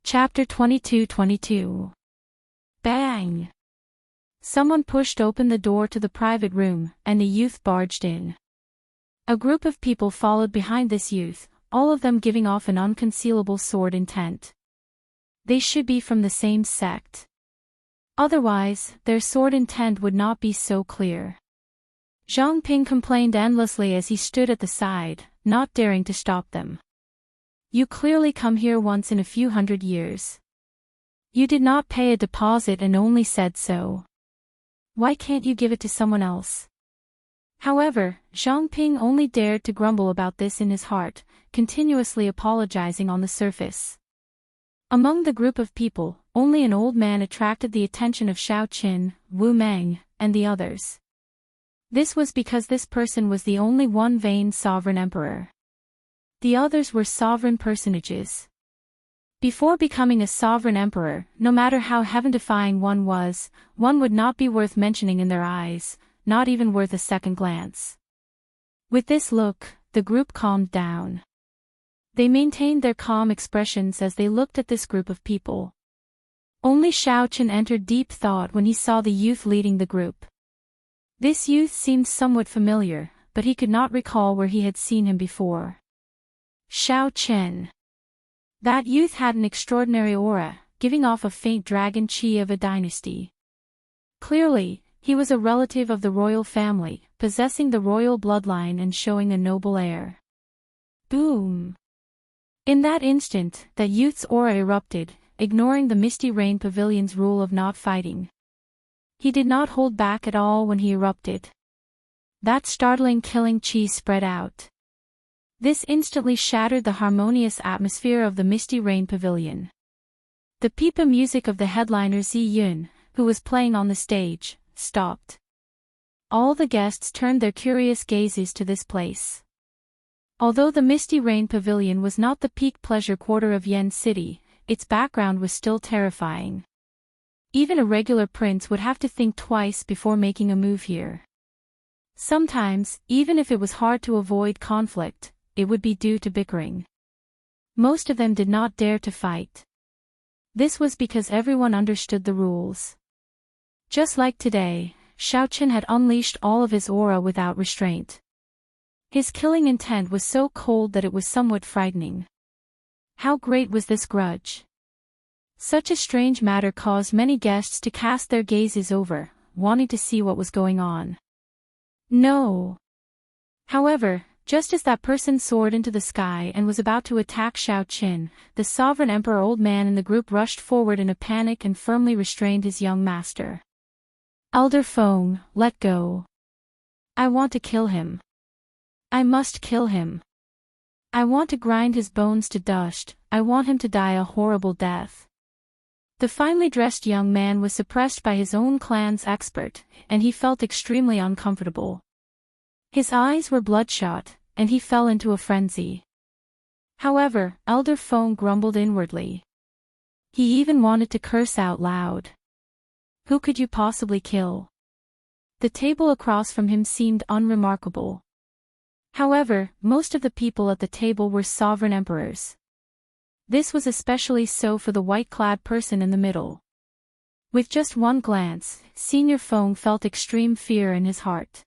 Chapter 22. Bang! Someone pushed open the door to the private room, and a youth barged in. A group of people followed behind this youth, all of them giving off an unconcealable sword intent. They should be from the same sect. Otherwise, their sword intent would not be so clear. Zhang Ping complained endlessly as he stood at the side, not daring to stop them. You clearly come here once in a few hundred years. You did not pay a deposit and only said so. Why can't you give it to someone else? However, Zhang Ping only dared to grumble about this in his heart, continuously apologizing on the surface. Among the group of people, only an old man attracted the attention of Xiao Qin, Wu Meng, and the others. This was because this person was the only one vain sovereign emperor. The others were sovereign personages. Before becoming a sovereign emperor, no matter how heaven-defying one was, one would not be worth mentioning in their eyes, not even worth a second glance. With this look, the group calmed down. They maintained their calm expressions as they looked at this group of people. Only Xiao Qin entered deep thought when he saw the youth leading the group. This youth seemed somewhat familiar, but he could not recall where he had seen him before. Xiao Qin. That youth had an extraordinary aura, giving off a faint dragon qi of a dynasty. Clearly, he was a relative of the royal family, possessing the royal bloodline and showing a noble air. Boom! In that instant, that youth's aura erupted, ignoring the Misty Rain Pavilion's rule of not fighting. He did not hold back at all when he erupted. That startling killing qi spread out. This instantly shattered the harmonious atmosphere of the Misty Rain Pavilion. The pipa music of the headliner Zi Yun, who was playing on the stage, stopped. All the guests turned their curious gazes to this place. Although the Misty Rain Pavilion was not the peak pleasure quarter of Yen City, its background was still terrifying. Even a regular prince would have to think twice before making a move here. Sometimes, even if it was hard to avoid conflict, it would be due to bickering. Most of them did not dare to fight. This was because everyone understood the rules. Just like today, Xiao Qin had unleashed all of his aura without restraint. His killing intent was so cold that it was somewhat frightening. How great was this grudge? Such a strange matter caused many guests to cast their gazes over, wanting to see what was going on. No. However, just as that person soared into the sky and was about to attack Xiao Qin, the sovereign emperor old man in the group rushed forward in a panic and firmly restrained his young master. Elder Feng, let go. I want to kill him. I must kill him. I want to grind his bones to dust, I want him to die a horrible death. The finely dressed young man was suppressed by his own clan's expert, and he felt extremely uncomfortable. His eyes were bloodshot, and he fell into a frenzy. However, Elder Feng grumbled inwardly. He even wanted to curse out loud. Who could you possibly kill? The table across from him seemed unremarkable. However, most of the people at the table were sovereign emperors. This was especially so for the white-clad person in the middle. With just one glance, Senior Feng felt extreme fear in his heart.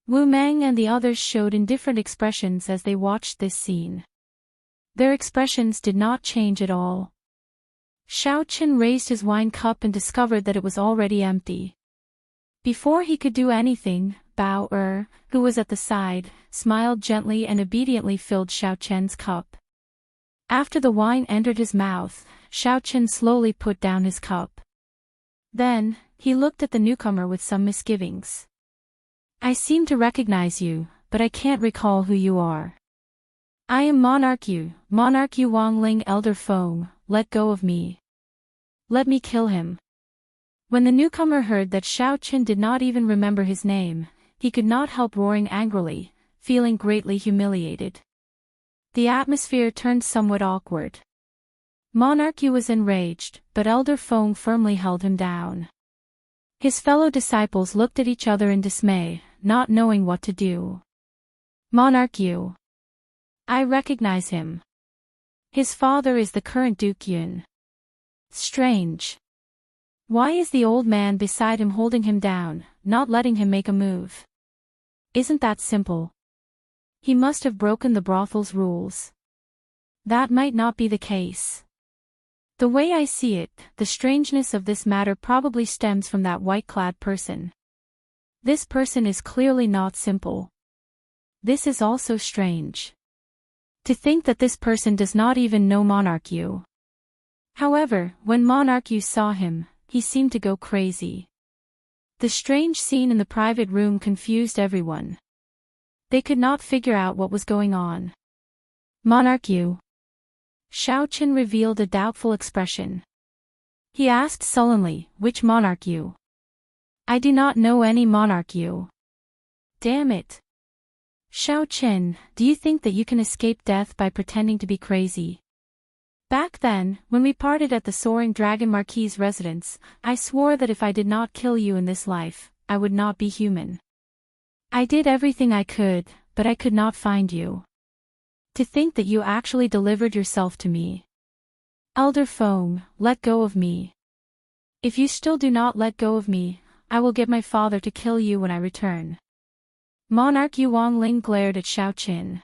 Wu Meng and the others showed indifferent expressions as they watched this scene. Their expressions did not change at all. Xiao Qin raised his wine cup and discovered that it was already empty. Before he could do anything, Bao Er, who was at the side, smiled gently and obediently filled Xiao Qian's cup. After the wine entered his mouth, Xiao Qin slowly put down his cup. Then, he looked at the newcomer with some misgivings. I seem to recognize you, but I can't recall who you are. I am Monarch Yu Wangling. Elder Feng, let go of me. Let me kill him. When the newcomer heard that Xiao Qin did not even remember his name, he could not help roaring angrily, feeling greatly humiliated. The atmosphere turned somewhat awkward. Monarch Yu was enraged, but Elder Feng firmly held him down. His fellow disciples looked at each other in dismay, not knowing what to do. Monarch Yu. I recognize him. His father is the current Duke Yun. Strange. Why is the old man beside him holding him down, not letting him make a move? Isn't that simple? He must have broken the brothel's rules. That might not be the case. The way I see it, the strangeness of this matter probably stems from that white-clad person. This person is clearly not simple. This is also strange. To think that this person does not even know Monarch. However, when Monarch saw him, he seemed to go crazy. The strange scene in the private room confused everyone. They could not figure out what was going on. Monarch. Xiao Qin revealed a doubtful expression. He asked sullenly, which Monarch? I do not know any Monarch. Damn it. Xiao Qin, do you think that you can escape death by pretending to be crazy? Back then, when we parted at the Soaring Dragon Marquis's residence, I swore that if I did not kill you in this life, I would not be human. I did everything I could, but I could not find you. To think that you actually delivered yourself to me. Elder Feng, let go of me. If you still do not let go of me, I will get my father to kill you when I return. Monarch Yuangling glared at Xiao Qin.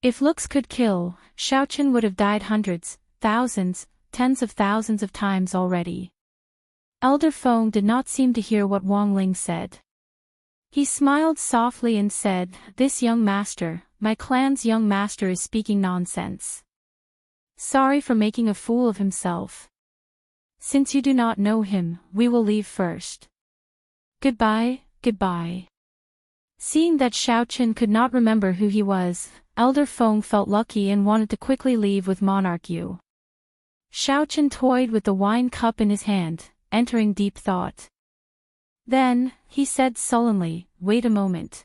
If looks could kill, Xiao Qin would have died hundreds, thousands, tens of thousands of times already. Elder Feng did not seem to hear what Wang Ling said. He smiled softly and said, "This young master, my clan's young master is speaking nonsense. Sorry for making a fool of himself. Since you do not know him, we will leave first. Goodbye, goodbye." Seeing that Xiao Qin could not remember who he was, Elder Feng felt lucky and wanted to quickly leave with Monarch. Xiao Qin toyed with the wine cup in his hand, entering deep thought. Then, he said sullenly, "Wait a moment.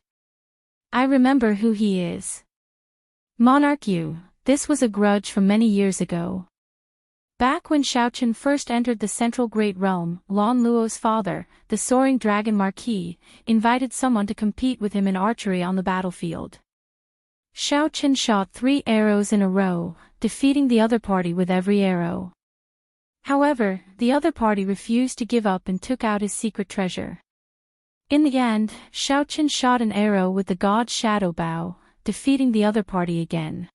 I remember who he is. Monarch, this was a grudge from many years ago. Back when Xiao Qin first entered the Central Great Realm, Lan Luo's father, the Soaring Dragon Marquis, invited someone to compete with him in archery on the battlefield. Xiao Qin shot 3 arrows in a row, defeating the other party with every arrow. However, the other party refused to give up and took out his secret treasure. In the end, Xiao Qin shot an arrow with the god's shadow bow, defeating the other party again.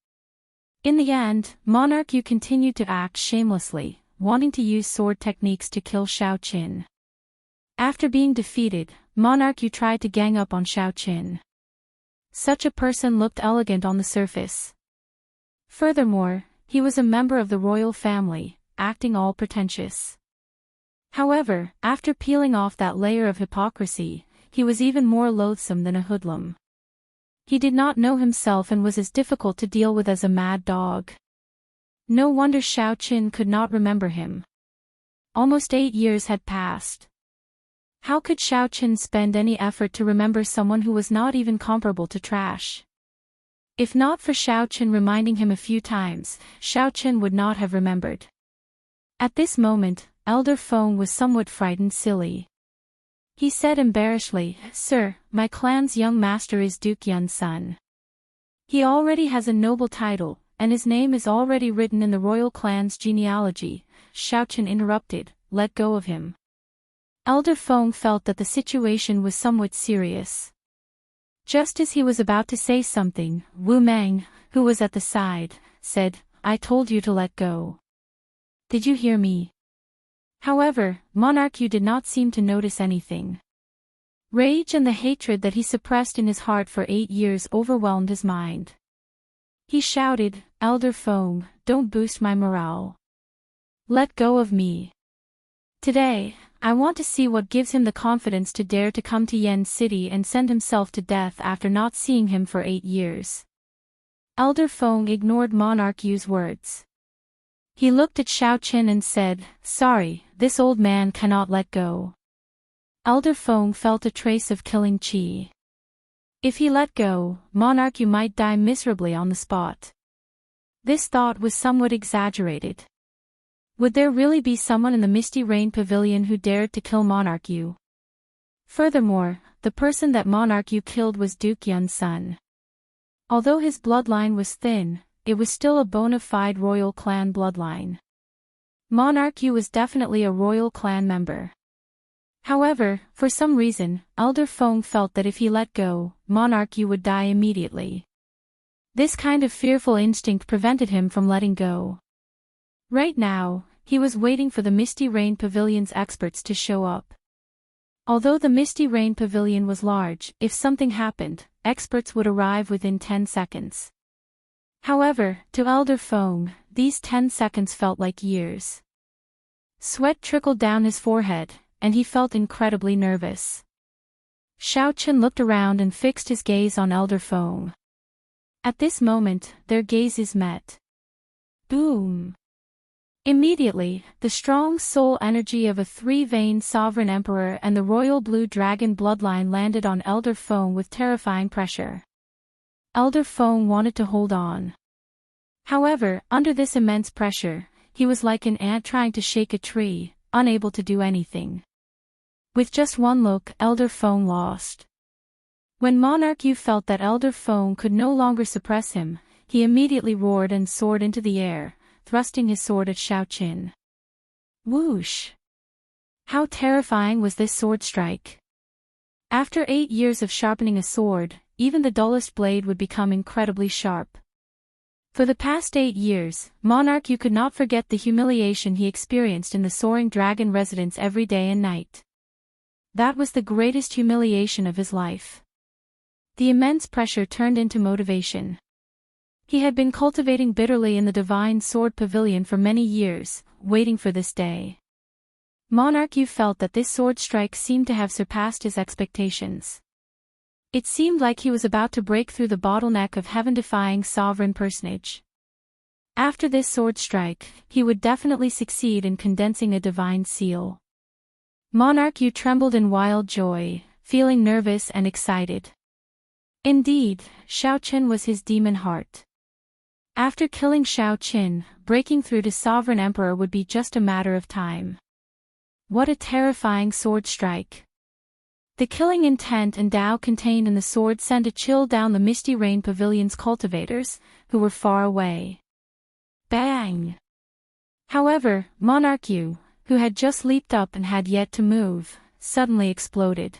In the end, Monarch continued to act shamelessly, wanting to use sword techniques to kill Xiao Qin. After being defeated, Monarch tried to gang up on Xiao Qin. Such a person looked elegant on the surface. Furthermore, he was a member of the royal family, acting all pretentious. However, after peeling off that layer of hypocrisy, he was even more loathsome than a hoodlum. He did not know himself and was as difficult to deal with as a mad dog. No wonder Xiao Qin could not remember him. Almost 8 years had passed. How could Xiao Qin spend any effort to remember someone who was not even comparable to trash? If not for Xiao Qin reminding him a few times, Xiao Qin would not have remembered. At this moment, Elder Feng was somewhat frightened silly. He said embarrassedly, "Sir, my clan's young master is Duke Yun's son. He already has a noble title, and his name is already written in the royal clan's genealogy." Xiao Qin interrupted, "Let go of him." Elder Feng felt that the situation was somewhat serious. Just as he was about to say something, Wu Meng, who was at the side, said, "I told you to let go. Did you hear me?" However, Monarch did not seem to notice anything. Rage and the hatred that he suppressed in his heart for 8 years overwhelmed his mind. He shouted, "Elder Feng, don't boost my morale. Let go of me. Today, I want to see what gives him the confidence to dare to come to Yen City and send himself to death after not seeing him for 8 years." Elder Feng ignored Monarch's words. He looked at Xiao Qin and said, "Sorry, this old man cannot let go." Elder Feng felt a trace of killing qi. If he let go, Monarch might die miserably on the spot. This thought was somewhat exaggerated. Would there really be someone in the Misty Rain Pavilion who dared to kill Monarch? Furthermore, the person that Monarch killed was Duke Yun's son. Although his bloodline was thin, it was still a bona fide royal clan bloodline. Monarch Yu was definitely a royal clan member. However, for some reason, Elder Feng felt that if he let go, Monarch Yu would die immediately. This kind of fearful instinct prevented him from letting go. Right now, he was waiting for the Misty Rain Pavilion's experts to show up. Although the Misty Rain Pavilion was large, if something happened, experts would arrive within 10 seconds. However, to Elder Feng, these 10 seconds felt like years. Sweat trickled down his forehead, and he felt incredibly nervous. Xiao Chen looked around and fixed his gaze on Elder Feng. At this moment, their gazes met. Boom! Immediately, the strong soul energy of a three-veined sovereign emperor and the royal blue dragon bloodline landed on Elder Feng with terrifying pressure. Elder Feng wanted to hold on. However, under this immense pressure, he was like an ant trying to shake a tree, unable to do anything. With just one look, Elder Feng lost. When Monarch Yu felt that Elder Feng could no longer suppress him, he immediately roared and soared into the air, thrusting his sword at Xiao Chen. Whoosh! How terrifying was this sword strike! After 8 years of sharpening a sword, even the dullest blade would become incredibly sharp. For the past 8 years, Monarch Yu could not forget the humiliation he experienced in the Soaring Dragon residence every day and night. That was the greatest humiliation of his life. The immense pressure turned into motivation. He had been cultivating bitterly in the Divine Sword Pavilion for many years, waiting for this day. Monarch Yu felt that this sword strike seemed to have surpassed his expectations. It seemed like he was about to break through the bottleneck of heaven-defying sovereign personage. After this sword strike, he would definitely succeed in condensing a divine seal. Monarch Yu trembled in wild joy, feeling nervous and excited. Indeed, Xiao Chen was his demon heart. After killing Xiao Chen, breaking through to Sovereign Emperor would be just a matter of time. What a terrifying sword strike! The killing intent and Tao contained in the sword sent a chill down the Misty Rain Pavilion's cultivators, who were far away. Bang! However, Monarch Yu, who had just leaped up and had yet to move, suddenly exploded.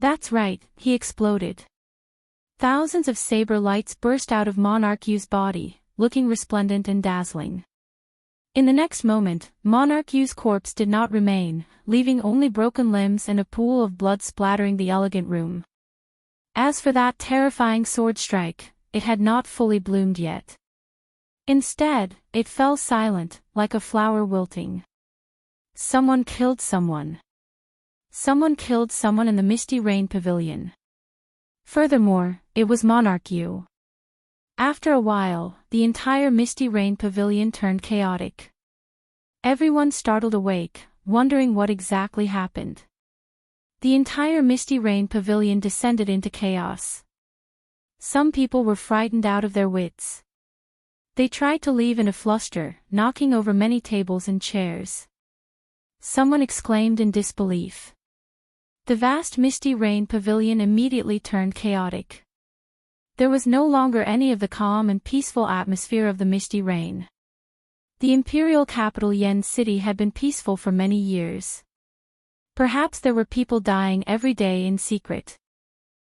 That's right, he exploded. Thousands of saber lights burst out of Monarch Yu's body, looking resplendent and dazzling. In the next moment, Monarch Yu's corpse did not remain, leaving only broken limbs and a pool of blood splattering the elegant room. As for that terrifying sword strike, it had not fully bloomed yet. Instead, it fell silent, like a flower wilting. Someone killed someone. Someone killed someone in the Misty Rain Pavilion. Furthermore, it was Monarch Yu. After a while, the entire Misty Rain Pavilion turned chaotic. Everyone startled awake, wondering what exactly happened. The entire Misty Rain Pavilion descended into chaos. Some people were frightened out of their wits. They tried to leave in a fluster, knocking over many tables and chairs. Someone exclaimed in disbelief. The vast Misty Rain Pavilion immediately turned chaotic. There was no longer any of the calm and peaceful atmosphere of the Misty Rain. The imperial capital Yen City had been peaceful for many years. Perhaps there were people dying every day in secret.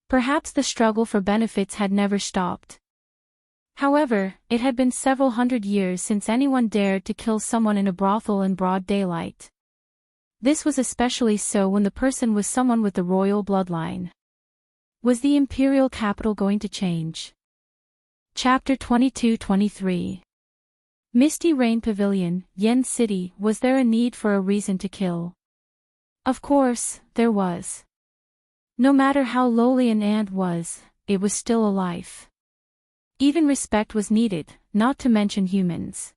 Perhaps the struggle for benefits had never stopped. However, it had been several hundred years since anyone dared to kill someone in a brothel in broad daylight. This was especially so when the person was someone with the royal bloodline. Was the imperial capital going to change? Chapter 22-23. Misty Rain Pavilion, Yen City. Was there a need for a reason to kill? Of course, there was. No matter how lowly an ant was, it was still a life. Even respect was needed, not to mention humans.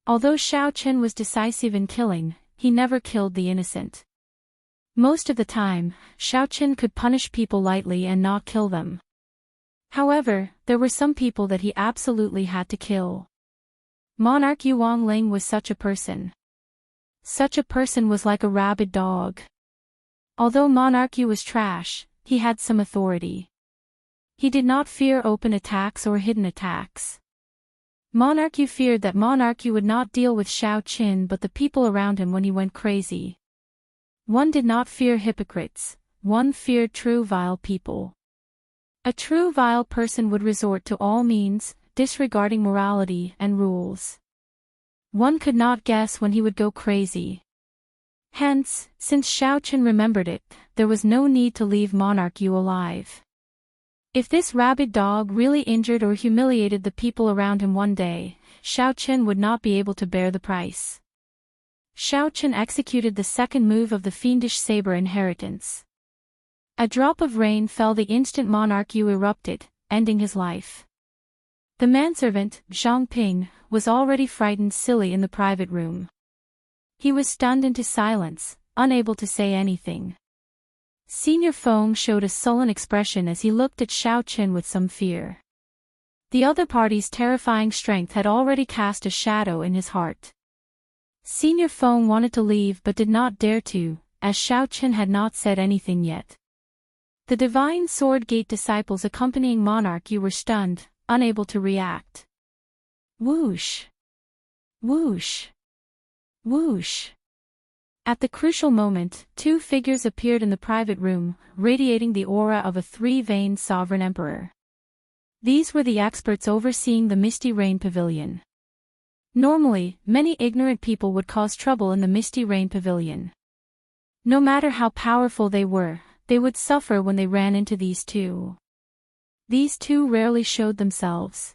Although Xiao Chen was decisive in killing, he never killed the innocent. Most of the time, Xiao Chen could punish people lightly and not kill them. However, there were some people that he absolutely had to kill. Monarch Yu Wangling was such a person. Such a person was like a rabid dog. Although Monarch Yu was trash, he had some authority. He did not fear open attacks or hidden attacks. Monarch Yu feared that Monarch Yu would not deal with Xiao Qin but the people around him when he went crazy. One did not fear hypocrites, one feared true vile people. A true vile person would resort to all means, disregarding morality and rules. One could not guess when he would go crazy. Hence, since Xiao Qin remembered it, there was no need to leave Monarch Yu alive. If this rabid dog really injured or humiliated the people around him one day, Xiao Qin would not be able to bear the price. Xiao Qin executed the second move of the fiendish saber inheritance. A drop of rain fell the instant Monarch Yu erupted, ending his life. The manservant, Zhang Ping, was already frightened silly in the private room. He was stunned into silence, unable to say anything. Senior Feng showed a sullen expression as he looked at Xiao Qin with some fear. The other party's terrifying strength had already cast a shadow in his heart. Senior Feng wanted to leave but did not dare to, as Xiao Qin had not said anything yet. The Divine Sword Gate disciples accompanying Monarch Yu were stunned, unable to react. Whoosh! Whoosh! Whoosh! At the crucial moment, two figures appeared in the private room, radiating the aura of a three-veined sovereign emperor. These were the experts overseeing the Misty Rain Pavilion. Normally, many ignorant people would cause trouble in the Misty Rain Pavilion. No matter how powerful they were, they would suffer when they ran into these two. These two rarely showed themselves.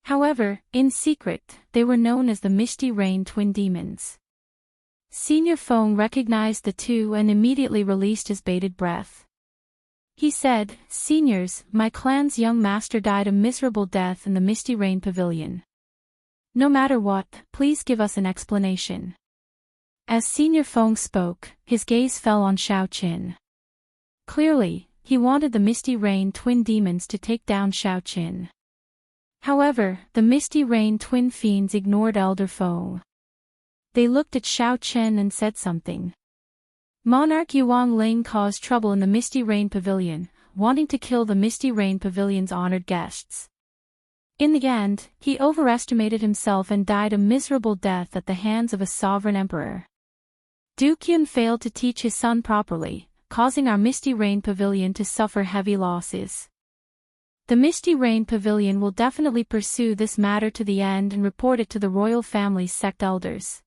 However, in secret, they were known as the Misty Rain Twin Demons. Senior Feng recognized the two and immediately released his bated breath. He said, "Seniors, my clan's young master died a miserable death in the Misty Rain Pavilion. No matter what, please give us an explanation." As Senior Feng spoke, his gaze fell on Xiao Qin. Clearly, he wanted the Misty Rain Twin Demons to take down Xiao Qin. However, the Misty Rain Twin Fiends ignored Elder Feng. They looked at Xiao Qin and said something. Monarch Yuang Ling caused trouble in the Misty Rain Pavilion, wanting to kill the Misty Rain Pavilion's honored guests. In the end, he overestimated himself and died a miserable death at the hands of a sovereign emperor. Duke Yun failed to teach his son properly, causing our Misty Rain Pavilion to suffer heavy losses. The Misty Rain Pavilion will definitely pursue this matter to the end and report it to the royal family's sect elders.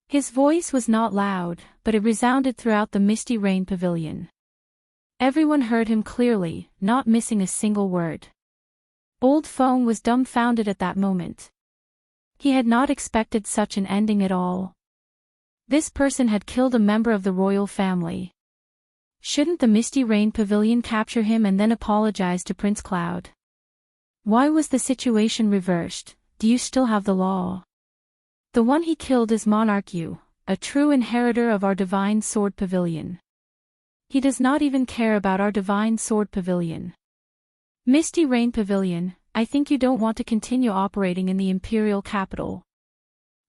His voice was not loud, but it resounded throughout the Misty Rain Pavilion. Everyone heard him clearly, not missing a single word. Old Feng was dumbfounded at that moment. He had not expected such an ending at all. This person had killed a member of the royal family. Shouldn't the Misty Rain Pavilion capture him and then apologize to Prince Cloud? Why was the situation reversed? Do you still have the law? The one he killed is Monarch Yu, a true inheritor of our Divine Sword Pavilion. He does not even care about our Divine Sword Pavilion. Misty Rain Pavilion, I think you don't want to continue operating in the imperial capital.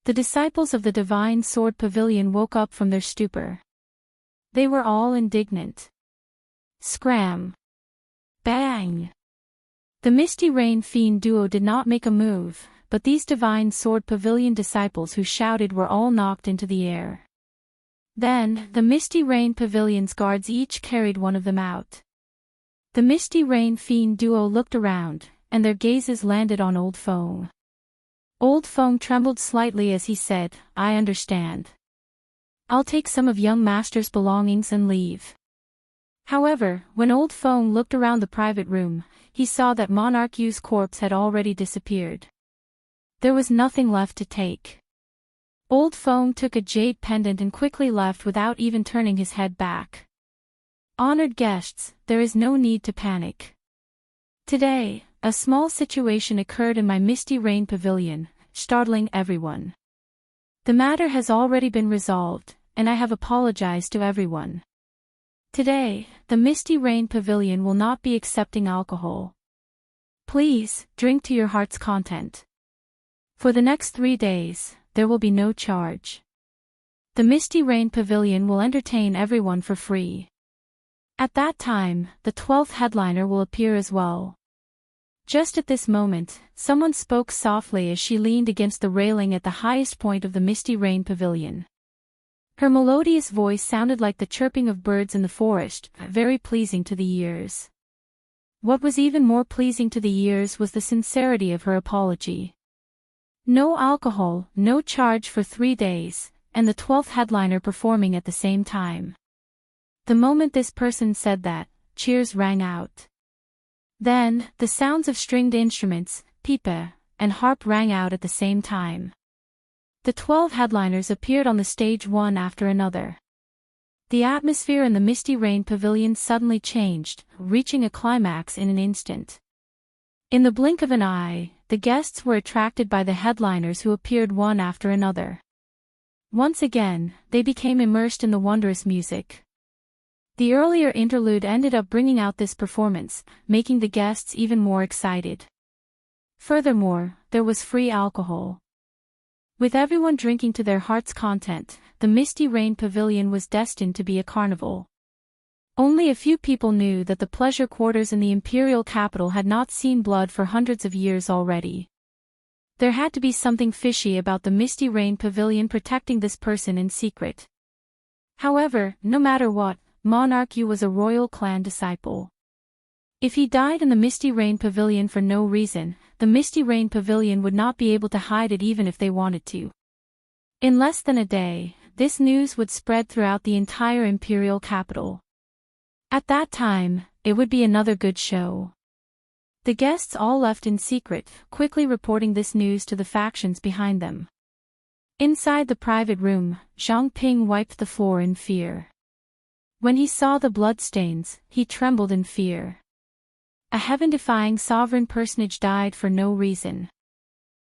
The disciples of the Divine Sword Pavilion woke up from their stupor. They were all indignant. Scram! Bang! The Misty Rain Fiend duo did not make a move, but these Divine Sword Pavilion disciples who shouted were all knocked into the air. Then, the Misty Rain Pavilion's guards each carried one of them out. The Misty Rain Fiend duo looked around, and their gazes landed on Old Feng. Old Feng trembled slightly as he said, "I understand. I'll take some of young master's belongings and leave." However, when Old Feng looked around the private room, he saw that Monarch Yu's corpse had already disappeared. There was nothing left to take. Old Feng took a jade pendant and quickly left without even turning his head back. Honored guests, there is no need to panic. Today, a small situation occurred in my Misty Rain Pavilion, startling everyone. The matter has already been resolved, and I have apologized to everyone. Today, the Misty Rain Pavilion will not be accepting alcohol. Please, drink to your heart's content. For the next 3 days, there will be no charge. The Misty Rain Pavilion will entertain everyone for free. At that time, the 12th headliner will appear as well. Just at this moment, someone spoke softly as she leaned against the railing at the highest point of the Misty Rain Pavilion. Her melodious voice sounded like the chirping of birds in the forest, very pleasing to the ears. What was even more pleasing to the ears was the sincerity of her apology. No alcohol, no charge for 3 days, and the 12th headliner performing at the same time. The moment this person said that, cheers rang out. Then, the sounds of stringed instruments, pipe, and harp rang out at the same time. The 12 headliners appeared on the stage one after another. The atmosphere in the Misty Rain Pavilion suddenly changed, reaching a climax in an instant. In the blink of an eye, the guests were attracted by the headliners who appeared one after another. Once again, they became immersed in the wondrous music. The earlier interlude ended up bringing out this performance, making the guests even more excited. Furthermore, there was free alcohol. With everyone drinking to their heart's content, the Misty Rain Pavilion was destined to be a carnival. Only a few people knew that the pleasure quarters in the imperial capital had not seen blood for hundreds of years already. There had to be something fishy about the Misty Rain Pavilion protecting this person in secret. However, no matter what, Monarch Yu was a royal clan disciple. If he died in the Misty Rain Pavilion for no reason, the Misty Rain Pavilion would not be able to hide it even if they wanted to. In less than a day, this news would spread throughout the entire imperial capital. At that time, it would be another good show. The guests all left in secret, quickly reporting this news to the factions behind them. Inside the private room, Zhang Ping wiped the floor in fear. When he saw the bloodstains, he trembled in fear. A heaven-defying sovereign personage died for no reason.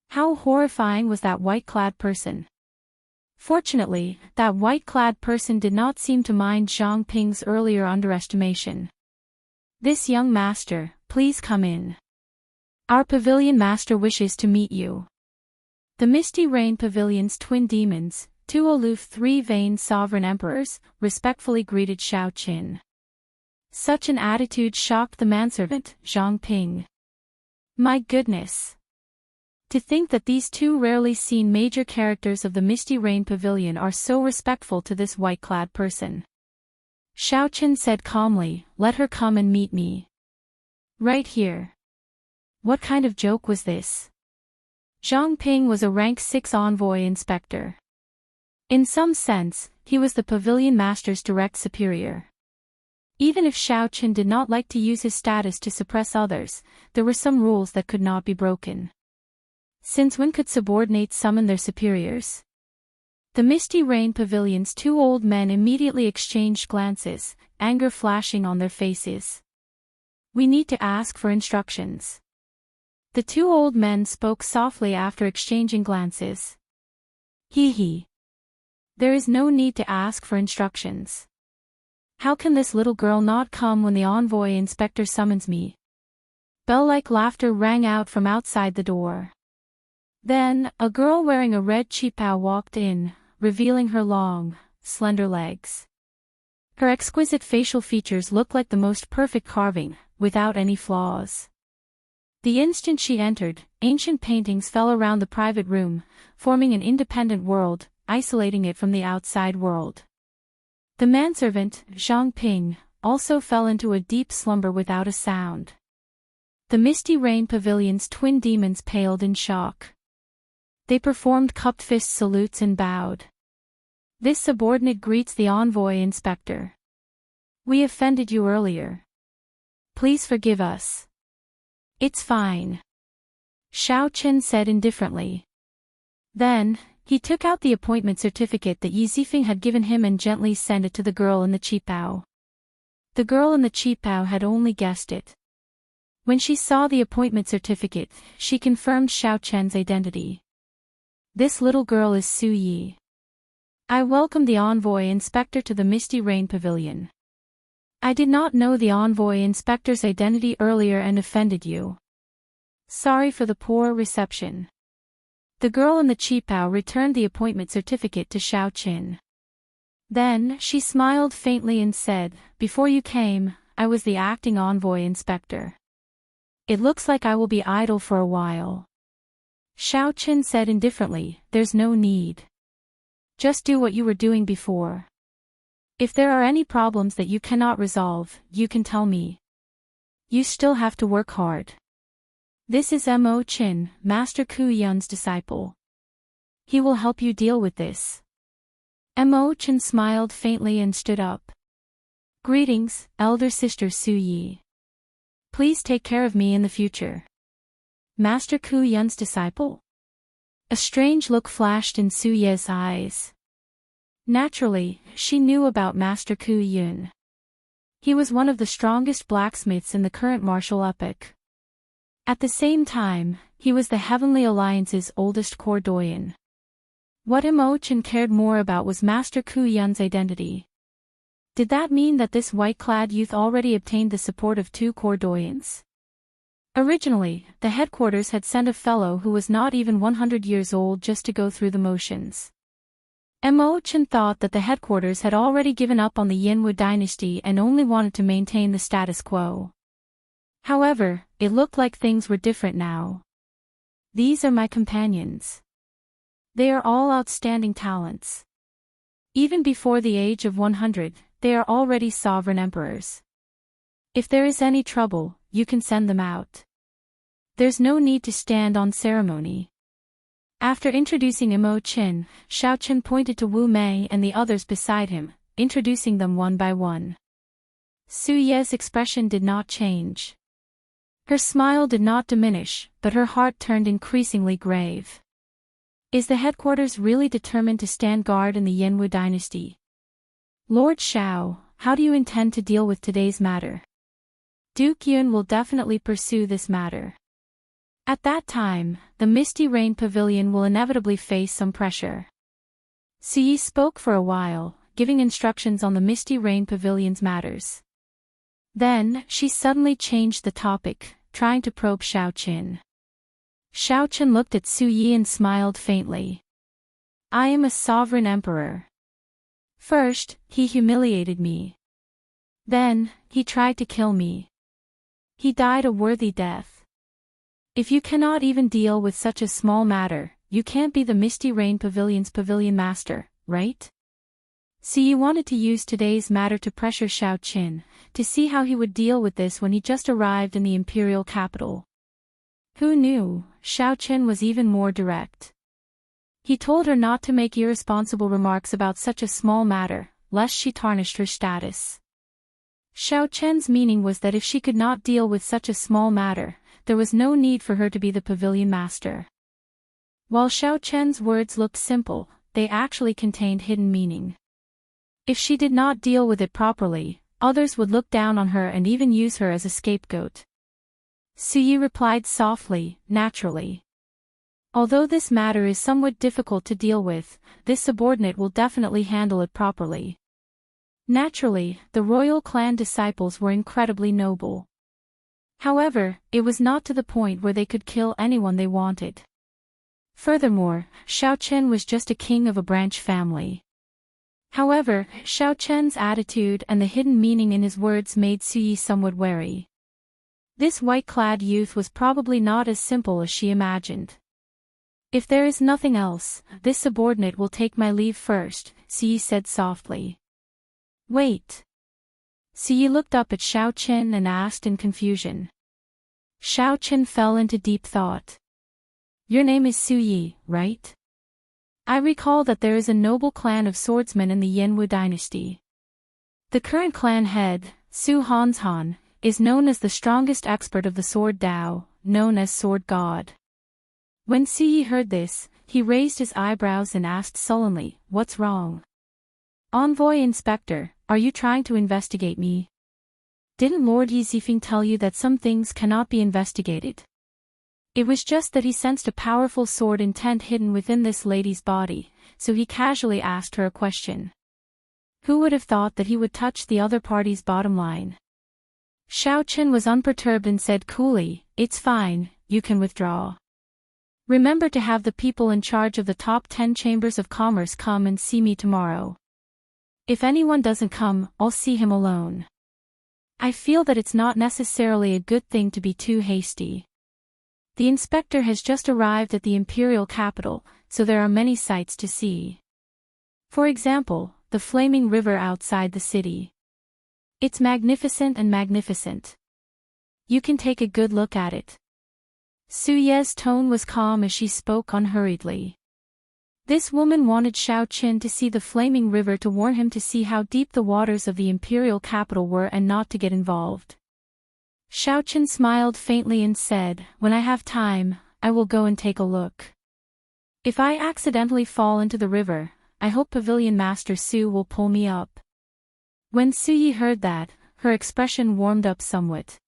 How horrifying was that white-clad person? Fortunately, that white-clad person did not seem to mind Zhang Ping's earlier underestimation. "This young master, please come in. Our pavilion master wishes to meet you." The Misty Rain Pavilion's twin demons, two aloof three-veined sovereign emperors, respectfully greeted Xiao Qin. Such an attitude shocked the manservant, Zhang Ping. My goodness! To think that these two rarely seen major characters of the Misty Rain Pavilion are so respectful to this white-clad person. Xiao Qin said calmly, "Let her come and meet me. Right here." What kind of joke was this? Zhang Ping was a rank 6 envoy inspector. In some sense, he was the pavilion master's direct superior. Even if Xiao Qin did not like to use his status to suppress others, there were some rules that could not be broken. Since when could subordinates summon their superiors? The Misty Rain Pavilion's two old men immediately exchanged glances, anger flashing on their faces. "We need to ask for instructions." The two old men spoke softly after exchanging glances. He. There is no need to ask for instructions. How can this little girl not come when the envoy inspector summons me? Bell-like laughter rang out from outside the door. Then, a girl wearing a red qipao walked in, revealing her long, slender legs. Her exquisite facial features looked like the most perfect carving, without any flaws. The instant she entered, ancient paintings fell around the private room, forming an independent world, isolating it from the outside world. The manservant, Zhang Ping, also fell into a deep slumber without a sound. The Misty Rain Pavilion's twin demons paled in shock. They performed cupped fist salutes and bowed. This subordinate greets the envoy inspector. "We offended you earlier. Please forgive us." "It's fine," Xiao Qin said indifferently. Then, he took out the appointment certificate that Yi Zifeng had given him and gently sent it to the girl in the qipao. The girl in the qipao had only guessed it. When she saw the appointment certificate, she confirmed Xiao Chen's identity. "This little girl is Su Yi. I welcome the envoy inspector to the Misty Rain Pavilion. I did not know the envoy inspector's identity earlier and offended you. Sorry for the poor reception." The girl in the qipao returned the appointment certificate to Xiao Qin. Then, she smiled faintly and said, "Before you came, I was the acting envoy inspector. It looks like I will be idle for a while. Xiao Qin said indifferently, there's no need. Just do what you were doing before. If there are any problems that you cannot resolve, you can tell me. You still have to work hard. This is Mo Qin, Master Ku Yun's disciple. He will help you deal with this. Mo Qin smiled faintly and stood up. Greetings, elder sister Su Yi. Please take care of me in the future. Master Ku Yun's disciple? A strange look flashed in Su Ye's eyes. Naturally, she knew about Master Ku Yun. He was one of the strongest blacksmiths in the current martial epoch. At the same time, he was the Heavenly Alliance's oldest core doyen. What Mo Qin cared more about was Master Ku Yun's identity. Did that mean that this white-clad youth already obtained the support of 2 core doyens? Originally, the headquarters had sent a fellow who was not even 100 years old just to go through the motions. Mo Qin thought that the headquarters had already given up on the Yinwu dynasty and only wanted to maintain the status quo. However, it looked like things were different now. These are my companions. They are all outstanding talents. Even before the age of 100, they are already sovereign emperors. If there is any trouble, you can send them out. There's no need to stand on ceremony. After introducing Mo Qin, Xiao Qin pointed to Wu Mei and the others beside him, introducing them one by one. Su Ye's expression did not change. Her smile did not diminish, but her heart turned increasingly grave. Is the headquarters really determined to stand guard in the Yinwu dynasty? Lord Xiao, how do you intend to deal with today's matter? Duke Yun will definitely pursue this matter. At that time, the Misty Rain Pavilion will inevitably face some pressure. Su Yi spoke for a while, giving instructions on the Misty Rain Pavilion's matters. Then, she suddenly changed the topic, trying to probe Xiao Qin. Xiao Qin looked at Su Yi and smiled faintly. I am a sovereign emperor. First, he humiliated me. Then, he tried to kill me. He died a worthy death. If you cannot even deal with such a small matter, you can't be the Misty Rain Pavilion's pavilion master, right? Su Yi wanted to use today's matter to pressure Xiao Qin, to see how he would deal with this when he just arrived in the imperial capital. Who knew, Xiao Qin was even more direct. He told her not to make irresponsible remarks about such a small matter, lest she tarnished her status. Xiao Qin's meaning was that if she could not deal with such a small matter, there was no need for her to be the pavilion master. While Xiao Qin's words looked simple, they actually contained hidden meaning. If she did not deal with it properly, others would look down on her and even use her as a scapegoat. Su Yi replied softly, naturally. Although this matter is somewhat difficult to deal with, this subordinate will definitely handle it properly. Naturally, the royal clan disciples were incredibly noble. However, it was not to the point where they could kill anyone they wanted. Furthermore, Xiao Qin was just a king of a branch family. However, Xiao Qin's attitude and the hidden meaning in his words made Su Yi somewhat wary. This white-clad youth was probably not as simple as she imagined. If there is nothing else, this subordinate will take my leave first, Su Yi said softly. Wait. Su Yi looked up at Xiao Qin and asked in confusion. Xiao Qin fell into deep thought. Your name is Su Yi, right? I recall that there is a noble clan of swordsmen in the Yinwu dynasty. The current clan head, Su Hanshan, is known as the strongest expert of the sword Dao, known as Sword God. When Su Yi heard this, he raised his eyebrows and asked sullenly, what's wrong? Envoy Inspector, are you trying to investigate me? Didn't Lord Yizifeng tell you that some things cannot be investigated? It was just that he sensed a powerful sword intent hidden within this lady's body, so he casually asked her a question. Who would have thought that he would touch the other party's bottom line? Xiao Qin was unperturbed and said coolly, it's fine, you can withdraw. Remember to have the people in charge of the top 10 chambers of commerce come and see me tomorrow. If anyone doesn't come, I'll see him alone. I feel that it's not necessarily a good thing to be too hasty. The inspector has just arrived at the imperial capital, so there are many sights to see. For example, the flaming river outside the city. It's magnificent and magnificent. You can take a good look at it. Su Ye's tone was calm as she spoke unhurriedly. This woman wanted Xiao Qin to see the flaming river to warn him to see how deep the waters of the imperial capital were and not to get involved. Xiao Qin smiled faintly and said, "When I have time, I will go and take a look. If I accidentally fall into the river, I hope Pavilion Master Su will pull me up." When Su Yi heard that, her expression warmed up somewhat.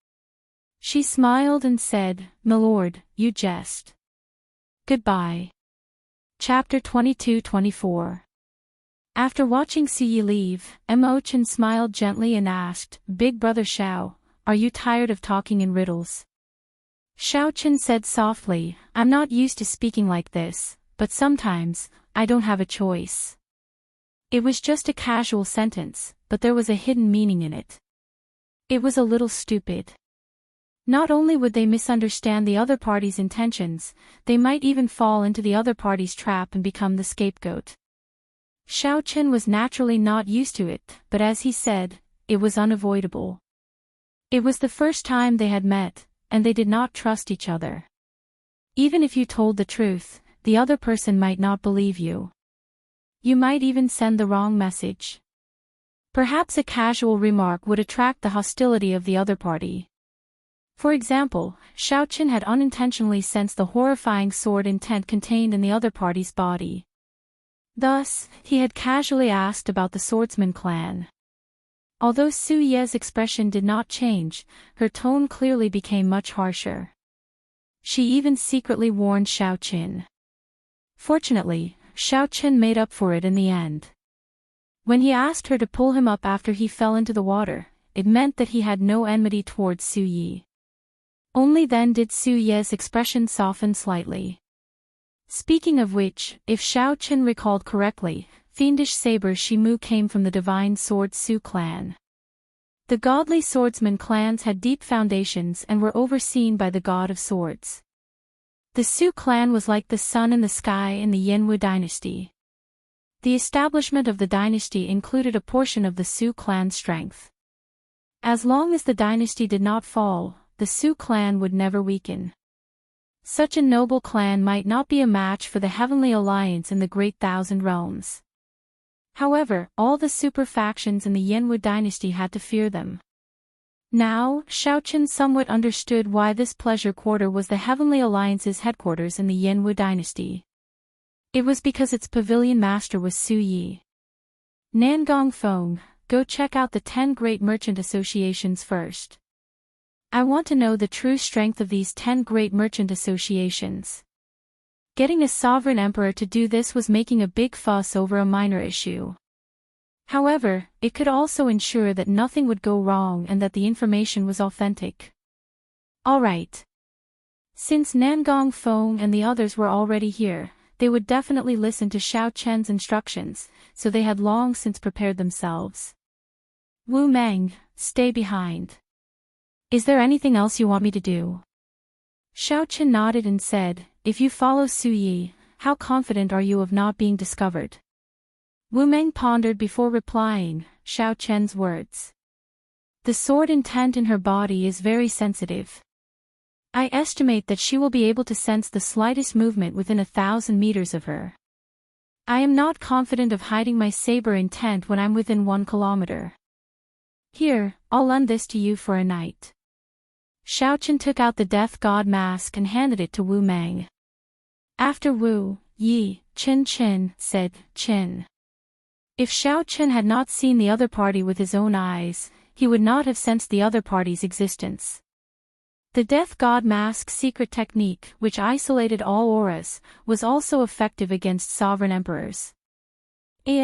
She smiled and said, "Milord, you jest. Goodbye." Chapter 22-24. After watching Su Yi leave, Mo Chen smiled gently and asked, "Big brother Xiao, are you tired of talking in riddles?" Xiao Chen said softly, "I'm not used to speaking like this, but sometimes, I don't have a choice." It was just a casual sentence, but there was a hidden meaning in it. It was a little stupid. Not only would they misunderstand the other party's intentions, they might even fall into the other party's trap and become the scapegoat. Xiao Chen was naturally not used to it, but as he said, it was unavoidable. It was the first time they had met, and they did not trust each other. Even if you told the truth, the other person might not believe you. You might even send the wrong message. Perhaps a casual remark would attract the hostility of the other party. For example, Xiao Qin had unintentionally sensed the horrifying sword intent contained in the other party's body. Thus, he had casually asked about the swordsman clan. Although Su Ye's expression did not change, her tone clearly became much harsher. She even secretly warned Xiao Qin. Fortunately, Xiao Qin made up for it in the end. When he asked her to pull him up after he fell into the water, it meant that he had no enmity towards Su Yi. Only then did Su Ye's expression soften slightly. Speaking of which, if Xiao Qin recalled correctly, fiendish saber Shimu came from the divine sword Su clan. The godly swordsman clans had deep foundations and were overseen by the god of swords. The Su clan was like the sun in the sky in the Yanwu dynasty. The establishment of the dynasty included a portion of the Su clan's strength. As long as the dynasty did not fall, the Su clan would never weaken. Such a noble clan might not be a match for the Heavenly Alliance in the Great Thousand Realms. However, all the super factions in the Yanwu dynasty had to fear them. Now, Xiao Qin somewhat understood why this pleasure quarter was the Heavenly Alliance's headquarters in the Yanwu dynasty. It was because its pavilion master was Su Yi. Nangong Feng, go check out the 10 great merchant associations first. I want to know the true strength of these 10 great merchant associations. Getting a sovereign emperor to do this was making a big fuss over a minor issue. However, it could also ensure that nothing would go wrong and that the information was authentic. Alright. Since Nangong Feng and the others were already here, they would definitely listen to Xiao Chen's instructions, so they had long since prepared themselves. Wu Meng, stay behind. Is there anything else you want me to do? Xiao Chen nodded and said, if you follow Su Yi, how confident are you of not being discovered? Wu Meng pondered before replying, Xiao Chen's words. The sword intent in her body is very sensitive. I estimate that she will be able to sense the slightest movement within 1,000 meters of her. I am not confident of hiding my saber intent when I'm within 1 kilometer. Here, I'll lend this to you for a night. Xiao Chen took out the death god mask and handed it to Wu Meng. After Wu, Yi, Qin said, Qin. If Xiao Chen had not seen the other party with his own eyes, he would not have sensed the other party's existence. The death god mask's secret technique, which isolated all auras, was also effective against sovereign emperors. He,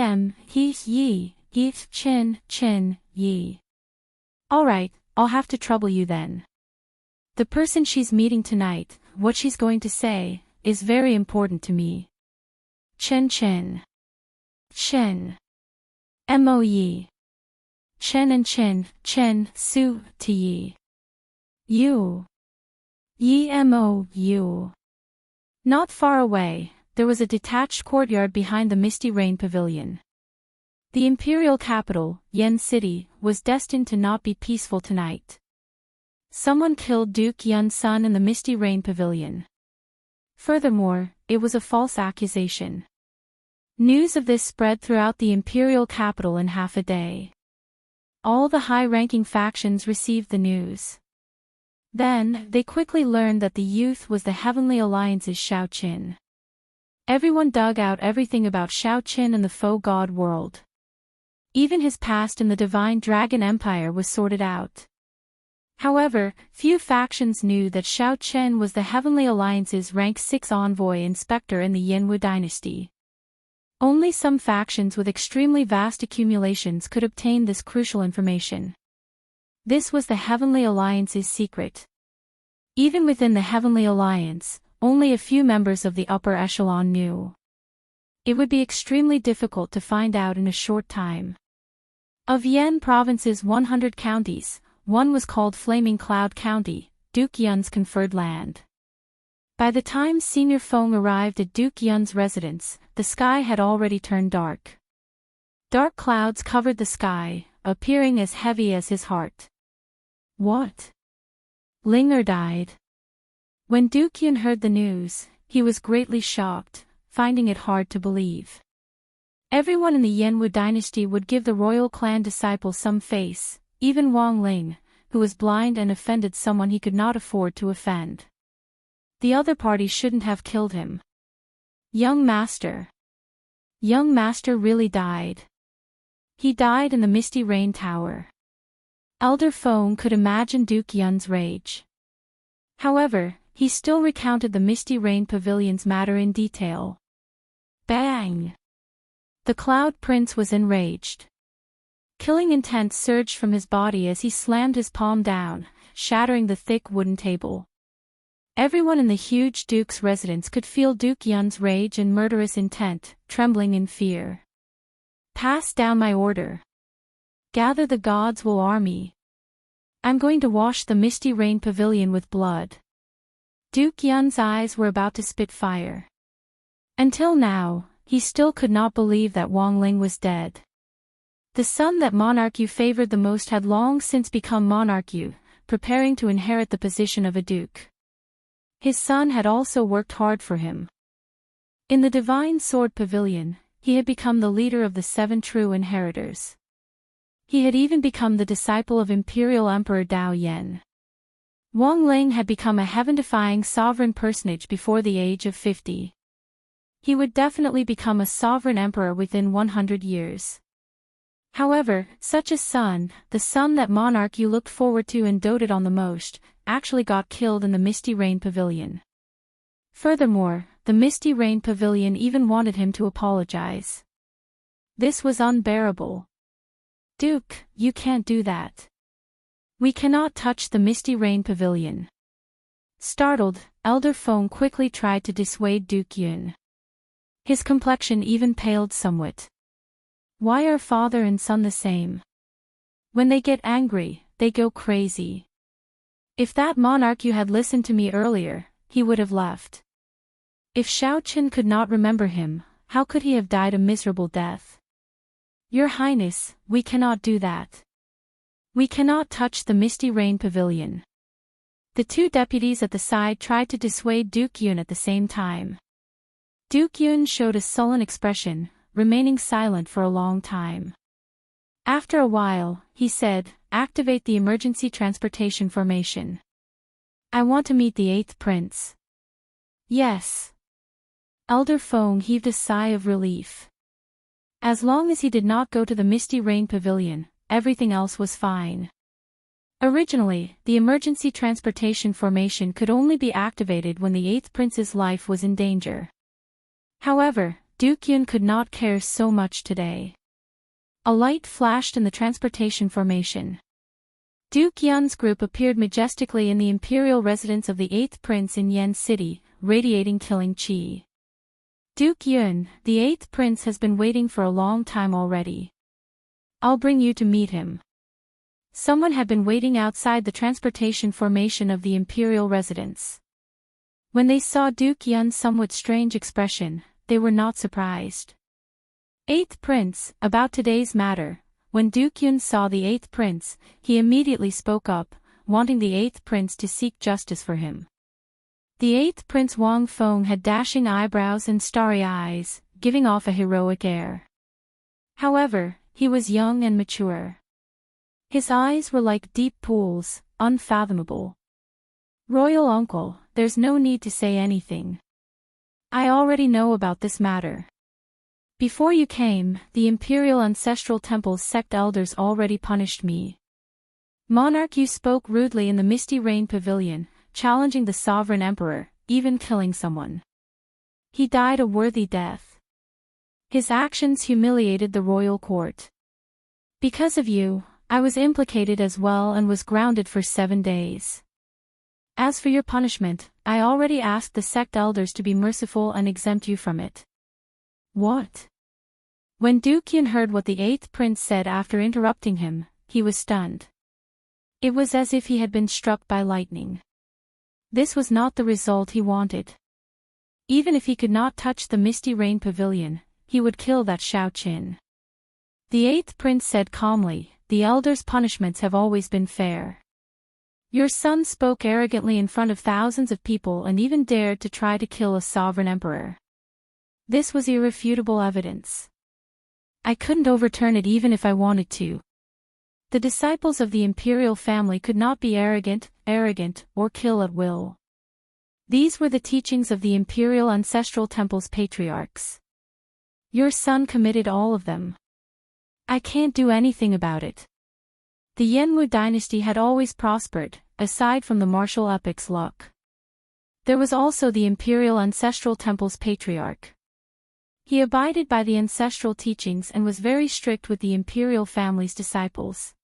Qin, Yi. Alright, I'll have to trouble you then. The person she's meeting tonight, what she's going to say, is very important to me. Chen. Mo Yi. Chen and Chin, Chen, Su, Ti. Yu. Yi Mo, Yu. Not far away, there was a detached courtyard behind the Misty Rain Pavilion. The imperial capital, Yen City, was destined to not be peaceful tonight. Someone killed Duke Yun's son in the Misty Rain Pavilion. Furthermore, it was a false accusation. News of this spread throughout the imperial capital in half a day. All the high-ranking factions received the news. Then, they quickly learned that the youth was the Heavenly Alliance's Shao Qin. Everyone dug out everything about Shao Qin and the faux god world. Even his past in the Divine Dragon Empire was sorted out. However, few factions knew that Shao Qin was the Heavenly Alliance's rank 6 envoy inspector in the Yanwu dynasty. Only some factions with extremely vast accumulations could obtain this crucial information. This was the Heavenly Alliance's secret. Even within the Heavenly Alliance, only a few members of the upper echelon knew. It would be extremely difficult to find out in a short time. Of Yan Province's 100 counties, one was called Flaming Cloud County, Duke Yun's conferred land. By the time Senior Feng arrived at Duke Yun's residence, the sky had already turned dark. Dark clouds covered the sky, appearing as heavy as his heart. What? Linger died. When Duke Yun heard the news, he was greatly shocked, finding it hard to believe. Everyone in the Yanwu dynasty would give the royal clan disciple some face, even Wang Ling, who was blind and offended someone he could not afford to offend. The other party shouldn't have killed him. Young Master. Young Master really died. He died in the Misty Rain Tower. Elder Feng could imagine Duke Yun's rage. However, he still recounted the Misty Rain Pavilion's matter in detail. Bang! The Cloud Prince was enraged. Killing intent surged from his body as he slammed his palm down, shattering the thick wooden table. Everyone in the huge Duke's residence could feel Duke Yun's rage and murderous intent, trembling in fear. Pass down my order. Gather the gods' will army. I'm going to wash the Misty Rain Pavilion with blood. Duke Yun's eyes were about to spit fire. Until now, he still could not believe that Wang Ling was dead. The son that monarch Yu favored the most had long since become monarch Yu, preparing to inherit the position of a duke. His son had also worked hard for him. In the Divine Sword Pavilion, he had become the leader of the 7 true inheritors. He had even become the disciple of Imperial Emperor Dao Yan. Wang Ling had become a heaven-defying sovereign personage before the age of 50. He would definitely become a sovereign emperor within 100 years. However, such a son, the son that monarch Yu looked forward to and doted on the most, actually got killed in the Misty Rain Pavilion. Furthermore, the Misty Rain Pavilion even wanted him to apologize. This was unbearable. Duke, you can't do that. We cannot touch the Misty Rain Pavilion. Startled, Elder Feng quickly tried to dissuade Duke Yun. His complexion even paled somewhat. Why are father and son the same? When they get angry, they go crazy. If that monarch you had listened to me earlier, he would have left. If Shao Qin could not remember him, how could he have died a miserable death? Your Highness, we cannot do that. We cannot touch the Misty Rain Pavilion. The 2 deputies at the side tried to dissuade Duke Yun at the same time. Duke Yun showed a sullen expression, remaining silent for a long time. After a while, he said, "Activate the emergency transportation formation. I want to meet the 8th prince." Yes. Elder Feng heaved a sigh of relief. As long as he did not go to the Misty Rain Pavilion, everything else was fine. Originally, the emergency transportation formation could only be activated when the 8th prince's life was in danger. However, Duke Yun could not care so much today. A light flashed in the transportation formation. Duke Yun's group appeared majestically in the imperial residence of the 8th prince in Yen City, radiating killing chi. Duke Yun, the 8th prince has been waiting for a long time already. I'll bring you to meet him. Someone had been waiting outside the transportation formation of the imperial residence. When they saw Duke Yun's somewhat strange expression, they were not surprised. Eighth Prince, about today's matter. When Duke Yun saw the Eighth Prince, he immediately spoke up, wanting the Eighth Prince to seek justice for him. The Eighth Prince Wang Feng had dashing eyebrows and starry eyes, giving off a heroic air. However, he was young and mature. His eyes were like deep pools, unfathomable. Royal uncle, there's no need to say anything. I already know about this matter. Before you came, the Imperial Ancestral Temple's sect elders already punished me. Monarch, you spoke rudely in the Misty Rain Pavilion, challenging the Sovereign Emperor, even killing someone. He died a worthy death. His actions humiliated the royal court. Because of you, I was implicated as well and was grounded for 7 days. As for your punishment, I already asked the sect elders to be merciful and exempt you from it. What? When Duke Yun heard what the Eighth Prince said after interrupting him, he was stunned. It was as if he had been struck by lightning. This was not the result he wanted. Even if he could not touch the Misty Rain Pavilion, he would kill that Xiao Qin. The Eighth Prince said calmly, the elders' punishments have always been fair. Your son spoke arrogantly in front of thousands of people and even dared to try to kill a sovereign emperor. This was irrefutable evidence. I couldn't overturn it even if I wanted to. The disciples of the imperial family could not be arrogant, or kill at will. These were the teachings of the Imperial Ancestral Temple's patriarchs. Your son committed all of them. I can't do anything about it. The Yenwu dynasty had always prospered, aside from the martial epic's luck. There was also the Imperial Ancestral Temple's patriarch. He abided by the ancestral teachings and was very strict with the imperial family's disciples.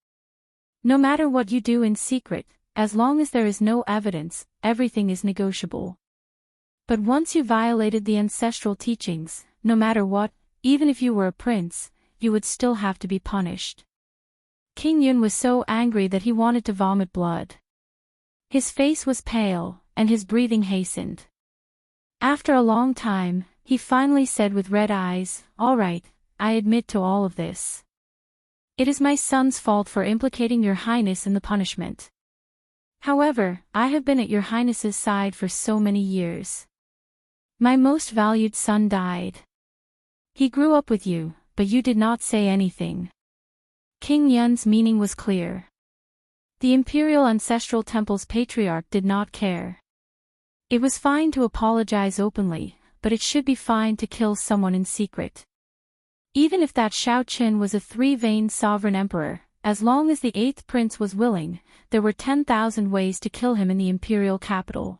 No matter what you do in secret, as long as there is no evidence, everything is negotiable. But once you violated the ancestral teachings, no matter what, even if you were a prince, you would still have to be punished. King Yun was so angry that he wanted to vomit blood. His face was pale, and his breathing hastened. After a long time, he finally said with red eyes, "All right, I admit to all of this. It is my son's fault for implicating your highness in the punishment. However, I have been at your highness's side for so many years. My most valued son died. He grew up with you, but you did not say anything." King Yun's meaning was clear. The Imperial Ancestral Temple's patriarch did not care. It was fine to apologize openly, but it should be fine to kill someone in secret. Even if that Xiao Qin was a three-veined sovereign emperor, as long as the Eighth Prince was willing, there were 10,000 ways to kill him in the imperial capital.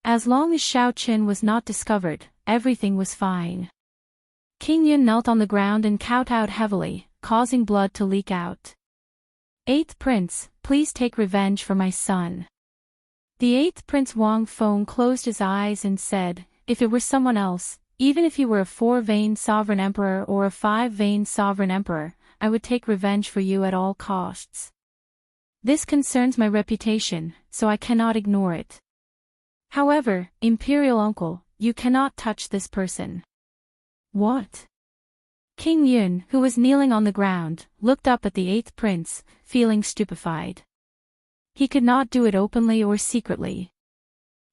As long as Xiao Qin was not discovered, everything was fine. King Yun knelt on the ground and kowtowed heavily, causing blood to leak out. Eighth Prince, please take revenge for my son. The Eighth Prince Wang Feng closed his eyes and said, if it were someone else, even if he were a 4-veined sovereign emperor or a 5-veined sovereign emperor, I would take revenge for you at all costs. This concerns my reputation, so I cannot ignore it. However, Imperial Uncle, you cannot touch this person. What? King Yun, who was kneeling on the ground, looked up at the Eighth Prince, feeling stupefied. He could not do it openly or secretly.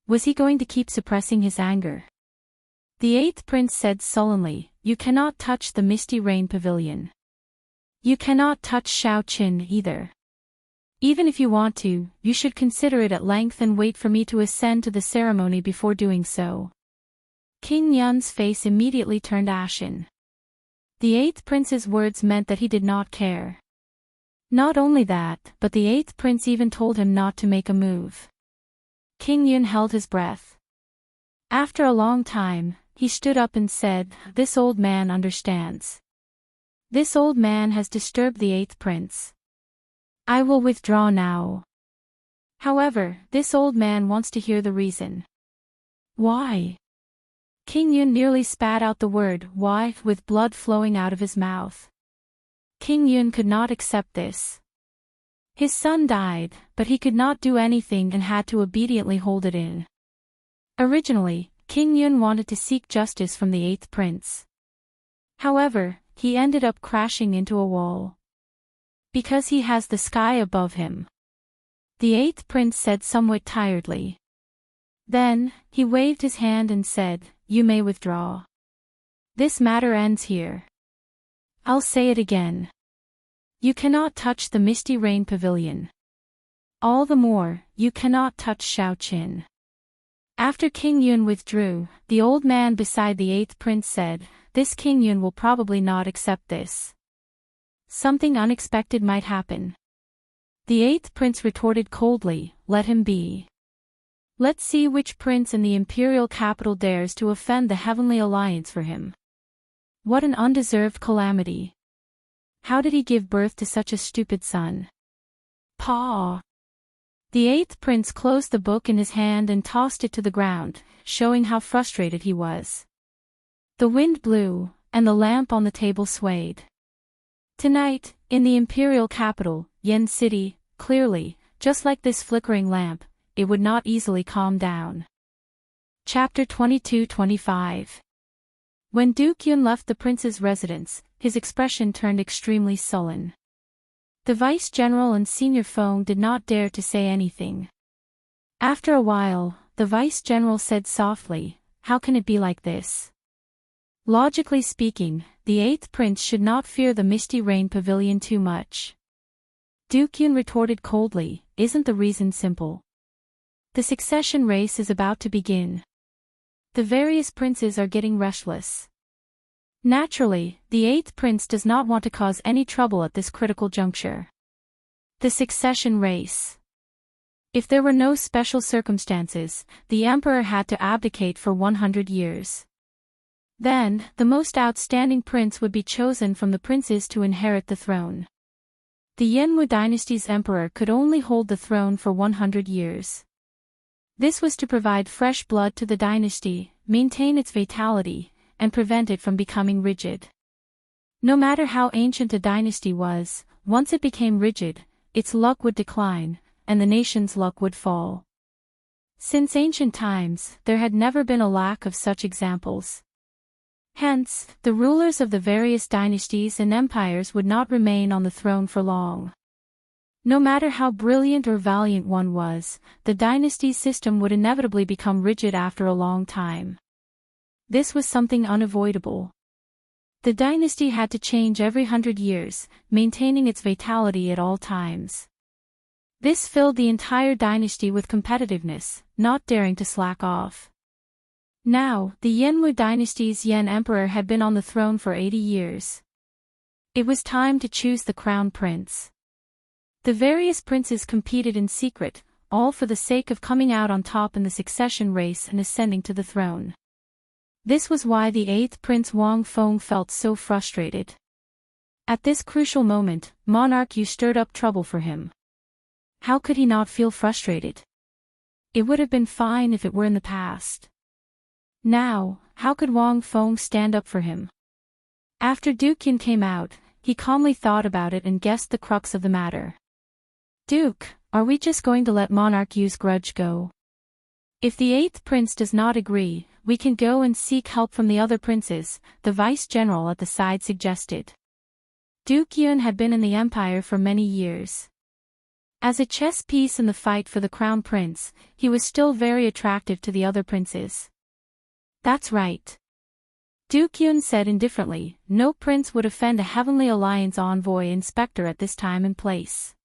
Was he going to keep suppressing his anger? The Eighth Prince said sullenly, you cannot touch the Misty Rain Pavilion. You cannot touch Xiao Qin either. Even if you want to, you should consider it at length and wait for me to ascend to the ceremony before doing so. King Yun's face immediately turned ashen. The Eighth Prince's words meant that he did not care. Not only that, but the Eighth Prince even told him not to make a move. King Yun held his breath. After a long time, he stood up and said, this old man understands. This old man has disturbed the Eighth Prince. I will withdraw now. However, this old man wants to hear the reason. Why? King Yun nearly spat out the word why with blood flowing out of his mouth. King Yun could not accept this. His son died, but he could not do anything and had to obediently hold it in. Originally, King Yun wanted to seek justice from the eighth prince. However, he ended up crashing into a wall. Because he has the sky above him. The eighth prince said somewhat tiredly. Then, he waved his hand and said, "You may withdraw. This matter ends here. I'll say it again. You cannot touch the Misty Rain Pavilion. All the more, you cannot touch Shaoqin." After King Yun withdrew, the old man beside the eighth prince said, "This King Yun will probably not accept this. Something unexpected might happen." The eighth prince retorted coldly, "Let him be. Let's see which prince in the imperial capital dares to offend the Heavenly Alliance for him. What an undeserved calamity. How did he give birth to such a stupid son?" Paw. The eighth prince closed the book in his hand and tossed it to the ground, showing how frustrated he was. The wind blew, and the lamp on the table swayed. Tonight, in the imperial capital, Yen City, clearly, just like this flickering lamp, it would not easily calm down. Chapter 22-25. When Duke Yun left the prince's residence, his expression turned extremely sullen. The vice-general and senior Feng did not dare to say anything. After a while, the vice-general said softly, "How can it be like this? Logically speaking, the eighth prince should not fear the Misty Rain Pavilion too much." Duke Yun retorted coldly, "Isn't the reason simple? The succession race is about to begin. The various princes are getting restless. Naturally, the eighth prince does not want to cause any trouble at this critical juncture. The succession race. If there were no special circumstances, the emperor had to abdicate for 100 years. Then, the most outstanding prince would be chosen from the princes to inherit the throne. The Yenwu dynasty's emperor could only hold the throne for 100 years. This was to provide fresh blood to the dynasty, maintain its vitality, and prevent it from becoming rigid. No matter how ancient a dynasty was, once it became rigid, its luck would decline, and the nation's luck would fall. Since ancient times, there had never been a lack of such examples. Hence, the rulers of the various dynasties and empires would not remain on the throne for long. No matter how brilliant or valiant one was, the dynasty system would inevitably become rigid after a long time. This was something unavoidable. The dynasty had to change every 100 years, maintaining its vitality at all times. This filled the entire dynasty with competitiveness, not daring to slack off. Now, the Yenwu dynasty's Yen emperor had been on the throne for 80 years. It was time to choose the crown prince. The various princes competed in secret, all for the sake of coming out on top in the succession race and ascending to the throne. This was why the eighth prince Wang Feng felt so frustrated. At this crucial moment, Monarch Yu stirred up trouble for him. How could he not feel frustrated? It would have been fine if it were in the past. Now, how could Wang Feng stand up for him? After Duke Yun came out, he calmly thought about it and guessed the crux of the matter. "Duke, are we just going to let Monarch Yu's grudge go? If the eighth prince does not agree, we can go and seek help from the other princes," the vice-general at the side suggested. Duke Yun had been in the empire for many years. As a chess piece in the fight for the crown prince, he was still very attractive to the other princes. "That's right," Duke Yun said indifferently. "No prince would offend a Heavenly Alliance envoy inspector at this time and place.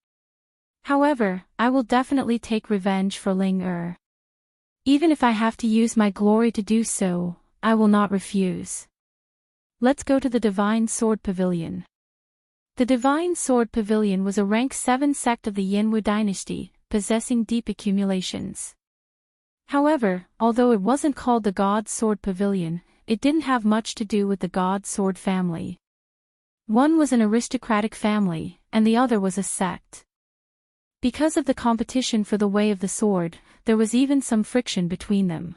However, I will definitely take revenge for Ling Er. Even if I have to use my glory to do so, I will not refuse. Let's go to the Divine Sword Pavilion." The Divine Sword Pavilion was a rank 7 sect of the Yenwu dynasty, possessing deep accumulations. However, although it wasn't called the God Sword Pavilion, it didn't have much to do with the God Sword family. One was an aristocratic family, and the other was a sect. Because of the competition for the way of the sword, there was even some friction between them.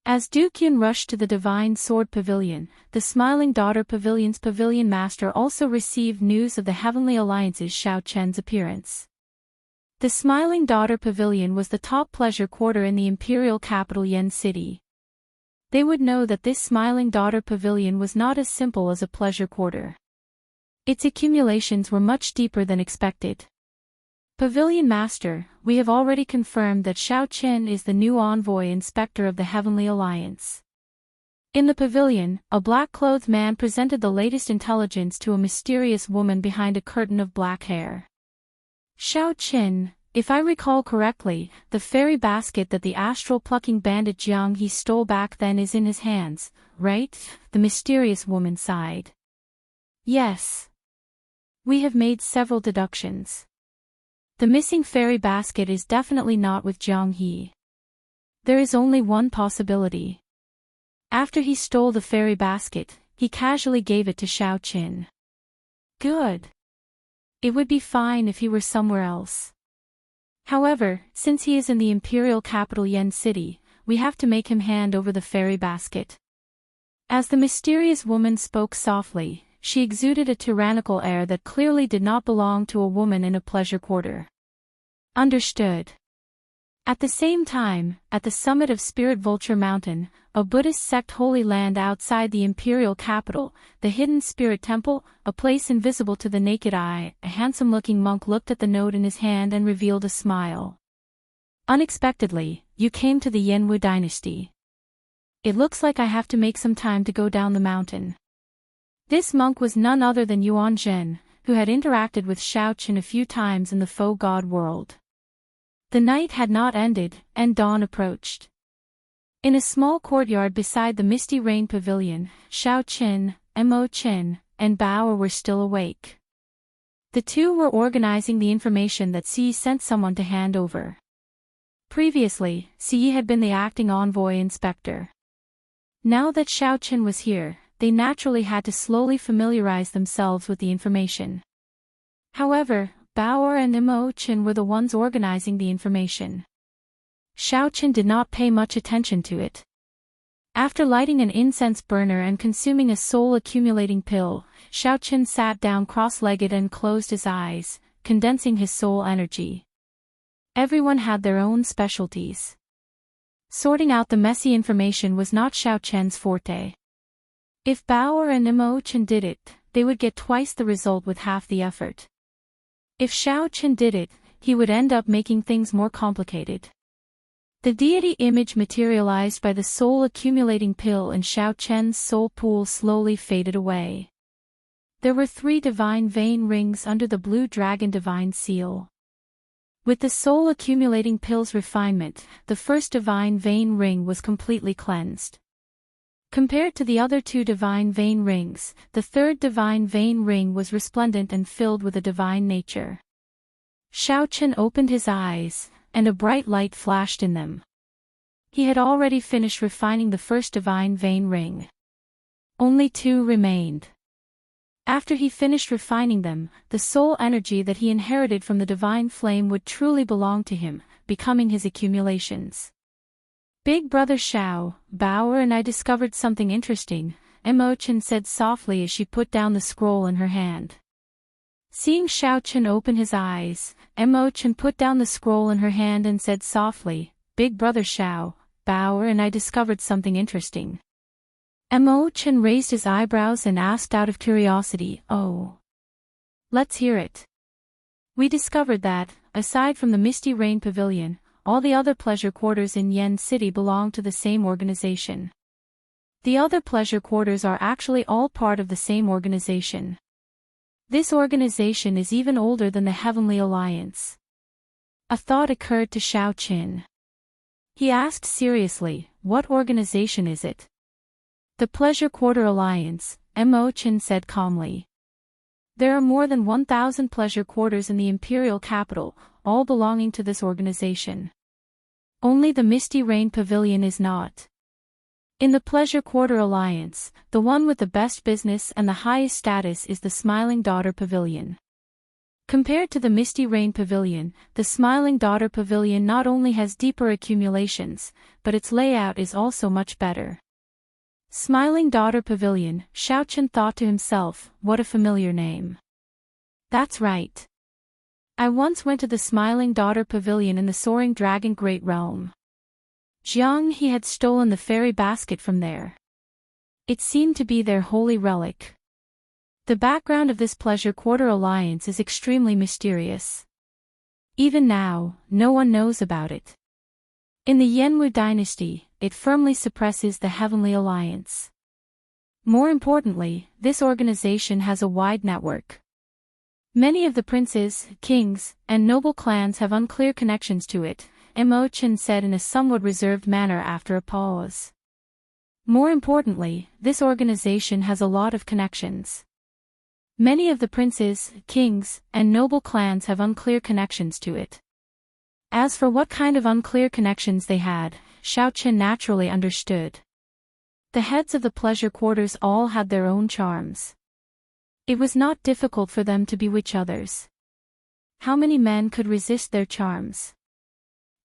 As Duke Yun rushed to the Divine Sword Pavilion, the Smiling Daughter Pavilion's pavilion master also received news of the Heavenly Alliance's Xiao Chen's appearance. The Smiling Daughter Pavilion was the top pleasure quarter in the imperial capital Yen City. They would know that this Smiling Daughter Pavilion was not as simple as a pleasure quarter. Its accumulations were much deeper than expected. Pavilion Master, we have already confirmed that Xiao Qin is the new envoy inspector of the Heavenly Alliance. In the pavilion, a black-clothed man presented the latest intelligence to a mysterious woman behind a curtain of black hair. Xiao Qin, if I recall correctly, the fairy basket that the astral-plucking bandit Jiang He stole back then is in his hands, right? The mysterious woman sighed. Yes. We have made several deductions. The missing fairy basket is definitely not with Jiang He. There is only one possibility. After he stole the fairy basket, he casually gave it to Xiao Qin. Good. It would be fine if he were somewhere else. However, since he is in the imperial capital Yen City, we have to make him hand over the fairy basket. As the mysterious woman spoke softly, she exuded a tyrannical air that clearly did not belong to a woman in a pleasure quarter. Understood. At the same time, at the summit of Spirit Vulture Mountain, a Buddhist sect holy land outside the imperial capital, the hidden spirit temple, a place invisible to the naked eye, a handsome-looking monk looked at the note in his hand and revealed a smile. Unexpectedly, you came to the Yenwu dynasty. It looks like I have to make some time to go down the mountain. This monk was none other than Yuan Zhen, who had interacted with Xiao Qin a few times in the faux god world. The night had not ended, and dawn approached. In a small courtyard beside the Misty Rain Pavilion, Xiao Qin, Mo Qin, and Bao were still awake. The two were organizing the information that Xi sent someone to hand over. Previously, Xi had been the acting envoy inspector. Now that Xiao Qin was here, they naturally had to slowly familiarize themselves with the information. However, Bao and Mo Qin were the ones organizing the information. Xiao Qin did not pay much attention to it. After lighting an incense burner and consuming a soul-accumulating pill, Xiao Qin sat down cross-legged and closed his eyes, condensing his soul energy. Everyone had their own specialties. Sorting out the messy information was not Xiao Qin's forte. If Bao and Mo Qin did it, they would get twice the result with half the effort. If Xiao Qin did it, he would end up making things more complicated. The deity image materialized by the soul-accumulating pill in Xiao Qin's soul pool slowly faded away. There were 3 divine vein rings under the blue dragon divine seal. With the soul-accumulating pill's refinement, the first divine vein ring was completely cleansed. Compared to the other 2 divine vein rings, the third divine vein ring was resplendent and filled with a divine nature. Xiao Qin opened his eyes, and a bright light flashed in them. He had already finished refining the first divine vein ring. Only 2 remained. After he finished refining them, the soul energy that he inherited from the divine flame would truly belong to him, becoming his accumulations. Big brother Xiao, Bao and I discovered something interesting, Mo Qin said softly as she put down the scroll in her hand. Seeing Xiao Qin open his eyes, Mo Qin put down the scroll in her hand and said softly, Big brother Xiao, Bao and I discovered something interesting. Mo Qin raised his eyebrows and asked out of curiosity, Oh. Let's hear it. We discovered that, aside from the Misty Rain Pavilion, all the other pleasure quarters in Yen City belong to the same organization. The other pleasure quarters are actually all part of the same organization. This organization is even older than the Heavenly Alliance. A thought occurred to Xiao Qin. He asked seriously, What organization is it? The Pleasure Quarter Alliance, Mo Qin said calmly. There are more than 1,000 pleasure quarters in the imperial capital, all belonging to this organization. Only the Misty Rain Pavilion is not. In the Pleasure Quarter Alliance, the one with the best business and the highest status is the Smiling Daughter Pavilion. Compared to the Misty Rain Pavilion, the Smiling Daughter Pavilion not only has deeper accumulations, but its layout is also much better. Smiling Daughter Pavilion, Xiao Qin thought to himself, what a familiar name. That's right. I once went to the Smiling Daughter Pavilion in the Soaring Dragon Great Realm. Jiang He had stolen the fairy basket from there. It seemed to be their holy relic. The background of this Pleasure Quarter alliance is extremely mysterious. Even now, no one knows about it. In the Yanwu dynasty, it firmly suppresses the Heavenly Alliance. More importantly, this organization has a wide network. Many of the princes, kings, and noble clans have unclear connections to it, Mo Chen said in a somewhat reserved manner after a pause. More importantly, this organization has a lot of connections. Many of the princes, kings, and noble clans have unclear connections to it. As for what kind of unclear connections they had, Xiao Qian naturally understood. The heads of the pleasure quarters all had their own charms. It was not difficult for them to bewitch others. How many men could resist their charms?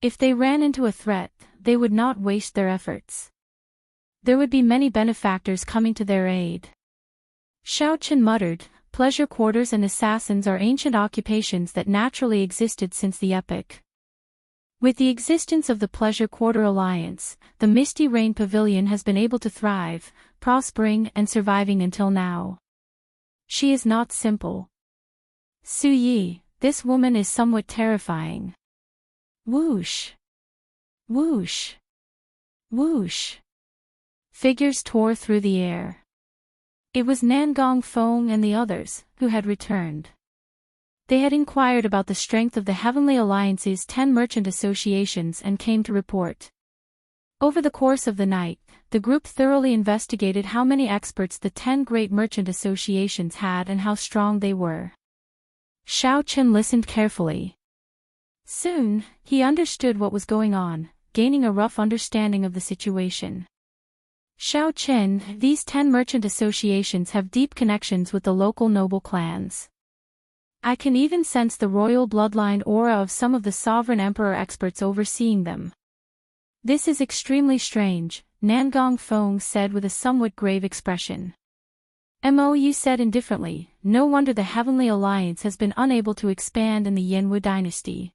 If they ran into a threat, they would not waste their efforts. There would be many benefactors coming to their aid. Xiao Qian muttered, pleasure quarters and assassins are ancient occupations that naturally existed since the epoch. With the existence of the Pleasure Quarter Alliance, the Misty Rain Pavilion has been able to thrive, prospering and surviving until now. She is not simple. Su Yi, this woman is somewhat terrifying. Whoosh! Whoosh! Whoosh! Figures tore through the air. It was Nangong Feng and the others, who had returned. They had inquired about the strength of the Heavenly Alliance's 10 merchant associations and came to report. Over the course of the night, the group thoroughly investigated how many experts the 10 great merchant associations had and how strong they were. Xiao Qian listened carefully. Soon, he understood what was going on, gaining a rough understanding of the situation. Xiao Qian, these 10 merchant associations have deep connections with the local noble clans. I can even sense the royal bloodline aura of some of the sovereign emperor experts overseeing them. This is extremely strange, Nangong Feng said with a somewhat grave expression. Mou said indifferently, no wonder the Heavenly Alliance has been unable to expand in the Yanwu dynasty.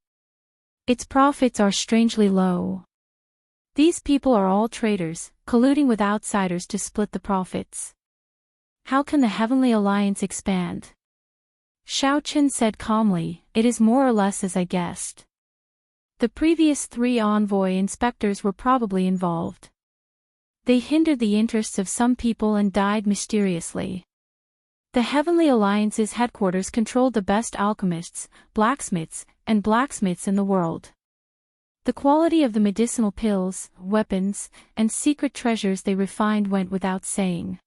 Its profits are strangely low. These people are all traitors, colluding with outsiders to split the profits. How can the Heavenly Alliance expand? Xiao Qian said calmly, it is more or less as I guessed. The previous 3 envoy inspectors were probably involved. They hindered the interests of some people and died mysteriously. The Heavenly Alliance's headquarters controlled the best alchemists, blacksmiths, and blacksmiths in the world. The quality of the medicinal pills, weapons, and secret treasures they refined went without saying.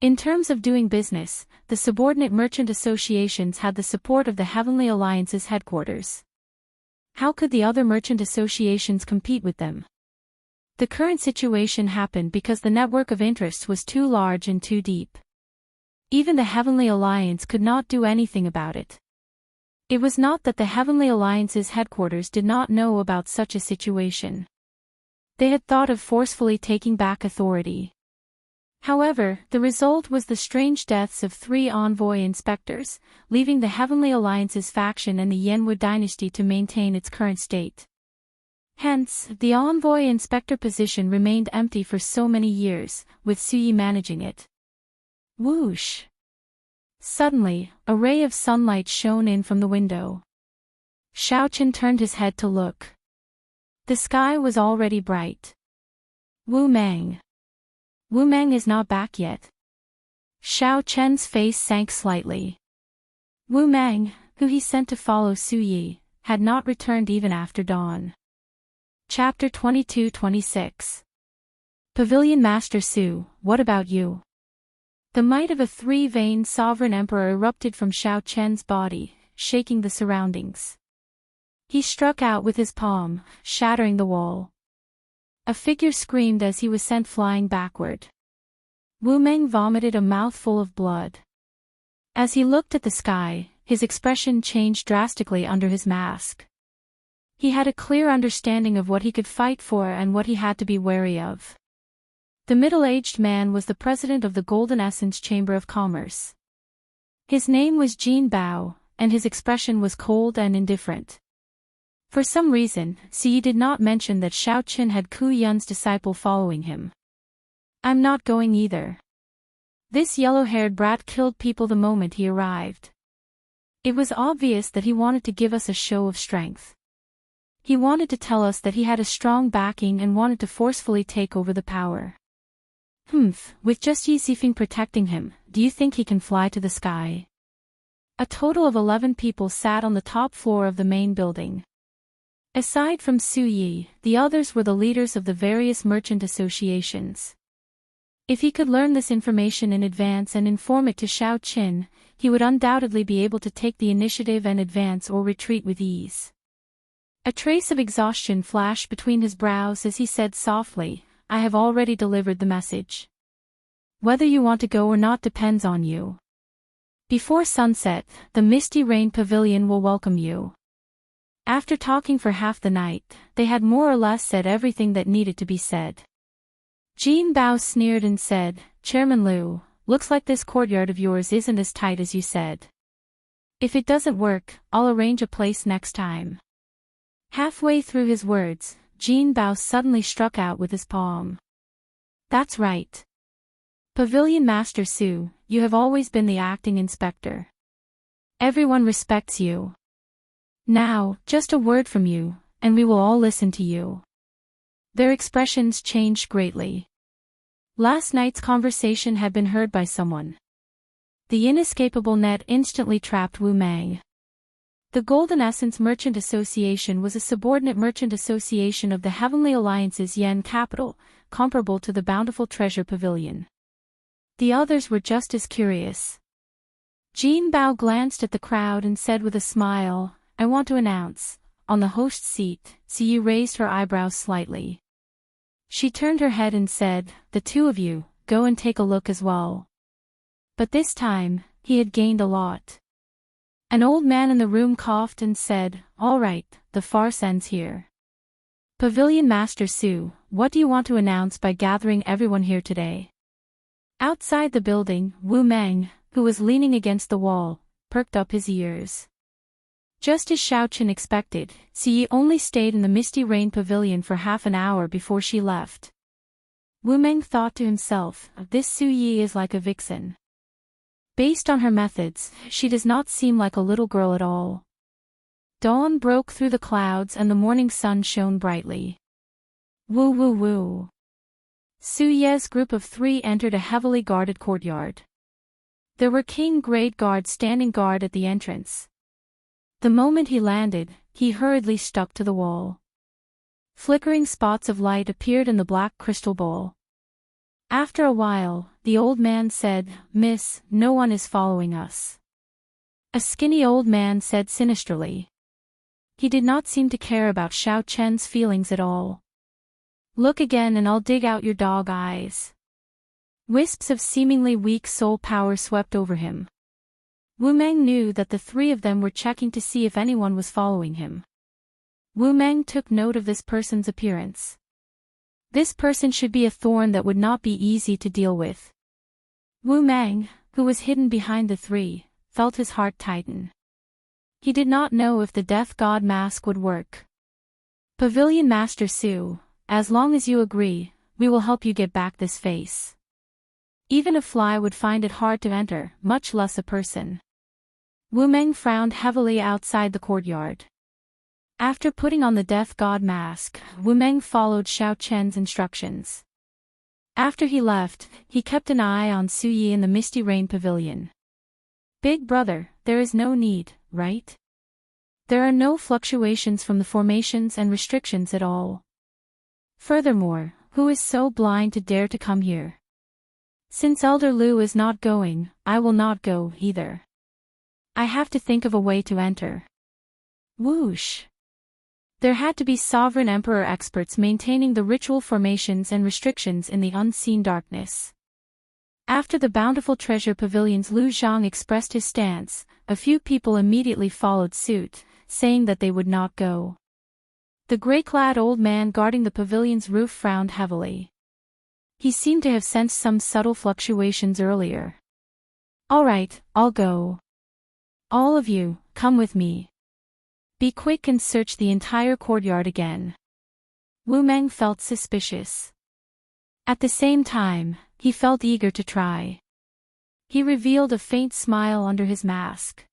In terms of doing business, the subordinate merchant associations had the support of the Heavenly Alliance's headquarters. How could the other merchant associations compete with them? The current situation happened because the network of interests was too large and too deep. Even the Heavenly Alliance could not do anything about it. It was not that the Heavenly Alliance's headquarters did not know about such a situation. They had thought of forcefully taking back authority. However, the result was the strange deaths of 3 envoy inspectors, leaving the Heavenly Alliance's faction and the Yanwu dynasty to maintain its current state. Hence, the envoy inspector position remained empty for so many years, with Su Yi managing it. Whoosh! Suddenly, a ray of sunlight shone in from the window. Xiao Qian turned his head to look. The sky was already bright. Wu Meng. Wu Meng is not back yet. Xiao Qian's face sank slightly. Wu Meng, who he sent to follow Su Yi, had not returned even after dawn. Chapter 22-26. Pavilion Master Su, what about you? The might of a 3-veined sovereign emperor erupted from Xiao Qian's body, shaking the surroundings. He struck out with his palm, shattering the wall. A figure screamed as he was sent flying backward. Wu Meng vomited a mouthful of blood. As he looked at the sky, his expression changed drastically under his mask. He had a clear understanding of what he could fight for and what he had to be wary of. The middle-aged man was the president of the Golden Essence Chamber of Commerce. His name was Jin Bao, and his expression was cold and indifferent. For some reason, Yi did not mention that Xiao Qin had Ku Yun's disciple following him. "I'm not going either. This yellow-haired brat killed people the moment he arrived. It was obvious that he wanted to give us a show of strength. He wanted to tell us that he had a strong backing and wanted to forcefully take over the power. With just Yi Zifeng protecting him, do you think he can fly to the sky?" A total of 11 people sat on the top floor of the main building. Aside from Su Yi, the others were the leaders of the various merchant associations. If he could learn this information in advance and inform it to Xiao Qin, he would undoubtedly be able to take the initiative and advance or retreat with ease. A trace of exhaustion flashed between his brows as he said softly, "I have already delivered the message. Whether you want to go or not depends on you. Before sunset, the Misty Rain Pavilion will welcome you." After talking for half the night, they had more or less said everything that needed to be said. Jin Bao sneered and said, "Chairman Liu, looks like this courtyard of yours isn't as tight as you said. If it doesn't work, I'll arrange a place next time." Halfway through his words, Jin Bao suddenly struck out with his palm. "That's right. Pavilion Master Su, you have always been the acting inspector. Everyone respects you. Now, just a word from you, and we will all listen to you." Their expressions changed greatly. Last night's conversation had been heard by someone. The inescapable net instantly trapped Wu Meng. The Golden Essence Merchant Association was a subordinate merchant association of the Heavenly Alliance's Yen capital, comparable to the Bountiful Treasure Pavilion. The others were just as curious. Jin Bao glanced at the crowd and said with a smile, "I want to announce." On the host's seat, Ziyi raised her eyebrows slightly. She turned her head and said, "The two of you, go and take a look as well." But this time, he had gained a lot. An old man in the room coughed and said, "All right, the farce ends here. Pavilion Master Su, what do you want to announce by gathering everyone here today?" Outside the building, Wu Meng, who was leaning against the wall, perked up his ears. Just as Xiao Qin expected, Ziyi only stayed in the Misty Rain Pavilion for half an hour before she left. Wu Meng thought to himself, "This Su Yi is like a vixen. Based on her methods, she does not seem like a little girl at all." Dawn broke through the clouds and the morning sun shone brightly. Woo woo woo. Su Ye's group of 3 entered a heavily guarded courtyard. There were king-grade guards standing guard at the entrance. The moment he landed, he hurriedly stuck to the wall. Flickering spots of light appeared in the black crystal bowl. After a while, the old man said, "Miss, no one is following us." A skinny old man said sinisterly. He did not seem to care about Xiao Chen's feelings at all. "Look again and I'll dig out your dog eyes." Wisps of seemingly weak soul power swept over him. Wu Meng knew that the 3 of them were checking to see if anyone was following him. Wu Meng took note of this person's appearance. This person should be a thorn that would not be easy to deal with. Wu Meng, who was hidden behind the 3, felt his heart tighten. He did not know if the Death God mask would work. "Pavilion Master Su, as long as you agree, we will help you get back this face. Even a fly would find it hard to enter, much less a person." Wu Meng frowned heavily outside the courtyard. After putting on the Death God mask, Wu Meng followed Xiao Chen's instructions. After he left, he kept an eye on Su Yi in the Misty Rain Pavilion. "Big brother, there is no need, right? There are no fluctuations from the formations and restrictions at all. Furthermore, who is so blind to dare to come here? Since Elder Liu is not going, I will not go either. I have to think of a way to enter." Whoosh! There had to be sovereign emperor experts maintaining the ritual formations and restrictions in the unseen darkness. After the Bountiful Treasure Pavilion's Lu Zhang expressed his stance, a few people immediately followed suit, saying that they would not go. The gray-clad old man guarding the pavilion's roof frowned heavily. He seemed to have sensed some subtle fluctuations earlier. "All right, I'll go." All of you, come with me. Be quick and search the entire courtyard again. Wu Meng felt suspicious. At the same time, he felt eager to try. He revealed a faint smile under his mask.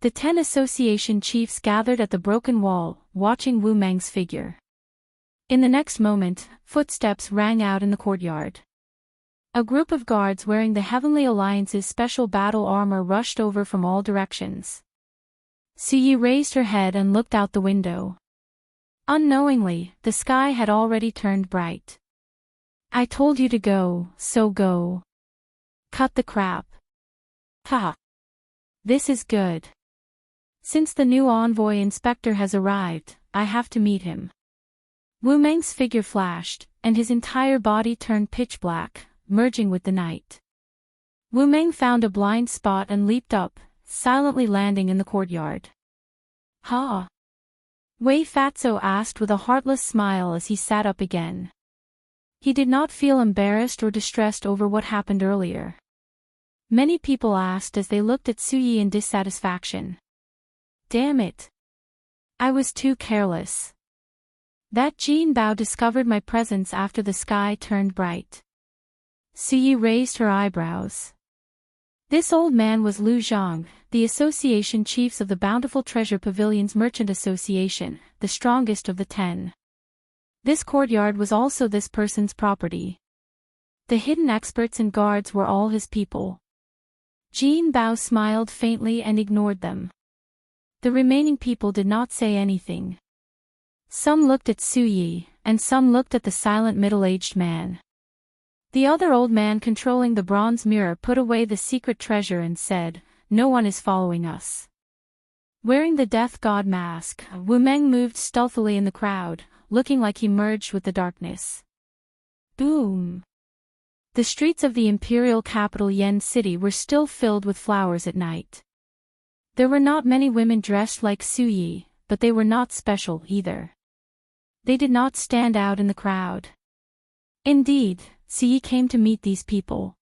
The 10 association chiefs gathered at the broken wall, watching Wu Meng's figure. In the next moment, footsteps rang out in the courtyard. A group of guards wearing the Heavenly Alliance's special battle armor rushed over from all directions. Suyi raised her head and looked out the window. Unknowingly, the sky had already turned bright. I told you to go, so go. Cut the crap. Ha! This is good. Since the new envoy inspector has arrived, I have to meet him. Wu Meng's figure flashed, and his entire body turned pitch black, merging with the night. Wu Meng found a blind spot and leaped up, silently landing in the courtyard. Ha! Wei Fatso asked with a heartless smile as he sat up again. He did not feel embarrassed or distressed over what happened earlier. Many people asked as they looked at Suyi in dissatisfaction. Damn it! I was too careless. That Jin Bao discovered my presence after the sky turned bright. Suyi raised her eyebrows. This old man was Lu Zhang, the association chiefs of the Bountiful Treasure Pavilion's Merchant Association, the strongest of the 10. This courtyard was also this person's property. The hidden experts and guards were all his people. Jin Bao smiled faintly and ignored them. The remaining people did not say anything. Some looked at Suyi, and some looked at the silent middle-aged man. The other old man controlling the bronze mirror put away the secret treasure and said, "No one is following us." Wearing the death god mask, Wu Meng moved stealthily in the crowd, looking like he merged with the darkness. Boom! The streets of the imperial capital Yen City were still filled with flowers at night. There were not many women dressed like Suyi, but they were not special either. They did not stand out in the crowd. Indeed, Suyi came to meet these people.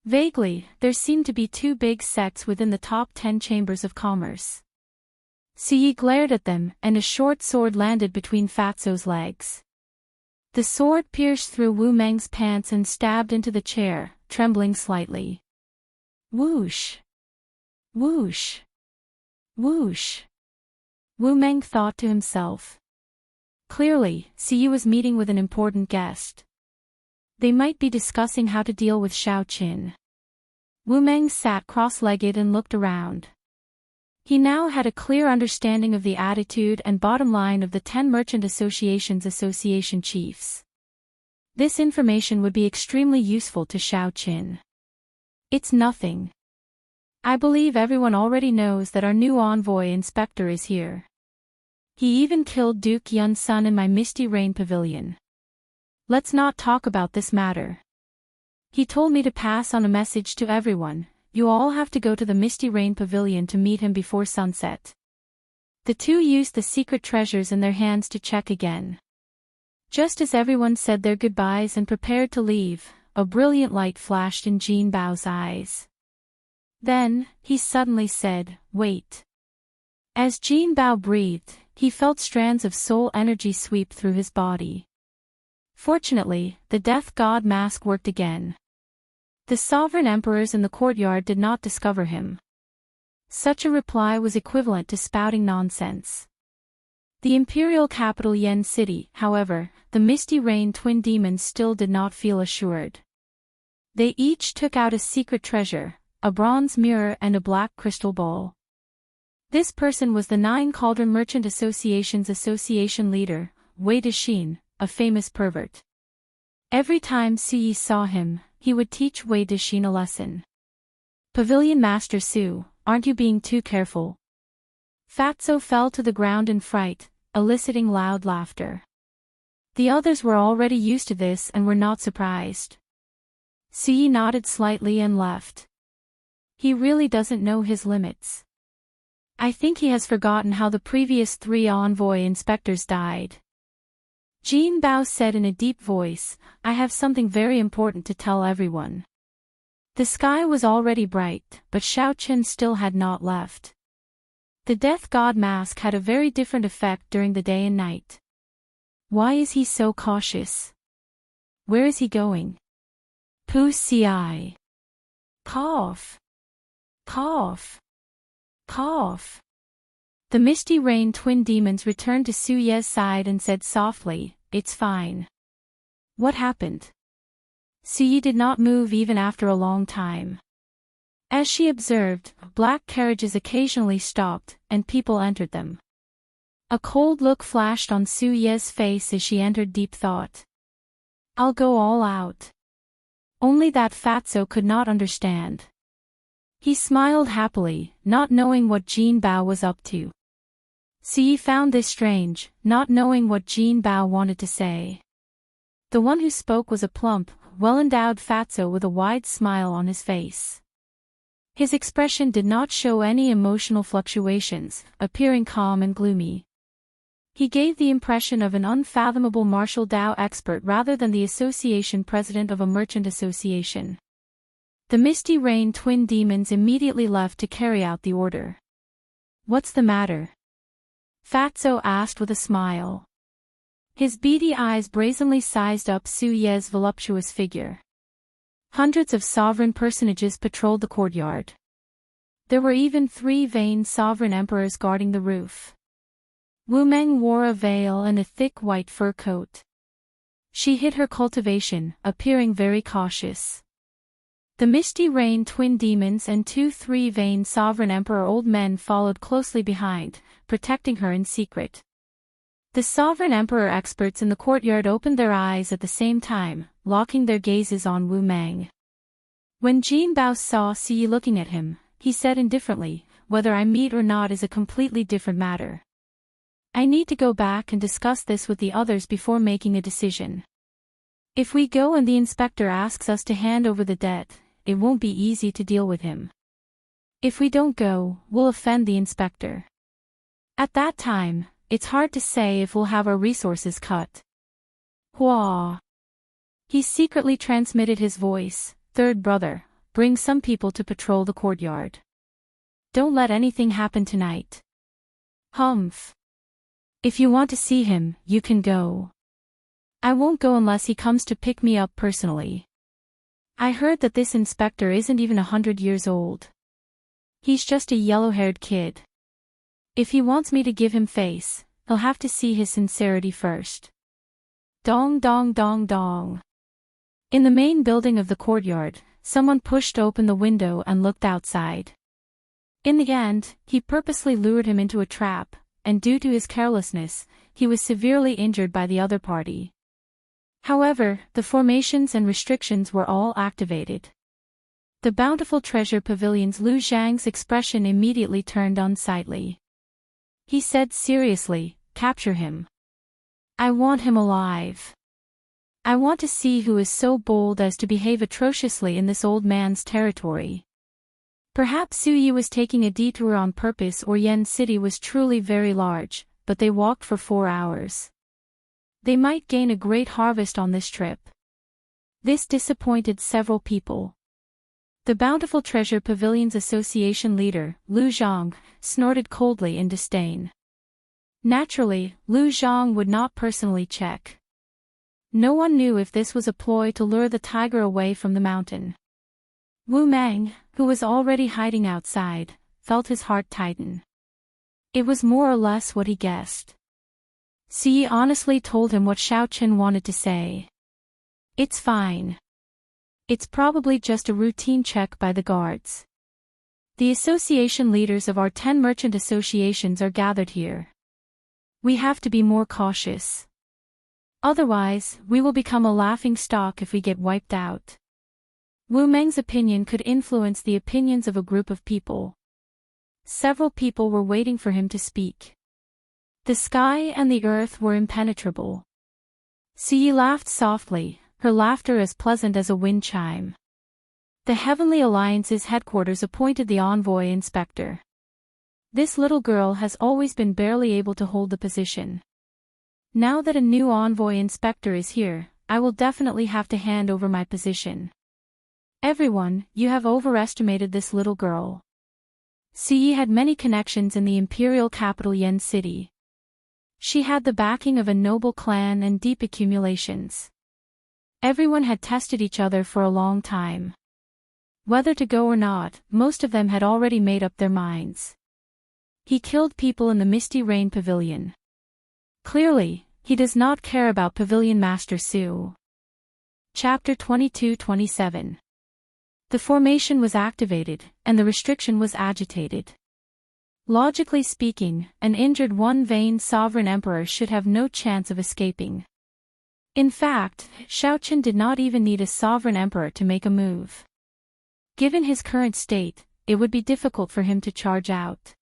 Vaguely, there seemed to be 2 big sects within the top 10 chambers of commerce. Suyi glared at them, and a short sword landed between Fatso's legs. The sword pierced through Wu Meng's pants and stabbed into the chair, trembling slightly. Whoosh! Whoosh! Whoosh! Wu Meng thought to himself. Clearly, Suyi was meeting with an important guest. They might be discussing how to deal with Xiao Qin. Wu Meng sat cross-legged and looked around. He now had a clear understanding of the attitude and bottom line of the 10 merchant association's association chiefs. This information would be extremely useful to Xiao Qin. It's nothing. I believe everyone already knows that our new envoy inspector is here. He even killed Duke Yun's son in my Misty Rain Pavilion. Let's not talk about this matter. He told me to pass on a message to everyone. You all have to go to the Misty Rain Pavilion to meet him before sunset. The 2 used the secret treasures in their hands to check again. Just as everyone said their goodbyes and prepared to leave, a brilliant light flashed in Jin Bao's eyes. Then, he suddenly said, "Wait." As Jin Bao breathed, he felt strands of soul energy sweep through his body. Fortunately, the death god mask worked again. The sovereign emperors in the courtyard did not discover him. Such a reply was equivalent to spouting nonsense. The imperial capital Yen City, however, the Misty Rain twin demons still did not feel assured. They each took out a secret treasure, a bronze mirror and a black crystal bowl. This person was the 9 Cauldron Merchant Association's association leader, Wei Dexin, a famous pervert. Every time Suyi saw him, he would teach Wei Dexin a lesson. "Pavilion Master Su, aren't you being too careful?" Fatso fell to the ground in fright, eliciting loud laughter. The others were already used to this and were not surprised. Suyi nodded slightly and left. He really doesn't know his limits. I think he has forgotten how the previous 3 envoy inspectors died. Jin Bao said in a deep voice, "I have something very important to tell everyone." The sky was already bright, but Xiao Chen still had not left. The death god mask had a very different effect during the day and night. Why is he so cautious? Where is he going? Pu-ci. Cough. Cough. Cough. The Misty Rain twin demons returned to Su Ye's side and said softly, "It's fine." What happened? Su Ye did not move even after a long time. As she observed, black carriages occasionally stopped, and people entered them. A cold look flashed on Su Ye's face as she entered deep thought. I'll go all out. Only that fatso could not understand. He smiled happily, not knowing what Jin Bao was up to. Su Ye found this strange, not knowing what Jin Bao wanted to say. The one who spoke was a plump, well-endowed fatso with a wide smile on his face. His expression did not show any emotional fluctuations, appearing calm and gloomy. He gave the impression of an unfathomable martial Dao expert rather than the association president of a merchant association. The Misty Rain twin demons immediately left to carry out the order. What's the matter? Fatso asked with a smile. His beady eyes brazenly sized up Su Ye's voluptuous figure. Hundreds of sovereign personages patrolled the courtyard. There were even 3 vain sovereign emperors guarding the roof. Wu Meng wore a veil and a thick white fur coat. She hid her cultivation, appearing very cautious. The Misty Rain twin demons and 2-3 vain sovereign emperor old men followed closely behind, protecting her in secret. The sovereign emperor experts in the courtyard opened their eyes at the same time, locking their gazes on Wu Meng. When Jin Bao saw Su Ye looking at him, he said indifferently, "Whether I meet or not is a completely different matter. I need to go back and discuss this with the others before making a decision. If we go and the inspector asks us to hand over the debt, it won't be easy to deal with him. If we don't go, we'll offend the inspector. At that time, it's hard to say if we'll have our resources cut." Hua. He secretly transmitted his voice, "Third brother, bring some people to patrol the courtyard. Don't let anything happen tonight." Humph. If you want to see him, you can go. I won't go unless he comes to pick me up personally. I heard that this inspector isn't even 100 years old. He's just a yellow-haired kid. If he wants me to give him face, he'll have to see his sincerity first. Dong dong dong dong. In the main building of the courtyard, someone pushed open the window and looked outside. In the end, he purposely lured him into a trap, and due to his carelessness, he was severely injured by the other party. However, the formations and restrictions were all activated. The bountiful treasure pavilion's Lu Zhang's expression immediately turned unsightly. He said seriously, "Capture him. I want him alive. I want to see who is so bold as to behave atrociously in this old man's territory." Perhaps Su Ye was taking a detour on purpose, or Yen City was truly very large, but they walked for 4 hours. They might gain a great harvest on this trip. This disappointed several people. The Bountiful Treasure Pavilion's association leader, Lu Zhang, snorted coldly in disdain. Naturally, Lu Zhang would not personally check. No one knew if this was a ploy to lure the tiger away from the mountain. Wu Meng, who was already hiding outside, felt his heart tighten. It was more or less what he guessed. Su Ye honestly told him what Xiao Chen wanted to say. "It's fine. It's probably just a routine check by the guards. The association leaders of our 10 merchant associations are gathered here. We have to be more cautious. Otherwise, we will become a laughing stock if we get wiped out." Wu Meng's opinion could influence the opinions of a group of people. Several people were waiting for him to speak. The sky and the earth were impenetrable. Su Ye laughed softly, her laughter as pleasant as a wind chime. The Heavenly Alliance's headquarters appointed the envoy inspector. This little girl has always been barely able to hold the position. Now that a new envoy inspector is here, I will definitely have to hand over my position. Everyone, you have overestimated this little girl. Siyi had many connections in the imperial capital Yen City. She had the backing of a noble clan and deep accumulations. Everyone had tested each other for a long time. Whether to go or not, most of them had already made up their minds. He killed people in the Misty Rain Pavilion. Clearly, he does not care about Pavilion Master Su. Chapter 22-27. The formation was activated, and the restriction was agitated. Logically speaking, an injured one-veined sovereign emperor should have no chance of escaping. In fact, Shaoqian did not even need a sovereign emperor to make a move. Given his current state, it would be difficult for him to charge out.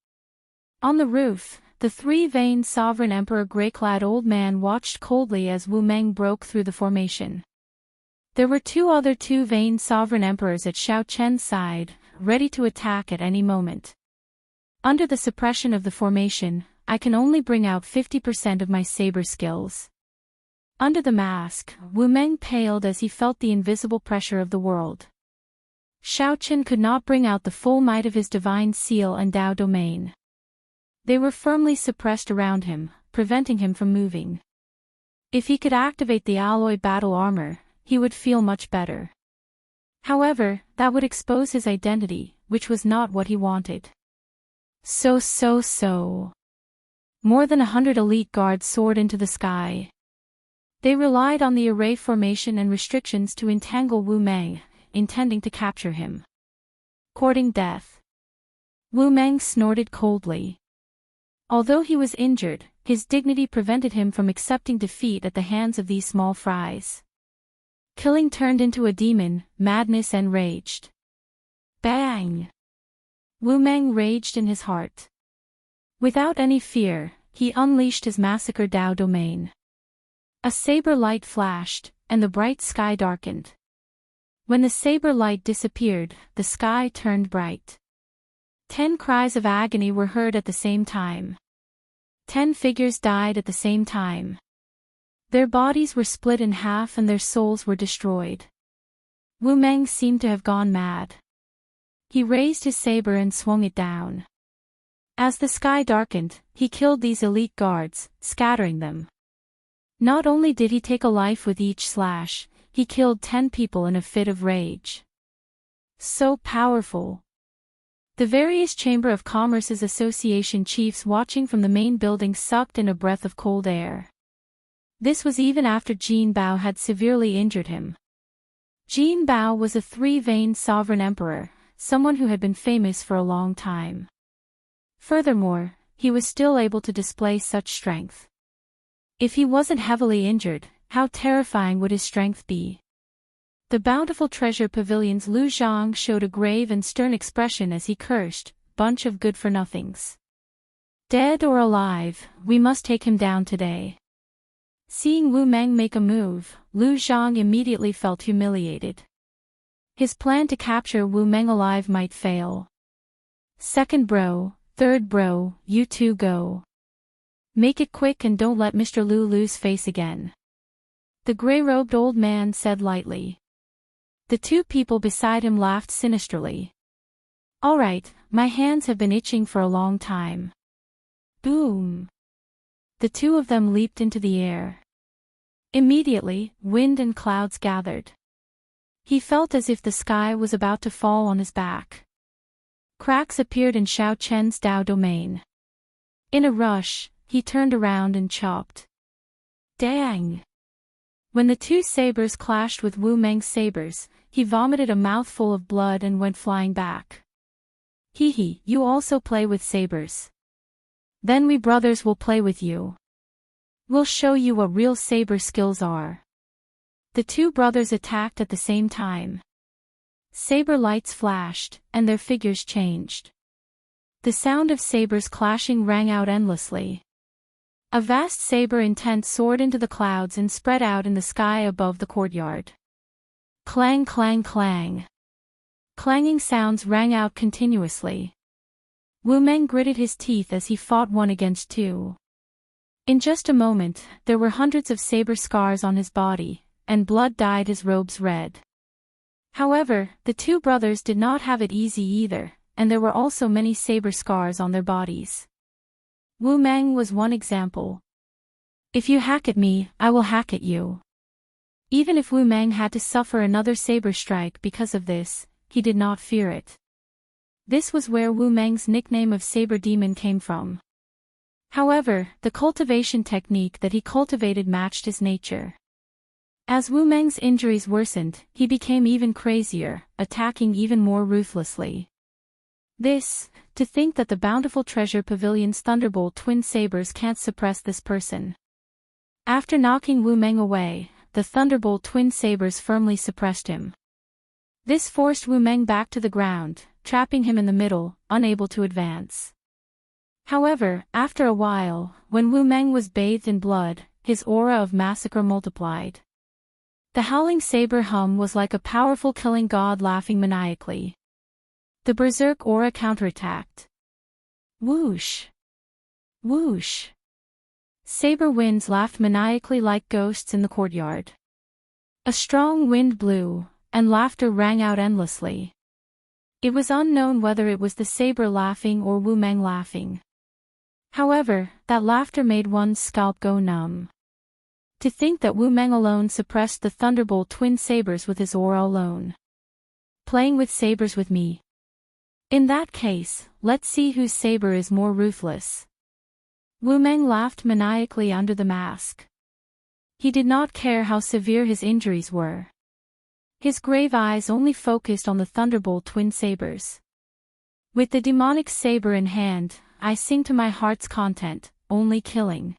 On the roof, the three-veined sovereign emperor grey-clad old man watched coldly as Wu Meng broke through the formation. There were two other two-veined sovereign emperors at Shaoqian's side, ready to attack at any moment. Under the suppression of the formation, I can only bring out 50% of my saber skills. Under the mask, Wu Meng paled as he felt the invisible pressure of the world. Shaoqian could not bring out the full might of his divine seal and Dao domain. They were firmly suppressed around him, preventing him from moving. If he could activate the alloy battle armor, he would feel much better. However, that would expose his identity, which was not what he wanted. So. More than 100 elite guards soared into the sky. They relied on the array formation and restrictions to entangle Wu Meng, intending to capture him. Courting death. Wu Meng snorted coldly. Although he was injured, his dignity prevented him from accepting defeat at the hands of these small fries. Killing turned into a demon, madness enraged. Bang! Wu Meng raged in his heart. Without any fear, he unleashed his massacre Dao domain. A saber light flashed, and the bright sky darkened. When the saber light disappeared, the sky turned bright. 10 cries of agony were heard at the same time. 10 figures died at the same time. Their bodies were split in half and their souls were destroyed. Wu Meng seemed to have gone mad. He raised his saber and swung it down. As the sky darkened, he killed these elite guards, scattering them. Not only did he take a life with each slash, he killed 10 people in a fit of rage. So powerful. The various Chamber of Commerce's association chiefs watching from the main building sucked in a breath of cold air. This was even after Jin Bao had severely injured him. Jin Bao was a three-veined sovereign emperor, someone who had been famous for a long time. Furthermore, he was still able to display such strength. If he wasn't heavily injured, how terrifying would his strength be? The bountiful treasure pavilion's Lu Zhang showed a grave and stern expression as he cursed, "Bunch of good-for-nothings. Dead or alive, we must take him down today." Seeing Wu Meng make a move, Lu Zhang immediately felt humiliated. His plan to capture Wu Meng alive might fail. "Second bro, third bro, you two go. Make it quick and don't let Mr. Lu lose face again," the gray-robed old man said lightly. The two people beside him laughed sinisterly. "All right, my hands have been itching for a long time." Boom! The two of them leaped into the air. Immediately, wind and clouds gathered. He felt as if the sky was about to fall on his back. Cracks appeared in Xiao Chen's Dao domain. In a rush, he turned around and chopped. Dang! When the two sabers clashed with Wu Meng's sabers, he vomited a mouthful of blood and went flying back. "Hee, you also play with sabers. Then we brothers will play with you. We'll show you what real saber skills are." The two brothers attacked at the same time. Saber lights flashed, and their figures changed. The sound of sabers clashing rang out endlessly. A vast saber intent soared into the clouds and spread out in the sky above the courtyard. Clang, clang, clang. Clanging sounds rang out continuously. Wu Meng gritted his teeth as he fought one against two. In just a moment, there were hundreds of saber scars on his body, and blood dyed his robes red. However, the two brothers did not have it easy either, and there were also many saber scars on their bodies. Wu Meng was one example. If you hack at me, I will hack at you. Even if Wu Meng had to suffer another saber strike because of this, he did not fear it. This was where Wu Meng's nickname of Saber Demon came from. However, the cultivation technique that he cultivated matched his nature. As Wu Meng's injuries worsened, he became even crazier, attacking even more ruthlessly. To think that the Bountiful Treasure Pavilion's Thunderbolt twin sabers can't suppress this person. After knocking Wu Meng away, the Thunderbolt twin sabers firmly suppressed him. This forced Wu Meng back to the ground, trapping him in the middle, unable to advance. However, after a while, when Wu Meng was bathed in blood, his aura of massacre multiplied. The howling saber hum was like a powerful killing god laughing maniacally. The berserk aura counterattacked. Whoosh! Whoosh! Saber winds laughed maniacally like ghosts in the courtyard. A strong wind blew, and laughter rang out endlessly. It was unknown whether it was the saber laughing or Wu Meng laughing. However, that laughter made one's scalp go numb. To think that Wu Meng alone suppressed the Thunderbolt twin sabers with his aura alone. Playing with sabers with me. In that case, let's see whose saber is more ruthless. Wu Meng laughed maniacally under the mask. He did not care how severe his injuries were. His grave eyes only focused on the Thunderbolt twin sabers. With the demonic saber in hand, I sing to my heart's content, only killing.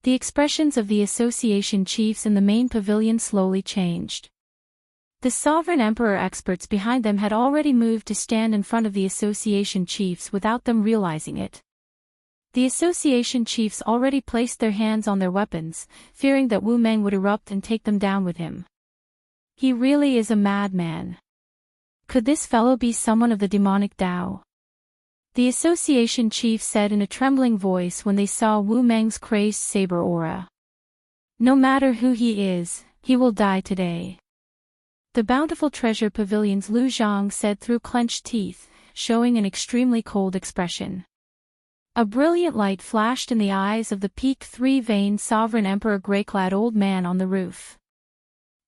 The expressions of the association chiefs in the main pavilion slowly changed. The sovereign emperor experts behind them had already moved to stand in front of the association chiefs without them realizing it. The association chiefs already placed their hands on their weapons, fearing that Wu Meng would erupt and take them down with him. He really is a madman. Could this fellow be someone of the demonic Tao? The association chief said in a trembling voice when they saw Wu Meng's crazed saber aura. No matter who he is, he will die today. The Bountiful Treasure Pavilion's Lu Zhang said through clenched teeth, showing an extremely cold expression. A brilliant light flashed in the eyes of the peaked three-veined sovereign emperor grey-clad old man on the roof.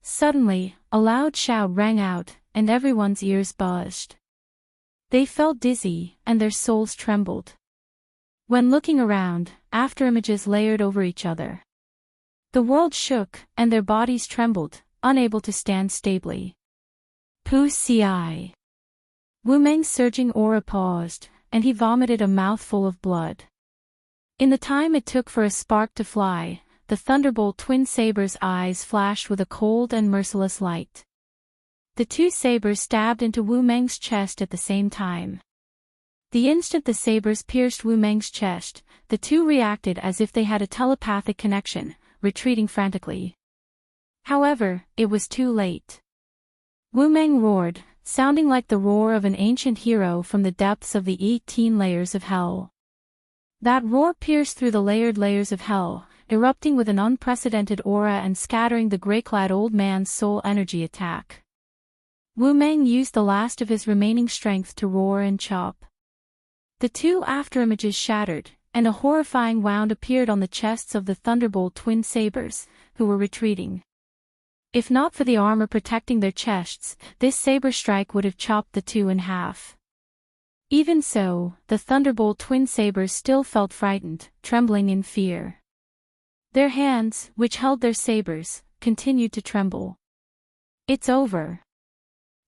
Suddenly, a loud shout rang out, and everyone's ears buzzed. They felt dizzy, and their souls trembled. When looking around, afterimages layered over each other. The world shook, and their bodies trembled, unable to stand stably. Pu Ci. Wu Meng's surging aura paused, and he vomited a mouthful of blood. In the time it took for a spark to fly, the Thunderbolt twin sabers' eyes flashed with a cold and merciless light. The two sabers stabbed into Wu Meng's chest at the same time. The instant the sabers pierced Wu Meng's chest, the two reacted as if they had a telepathic connection, retreating frantically. However, it was too late. Wu Meng roared, sounding like the roar of an ancient hero from the depths of the 18 layers of hell. That roar pierced through the layered layers of hell, erupting with an unprecedented aura and scattering the grey-clad old man's soul energy attack. Wu Meng used the last of his remaining strength to roar and chop. The two afterimages shattered, and a horrifying wound appeared on the chests of the Thunderbolt twin sabers, who were retreating. If not for the armor protecting their chests, this saber strike would have chopped the two in half. Even so, the Thunderbolt twin sabers still felt frightened, trembling in fear. Their hands, which held their sabers, continued to tremble. It's over.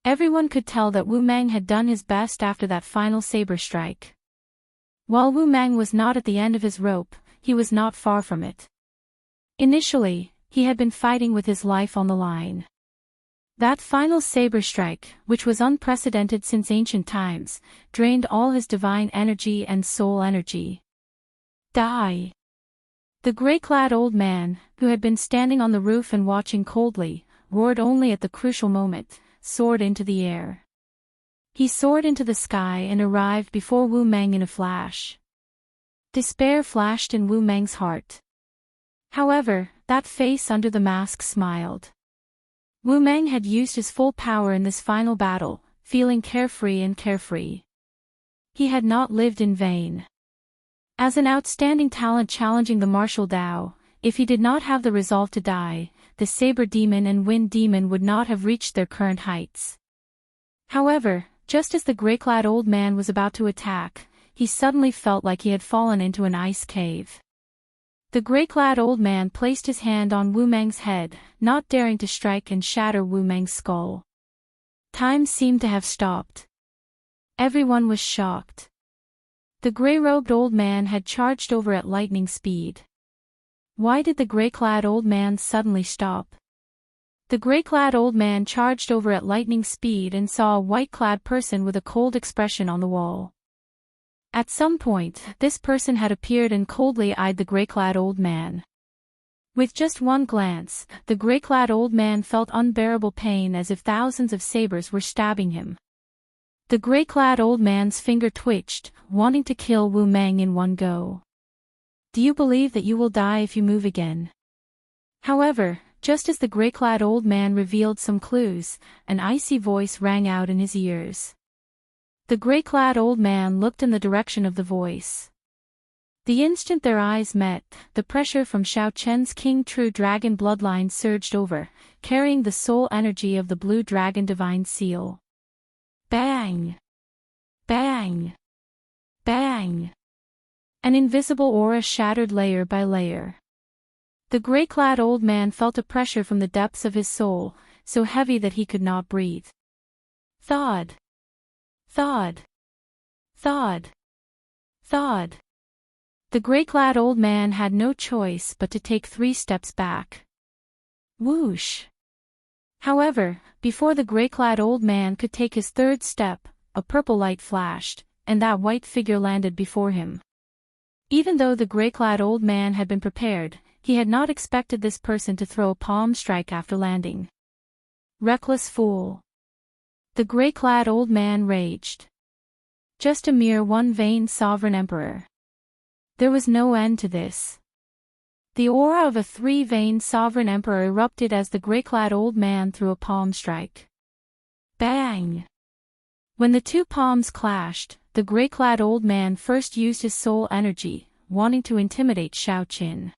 Everyone could tell that Wu Meng had done his best after that final saber strike. While Wu Meng was not at the end of his rope, he was not far from it. Initially, he had been fighting with his life on the line. That final saber strike, which was unprecedented since ancient times, drained all his divine energy and soul energy. Die! The grey-clad old man, who had been standing on the roof and watching coldly, roared only at the crucial moment, soared into the air. He soared into the sky and arrived before Wu Meng in a flash. Despair flashed in Wu Meng's heart. However, that face under the mask smiled. Wu Meng had used his full power in this final battle, feeling carefree. He had not lived in vain. As an outstanding talent challenging the martial Tao, if he did not have the resolve to die, the Saber Demon and Wind Demon would not have reached their current heights. However, just as the gray-clad old man was about to attack, he suddenly felt like he had fallen into an ice cave. The gray-clad old man placed his hand on Wu Meng's head, not daring to strike and shatter Wu Meng's skull. Time seemed to have stopped. Everyone was shocked. The gray-robed old man had charged over at lightning speed. Why did the gray-clad old man suddenly stop? The gray-clad old man charged over at lightning speed and saw a white-clad person with a cold expression on the wall. At some point, this person had appeared and coldly eyed the gray-clad old man. With just one glance, the gray-clad old man felt unbearable pain as if thousands of sabers were stabbing him. The gray-clad old man's finger twitched, wanting to kill Wu Meng in one go. Do you believe that you will die if you move again? However, just as the gray-clad old man revealed some clues, an icy voice rang out in his ears. The gray-clad old man looked in the direction of the voice. The instant their eyes met, the pressure from Xiao Chen's King True Dragon bloodline surged over, carrying the soul energy of the Blue Dragon Divine Seal. Bang! Bang! Bang! An invisible aura shattered layer by layer. The gray-clad old man felt a pressure from the depths of his soul, so heavy that he could not breathe. Thud! Thud! Thud! Thud! The gray-clad old man had no choice but to take 3 steps back. Whoosh! However, before the gray-clad old man could take his 3rd step, a purple light flashed, and that white figure landed before him. Even though the gray-clad old man had been prepared, he had not expected this person to throw a palm strike after landing. Reckless fool! The gray-clad old man raged. Just a mere one vain sovereign emperor. There was no end to this. The aura of a 3-veined sovereign emperor erupted as the gray-clad old man threw a palm strike. Bang! When the 2 palms clashed, the gray-clad old man first used his soul energy, wanting to intimidate Xiao Qin.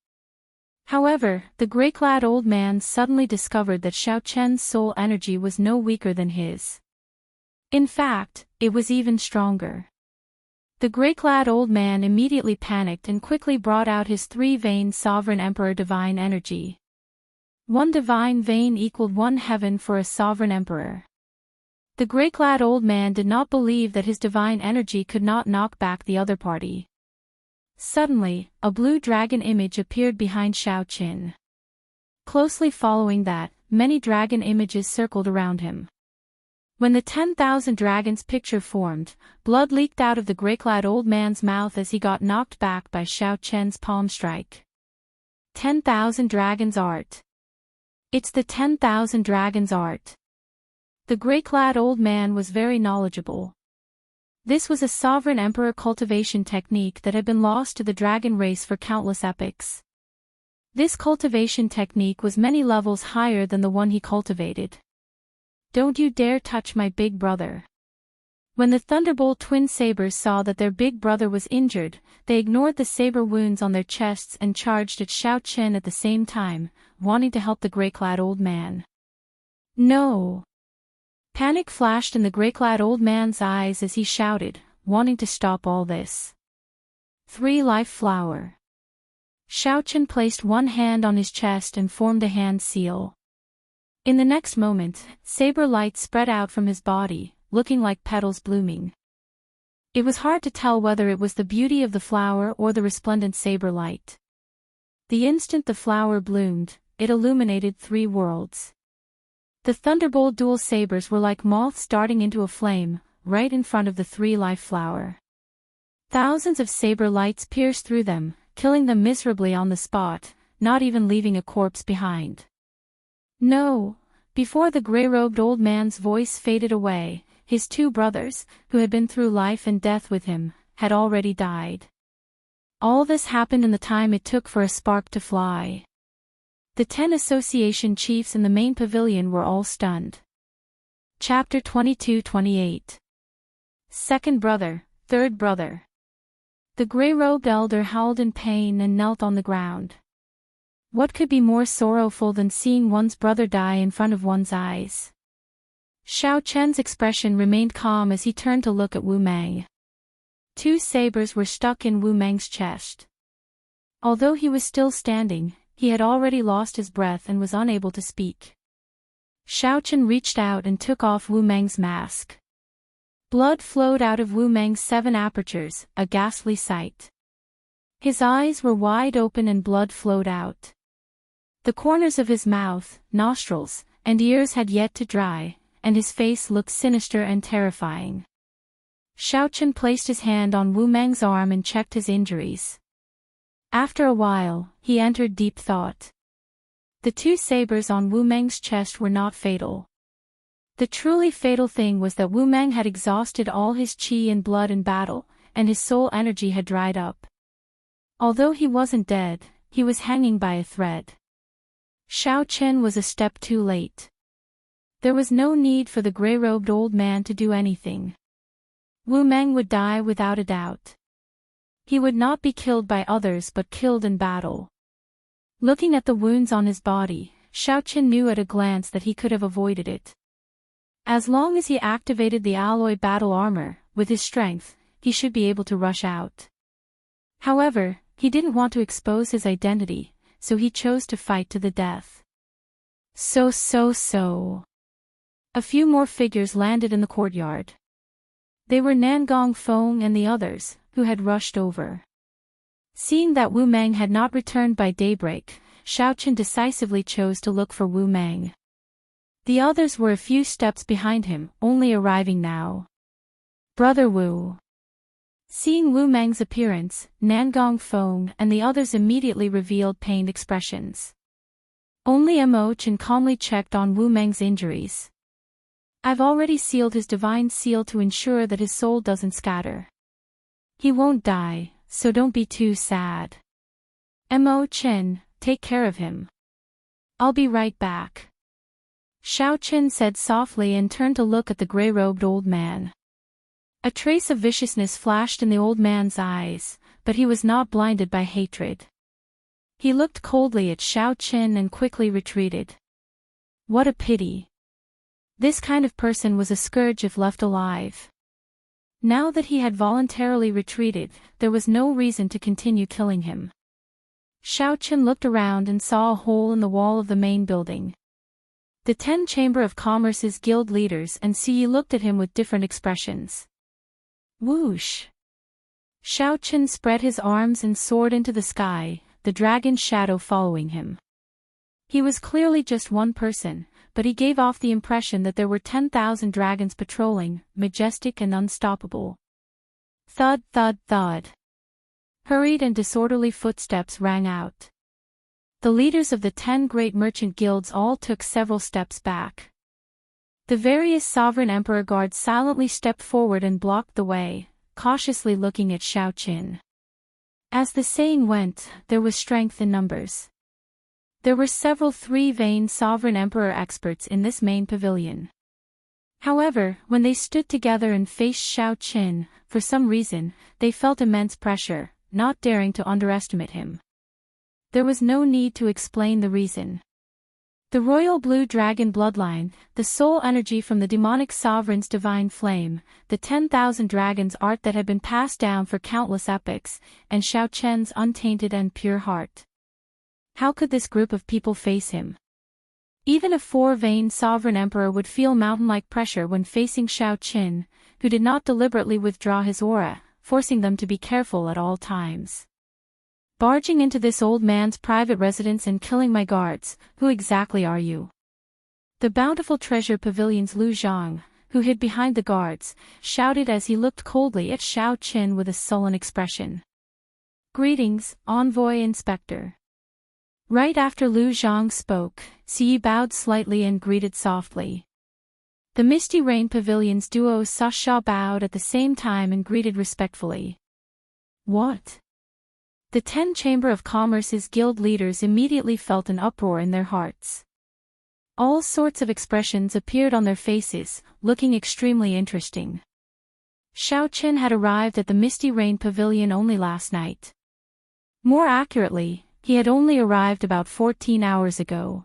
However, the gray-clad old man suddenly discovered that Xiao Chen's soul energy was no weaker than his. In fact, it was even stronger. The gray-clad old man immediately panicked and quickly brought out his 3-veined sovereign emperor divine energy. 1 divine vein equaled 1 heaven for a sovereign emperor. The gray-clad old man did not believe that his divine energy could not knock back the other party. Suddenly, a blue dragon image appeared behind Xiao Qin. Closely following that, many dragon images circled around him. When the 10,000 dragons picture formed, blood leaked out of the gray-clad old man's mouth as he got knocked back by Xiao Chen's palm strike. 10,000 dragons art. It's the 10,000 dragons art. The gray-clad old man was very knowledgeable. This was a sovereign emperor cultivation technique that had been lost to the dragon race for countless epochs. This cultivation technique was many levels higher than the one he cultivated. Don't you dare touch my big brother. When the Thunderbolt twin sabers saw that their big brother was injured, they ignored the saber wounds on their chests and charged at Xiao Qin at the same time, wanting to help the gray-clad old man. No! Panic flashed in the gray-clad old man's eyes as he shouted, wanting to stop all this. 3 life flower. Xiao Qin placed one hand on his chest and formed a hand seal. In the next moment, saber light spread out from his body, looking like petals blooming. It was hard to tell whether it was the beauty of the flower or the resplendent saber light. The instant the flower bloomed, it illuminated 3 worlds. The Thunderbolt dual sabers were like moths darting into a flame, right in front of the 3 life flower. Thousands of saber lights pierced through them, killing them miserably on the spot, not even leaving a corpse behind. No! Before the gray-robed old man's voice faded away, his 2 brothers, who had been through life and death with him, had already died. All this happened in the time it took for a spark to fly. The 10 association chiefs in the main pavilion were all stunned. Chapter 22-28. Second brother, third brother. The gray-robed elder howled in pain and knelt on the ground. What could be more sorrowful than seeing one's brother die in front of one's eyes? Xiao Chen's expression remained calm as he turned to look at Wu Mang. 2 sabers were stuck in Wu Mang's chest. Although he was still standing, he had already lost his breath and was unable to speak. Xiao Chen reached out and took off Wu Mang's mask. Blood flowed out of Wu Mang's 7 apertures, a ghastly sight. His eyes were wide open and blood flowed out. The corners of his mouth, nostrils, and ears had yet to dry, and his face looked sinister and terrifying. Xiao Chen placed his hand on Wu Mang's arm and checked his injuries. After a while, he entered deep thought. The 2 sabers on Wu Mang's chest were not fatal. The truly fatal thing was that Wu Mang had exhausted all his qi and blood in battle, and his soul energy had dried up. Although he wasn't dead, he was hanging by a thread. Xiao Chen was a step too late. There was no need for the gray-robed old man to do anything. Wu Mang would die without a doubt. He would not be killed by others but killed in battle. Looking at the wounds on his body, Xiao Chen knew at a glance that he could have avoided it. As long as he activated the alloy battle armor, with his strength, he should be able to rush out. However, he didn't want to expose his identity, so he chose to fight to the death. So. A few more figures landed in the courtyard. They were Nangong Feng and the others, who had rushed over. Seeing that Wu Mang had not returned by daybreak, Xiao Chen decisively chose to look for Wu Mang. The others were a few steps behind him, only arriving now. Brother Wu. Seeing Wu Mang's appearance, Nangong Feng and the others immediately revealed pained expressions. Only Mo Chen calmly checked on Wu Mang's injuries. I've already sealed his divine seal to ensure that his soul doesn't scatter. He won't die, so don't be too sad. Mo Chen, take care of him. I'll be right back. Xiao Chen said softly and turned to look at the gray-robed old man. A trace of viciousness flashed in the old man's eyes, but he was not blinded by hatred. He looked coldly at Xiao Chen and quickly retreated. What a pity. This kind of person was a scourge if left alive. Now that he had voluntarily retreated, there was no reason to continue killing him. Xiao Chen looked around and saw a hole in the wall of the main building. The 10 Chamber of Commerce's guild leaders and Siyi looked at him with different expressions. Whoosh! Xiao Chen spread his arms and soared into the sky, the dragon's shadow following him. He was clearly just one person, but he gave off the impression that there were 10,000 dragons patrolling, majestic and unstoppable. Thud, thud, thud. Hurried and disorderly footsteps rang out. The leaders of the 10 great merchant guilds all took several steps back. The various sovereign emperor guards silently stepped forward and blocked the way, cautiously looking at Xiao Chen. As the saying went, there was strength in numbers. There were several 3-vein sovereign emperor experts in this main pavilion. However, when they stood together and faced Xiao Chen, for some reason, they felt immense pressure, not daring to underestimate him. There was no need to explain the reason. The royal blue dragon bloodline, the soul energy from the demonic sovereign's divine flame, the 10,000 dragons art that had been passed down for countless epochs, and Xiao Chen's untainted and pure heart. How could this group of people face him? Even a 4-vein sovereign emperor would feel mountain-like pressure when facing Xiao Chen, who did not deliberately withdraw his aura, forcing them to be careful at all times. Barging into this old man's private residence and killing my guards, who exactly are you? The bountiful treasure pavilion's Lu Zhang, who hid behind the guards, shouted as he looked coldly at Xiao Chen with a sullen expression. Greetings, envoy inspector. Right after Lu Zhang spoke, Siyi bowed slightly and greeted softly. The Misty Rain Pavilion's duo Sasha bowed at the same time and greeted respectfully. What? The 10 Chamber of Commerce's guild leaders immediately felt an uproar in their hearts. All sorts of expressions appeared on their faces, looking extremely interesting. Xiao Qin had arrived at the Misty Rain Pavilion only last night. More accurately, he had only arrived about 14 hours ago.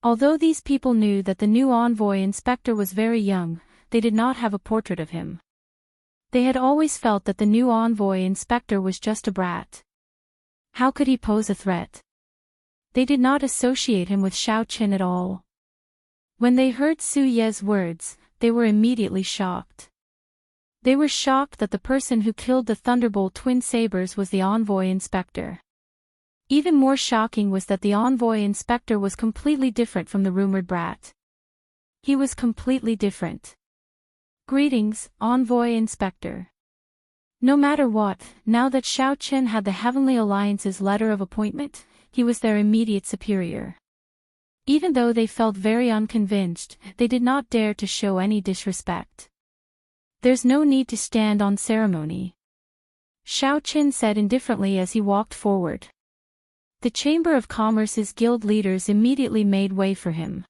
Although these people knew that the new envoy inspector was very young, they did not have a portrait of him. They had always felt that the new envoy inspector was just a brat. How could he pose a threat? They did not associate him with Xiao Qin at all. When they heard Su Ye's words, they were immediately shocked. They were shocked that the person who killed the Thunderbolt twin sabers was the envoy inspector. Even more shocking was that the envoy inspector was completely different from the rumored brat. He was completely different. Greetings, envoy inspector. No matter what, now that Xiao Qin had the Heavenly Alliance's letter of appointment, he was their immediate superior. Even though they felt very unconvinced, they did not dare to show any disrespect. There's no need to stand on ceremony, Xiao Qin said indifferently as he walked forward. The Chamber of Commerce's guild leaders immediately made way for him.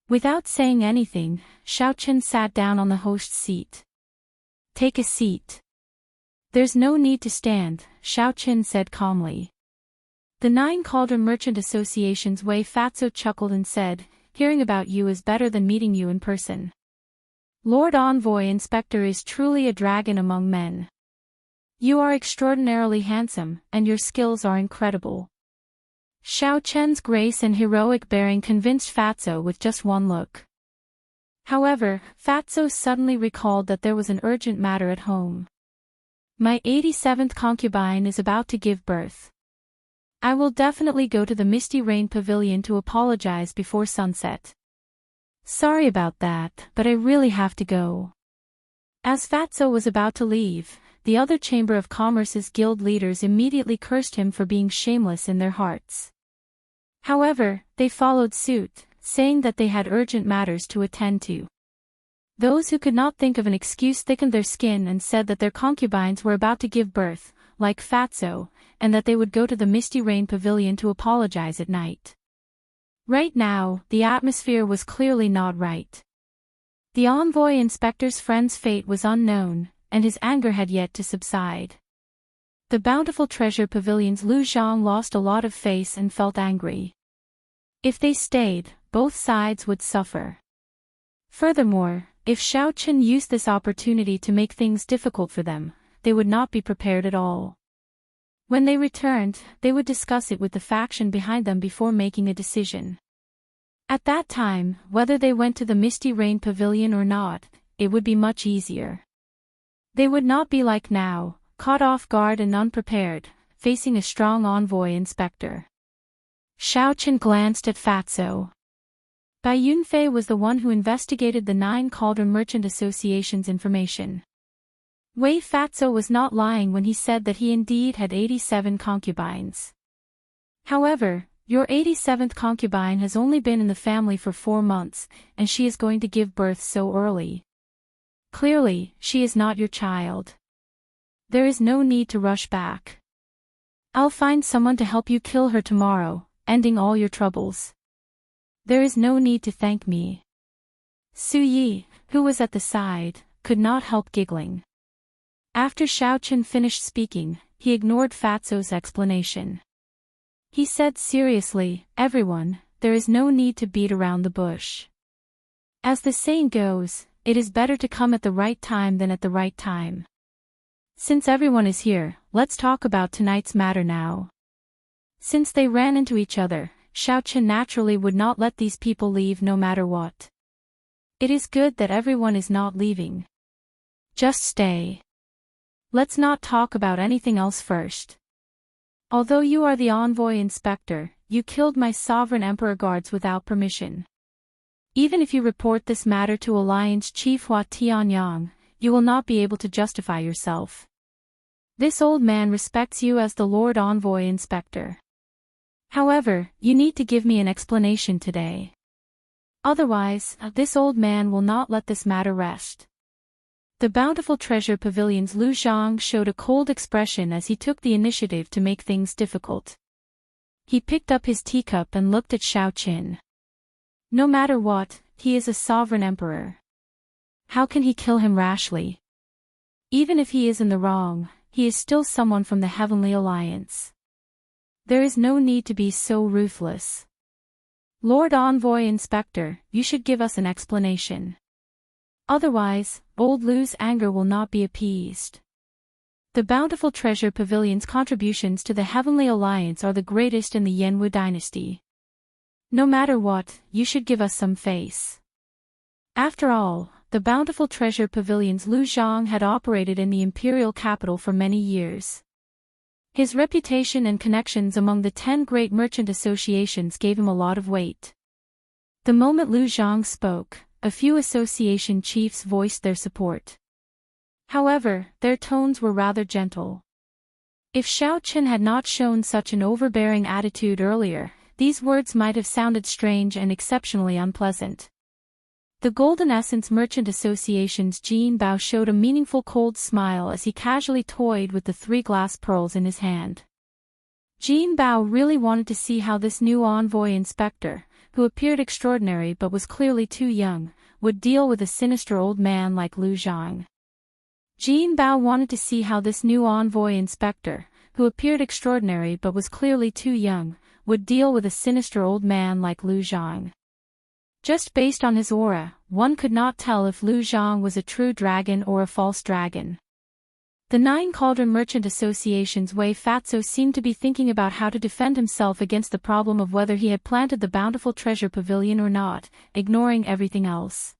Without saying anything, Xiao Qin sat down on the host's seat. Take a seat. There's no need to stand, Xiao Qin said calmly. The 9 Cauldron Merchant Association's Wei Fatso chuckled and said, hearing about you is better than meeting you in person. Lord Envoy Inspector is truly a dragon among men. You are extraordinarily handsome, and your skills are incredible. Xiao Chen's grace and heroic bearing convinced Fatso with just one look. However, Fatso suddenly recalled that there was an urgent matter at home. My 87th concubine is about to give birth. I will definitely go to the Misty Rain Pavilion to apologize before sunset. Sorry about that, but I really have to go. As Fatso was about to leave, the other Chamber of Commerce's guild leaders immediately cursed him for being shameless in their hearts. However, they followed suit, saying that they had urgent matters to attend to. Those who could not think of an excuse thickened their skin and said that their concubines were about to give birth, like Fatso, and that they would go to the Misty Rain Pavilion to apologize at night. Right now, the atmosphere was clearly not right. The envoy inspector's friend's fate was unknown, and his anger had yet to subside. The Bountiful Treasure Pavilion's Lu Zhang lost a lot of face and felt angry. If they stayed, both sides would suffer. Furthermore, if Xiao Qin used this opportunity to make things difficult for them, they would not be prepared at all. When they returned, they would discuss it with the faction behind them before making a decision. At that time, whether they went to the Misty Rain Pavilion or not, it would be much easier. They would not be like now, caught off guard and unprepared, facing a strong envoy inspector. Xiao Qin glanced at Fatso. Bai Yunfei was the one who investigated the 9 Cauldron Merchant Association's information. Wei Fatso was not lying when he said that he indeed had 87 concubines. However, your 87th concubine has only been in the family for 4 months, and she is going to give birth so early. Clearly, she is not your child. There is no need to rush back. I'll find someone to help you kill her tomorrow, ending all your troubles. There is no need to thank me. Su Yi, who was at the side, could not help giggling. After Xiao Qin finished speaking, he ignored Fatso's explanation. He said seriously, everyone, there is no need to beat around the bush. As the saying goes, it is better to come at the right time than at the right time. Since everyone is here, let's talk about tonight's matter now. Since they ran into each other, Xiao Qin naturally would not let these people leave no matter what. It is good that everyone is not leaving. Just stay. Let's not talk about anything else first. Although you are the envoy inspector, you killed my sovereign emperor guards without permission. Even if you report this matter to Alliance Chief Hua Tianyang, you will not be able to justify yourself. This old man respects you as the Lord Envoy Inspector. However, you need to give me an explanation today. Otherwise, this old man will not let this matter rest. The Bountiful Treasure Pavilion's Lu Zhang showed a cold expression as he took the initiative to make things difficult. He picked up his teacup and looked at Xiao Qin. No matter what, he is a sovereign emperor. How can he kill him rashly? Even if he is in the wrong, he is still someone from the Heavenly Alliance. There is no need to be so ruthless. Lord Envoy Inspector, you should give us an explanation. Otherwise, old Lu's anger will not be appeased. The Bountiful Treasure Pavilion's contributions to the Heavenly Alliance are the greatest in the Yanwu dynasty. No matter what, you should give us some face. After all, the Bountiful Treasure Pavilion's Lu Zhang had operated in the imperial capital for many years. His reputation and connections among the 10 great merchant associations gave him a lot of weight. The moment Lu Zhang spoke, a few association chiefs voiced their support. However, their tones were rather gentle. If Xiao Qin had not shown such an overbearing attitude earlier, these words might have sounded strange and exceptionally unpleasant. The Golden Essence Merchant Association's Jin Bao showed a meaningful cold smile as he casually toyed with the 3 glass pearls in his hand. Jin Bao really wanted to see how this new envoy inspector, who appeared extraordinary but was clearly too young, would deal with a sinister old man like Lu Zhang. Jin Bao wanted to see how this new envoy inspector, who appeared extraordinary but was clearly too young, would deal with a sinister old man like Lu Zhang. Just based on his aura, one could not tell if Lu Zhang was a true dragon or a false dragon. The 9 Cauldron Merchant Association's Wei Fatso seemed to be thinking about how to defend himself against the problem of whether he had planted the Bountiful Treasure Pavilion or not, ignoring everything else.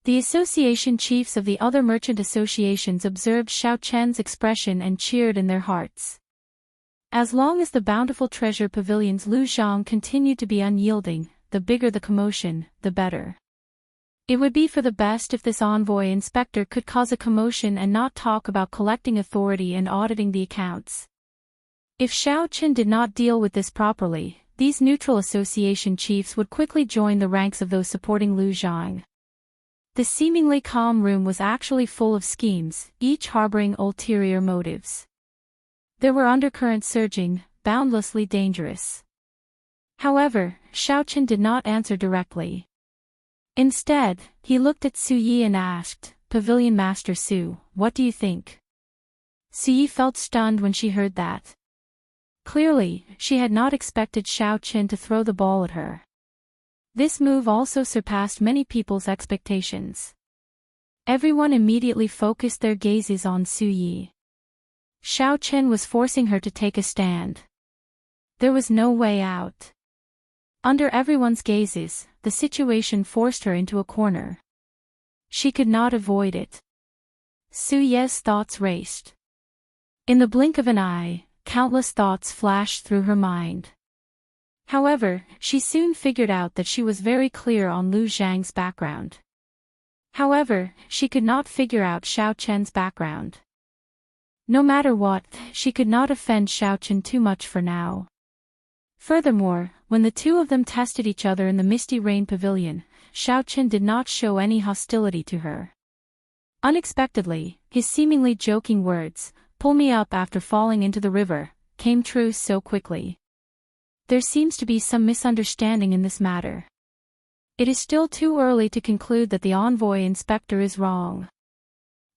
The association chiefs of the other merchant associations observed Xiao Chen's expression and cheered in their hearts. As long as the Bountiful Treasure Pavilion's Lu Zhang continued to be unyielding, the bigger the commotion, the better. It would be for the best if this envoy inspector could cause a commotion and not talk about collecting authority and auditing the accounts. If Xiao Qin did not deal with this properly, these neutral association chiefs would quickly join the ranks of those supporting Lu Zhang. The seemingly calm room was actually full of schemes, each harboring ulterior motives. There were undercurrents surging, boundlessly dangerous. However, Xiao Qin did not answer directly. Instead, he looked at Su Yi and asked, "Pavilion Master Su, what do you think?" Su Yi felt stunned when she heard that. Clearly, she had not expected Xiao Qin to throw the ball at her. This move also surpassed many people's expectations. Everyone immediately focused their gazes on Su Yi. Xiao Qin was forcing her to take a stand. There was no way out. Under everyone's gazes, the situation forced her into a corner. She could not avoid it. Su Ye's thoughts raced. In the blink of an eye, countless thoughts flashed through her mind. However, she soon figured out that she was very clear on Lu Zhang's background. However, she could not figure out Xiao Chen's background. No matter what, she could not offend Xiao Chen too much for now. Furthermore, when the two of them tested each other in the Misty Rain Pavilion, Xiao Chen did not show any hostility to her. Unexpectedly, his seemingly joking words, "Pull me up after falling into the river," came true so quickly. There seems to be some misunderstanding in this matter. It is still too early to conclude that the envoy inspector is wrong.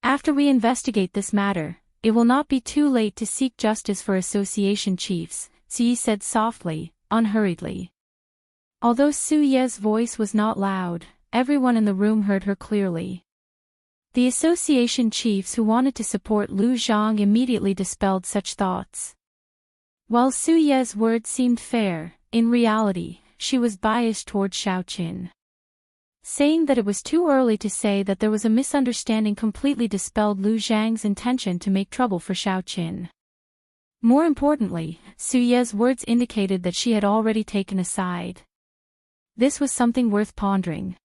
After we investigate this matter, it will not be too late to seek justice for association chiefs, Su Yi said softly, unhurriedly. Although Su Ye's voice was not loud, everyone in the room heard her clearly. The association chiefs who wanted to support Lu Zhang immediately dispelled such thoughts. While Su Ye's words seemed fair, in reality, she was biased toward Xiao Qin. Saying that it was too early to say that there was a misunderstanding completely dispelled Lu Zhang's intention to make trouble for Xiao Qin. More importantly, Su Ye's words indicated that she had already taken a side. This was something worth pondering.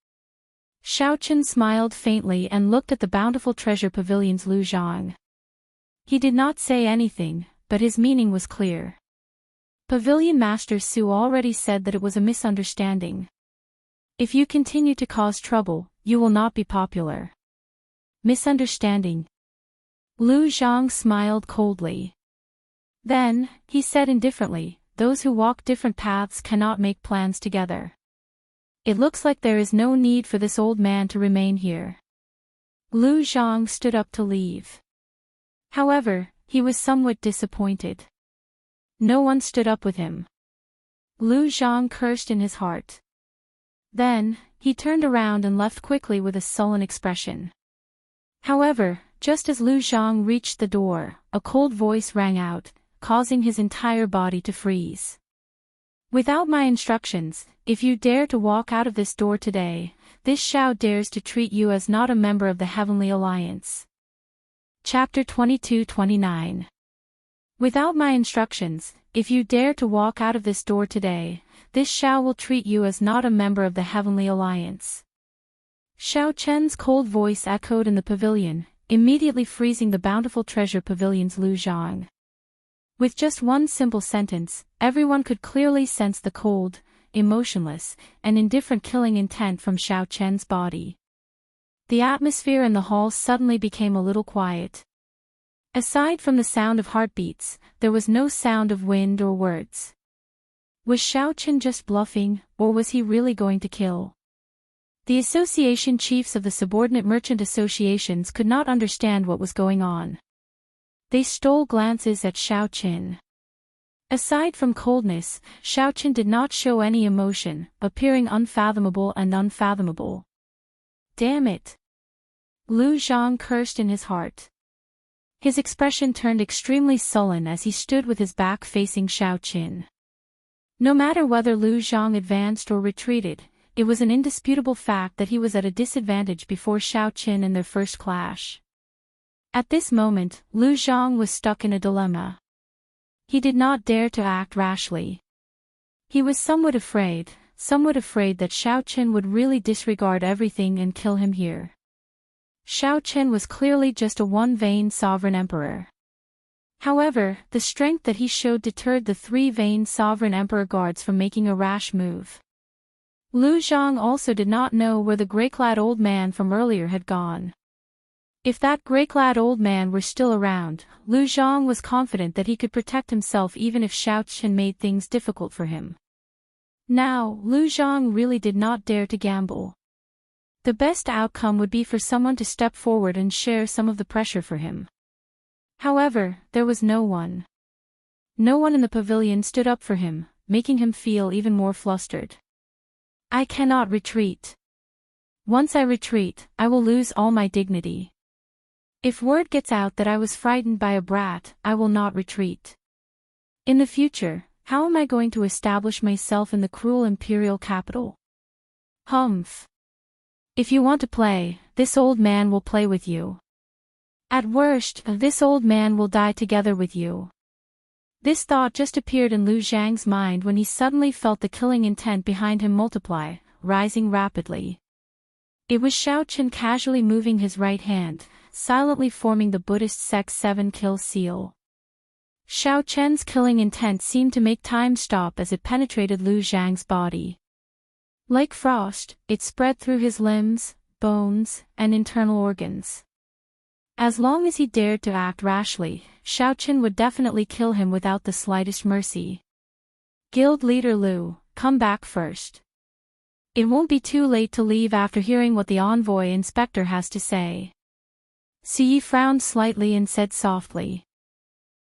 Xiao Qin smiled faintly and looked at the Bountiful Treasure Pavilion's Lu Zhang. He did not say anything, but his meaning was clear. Pavilion Master Su already said that it was a misunderstanding. If you continue to cause trouble, you will not be popular. misunderstanding. Lu Zhang smiled coldly. Then, he said indifferently, those who walk different paths cannot make plans together. It looks like there is no need for this old man to remain here. Lu Zhang stood up to leave. However, he was somewhat disappointed. No one stood up with him. Lu Zhang cursed in his heart. Then, he turned around and left quickly with a sullen expression. However, just as Lu Zhang reached the door, a cold voice rang out, causing his entire body to freeze. Without my instructions, if you dare to walk out of this door today, this Shao dares to treat you as not a member of the Heavenly Alliance. Chapter 22-29. Without my instructions, if you dare to walk out of this door today, this Shao will treat you as not a member of the Heavenly Alliance. Shao Chen's cold voice echoed in the pavilion, immediately freezing the bountiful treasure pavilion's Lu Zhang. With just one simple sentence, everyone could clearly sense the cold, emotionless, and indifferent killing intent from Shao Chen's body. The atmosphere in the hall suddenly became a little quiet. Aside from the sound of heartbeats, there was no sound of wind or words. Was Shao Chen just bluffing, or was he really going to kill? The association chiefs of the subordinate merchant associations could not understand what was going on. They stole glances at Shao Chen. Aside from coldness, Shao Chen did not show any emotion, appearing unfathomable and unfathomable. Damn it! Lu Zhang cursed in his heart. His expression turned extremely sullen as he stood with his back facing Shao Chen. No matter whether Lu Zhang advanced or retreated, it was an indisputable fact that he was at a disadvantage before Shao Chen in their first clash. At this moment, Lu Zhang was stuck in a dilemma. He did not dare to act rashly. He was somewhat afraid that Shao Chen would really disregard everything and kill him here. Shao Chen was clearly just a one-vain sovereign emperor. However, the strength that he showed deterred the three vain sovereign emperor guards from making a rash move. Lu Zhang also did not know where the grey-clad old man from earlier had gone. If that grey-clad old man were still around, Lu Zhang was confident that he could protect himself even if Shao Chen made things difficult for him. Now, Lu Zhang really did not dare to gamble. The best outcome would be for someone to step forward and share some of the pressure for him. However, there was no one. No one in the pavilion stood up for him, making him feel even more flustered. I cannot retreat. Once I retreat, I will lose all my dignity. If word gets out that I was frightened by a brat, I will not retreat. In the future, how am I going to establish myself in the cruel imperial capital? Humph. If you want to play, this old man will play with you. At worst, this old man will die together with you. This thought just appeared in Lu Zhang's mind when he suddenly felt the killing intent behind him multiply, rising rapidly. It was Shao Chen casually moving his right hand, silently forming the Buddhist sect's 7-kill seal. Shao Chen's killing intent seemed to make time stop as it penetrated Lu Zhang's body. Like frost, it spread through his limbs, bones, and internal organs. As long as he dared to act rashly, Shao Chen would definitely kill him without the slightest mercy. Guild leader Lu, come back first. It won't be too late to leave after hearing what the envoy inspector has to say. Siyi frowned slightly and said softly.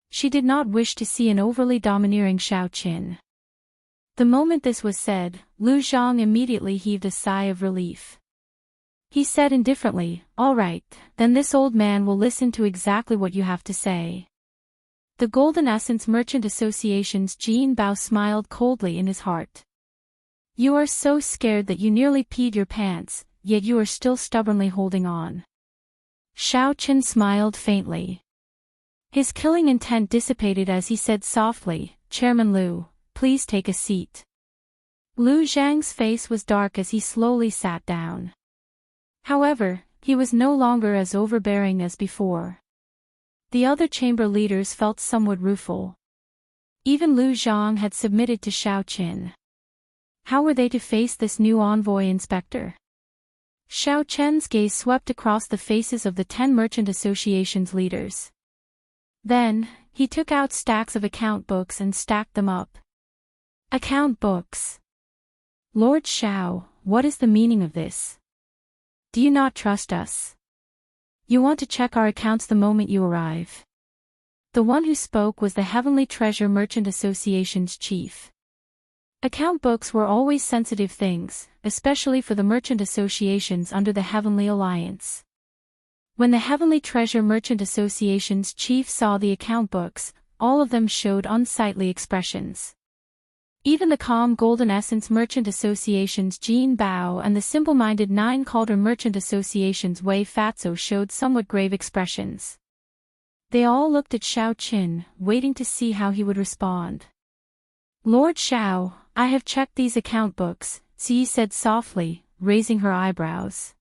She did not wish to see an overly domineering Shao Chen. The moment this was said, Lu Zhang immediately heaved a sigh of relief. He said indifferently, all right, then this old man will listen to exactly what you have to say. The Golden Essence Merchant Association's Jin Bao smiled coldly in his heart. You are so scared that you nearly peed your pants, yet you are still stubbornly holding on. Shao Chen smiled faintly. His killing intent dissipated as he said softly, Chairman Lu, please take a seat. Lu Zhang's face was dark as he slowly sat down. However, he was no longer as overbearing as before. The other chamber leaders felt somewhat rueful. Even Lu Zhang had submitted to Shao Chen. How were they to face this new envoy inspector? Xiao Chen's gaze swept across the faces of the 10 merchant association's leaders. Then, he took out stacks of account books and stacked them up. Account books. Lord Xiao, what is the meaning of this? Do you not trust us? You want to check our accounts the moment you arrive. The one who spoke was the Heavenly Treasure Merchant Association's chief. Account books were always sensitive things, especially for the merchant associations under the Heavenly Alliance. When the Heavenly Treasure Merchant Association's chief saw the account books, all of them showed unsightly expressions. Even the calm Golden Essence Merchant Association's Jin Bao and the simple-minded Nine Cauldron Merchant Association's Wei Fatso showed somewhat grave expressions. They all looked at Xiao Qin, waiting to see how he would respond. Lord Xiao, I have checked these account books, Suyi said softly, raising her eyebrows.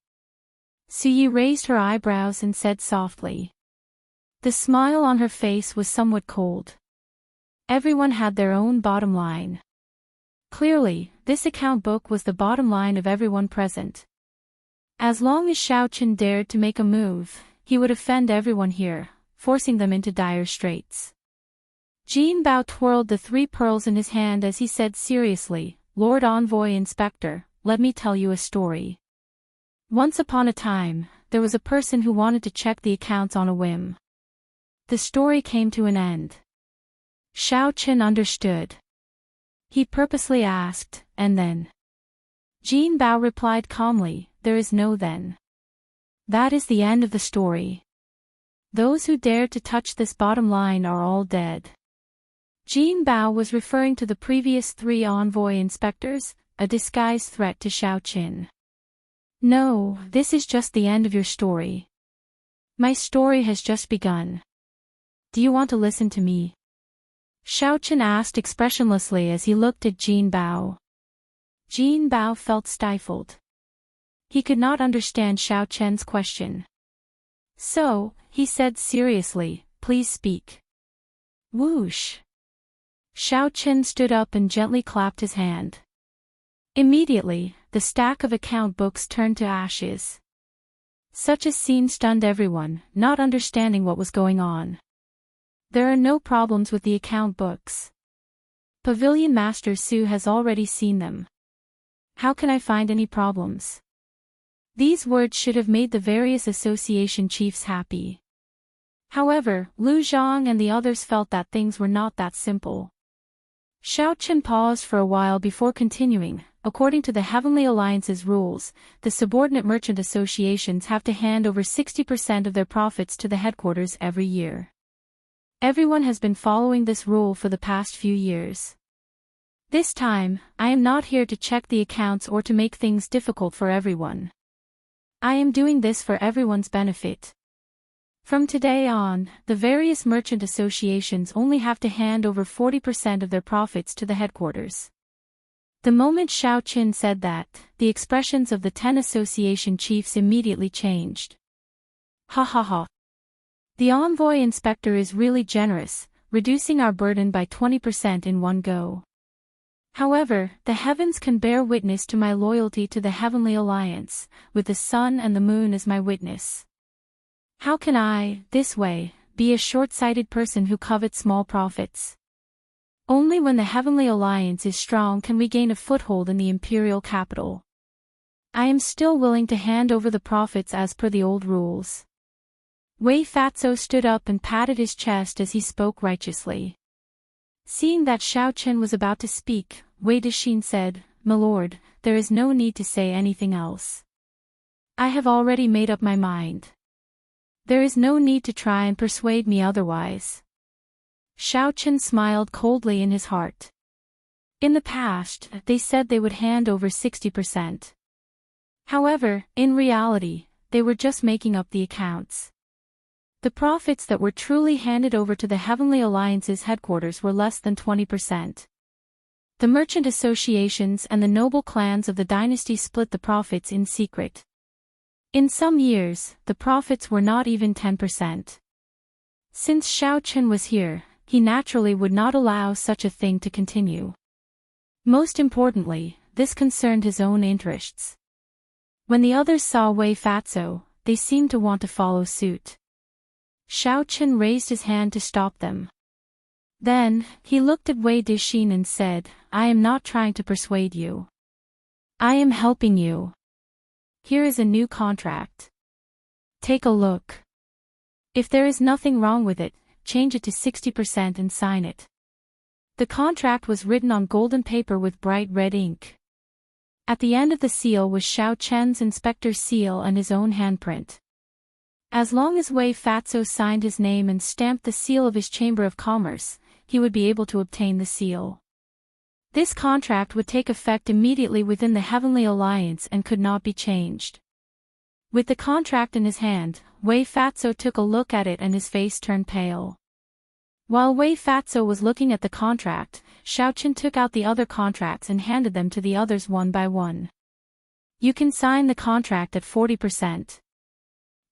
Suyi raised her eyebrows and said softly. The smile on her face was somewhat cold. Everyone had their own bottom line. Clearly, this account book was the bottom line of everyone present. As long as Xiao Qin dared to make a move, he would offend everyone here, forcing them into dire straits. Jin Bao twirled the 3 pearls in his hand as he said seriously, Lord Envoy Inspector, let me tell you a story. Once upon a time, there was a person who wanted to check the accounts on a whim. The story came to an end. Xiao Qin understood. He purposely asked, and then? Jin Bao replied calmly, there is no then. That is the end of the story. Those who dared to touch this bottom line are all dead. Jin Bao was referring to the previous 3 envoy inspectors, a disguised threat to Xiao Qin. No, this is just the end of your story. My story has just begun. Do you want to listen to me? Xiao Qin asked expressionlessly as he looked at Jin Bao. Jin Bao felt stifled. He could not understand Xiao Chen's question. So, he said seriously, please speak. Whoosh. Xiao Qin stood up and gently clapped his hand. Immediately, the stack of account books turned to ashes. Such a scene stunned everyone, not understanding what was going on. There are no problems with the account books. Pavilion Master Su has already seen them. How can I find any problems? These words should have made the various association chiefs happy. However, Lu Zhang and the others felt that things were not that simple. Xiao Qin paused for a while before continuing. According to the Heavenly Alliance's rules, the subordinate merchant associations have to hand over 60% of their profits to the headquarters every year. Everyone has been following this rule for the past few years. This time, I am not here to check the accounts or to make things difficult for everyone. I am doing this for everyone's benefit. From today on, the various merchant associations only have to hand over 40% of their profits to the headquarters. The moment Xiao Qin said that, the expressions of the 10 association chiefs immediately changed. Ha ha ha. The envoy inspector is really generous, reducing our burden by 20% in one go. However, the heavens can bear witness to my loyalty to the Heavenly Alliance, with the sun and the moon as my witness. How can I, this way, be a short-sighted person who covets small profits? Only when the Heavenly Alliance is strong can we gain a foothold in the imperial capital. I am still willing to hand over the profits as per the old rules. Wei Fatso stood up and patted his chest as he spoke righteously. Seeing that Xiao Qin was about to speak, Wei Dexin said, My lord, there is no need to say anything else. I have already made up my mind. There is no need to try and persuade me otherwise. Xiao Qin smiled coldly in his heart. In the past, they said they would hand over 60%. However, in reality, they were just making up the accounts. The profits that were truly handed over to the Heavenly Alliance's headquarters were less than 20%. The merchant associations and the noble clans of the dynasty split the profits in secret. In some years, the profits were not even 10%. Since Xiao Qin was here, he naturally would not allow such a thing to continue. Most importantly, this concerned his own interests. When the others saw Wei Fatso, they seemed to want to follow suit. Xiao Chen raised his hand to stop them. Then, he looked at Wei Dixin and said, I am not trying to persuade you. I am helping you. Here is a new contract. Take a look. If there is nothing wrong with it, change it to 60% and sign it. The contract was written on golden paper with bright red ink. At the end of the seal was Xiao Chen's inspector's seal and his own handprint. As long as Wei Fatso signed his name and stamped the seal of his Chamber of Commerce, he would be able to obtain the seal. This contract would take effect immediately within the Heavenly Alliance and could not be changed. With the contract in his hand, Wei Fatso took a look at it and his face turned pale. While Wei Fatso was looking at the contract, Xiao Chen took out the other contracts and handed them to the others one by one. You can sign the contract at 40%.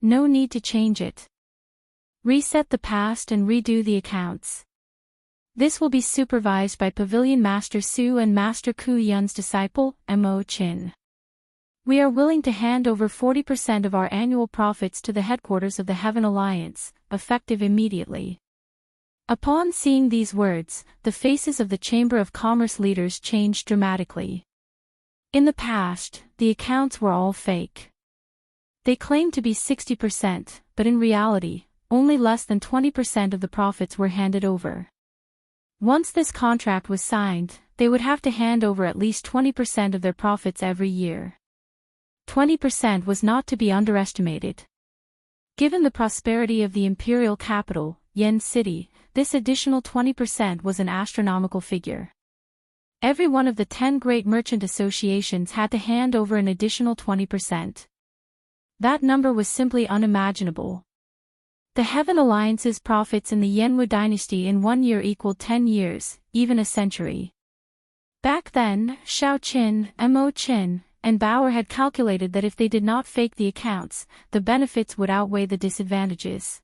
No need to change it. Reset the past and redo the accounts. This will be supervised by Pavilion Master Su and Master Ku Yun's disciple, Mo Qin. We are willing to hand over 40% of our annual profits to the headquarters of the Heaven Alliance, effective immediately. Upon seeing these words, the faces of the Chamber of Commerce leaders changed dramatically. In the past, the accounts were all fake. They claimed to be 60%, but in reality, only less than 20% of the profits were handed over. Once this contract was signed, they would have to hand over at least 20% of their profits every year. 20% was not to be underestimated. Given the prosperity of the imperial capital, Yen City, this additional 20% was an astronomical figure. Every one of the 10 great merchant associations had to hand over an additional 20%. That number was simply unimaginable. The Heaven Alliance's profits in the Yenwu dynasty in 1 year equaled 10 years, even a century. Back then, Xiao Qin, Mo Qin, and Bauer had calculated that if they did not fake the accounts, the benefits would outweigh the disadvantages.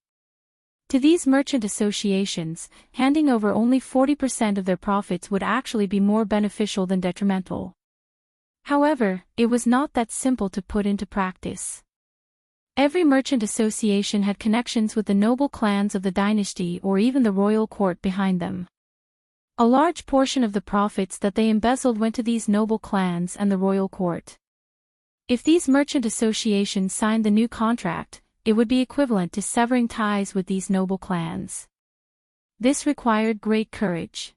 To these merchant associations, handing over only 40% of their profits would actually be more beneficial than detrimental. However, it was not that simple to put into practice. Every merchant association had connections with the noble clans of the dynasty or even the royal court behind them. A large portion of the profits that they embezzled went to these noble clans and the royal court. If these merchant associations signed the new contract, it would be equivalent to severing ties with these noble clans. This required great courage.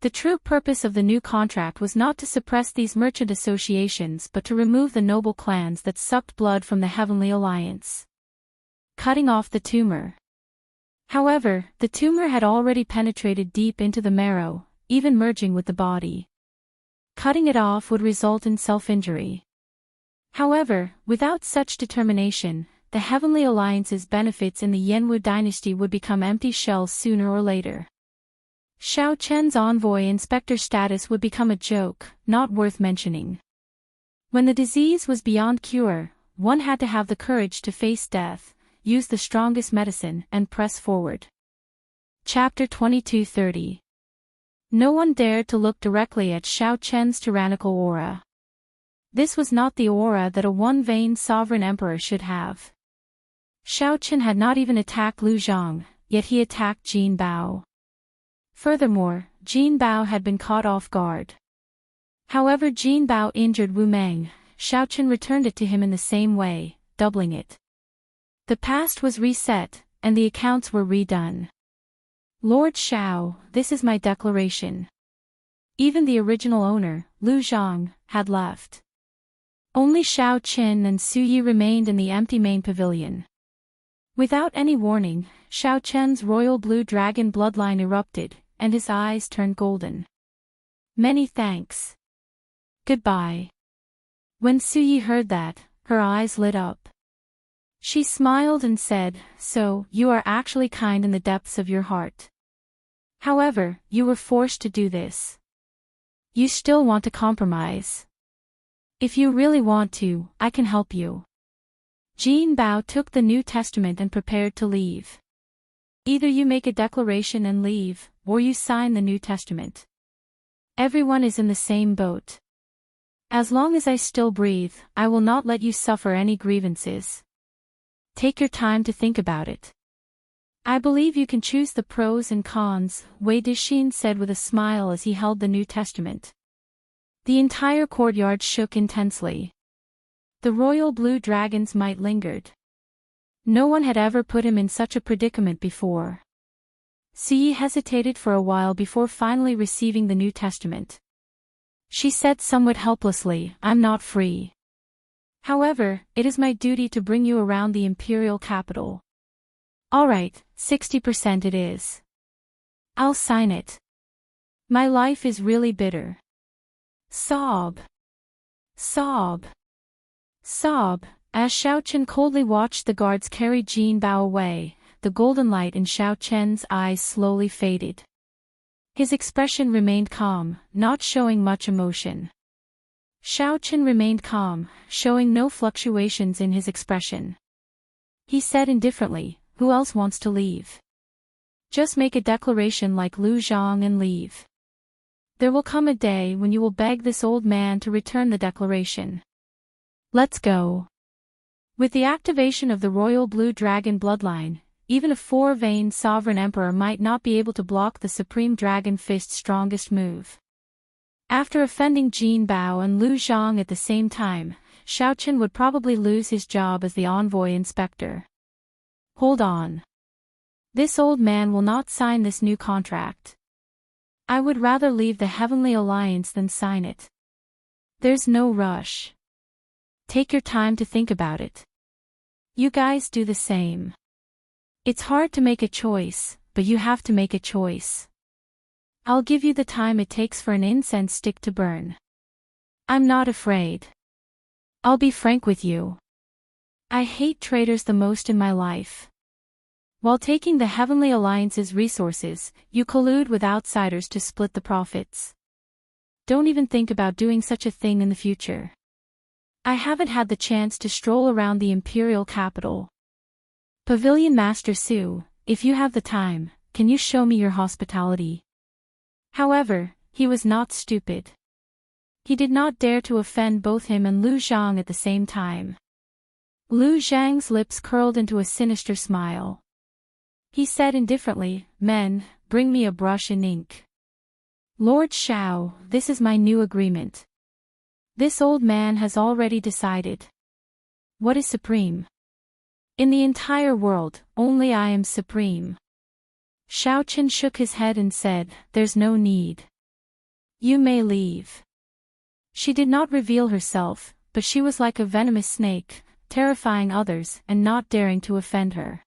The true purpose of the new contract was not to suppress these merchant associations but to remove the noble clans that sucked blood from the Heavenly Alliance. Cutting off the tumor. However, the tumor had already penetrated deep into the marrow, even merging with the body. Cutting it off would result in self-injury. However, without such determination, the Heavenly Alliance's benefits in the Yenwu dynasty would become empty shells sooner or later. Xiao Chen's envoy inspector status would become a joke, not worth mentioning. When the disease was beyond cure, one had to have the courage to face death, use the strongest medicine and press forward. Chapter 22:30. No one dared to look directly at Xiao Chen's tyrannical aura. This was not the aura that a one-vain sovereign emperor should have. Xiao Chen had not even attacked Lu Zhang, yet he attacked Jin Bao. Furthermore, Jin Bao had been caught off guard. However, Jin Bao injured Wu Meng, Xiao Chen returned it to him in the same way, doubling it. The past was reset, and the accounts were redone. Lord Xiao, this is my declaration. Even the original owner, Lu Zhang, had left. Only Xiao Qin and Su Yi remained in the empty main pavilion. Without any warning, Xiao Chen's royal blue dragon bloodline erupted, and his eyes turned golden. Many thanks. Goodbye. When Su Yi heard that, her eyes lit up. She smiled and said, "So, you are actually kind in the depths of your heart. However, you were forced to do this. You still want to compromise. If you really want to, I can help you." Jin Bao took the New Testament and prepared to leave. Either you make a declaration and leave, or you sign the New Testament. Everyone is in the same boat. As long as I still breathe, I will not let you suffer any grievances. Take your time to think about it. I believe you can choose the pros and cons, Wei Dixin said with a smile as he held the New Testament. The entire courtyard shook intensely. The royal blue dragon's might lingered. No one had ever put him in such a predicament before. Siyi hesitated for a while before finally receiving the New Testament. She said somewhat helplessly, I'm not free. However, it is my duty to bring you around the imperial capital. All right, 60% it is. I'll sign it. My life is really bitter. Sob. Sob. Sob. As Xiao Chen coldly watched the guards carry Jin Bao away, the golden light in Xiao Chen's eyes slowly faded. His expression remained calm, not showing much emotion. Xiao Chen remained calm, showing no fluctuations in his expression. He said indifferently, who else wants to leave? Just make a declaration like Lu Zhang and leave. There will come a day when you will beg this old man to return the declaration. Let's go. With the activation of the royal blue dragon bloodline, even a four-veined sovereign emperor might not be able to block the supreme dragon fist's strongest move. After offending Jin Bao and Lu Zhang at the same time, Xiao Chen would probably lose his job as the envoy inspector. Hold on. This old man will not sign this new contract. I would rather leave the Heavenly Alliance than sign it. There's no rush. Take your time to think about it. You guys do the same. It's hard to make a choice, but you have to make a choice. I'll give you the time it takes for an incense stick to burn. I'm not afraid. I'll be frank with you. I hate traitors the most in my life. While taking the Heavenly Alliance's resources, you collude with outsiders to split the profits. Don't even think about doing such a thing in the future. I haven't had the chance to stroll around the imperial capital. Pavilion Master Su, if you have the time, can you show me your hospitality? However, he was not stupid. He did not dare to offend both him and Lu Zhang at the same time. Lu Zhang's lips curled into a sinister smile. He said indifferently, Men, bring me a brush and ink. Lord Xiao, this is my new agreement. This old man has already decided. What is supreme? In the entire world, only I am supreme. Xiao Chen shook his head and said, There's no need. You may leave. She did not reveal herself, but she was like a venomous snake, terrifying others and not daring to offend her.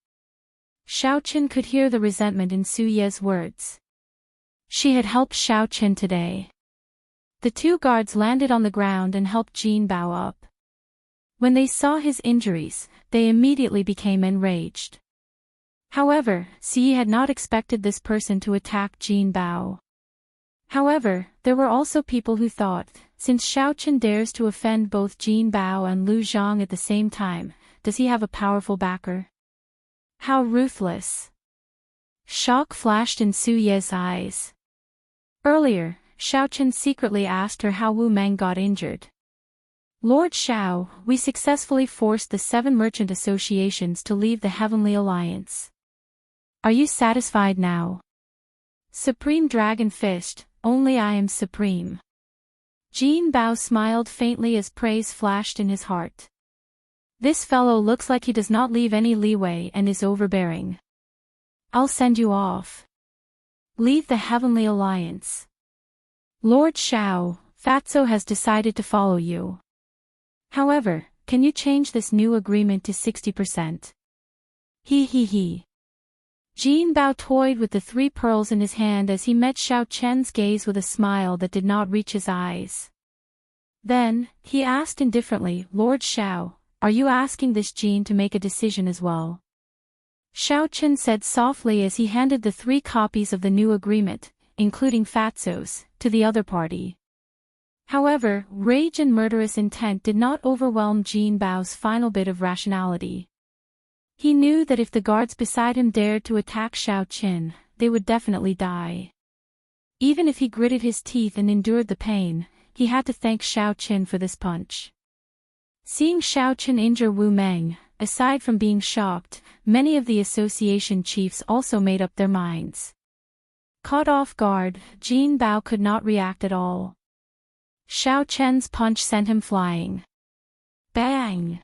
Xiao Chen could hear the resentment in Su Ye's words. She had helped Xiao Chen today. The two guards landed on the ground and helped Jin Bao up. When they saw his injuries, they immediately became enraged. However, Siyi had not expected this person to attack Jin Bao. However, there were also people who thought, since Xiao Chen dares to offend both Jin Bao and Lu Zhang at the same time, does he have a powerful backer? How ruthless! Shock flashed in Su Ye's eyes. Earlier, Xiao Chen secretly asked her how Wu Meng got injured. Lord Xiao, we successfully forced the 7 merchant associations to leave the Heavenly Alliance. Are you satisfied now? Supreme Dragon Fist, only I am supreme. Jin Bao smiled faintly as praise flashed in his heart. This fellow looks like he does not leave any leeway and is overbearing. I'll send you off. Leave the Heavenly Alliance. Lord Xiao, Fatso has decided to follow you. However, can you change this new agreement to 60%? He. Jin Bao toyed with the 3 pearls in his hand as he met Xiao Chen's gaze with a smile that did not reach his eyes. Then, he asked indifferently, Lord Xiao, are you asking this Jin to make a decision as well? Xiao Chen said softly as he handed the 3 copies of the new agreement, including Fatso's, to the other party. However, rage and murderous intent did not overwhelm Jin Bao's final bit of rationality. He knew that if the guards beside him dared to attack Xiao Chen, they would definitely die. Even if he gritted his teeth and endured the pain, he had to thank Xiao Qin for this punch. Seeing Xiao Qin injure Wu Meng, aside from being shocked, many of the association chiefs also made up their minds. Caught off guard, Jin Bao could not react at all. Xiao Chen's punch sent him flying. Bang!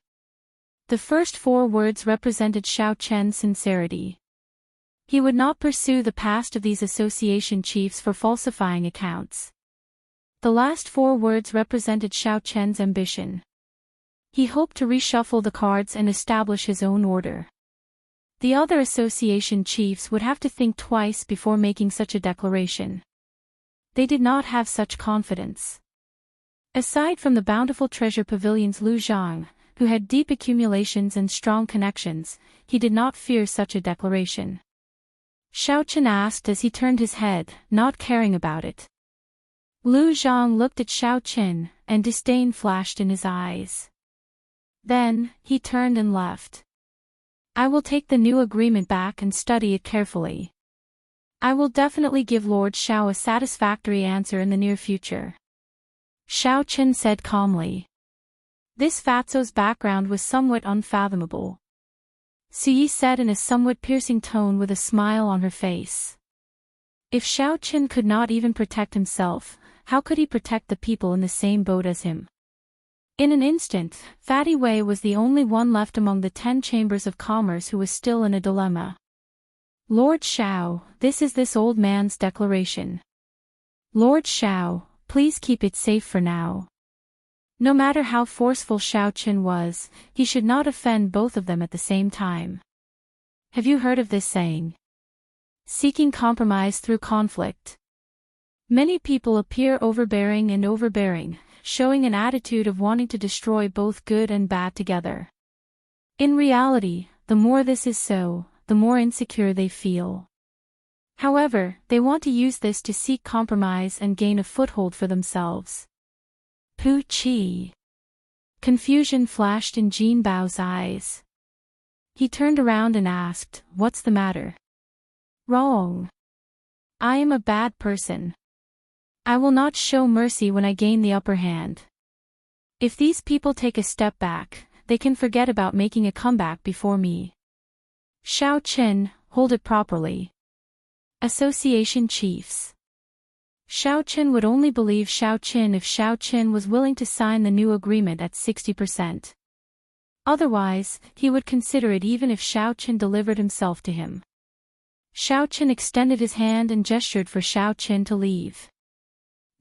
The first 4 words represented Xiao Chen's sincerity. He would not pursue the past of these association chiefs for falsifying accounts. The last 4 words represented Xiao Chen's ambition. He hoped to reshuffle the cards and establish his own order. The other association chiefs would have to think twice before making such a declaration. They did not have such confidence. Aside from the bountiful treasure pavilion's Lu Zhang, who had deep accumulations and strong connections, he did not fear such a declaration. Xiao Qin asked as he turned his head, not caring about it. Lu Zhang looked at Xiao Qin, and disdain flashed in his eyes. Then, he turned and left. I will take the new agreement back and study it carefully. I will definitely give Lord Xiao a satisfactory answer in the near future. Xiao Qin said calmly. This fatso's background was somewhat unfathomable. Suyi said in a somewhat piercing tone with a smile on her face. If Xiao Qin could not even protect himself, how could he protect the people in the same boat as him? In an instant, Fatty Wei was the only one left among the 10 chambers of commerce who was still in a dilemma. Lord Xiao, this is this old man's declaration. Lord Xiao, please keep it safe for now. No matter how forceful Xiao Qin was, he should not offend both of them at the same time. Have you heard of this saying? Seeking compromise through conflict. Many people appear overbearing and overbearing, showing an attitude of wanting to destroy both good and bad together. In reality, the more this is so, the more insecure they feel. However, they want to use this to seek compromise and gain a foothold for themselves. Pu Qi. Confusion flashed in Jin Bao's eyes. He turned around and asked, "What's the matter?" "Wrong. I am a bad person. I will not show mercy when I gain the upper hand. If these people take a step back, they can forget about making a comeback before me." Xiao Qin, hold it properly. Association chiefs. Xiao Qin would only believe Xiao Qin if Xiao Qin was willing to sign the new agreement at 60%. Otherwise, he would consider it even if Xiao Qin delivered himself to him. Xiao Qin extended his hand and gestured for Xiao Qin to leave.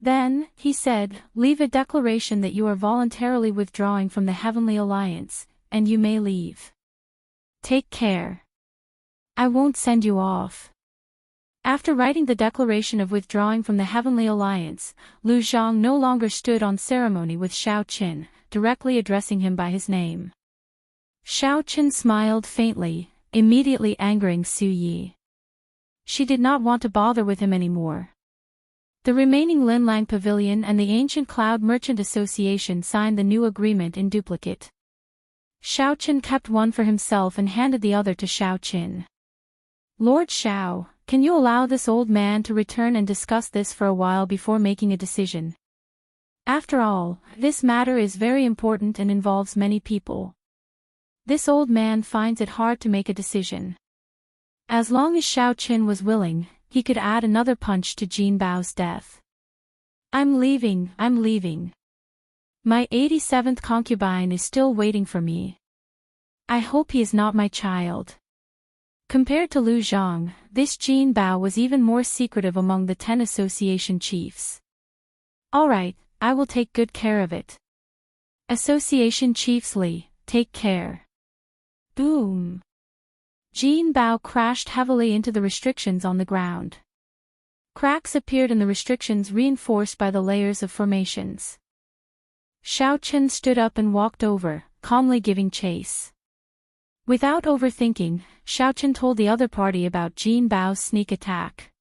Then, he said, "Leave a declaration that you are voluntarily withdrawing from the Heavenly Alliance, and you may leave. Take care. I won't send you off." After writing the declaration of withdrawing from the Heavenly Alliance, Lu Zhang no longer stood on ceremony with Xiao Qin, directly addressing him by his name. Xiao Qin smiled faintly, immediately angering Su Yi. She did not want to bother with him anymore. The remaining Linlang Pavilion and the Ancient Cloud Merchant Association signed the new agreement in duplicate. Xiao Qin kept one for himself and handed the other to Xiao Qin. "Lord Xiao, can you allow this old man to return and discuss this for a while before making a decision? After all, this matter is very important and involves many people. This old man finds it hard to make a decision." As long as Xiao Qin was willing, he could add another punch to Jin Bao's death. I'm leaving. My 87th concubine is still waiting for me. I hope he is not my child." Compared to Lu Zhang, this Jin Bao was even more secretive among the 10 association chiefs. "All right, I will take good care of it. Association chiefs Li, take care." Boom! Jin Bao crashed heavily into the restrictions on the ground. Cracks appeared in the restrictions reinforced by the layers of formations. Xiao Qin stood up and walked over, calmly giving chase. Without overthinking, Xiao Qin told the other party about Jin Bao's sneak attack.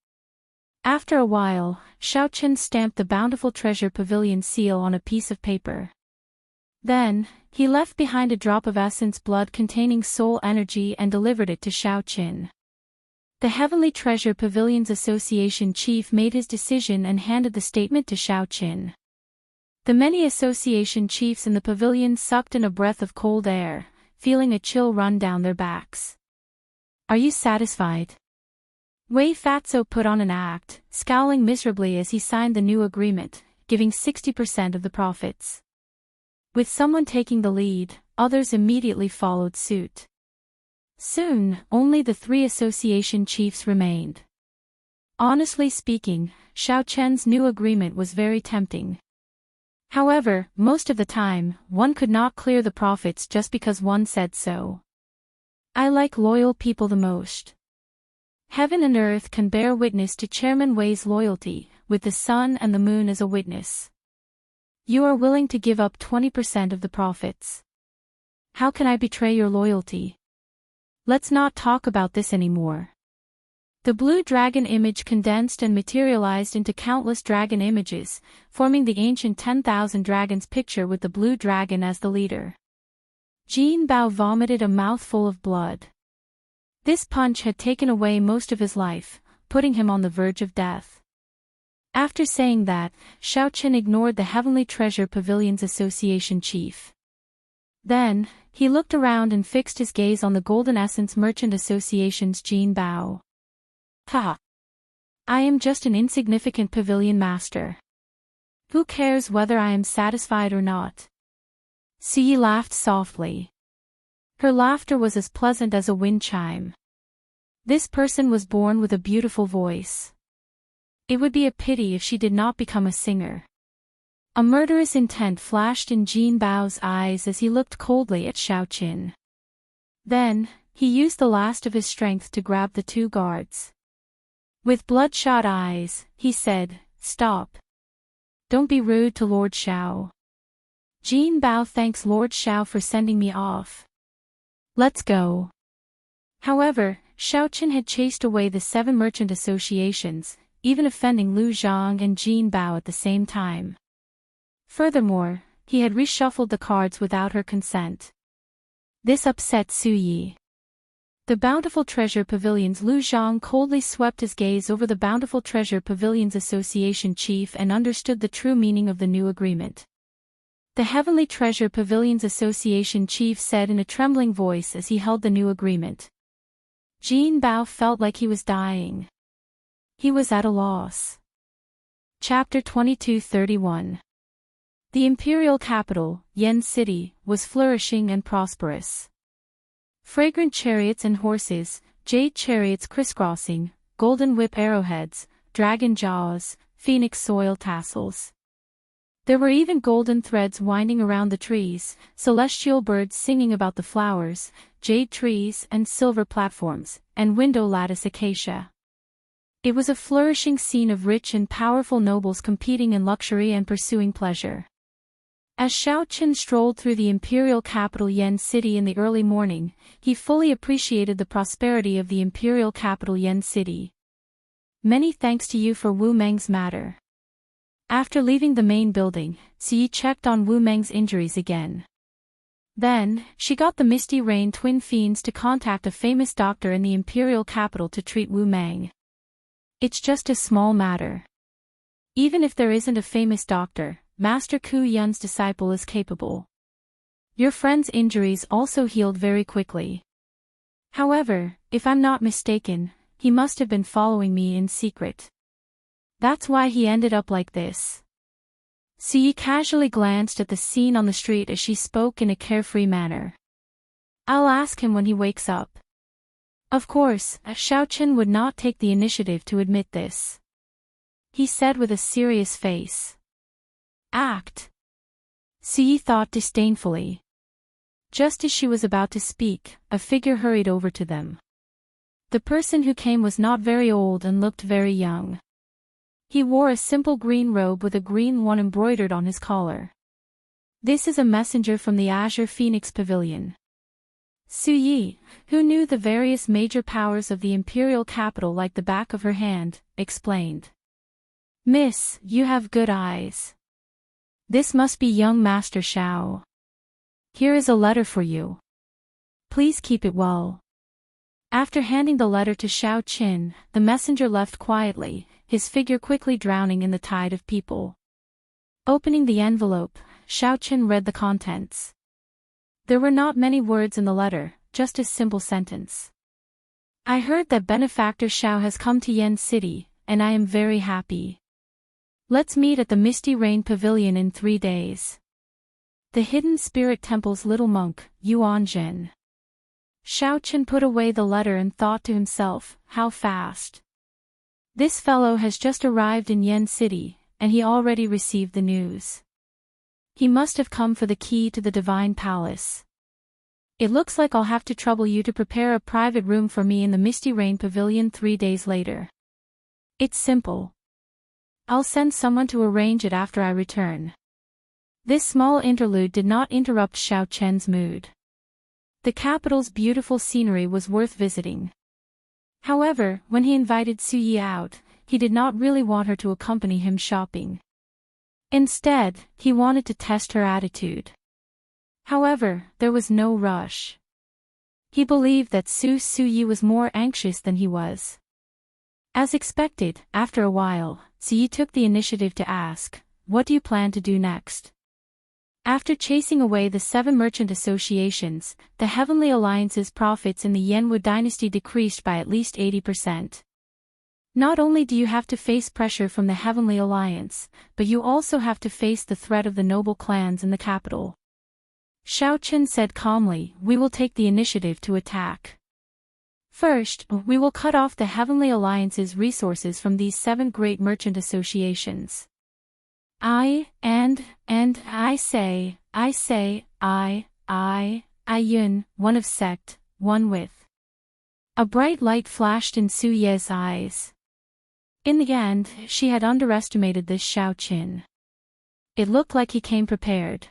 After a while, Xiao Qin stamped the bountiful treasure pavilion seal on a piece of paper. Then, he left behind a drop of essence blood containing soul energy and delivered it to Xiao Qin. The Heavenly Treasure Pavilion's Association chief made his decision and handed the statement to Xiao Qin. The many association chiefs in the pavilion sucked in a breath of cold air, feeling a chill run down their backs. "Are you satisfied?" Wei Fatso put on an act, scowling miserably as he signed the new agreement, giving 60% of the profits. With someone taking the lead, others immediately followed suit. Soon, only the 3 association chiefs remained. Honestly speaking, Xiao Chen's new agreement was very tempting. However, most of the time, one could not clear the profits just because one said so. I like loyal people the most. Heaven and earth can bear witness to Chairman Wei's loyalty, with the sun and the moon as a witness. You are willing to give up 20% of the profits. How can I betray your loyalty? Let's not talk about this anymore. The blue dragon image condensed and materialized into countless dragon images, forming the ancient 10,000 dragons picture with the blue dragon as the leader. Jin Bao vomited a mouthful of blood. This punch had taken away most of his life, putting him on the verge of death. After saying that, Xiao Chen ignored the Heavenly Treasure Pavilion's association chief. Then, he looked around and fixed his gaze on the Golden Essence Merchant Association's Jin Bao. Ha! I am just an insignificant pavilion master. Who cares whether I am satisfied or not? Siyi laughed softly. Her laughter was as pleasant as a wind chime. This person was born with a beautiful voice. It would be a pity if she did not become a singer. A murderous intent flashed in Jin Bao's eyes as he looked coldly at Xiao Qin. Then, he used the last of his strength to grab the 2 guards. With bloodshot eyes, he said, "Stop. Don't be rude to Lord Xiao. Jin Bao thanks Lord Xiao for sending me off. Let's go." However, Xiao Qin had chased away the 7 merchant associations, even offending Lu Zhang and Jin Bao at the same time. Furthermore, he had reshuffled the cards without her consent. This upset Su Yi. The Bountiful Treasure Pavilion's Lu Zhang coldly swept his gaze over the Bountiful Treasure Pavilion's association chief and understood the true meaning of the new agreement. The Heavenly Treasure Pavilion's association chief said in a trembling voice as he held the new agreement. Jin Bao felt like he was dying. He was at a loss. Chapter 22:31. The imperial capital, Yen City, was flourishing and prosperous. Fragrant chariots and horses, jade chariots crisscrossing, golden whip arrowheads, dragon jaws, phoenix soil tassels. There were even golden threads winding around the trees, celestial birds singing about the flowers, jade trees and silver platforms, and window lattice acacia. It was a flourishing scene of rich and powerful nobles competing in luxury and pursuing pleasure. As Xiao Qin strolled through the imperial capital Yen City in the early morning, he fully appreciated the prosperity of the imperial capital Yen City. Many thanks to you for Wu Meng's matter. After leaving the main building, Siyi checked on Wu Meng's injuries again. Then, she got the Misty Rain twin fiends to contact a famous doctor in the imperial capital to treat Wu Meng. It's just a small matter. Even if there isn't a famous doctor, Master Ku Yun's disciple is capable. Your friend's injuries also healed very quickly. However, if I'm not mistaken, he must have been following me in secret. That's why he ended up like this. Siyi casually glanced at the scene on the street as she spoke in a carefree manner. I'll ask him when he wakes up. Of course, Xiao Qin would not take the initiative to admit this. He said with a serious face. Act. Siyi thought disdainfully. Just as she was about to speak, a figure hurried over to them. The person who came was not very old and looked very young. He wore a simple green robe with a green one embroidered on his collar. This is a messenger from the Azure Phoenix Pavilion. Su Yi, who knew the various major powers of the imperial capital like the back of her hand, explained. Miss, you have good eyes. This must be young Master Xiao. Here is a letter for you. Please keep it well. After handing the letter to Xiao Qin, the messenger left quietly, his figure quickly drowning in the tide of people. Opening the envelope, Xiao Qin read the contents. There were not many words in the letter, just a simple sentence. I heard that benefactor Xiao has come to Yen City, and I am very happy. Let's meet at the Misty Rain Pavilion in 3 days. The Hidden Spirit Temple's little monk, Yuan Zhen. Xiao Qin put away the letter and thought to himself, how fast. This fellow has just arrived in Yen City, and he already received the news. He must have come for the key to the Divine Palace. It looks like I'll have to trouble you to prepare a private room for me in the Misty Rain Pavilion 3 days later. It's simple. I'll send someone to arrange it after I return. This small interlude did not interrupt Xiao Chen's mood. The capital's beautiful scenery was worth visiting. However, when he invited Su Yi out, he did not really want her to accompany him shopping. Instead, he wanted to test her attitude. However, there was no rush. He believed that Su Yi was more anxious than he was. As expected, after a while, Su Yi took the initiative to ask, "What do you plan to do next?" After chasing away the 7 merchant associations, the Heavenly Alliance's profits in the Yanwu dynasty decreased by at least 80%. Not only do you have to face pressure from the Heavenly Alliance, but you also have to face the threat of the noble clans in the capital. Xiao Qin said calmly, "We will take the initiative to attack. First, we will cut off the Heavenly Alliance's resources from these 7 great merchant associations. I Yun, one of sect, one with." A bright light flashed in Su Ye's eyes. In the end, she had underestimated this Xiao Qin. It looked like he came prepared.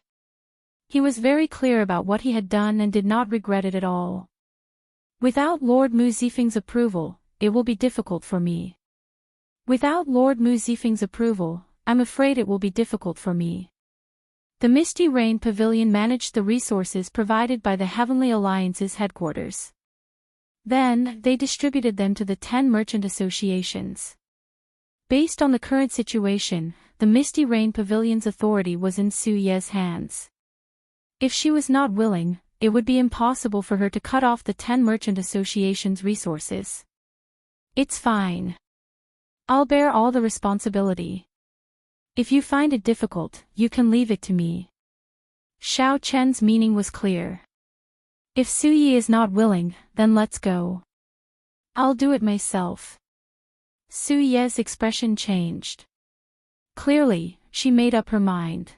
He was very clear about what he had done and did not regret it at all. Without Lord Mu Zifeng's approval, it will be difficult for me. Without Lord Mu Zifeng's approval, I'm afraid it will be difficult for me. The Misty Rain Pavilion managed the resources provided by the Heavenly Alliance's headquarters. Then, they distributed them to the 10 merchant associations. Based on the current situation, the Misty Rain Pavilion's authority was in Su Ye's hands. If she was not willing, it would be impossible for her to cut off the 10 merchant associations' resources. It's fine. I'll bear all the responsibility. If you find it difficult, you can leave it to me. Xiao Chen's meaning was clear. If Su Yi is not willing, then let's go. I'll do it myself. Su Ye's expression changed. Clearly, she made up her mind.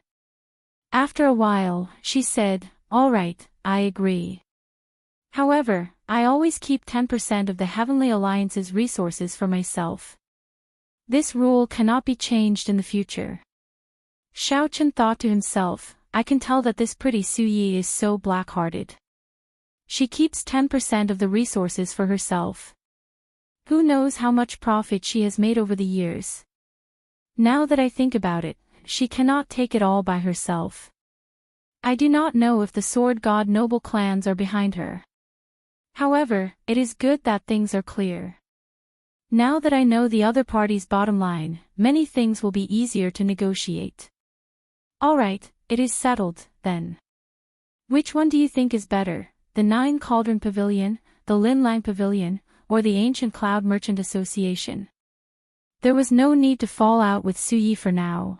After a while, she said, "All right, I agree. However, I always keep 10% of the Heavenly Alliance's resources for myself. This rule cannot be changed in the future." Xiao Chen thought to himself, I can tell that this pretty Su Yi is so black-hearted. She keeps 10% of the resources for herself. Who knows how much profit she has made over the years? Now that I think about it, she cannot take it all by herself. I do not know if the Sword God noble clans are behind her. However, it is good that things are clear. Now that I know the other party's bottom line, many things will be easier to negotiate. All right, it is settled, then. Which one do you think is better, the 9 Cauldron Pavilion, the Lin Lang Pavilion, or the Ancient Cloud Merchant Association? There was no need to fall out with Su Yi for now.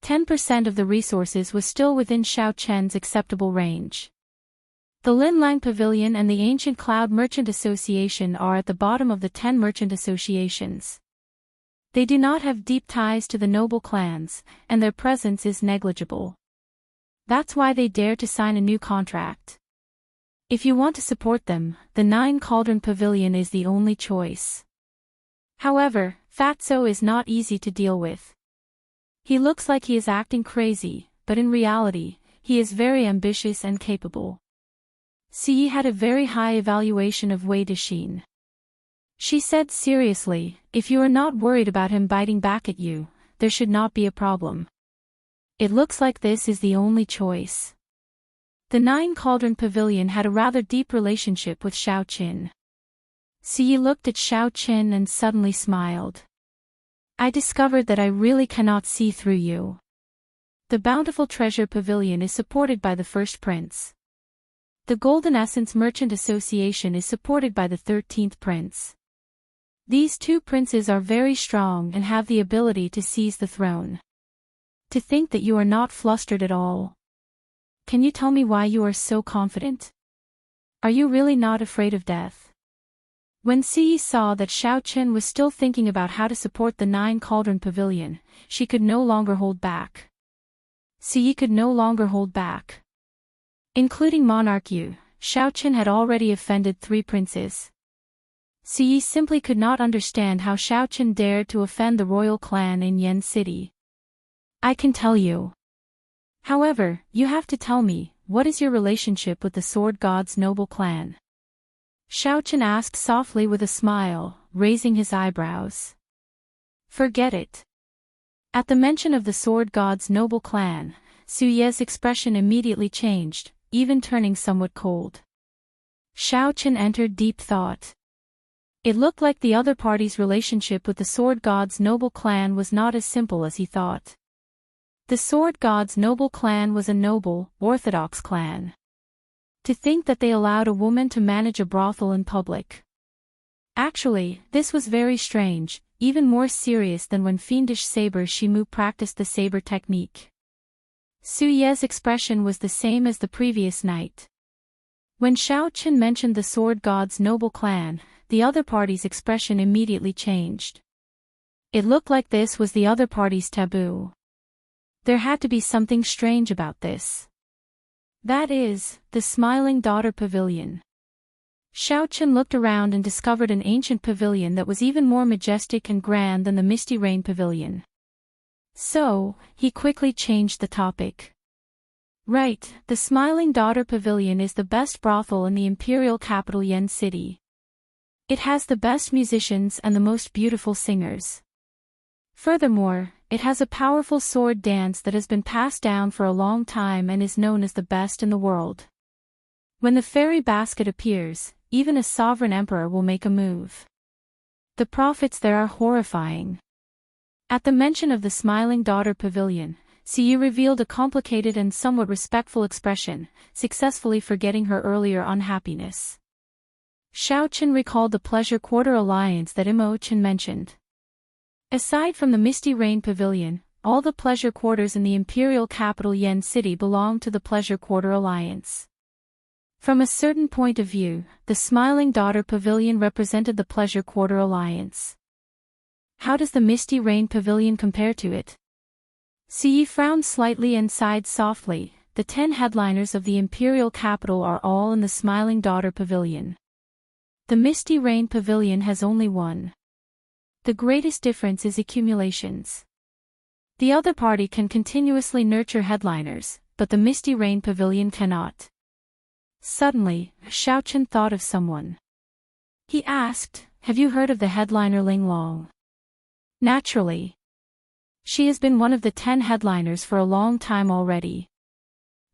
10% of the resources was still within Xiao Chen's acceptable range. The Lin Lang Pavilion and the Ancient Cloud Merchant Association are at the bottom of the 10 merchant associations. They do not have deep ties to the noble clans, and their presence is negligible. That's why they dare to sign a new contract. If you want to support them, the 9 Cauldron Pavilion is the only choice. However, Fatso is not easy to deal with. He looks like he is acting crazy, but in reality, he is very ambitious and capable. Su Yi had a very high evaluation of Wei Dexin. She said seriously, if you are not worried about him biting back at you, there should not be a problem. It looks like this is the only choice. The 9 Cauldron Pavilion had a rather deep relationship with Xiao Qin. Su Yi looked at Xiao Qin and suddenly smiled. I discovered that I really cannot see through you. The Bountiful Treasure Pavilion is supported by the first prince. The Golden Essence Merchant Association is supported by the 13th prince. These two princes are very strong and have the ability to seize the throne. To think that you are not flustered at all. Can you tell me why you are so confident? Are you really not afraid of death? When Siyi saw that Xiao Qin was still thinking about how to support the 9-cauldron pavilion, she could no longer hold back. Siyi could no longer hold back. Including Monarch Yu, Xiao Qin had already offended 3 princes. Siyi simply could not understand how Xiao Qin dared to offend the royal clan in Yan City. I can tell you. However, you have to tell me, what is your relationship with the Sword God's noble clan? Xiao Qin asked softly with a smile, raising his eyebrows. Forget it. At the mention of the Sword God's noble clan, Su Ye's expression immediately changed, even turning somewhat cold. Xiao Qin entered deep thought. It looked like the other party's relationship with the Sword God's noble clan was not as simple as he thought. The Sword God's noble clan was a noble, orthodox clan. To think that they allowed a woman to manage a brothel in public. Actually, this was very strange, even more serious than when fiendish saber Shimu practiced the saber technique. Su Ye's expression was the same as the previous night. When Xiao Qin mentioned the Sword God's noble clan, the other party's expression immediately changed. It looked like this was the other party's taboo. There had to be something strange about this. That is, the Smiling Daughter Pavilion. Xiao Qin looked around and discovered an ancient pavilion that was even more majestic and grand than the Misty Rain Pavilion. So, he quickly changed the topic. Right, the Smiling Daughter Pavilion is the best brothel in the imperial capital Yan City. It has the best musicians and the most beautiful singers. Furthermore, it has a powerful sword dance that has been passed down for a long time and is known as the best in the world. When the fairy basket appears, even a sovereign emperor will make a move. The profits there are horrifying. At the mention of the Smiling Daughter Pavilion, Siyi revealed a complicated and somewhat respectful expression, successfully forgetting her earlier unhappiness. Xiao Qin recalled the Pleasure Quarter alliance that Imochen mentioned. Aside from the Misty Rain Pavilion, all the pleasure quarters in the imperial capital Yan City belong to the Pleasure Quarter alliance. From a certain point of view, the Smiling Daughter Pavilion represented the Pleasure Quarter alliance. How does the Misty Rain Pavilion compare to it? Siyi frowned slightly and sighed softly. The 10 headliners of the imperial capital are all in the Smiling Daughter Pavilion. The Misty Rain Pavilion has only one. The greatest difference is accumulations. The other party can continuously nurture headliners, but the Misty Rain Pavilion cannot. Suddenly, Xiao Qin thought of someone. He asked, "Have you heard of the headliner Ling Long?" Naturally. She has been one of the 10 headliners for a long time already.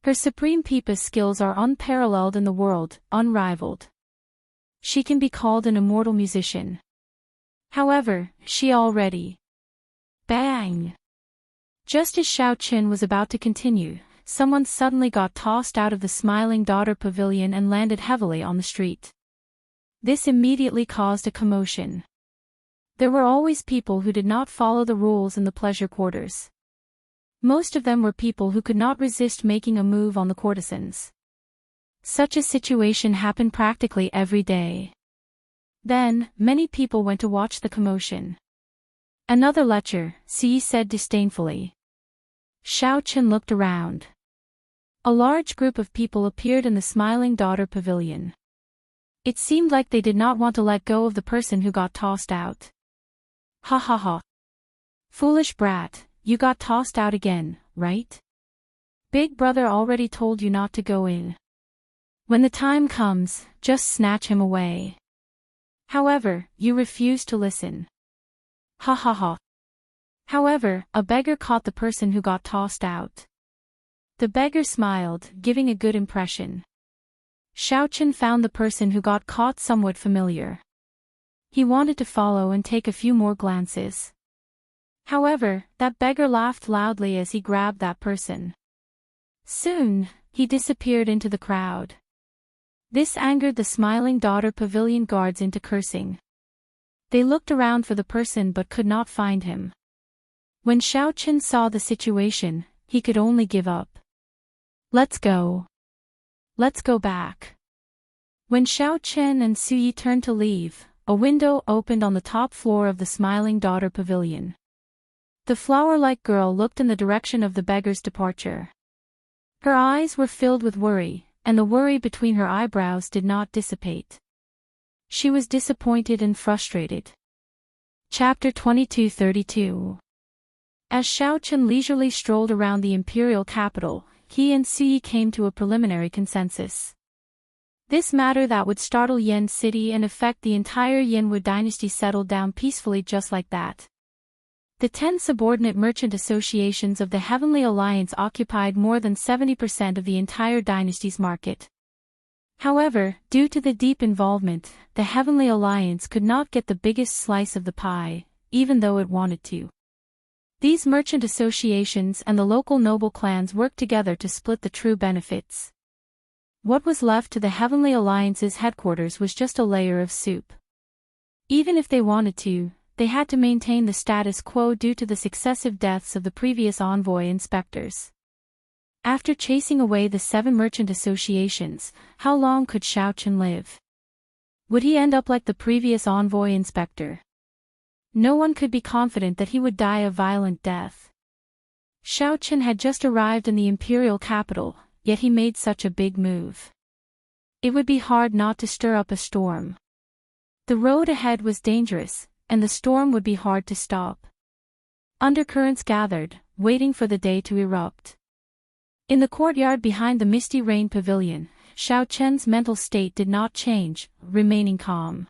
Her Supreme Pipa skills are unparalleled in the world, unrivaled. She can be called an immortal musician. However, she already... Bang! Just as Xiao Qin was about to continue, someone suddenly got tossed out of the Smiling Daughter Pavilion and landed heavily on the street. This immediately caused a commotion. There were always people who did not follow the rules in the pleasure quarters. Most of them were people who could not resist making a move on the courtesans. Such a situation happened practically every day. Then, many people went to watch the commotion. Another lecher, Siyi said disdainfully. Xiao Qin looked around. A large group of people appeared in the Smiling Daughter Pavilion. It seemed like they did not want to let go of the person who got tossed out. Ha ha ha. Foolish brat, you got tossed out again, right? Big brother already told you not to go in. When the time comes, just snatch him away. However, you refused to listen. Ha ha ha. However, a beggar caught the person who got tossed out. The beggar smiled, giving a good impression. Xiao Qin found the person who got caught somewhat familiar. He wanted to follow and take a few more glances. However, that beggar laughed loudly as he grabbed that person. Soon, he disappeared into the crowd. This angered the Smiling Daughter Pavilion guards into cursing. They looked around for the person but could not find him. When Xiao Chen saw the situation, he could only give up. Let's go. Let's go back. When Xiao Chen and Su Yi turned to leave, a window opened on the top floor of the Smiling Daughter Pavilion. The flower-like girl looked in the direction of the beggar's departure. Her eyes were filled with worry, and the worry between her eyebrows did not dissipate. She was disappointed and frustrated. Chapter 2232. As Xiao Chen leisurely strolled around the imperial capital, he and Su Yi came to a preliminary consensus. This matter that would startle Yan City and affect the entire Yanwu dynasty settled down peacefully just like that. The 10 subordinate merchant associations of the Heavenly Alliance occupied more than 70% of the entire dynasty's market. However, due to the deep involvement, the Heavenly Alliance could not get the biggest slice of the pie, even though it wanted to. These merchant associations and the local noble clans worked together to split the true benefits. What was left to the Heavenly Alliance's headquarters was just a layer of soup. Even if they wanted to, they had to maintain the status quo due to the successive deaths of the previous envoy inspectors. After chasing away the 7 merchant associations, how long could Xiao Chen live? Would he end up like the previous envoy inspector? No one could be confident that he would die a violent death. Xiao Chen had just arrived in the imperial capital, yet he made such a big move. It would be hard not to stir up a storm. The road ahead was dangerous, and the storm would be hard to stop. Undercurrents gathered, waiting for the day to erupt. In the courtyard behind the Misty Rain Pavilion, Xiao Chen's mental state did not change, remaining calm.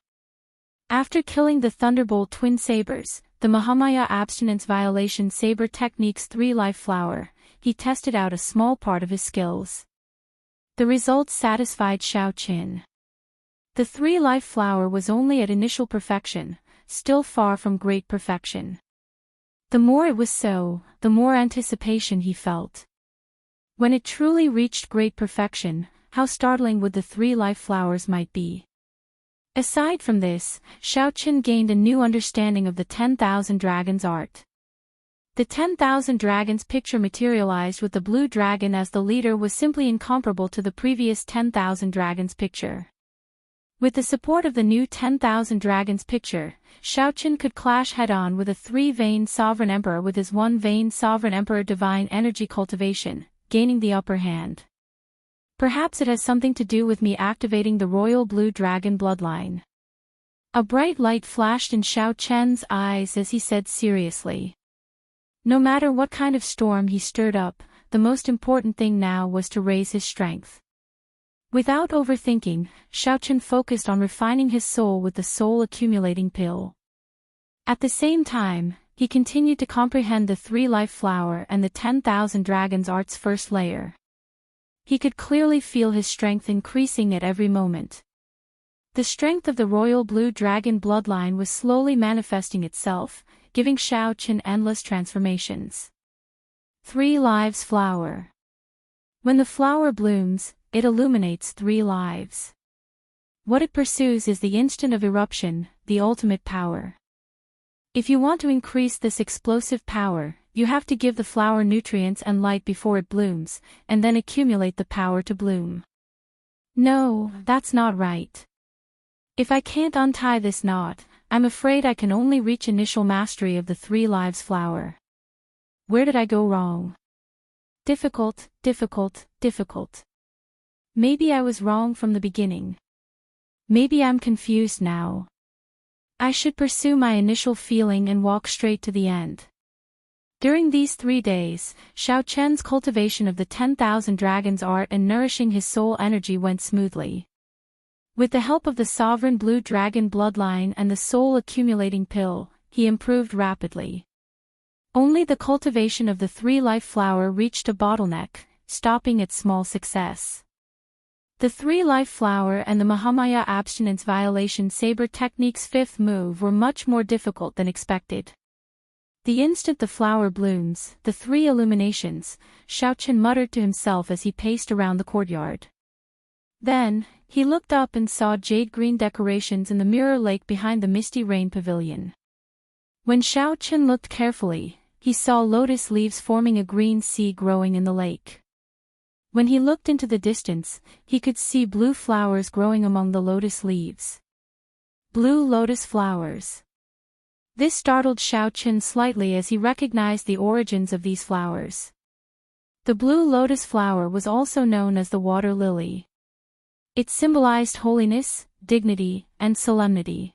After killing the Thunderbolt twin sabers, the Mahamaya abstinence violation saber technique's 3-life flower, he tested out a small part of his skills. The results satisfied Xiao Chen. The 3-life flower was only at initial perfection, still far from great perfection. The more it was so, the more anticipation he felt. When it truly reached great perfection, how startling would the 3-life flowers might be. Aside from this, Xiao Chen gained a new understanding of the 10,000 Dragons art. The 10,000 Dragons picture materialized with the blue dragon as the leader was simply incomparable to the previous 10,000 Dragons picture. With the support of the new 10,000 Dragons picture, Xiao Chen could clash head-on with a 3-vein Sovereign Emperor with his 1-vein Sovereign Emperor divine energy cultivation, gaining the upper hand. Perhaps it has something to do with me activating the Royal Blue Dragon bloodline. A bright light flashed in Xiao Chen's eyes as he said seriously. No matter what kind of storm he stirred up, the most important thing now was to raise his strength. Without overthinking, Xiao Chen focused on refining his soul with the soul accumulating pill. At the same time, he continued to comprehend the 3-life flower and the 10,000 Dragons art's first layer. He could clearly feel his strength increasing at every moment. The strength of the Royal Blue Dragon bloodline was slowly manifesting itself, giving Xiao Chen endless transformations. 3 lives flower. When the flower blooms, it illuminates 3 lives. What it pursues is the instant of eruption, the ultimate power. If you want to increase this explosive power, you have to give the flower nutrients and light before it blooms, and then accumulate the power to bloom. No, that's not right. If I can't untie this knot, I'm afraid I can only reach initial mastery of the 3 lives flower. Where did I go wrong? Difficult, difficult, difficult. Maybe I was wrong from the beginning. Maybe I'm confused now. I should pursue my initial feeling and walk straight to the end. During these 3 days, Xiao Chen's cultivation of the 10,000 Dragons art and nourishing his soul energy went smoothly. With the help of the Sovereign Blue Dragon bloodline and the soul accumulating pill, he improved rapidly. Only the cultivation of the 3-life flower reached a bottleneck, stopping at small success. The 3-life flower and the Mahamaya abstinence violation saber technique's 5th move were much more difficult than expected. The instant the flower blooms, the three illuminations, Xiao Chen muttered to himself as he paced around the courtyard. Then, he looked up and saw jade-green decorations in the mirror lake behind the misty rain pavilion. When Xiao Chen looked carefully, he saw lotus leaves forming a green sea growing in the lake. When he looked into the distance, he could see blue flowers growing among the lotus leaves. Blue lotus flowers. This startled Xiao Chen slightly as he recognized the origins of these flowers. The blue lotus flower was also known as the water lily. It symbolized holiness, dignity, and solemnity.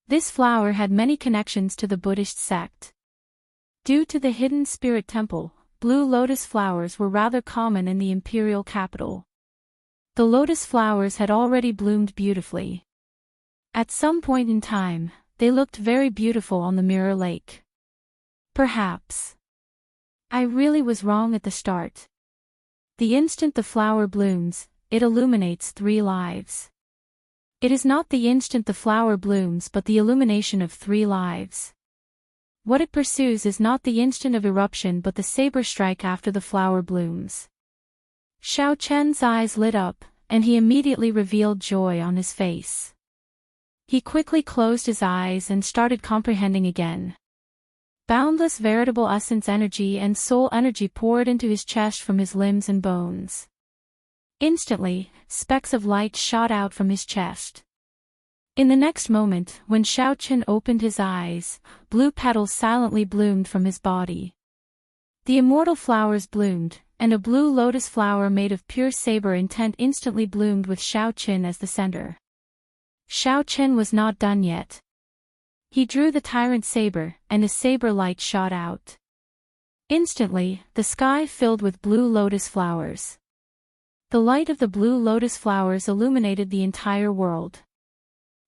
This flower had many connections to the Buddhist sect. Due to the hidden spirit temple, blue lotus flowers were rather common in the imperial capital. The lotus flowers had already bloomed beautifully. At some point in time, they looked very beautiful on the mirror lake. Perhaps I really was wrong at the start. The instant the flower blooms, it illuminates 3 lives. It is not the instant the flower blooms but the illumination of 3 lives. What it pursues is not the instant of eruption but the saber strike after the flower blooms. Xiao Chen's eyes lit up, and he immediately revealed joy on his face. He quickly closed his eyes and started comprehending again. Boundless veritable essence energy and soul energy poured into his chest from his limbs and bones. Instantly, specks of light shot out from his chest. In the next moment, when Xiao Chen opened his eyes, blue petals silently bloomed from his body. The immortal flowers bloomed, and a blue lotus flower made of pure saber intent instantly bloomed with Xiao Chen as the center. Xiao Chen was not done yet. He drew the tyrant saber, and a saber light shot out. Instantly, the sky filled with blue lotus flowers. The light of the blue lotus flowers illuminated the entire world.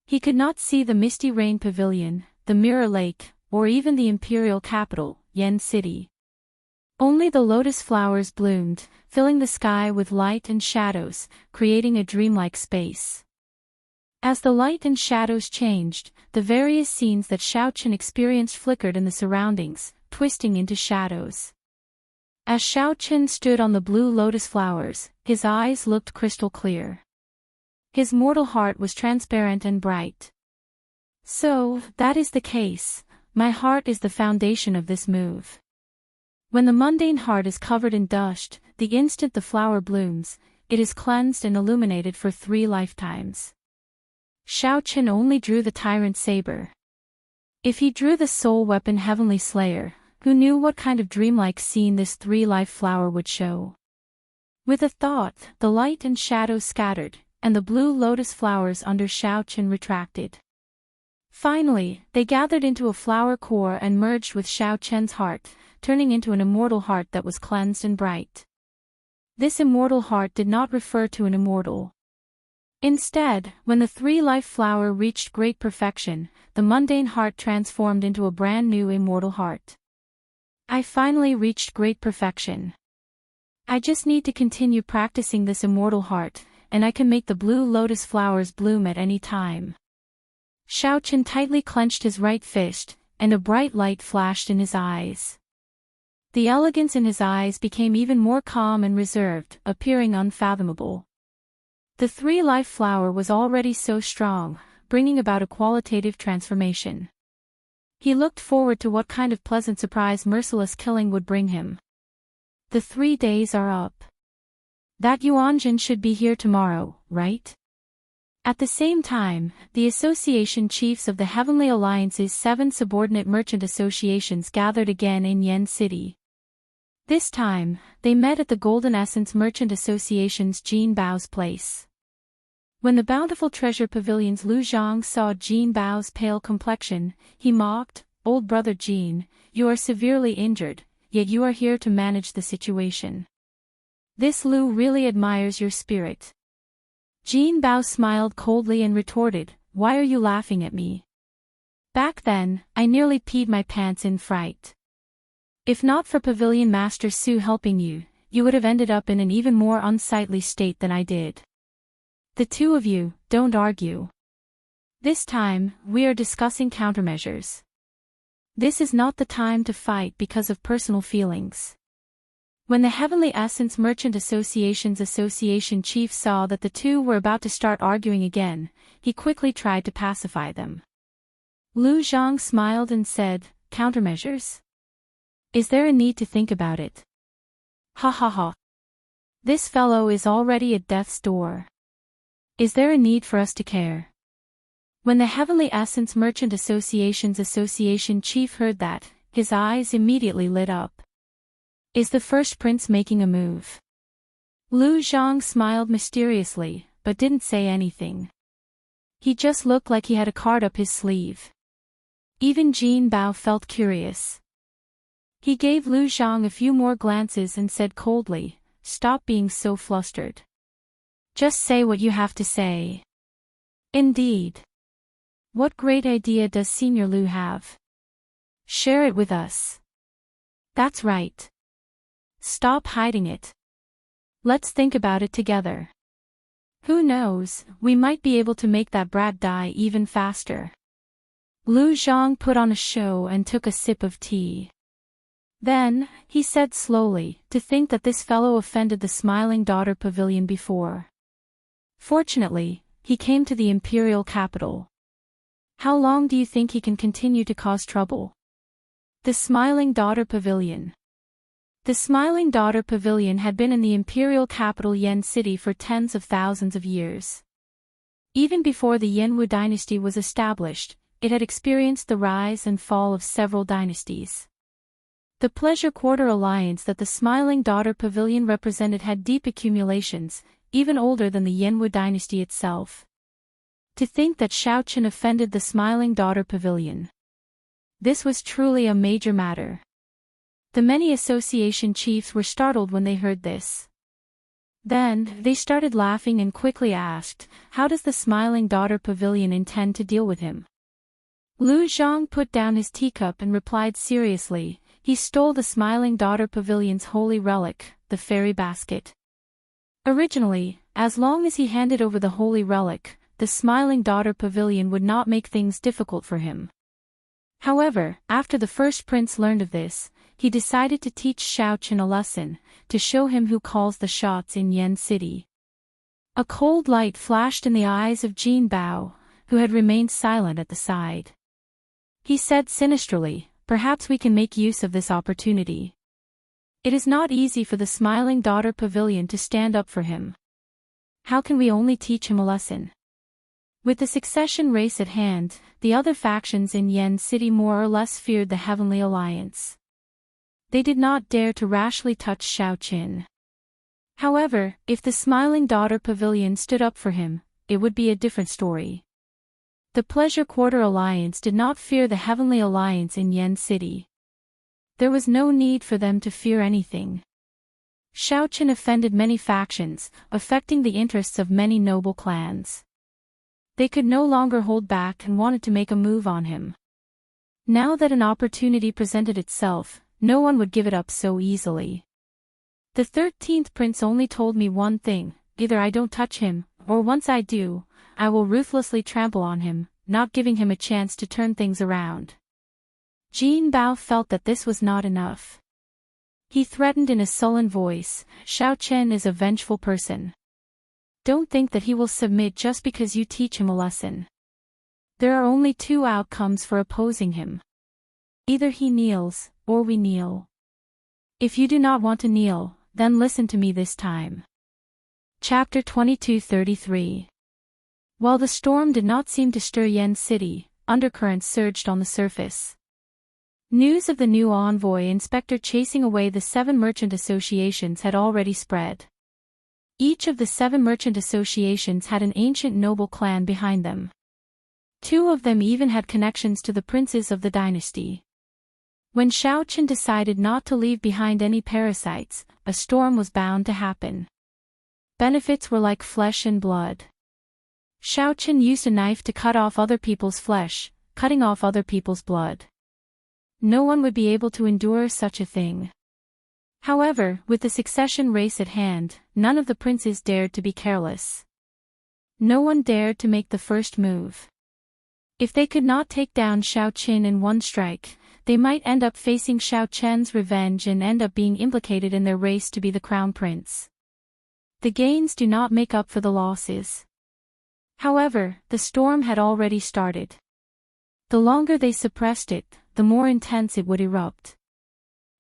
He could not see the misty rain pavilion, the mirror lake, or even the imperial capital, Yan City. Only the lotus flowers bloomed, filling the sky with light and shadows, creating a dreamlike space. As the light and shadows changed, the various scenes that Xiao Chen experienced flickered in the surroundings, twisting into shadows. As Xiao Chen stood on the blue lotus flowers, his eyes looked crystal clear. His mortal heart was transparent and bright. So, that is the case. My heart is the foundation of this move. When the mundane heart is covered in dust, the instant the flower blooms, it is cleansed and illuminated for 3 lifetimes. Xiao Chen only drew the tyrant saber. If he drew the soul weapon Heavenly Slayer, who knew what kind of dreamlike scene this 3-life flower would show? With a thought, the light and shadows scattered, and the blue lotus flowers under Xiao Chen retracted. Finally, they gathered into a flower core and merged with Xiao Chen's heart, turning into an immortal heart that was cleansed and bright. This immortal heart did not refer to an immortal. Instead, when the 3-life flower reached great perfection, the mundane heart transformed into a brand new immortal heart. I finally reached great perfection. I just need to continue practicing this immortal heart, and I can make the blue lotus flowers bloom at any time. Xiao Chen tightly clenched his right fist, and a bright light flashed in his eyes. The elegance in his eyes became even more calm and reserved, appearing unfathomable. The 3-life flower was already so strong, bringing about a qualitative transformation. He looked forward to what kind of pleasant surprise merciless killing would bring him. The 3 days are up. That Yuanjin should be here tomorrow, right? At the same time, the association chiefs of the Heavenly Alliance's 7 subordinate merchant associations gathered again in Yan City. This time, they met at the Golden Essence Merchant Association's Jin Bao's place. When the Bountiful Treasure Pavilion's Lu Zhang saw Jin Bao's pale complexion, he mocked, "Old brother Jin, you are severely injured, yet you are here to manage the situation. This Lu really admires your spirit." Jin Bao smiled coldly and retorted, "Why are you laughing at me? Back then, I nearly peed my pants in fright. If not for Pavilion Master Su helping you, you would have ended up in an even more unsightly state than I did. The 2 of you, don't argue. This time, we are discussing countermeasures." This is not the time to fight because of personal feelings. When the Heavenly Essence Merchant Association's association chief saw that the two were about to start arguing again, he quickly tried to pacify them. Lu Zhang smiled and said, "Countermeasures? Is there a need to think about it? Ha ha ha. This fellow is already at death's door. Is there a need for us to care?" When the Heavenly Essence Merchant Association's association chief heard that, his eyes immediately lit up. Is the first prince making a move? Lu Zhang smiled mysteriously, but didn't say anything. He just looked like he had a card up his sleeve. Even Jin Bao felt curious. He gave Lu Zhang a few more glances and said coldly, "Stop being so flustered. Just say what you have to say." "Indeed. What great idea does Senior Lu have? Share it with us." "That's right. Stop hiding it. Let's think about it together. Who knows, we might be able to make that brat die even faster." Lu Zhang put on a show and took a sip of tea. Then, he said slowly, "To think that this fellow offended the Smiling Daughter Pavilion before. Fortunately, he came to the imperial capital. How long do you think he can continue to cause trouble?" The Smiling Daughter Pavilion. The Smiling Daughter Pavilion had been in the imperial capital Yan City for tens of thousands of years. Even before the Yanwu dynasty was established, it had experienced the rise and fall of several dynasties. The Pleasure Quarter alliance that the Smiling Daughter Pavilion represented had deep accumulations, even older than the Yanwu dynasty itself. To think that Shaoqin offended the Smiling Daughter Pavilion. This was truly a major matter. The many association chiefs were startled when they heard this. Then, they started laughing and quickly asked, "How does the Smiling Daughter Pavilion intend to deal with him?" Lu Zhang put down his teacup and replied seriously, "He stole the Smiling Daughter Pavilion's holy relic, the fairy basket. Originally, as long as he handed over the holy relic, the Smiling Daughter Pavilion would not make things difficult for him. However, after the first prince learned of this, he decided to teach Shaoqin a lesson, to show him who calls the shots in Yan City." A cold light flashed in the eyes of Jin Bao, who had remained silent at the side. He said sinisterly, "Perhaps we can make use of this opportunity. It is not easy for the Smiling Daughter Pavilion to stand up for him. How can we only teach him a lesson?" With the succession race at hand, the other factions in Yan City more or less feared the Heavenly Alliance. They did not dare to rashly touch Shaoqin. However, if the Smiling Daughter Pavilion stood up for him, it would be a different story. The Pleasure Quarter Alliance did not fear the Heavenly Alliance in Yan City. There was no need for them to fear anything. Shaoqin offended many factions, affecting the interests of many noble clans. They could no longer hold back and wanted to make a move on him. Now that an opportunity presented itself, no one would give it up so easily. The 13th prince only told me one thing: either I don't touch him, or once I do, I will ruthlessly trample on him, not giving him a chance to turn things around. Jin Bao felt that this was not enough. He threatened in a sullen voice, "Shaoqin is a vengeful person. Don't think that he will submit just because you teach him a lesson. There are only two outcomes for opposing him. Either he kneels, or we kneel. If you do not want to kneel, then listen to me this time." Chapter 22:33. While the storm did not seem to stir Yan City, undercurrents surged on the surface. News of the new envoy inspector chasing away the 7 merchant associations had already spread. Each of the 7 merchant associations had an ancient noble clan behind them. 2 of them even had connections to the princes of the dynasty. When Shaoqin decided not to leave behind any parasites, a storm was bound to happen. Benefits were like flesh and blood. Shaoqin used a knife to cut off other people's flesh, cutting off other people's blood. No one would be able to endure such a thing. However, with the succession race at hand, none of the princes dared to be careless. No one dared to make the first move. If they could not take down Shaoqin in one strike, they might end up facing Xiao Chen's revenge and end up being implicated in their race to be the crown prince. The gains do not make up for the losses. However, the storm had already started. The longer they suppressed it, the more intense it would erupt.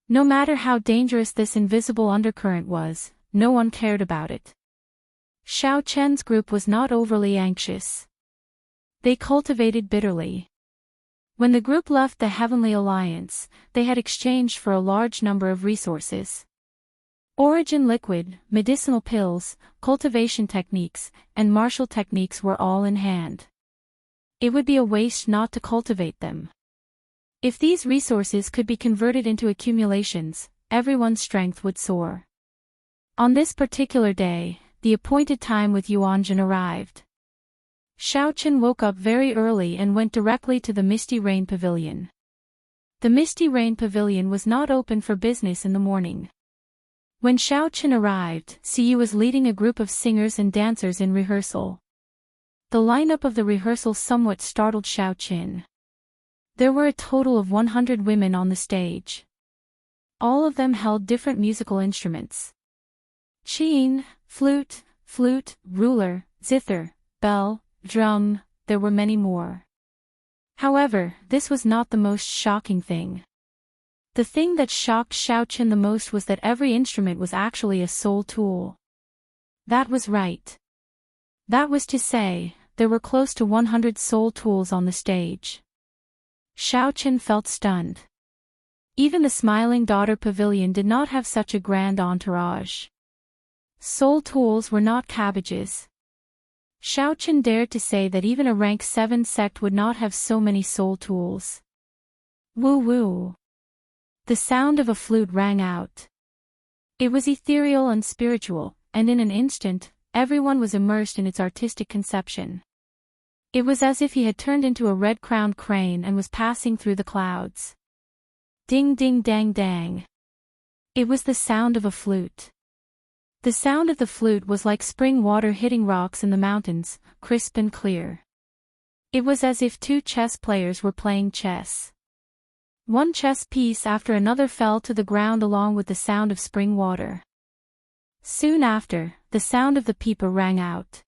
No matter how dangerous this invisible undercurrent was, no one cared about it. Xiao Chen's group was not overly anxious. They cultivated bitterly. When the group left the Heavenly Alliance, they had exchanged for a large number of resources. Origin liquid, medicinal pills, cultivation techniques, and martial techniques were all in hand. It would be a waste not to cultivate them. If these resources could be converted into accumulations, everyone's strength would soar. On this particular day, the appointed time with Yuanjun arrived. Xiao Chen woke up very early and went directly to the Misty Rain Pavilion. The Misty Rain Pavilion was not open for business in the morning. When Xiao Chen arrived, Siyu was leading a group of singers and dancers in rehearsal. The lineup of the rehearsal somewhat startled Xiao Chen. There were a total of 100 women on the stage. All of them held different musical instruments. Qin, flute, ruler, zither, bell, drum, there were many more. However, this was not the most shocking thing. The thing that shocked Xiao Chen the most was that every instrument was actually a soul tool. That was right. That was to say, there were close to 100 soul tools on the stage. Xiao Chen felt stunned. Even the Smiling Daughter Pavilion did not have such a grand entourage. Soul tools were not cabbages. Xiao Chen dared to say that even a rank 7 sect would not have so many soul tools. Woo woo. The sound of a flute rang out. It was ethereal and spiritual, and in an instant, everyone was immersed in its artistic conception. It was as if he had turned into a red-crowned crane and was passing through the clouds. Ding ding dang dang. It was the sound of a flute. The sound of the flute was like spring water hitting rocks in the mountains, crisp and clear. It was as if two chess players were playing chess. One chess piece after another fell to the ground along with the sound of spring water. Soon after, the sound of the pipa rang out.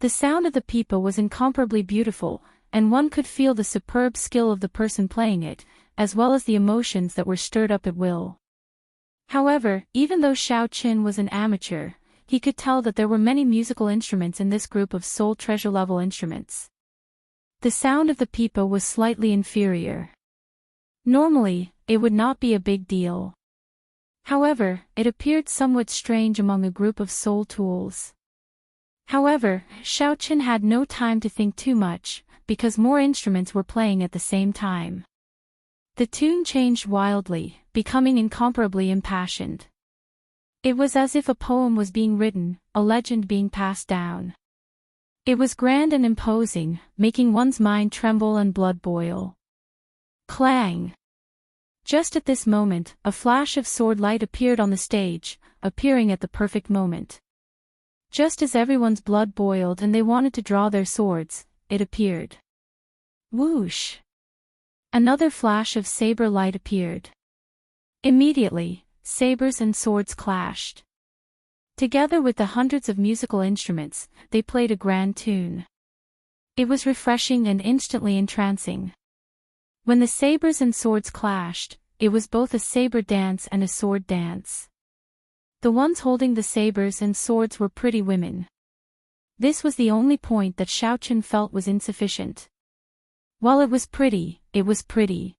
The sound of the pipa was incomparably beautiful, and one could feel the superb skill of the person playing it, as well as the emotions that were stirred up at will. However, even though Xiao Chen was an amateur, he could tell that there were many musical instruments in this group of soul treasure-level instruments. The sound of the pipa was slightly inferior. Normally, it would not be a big deal. However, it appeared somewhat strange among a group of soul tools. However, Xiao Chen had no time to think too much, because more instruments were playing at the same time. The tune changed wildly, becoming incomparably impassioned. It was as if a poem was being written, a legend being passed down. It was grand and imposing, making one's mind tremble and blood boil. Clang! Just at this moment, a flash of sword light appeared on the stage, appearing at the perfect moment. Just as everyone's blood boiled and they wanted to draw their swords, it appeared. Whoosh! Another flash of saber light appeared. Immediately, sabers and swords clashed. Together with the hundreds of musical instruments, they played a grand tune. It was refreshing and instantly entrancing. When the sabers and swords clashed, it was both a saber dance and a sword dance. The ones holding the sabers and swords were pretty women. This was the only point that Xiao Chen felt was insufficient. While it was pretty, it was pretty.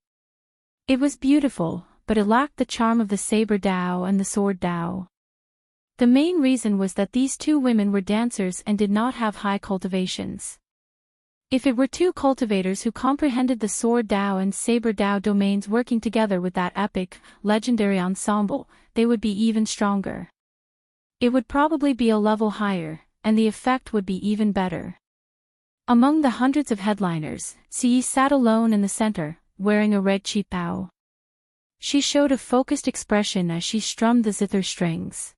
It was beautiful, but it lacked the charm of the saber Dao and the sword Dao. The main reason was that these two women were dancers and did not have high cultivations. If it were two cultivators who comprehended the sword Dao and saber Dao domains working together with that epic, legendary ensemble, they would be even stronger. It would probably be a level higher, and the effect would be even better. Among the hundreds of headliners, Siyi sat alone in the center, wearing a red qipao. She showed a focused expression as she strummed the zither strings.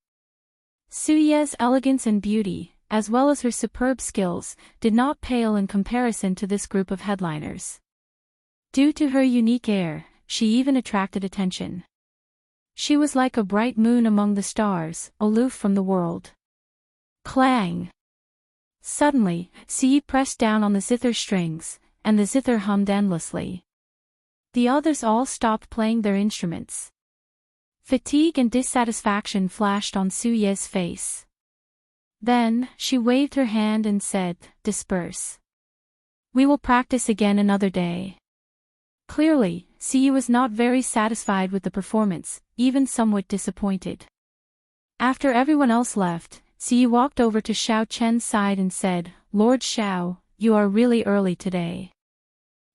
Suye's elegance and beauty, as well as her superb skills, did not pale in comparison to this group of headliners. Due to her unique air, she even attracted attention. She was like a bright moon among the stars, aloof from the world. Clang! Suddenly, Siyi pressed down on the zither strings, and the zither hummed endlessly. The others all stopped playing their instruments. Fatigue and dissatisfaction flashed on Suye's face. Then, she waved her hand and said, "Disperse. We will practice again another day." Clearly, Siyi was not very satisfied with the performance, even somewhat disappointed. After everyone else left, Siyi walked over to Xiao Chen's side and said, "Lord Xiao, you are really early today.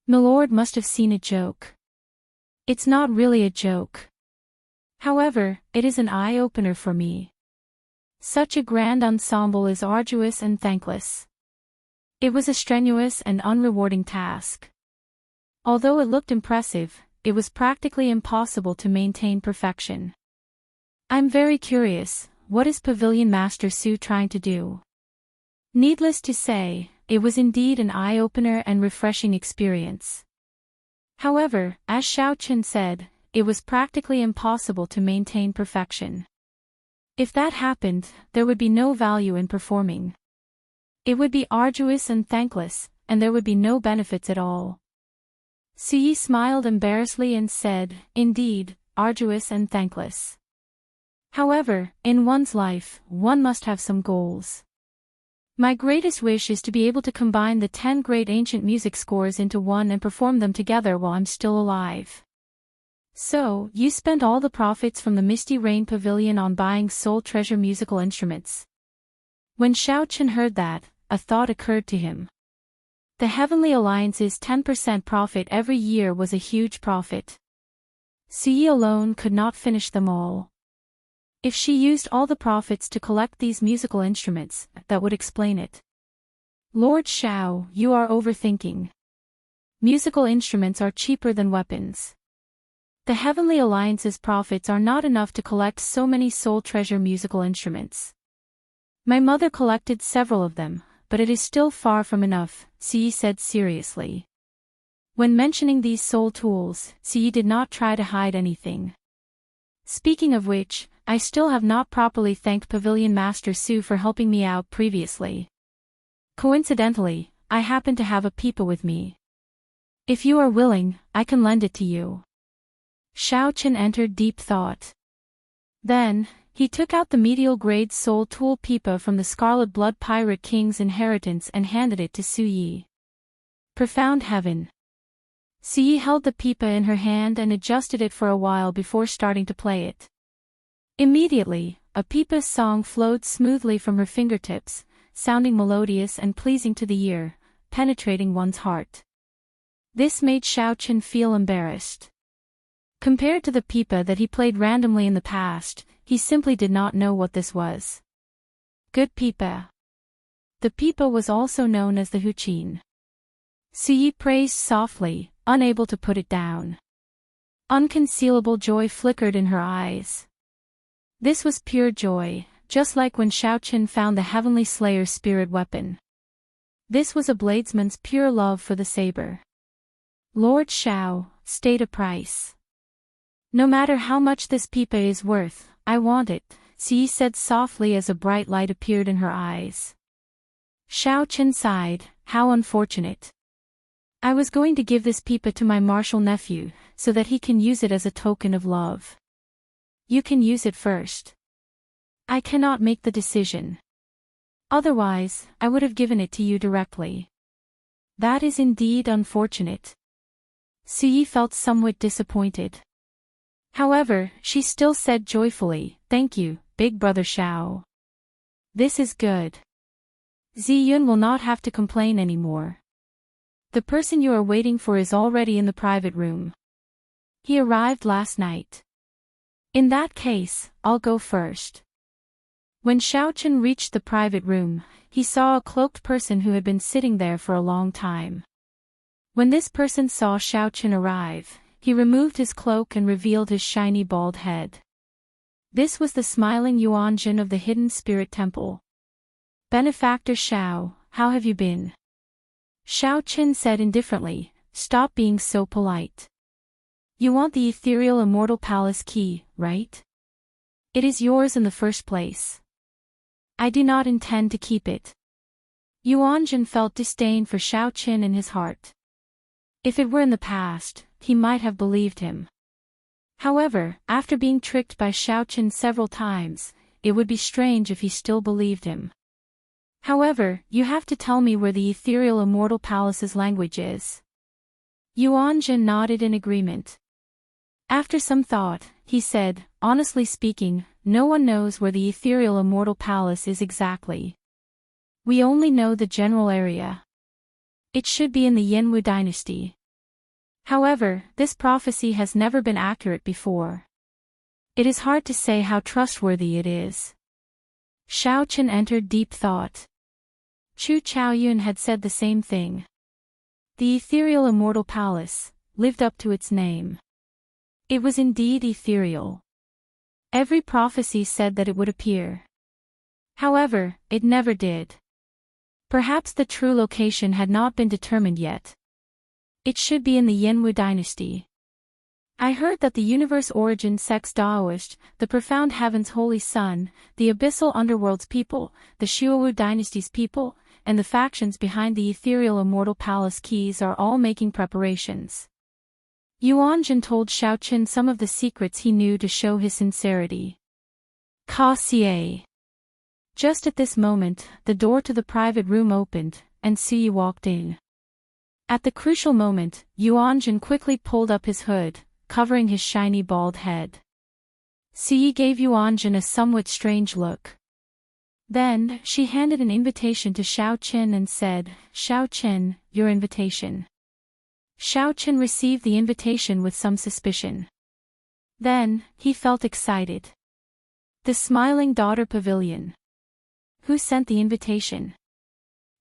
Milord must have seen a joke." "It's not really a joke. However, it is an eye-opener for me. Such a grand ensemble is arduous and thankless. It was a strenuous and unrewarding task. Although it looked impressive, it was practically impossible to maintain perfection. I'm very curious, what is Pavilion Master Su trying to do?" Needless to say, it was indeed an eye-opener and refreshing experience. However, as Xiao Chen said, it was practically impossible to maintain perfection. If that happened, there would be no value in performing. It would be arduous and thankless, and there would be no benefits at all. Siyi smiled embarrassedly and said, "Indeed, arduous and thankless. However, in one's life, one must have some goals. My greatest wish is to be able to combine the 10 great ancient music scores into one and perform them together while I'm still alive." "So, you spent all the profits from the Misty Rain Pavilion on buying Soul Treasure musical instruments?" When Xiao Chen heard that, a thought occurred to him. The Heavenly Alliance's 10% profit every year was a huge profit. Siyi alone could not finish them all. If she used all the profits to collect these musical instruments, that would explain it. "Lord Xiao, you are overthinking. Musical instruments are cheaper than weapons. The Heavenly Alliance's profits are not enough to collect so many Soul Treasure musical instruments. My mother collected several of them, but it is still far from enough," Siyi said seriously. When mentioning these soul tools, Siyi did not try to hide anything. "Speaking of which, I still have not properly thanked Pavilion Master Su for helping me out previously. Coincidentally, I happen to have a pipa with me. If you are willing, I can lend it to you." Xiao Chen entered deep thought. Then, he took out the medial grade soul tool pipa from the Scarlet Blood Pirate King's inheritance and handed it to Suyi. Profound heaven. Suyi held the pipa in her hand and adjusted it for a while before starting to play it. Immediately, a pipa's song flowed smoothly from her fingertips, sounding melodious and pleasing to the ear, penetrating one's heart. This made Xiao Chen feel embarrassed. Compared to the pipa that he played randomly in the past, he simply did not know what this was. Good pipa. The pipa was also known as the huqin. Suyi praised softly, unable to put it down. Unconcealable joy flickered in her eyes. This was pure joy, just like when Xiao Chen found the Heavenly Slayer's spirit weapon. This was a bladesman's pure love for the saber. "Lord Xiao, state a price." "No matter how much this pipa is worth, I want it," Siyi said softly as a bright light appeared in her eyes. Xiao Chen sighed, "How unfortunate. I was going to give this pipa to my martial nephew, so that he can use it as a token of love." "You can use it first. I cannot make the decision. Otherwise, I would have given it to you directly." "That is indeed unfortunate." Suyi felt somewhat disappointed. However, she still said joyfully, "Thank you, Big Brother Xiao. This is good. Ziyun will not have to complain anymore. The person you are waiting for is already in the private room. He arrived last night. In that case, I'll go first." When Xiao Chen reached the private room, he saw a cloaked person who had been sitting there for a long time. When this person saw Xiao Chen arrive, he removed his cloak and revealed his shiny bald head. This was the smiling Yuanjin of the Hidden Spirit Temple. "Benefactor Xiao, how have you been?" Xiao Chen said indifferently, "Stop being so polite. You want the ethereal immortal palace key, right? It is yours in the first place. I do not intend to keep it. Yuanjun felt disdain for Xiao Qin in his heart. If it were in the past, he might have believed him. However, after being tricked by Xiao Qin several times, it would be strange if he still believed him. However, you have to tell me where the ethereal immortal palace's language is. Yuanjun nodded in agreement. After some thought, he said, honestly speaking, no one knows where the ethereal immortal palace is exactly. We only know the general area. It should be in the Yanwu dynasty. However, this prophecy has never been accurate before. It is hard to say how trustworthy it is. Xiao Qin entered deep thought. Chu Chaoyun had said the same thing. The ethereal immortal palace lived up to its name. It was indeed ethereal. Every prophecy said that it would appear. However, it never did. Perhaps the true location had not been determined yet. It should be in the Yanwu dynasty. I heard that the universe origin sects Daoist, the profound heaven's holy sun, the abyssal underworld's people, the Shuowu dynasty's people, and the factions behind the ethereal immortal palace keys are all making preparations. Yuanjun told Xiao Qin some of the secrets he knew to show his sincerity. Ka Xie. Just at this moment, the door to the private room opened, and Siyi walked in. At the crucial moment, Yuanjun quickly pulled up his hood, covering his shiny bald head. Siyi gave Yuanjun a somewhat strange look. Then, she handed an invitation to Xiao Qin and said, Xiao Qin, your invitation. Xiao Qin received the invitation with some suspicion. Then, he felt excited. The Smiling Daughter Pavilion. Who sent the invitation?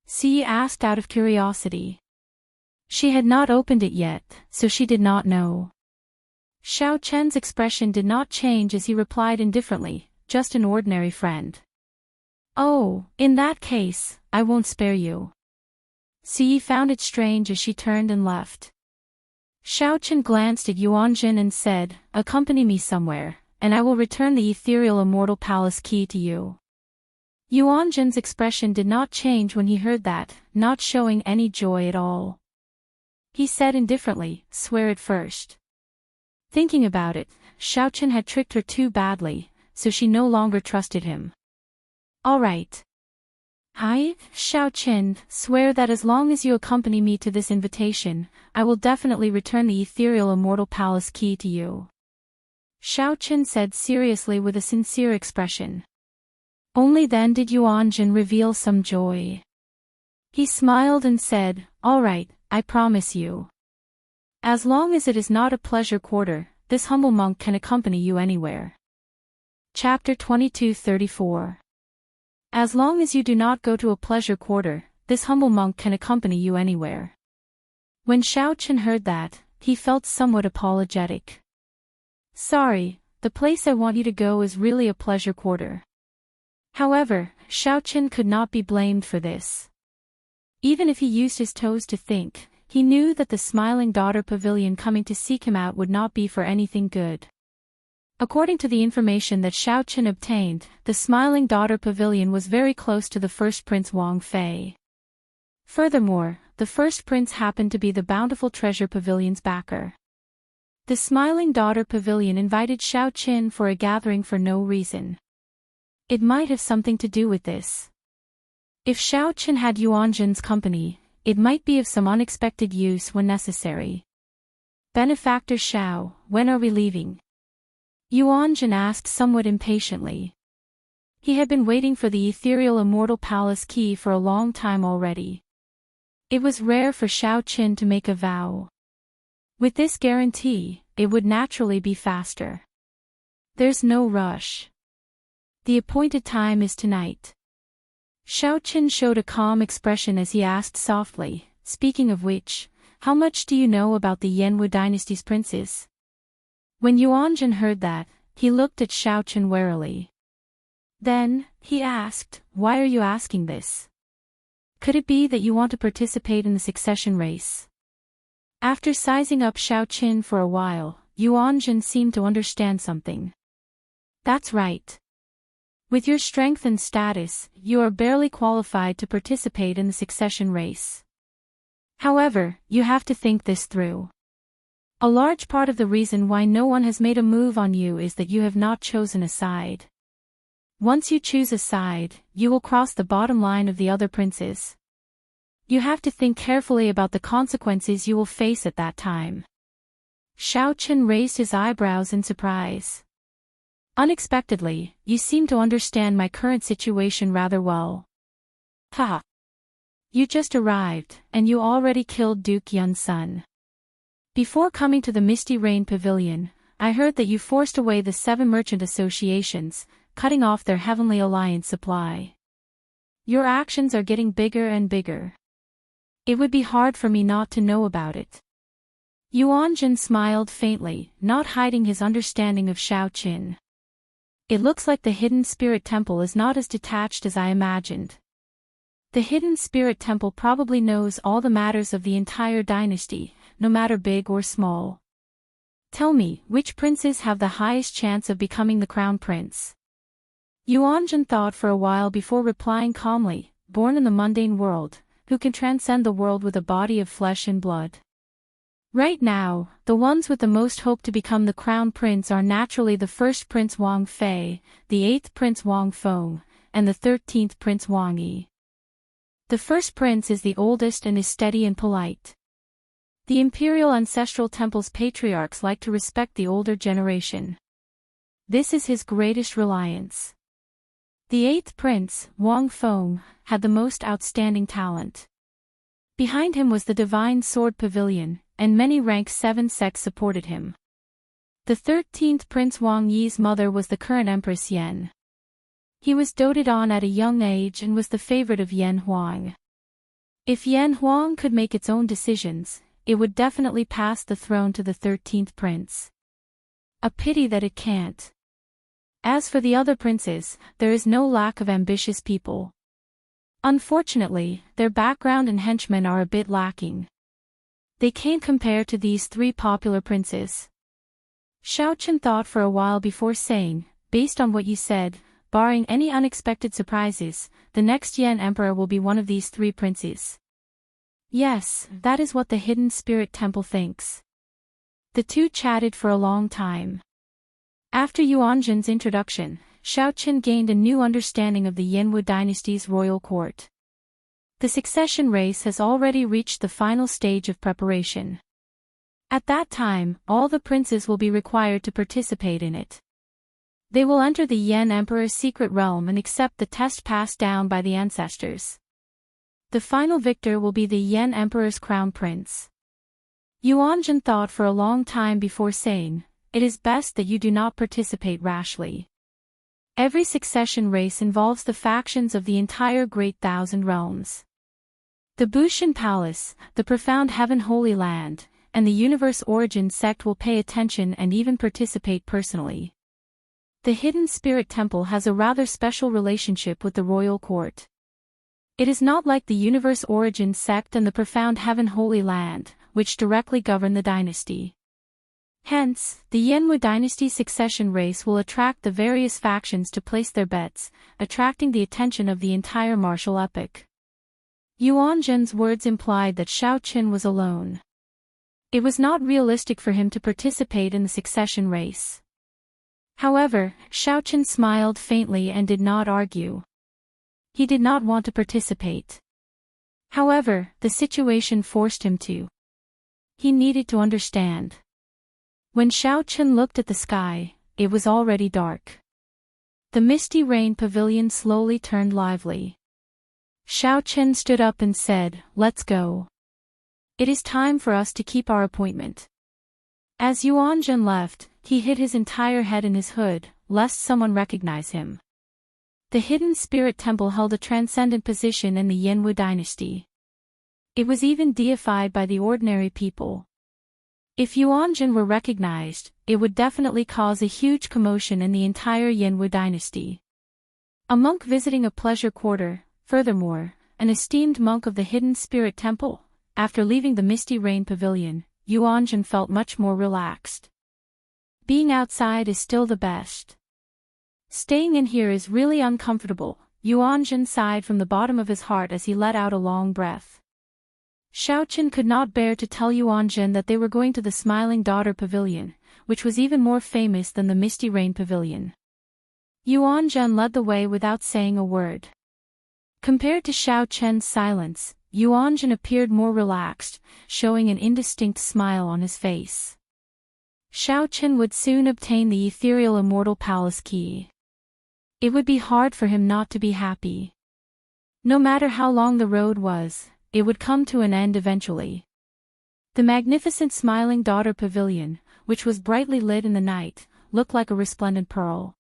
Siyi asked out of curiosity. She had not opened it yet, so she did not know. Xiao Qin's expression did not change as he replied indifferently, just an ordinary friend. Oh, in that case, I won't spare you. Siyi found it strange as she turned and left. Xiao Qin glanced at Yuanjun and said, accompany me somewhere, and I will return the ethereal immortal palace key to you. Yuanjun's expression did not change when he heard that, not showing any joy at all. He said indifferently, swear it first. Thinking about it, Xiao Qin had tricked her too badly, so she no longer trusted him. All right. I, Xiao Qin, swear that as long as you accompany me to this invitation, I will definitely return the ethereal immortal palace key to you. Xiao Qin said seriously with a sincere expression. Only then did Yuanjun reveal some joy. He smiled and said, all right, I promise you. As long as it is not a pleasure quarter, this humble monk can accompany you anywhere. Chapter 22:34. As long as you do not go to a pleasure quarter, this humble monk can accompany you anywhere. When Xiao Qin heard that, he felt somewhat apologetic. Sorry, the place I want you to go is really a pleasure quarter. However, Xiao Qin could not be blamed for this. Even if he used his toes to think, he knew that the Smiling Daughter Pavilion coming to seek him out would not be for anything good. According to the information that Xiao Qin obtained, the Smiling Daughter Pavilion was very close to the first prince Wang Fei. Furthermore, the first prince happened to be the Bountiful Treasure Pavilion's backer. The Smiling Daughter Pavilion invited Xiao Qin for a gathering for no reason. It might have something to do with this. If Xiao Qin had Yuanjun's company, it might be of some unexpected use when necessary. Benefactor Xiao, when are we leaving? Yuanjun asked somewhat impatiently. He had been waiting for the ethereal immortal palace key for a long time already. It was rare for Xiao Qin to make a vow. With this guarantee, it would naturally be faster. There's no rush. The appointed time is tonight. Xiao Qin showed a calm expression as he asked softly, speaking of which, how much do you know about the Yanwu dynasty's princes? When Yuanjun heard that, he looked at Xiao Qin warily. Then, he asked, why are you asking this? Could it be that you want to participate in the succession race? After sizing up Xiao Qin for a while, Yuanjun seemed to understand something. That's right. With your strength and status, you are barely qualified to participate in the succession race. However, you have to think this through. A large part of the reason why no one has made a move on you is that you have not chosen a side. Once you choose a side, you will cross the bottom line of the other princes. You have to think carefully about the consequences you will face at that time. Shao Chen raised his eyebrows in surprise. Unexpectedly, you seem to understand my current situation rather well. Haha. You just arrived, and you already killed Duke Yun's son. Before coming to the Misty Rain Pavilion, I heard that you forced away the 7 merchant associations, cutting off their Heavenly Alliance supply. Your actions are getting bigger and bigger. It would be hard for me not to know about it. Yuanjun smiled faintly, not hiding his understanding of Shao Qin. It looks like the Hidden Spirit Temple is not as detached as I imagined. The Hidden Spirit Temple probably knows all the matters of the entire dynasty, no matter big or small. Tell me, which princes have the highest chance of becoming the crown prince? Yuanjun thought for a while before replying calmly, born in the mundane world, who can transcend the world with a body of flesh and blood. Right now, the ones with the most hope to become the crown prince are naturally the first Prince Wang Fei, the 8th Prince Wang Feng, and the 13th Prince Wang Yi. The first prince is the oldest and is steady and polite. The imperial ancestral temple's patriarchs like to respect the older generation. This is his greatest reliance. The 8th prince, Wang Feng, had the most outstanding talent. Behind him was the Divine Sword Pavilion, and many rank 7 sects supported him. The 13th Prince Wang Yi's mother was the current Empress Yan. He was doted on at a young age and was the favorite of Yan Huang. If Yan Huang could make its own decisions, it would definitely pass the throne to the 13th prince. A pity that it can't. As for the other princes, there is no lack of ambitious people. Unfortunately, their background and henchmen are a bit lacking. They can't compare to these 3 popular princes. Shao Chen thought for a while before saying, based on what you said, barring any unexpected surprises, the next Yan Emperor will be one of these 3 princes. Yes, that is what the Hidden Spirit Temple thinks. The two chatted for a long time. After Yuanjun's introduction, Shao Chen gained a new understanding of the Yanwu dynasty's royal court. The succession race has already reached the final stage of preparation. At that time, all the princes will be required to participate in it. They will enter the Yan Emperor's secret realm and accept the test passed down by the ancestors. The final victor will be the Yan Emperor's crown prince. Yuanjun thought for a long time before saying, "It is best that you do not participate rashly. Every succession race involves the factions of the entire Great Thousand Realms. The Bushan Palace, the Profound Heaven Holy Land, and the Universe Origin sect will pay attention and even participate personally. The Hidden Spirit Temple has a rather special relationship with the royal court. It is not like the Universe Origin sect and the Profound Heaven Holy Land, which directly govern the dynasty. Hence, the Yanwu dynasty succession race will attract the various factions to place their bets, attracting the attention of the entire martial epoch." Yuanjun's words implied that Shao Chen was alone. It was not realistic for him to participate in the succession race. However, Shao Chen smiled faintly and did not argue. He did not want to participate. However, the situation forced him to. He needed to understand. When Shao Chen looked at the sky, it was already dark. The Misty Rain Pavilion slowly turned lively. Shao Chen stood up and said, "Let's go. It is time for us to keep our appointment." As Yuanjun left, he hid his entire head in his hood, lest someone recognize him. The Hidden Spirit Temple held a transcendent position in the Yanwu dynasty. It was even deified by the ordinary people. If Yuanjun were recognized, it would definitely cause a huge commotion in the entire Yanwu dynasty. A monk visiting a pleasure quarter, furthermore, an esteemed monk of the Hidden Spirit Temple, after leaving the Misty Rain Pavilion, Yuanjun felt much more relaxed. Being outside is still the best. Staying in here is really uncomfortable, Yuanjun sighed from the bottom of his heart as he let out a long breath. Xiaoqin could not bear to tell Yuanjun that they were going to the Smiling Daughter Pavilion, which was even more famous than the Misty Rain Pavilion. Yuanjun led the way without saying a word. Compared to Xiaoqian's silence, Yuanjun appeared more relaxed, showing an indistinct smile on his face. Xiaoqian would soon obtain the ethereal Immortal Palace key. It would be hard for him not to be happy. No matter how long the road was, it would come to an end eventually. The magnificent Smiling Daughter Pavilion, which was brightly lit in the night, looked like a resplendent pearl.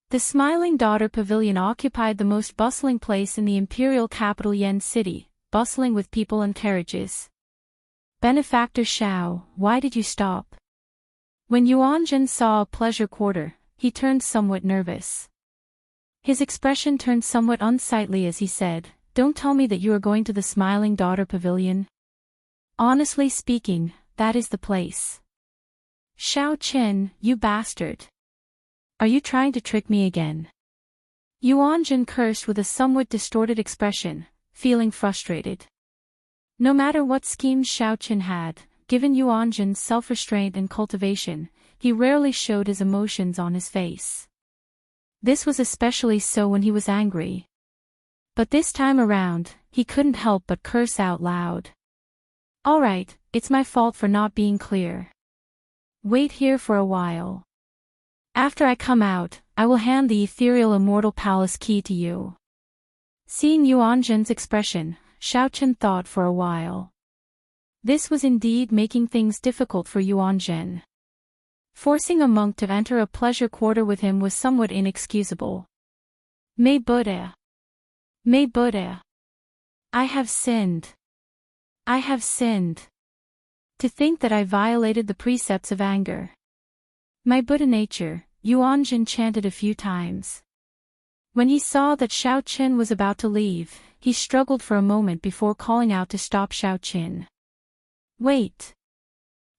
The Smiling Daughter Pavilion occupied the most bustling place in the imperial capital Yen City, bustling with people and carriages. Benefactor Xiao, why did you stop? When Yuanjun saw a pleasure quarter, he turned somewhat nervous. His expression turned somewhat unsightly as he said, "Don't tell me that you are going to the Smiling Daughter Pavilion." Honestly speaking, that is the place. Xiaoqin, you bastard. Are you trying to trick me again? Yuanjun cursed with a somewhat distorted expression, feeling frustrated. No matter what schemes Xiaoqin had, given Yuanjun's self-restraint and cultivation, he rarely showed his emotions on his face. This was especially so when he was angry. But this time around, he couldn't help but curse out loud. Alright, it's my fault for not being clear. Wait here for a while. After I come out, I will hand the ethereal Immortal Palace key to you. Seeing Yuanjun's expression, Xiaoqin thought for a while. This was indeed making things difficult for Yuanjun. Forcing a monk to enter a pleasure quarter with him was somewhat inexcusable. May Buddha. May Buddha. I have sinned. I have sinned. To think that I violated the precepts of anger. My Buddha nature, Yuanjun chanted a few times. When he saw that Xiaoqin was about to leave, he struggled for a moment before calling out to stop Xiaoqin. Wait.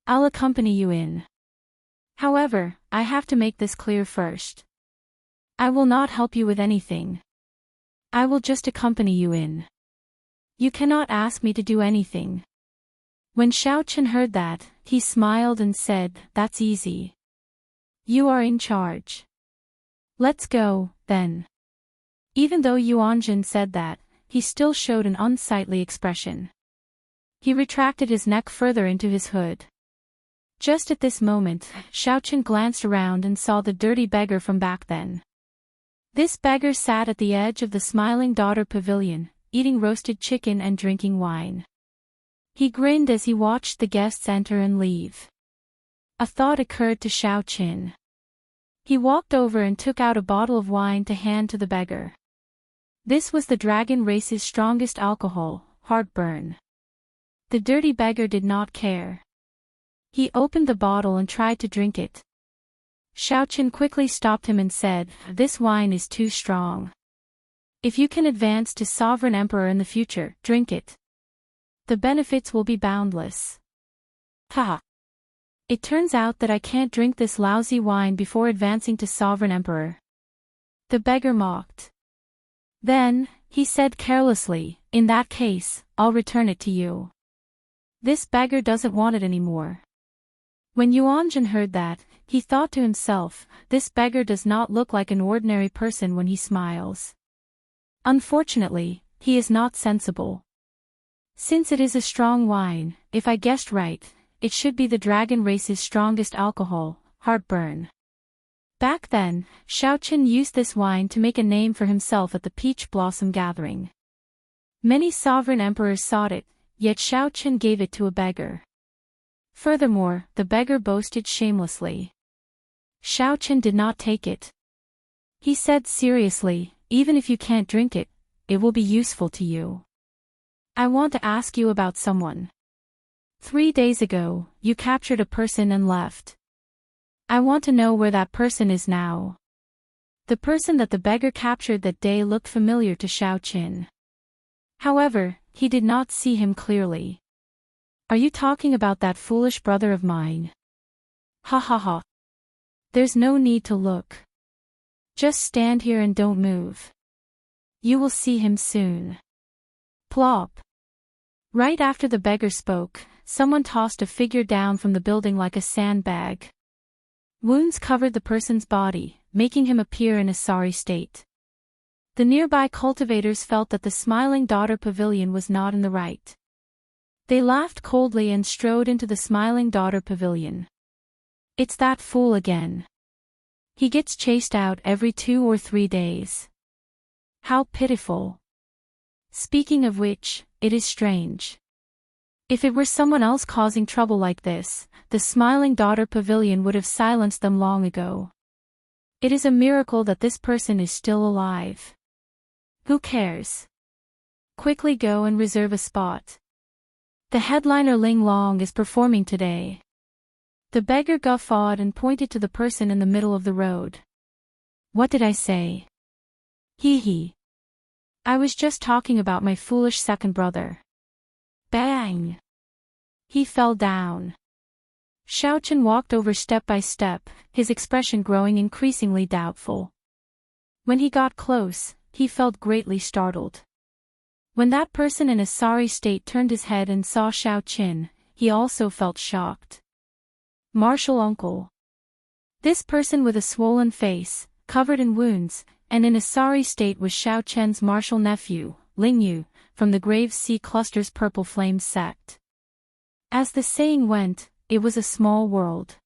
I'll accompany you in. However, I have to make this clear first. I will not help you with anything. I will just accompany you in. You cannot ask me to do anything. When Xiaoqin heard that, he smiled and said, "That's easy. You are in charge. Let's go, then." Even though Yuanjun said that, he still showed an unsightly expression. He retracted his neck further into his hood. Just at this moment, Xiaoqin glanced around and saw the dirty beggar from back then. This beggar sat at the edge of the Smiling Daughter Pavilion, eating roasted chicken and drinking wine. He grinned as he watched the guests enter and leave. A thought occurred to Xiaoqin. He walked over and took out a bottle of wine to hand to the beggar. This was the dragon race's strongest alcohol, heartburn. The dirty beggar did not care. He opened the bottle and tried to drink it. Xiaoqin quickly stopped him and said, "This wine is too strong. If you can advance to Sovereign Emperor in the future, drink it. The benefits will be boundless." Haha. It turns out that I can't drink this lousy wine before advancing to Sovereign Emperor. The beggar mocked. Then, he said carelessly, "In that case, I'll return it to you." This beggar doesn't want it anymore. When Yuanjun heard that, he thought to himself, this beggar does not look like an ordinary person when he smiles. Unfortunately, he is not sensible. Since it is a strong wine, if I guessed right, it should be the dragon race's strongest alcohol, heartburn. Back then, Xiaoqin used this wine to make a name for himself at the Peach Blossom Gathering. Many sovereign emperors sought it, yet Xiaoqin gave it to a beggar. Furthermore, the beggar boasted shamelessly. Xiaoqin did not take it. He said seriously, "Even if you can't drink it, it will be useful to you. I want to ask you about someone. 3 days ago, you captured a person and left. I want to know where that person is now." The person that the beggar captured that day looked familiar to Xiaoqin. However, he did not see him clearly. "Are you talking about that foolish brother of mine?" Ha ha ha. There's no need to look. Just stand here and don't move. You will see him soon. Plop. Right after the beggar spoke, someone tossed a figure down from the building like a sandbag. Wounds covered the person's body, making him appear in a sorry state. The nearby cultivators felt that the Smiling Daughter Pavilion was not in the right. They laughed coldly and strode into the Smiling Daughter Pavilion. It's that fool again. He gets chased out every 2 or 3 days. How pitiful. Speaking of which, it is strange. If it were someone else causing trouble like this, the Smiling Daughter Pavilion would have silenced them long ago. It is a miracle that this person is still alive. Who cares? Quickly go and reserve a spot. The headliner Ling Long is performing today. The beggar guffawed and pointed to the person in the middle of the road. What did I say? Hee hee. I was just talking about my foolish second brother. Bang! He fell down. Xiao Chen walked over step by step, his expression growing increasingly doubtful. When he got close, he felt greatly startled. When that person in a sorry state turned his head and saw Xiao Chen, he also felt shocked. Martial uncle. This person with a swollen face, covered in wounds, and in a sorry state was Xiao Chen's martial nephew, Ling Yu, from the Grave Sea Cluster's Purple Flames sect. As the saying went, it was a small world.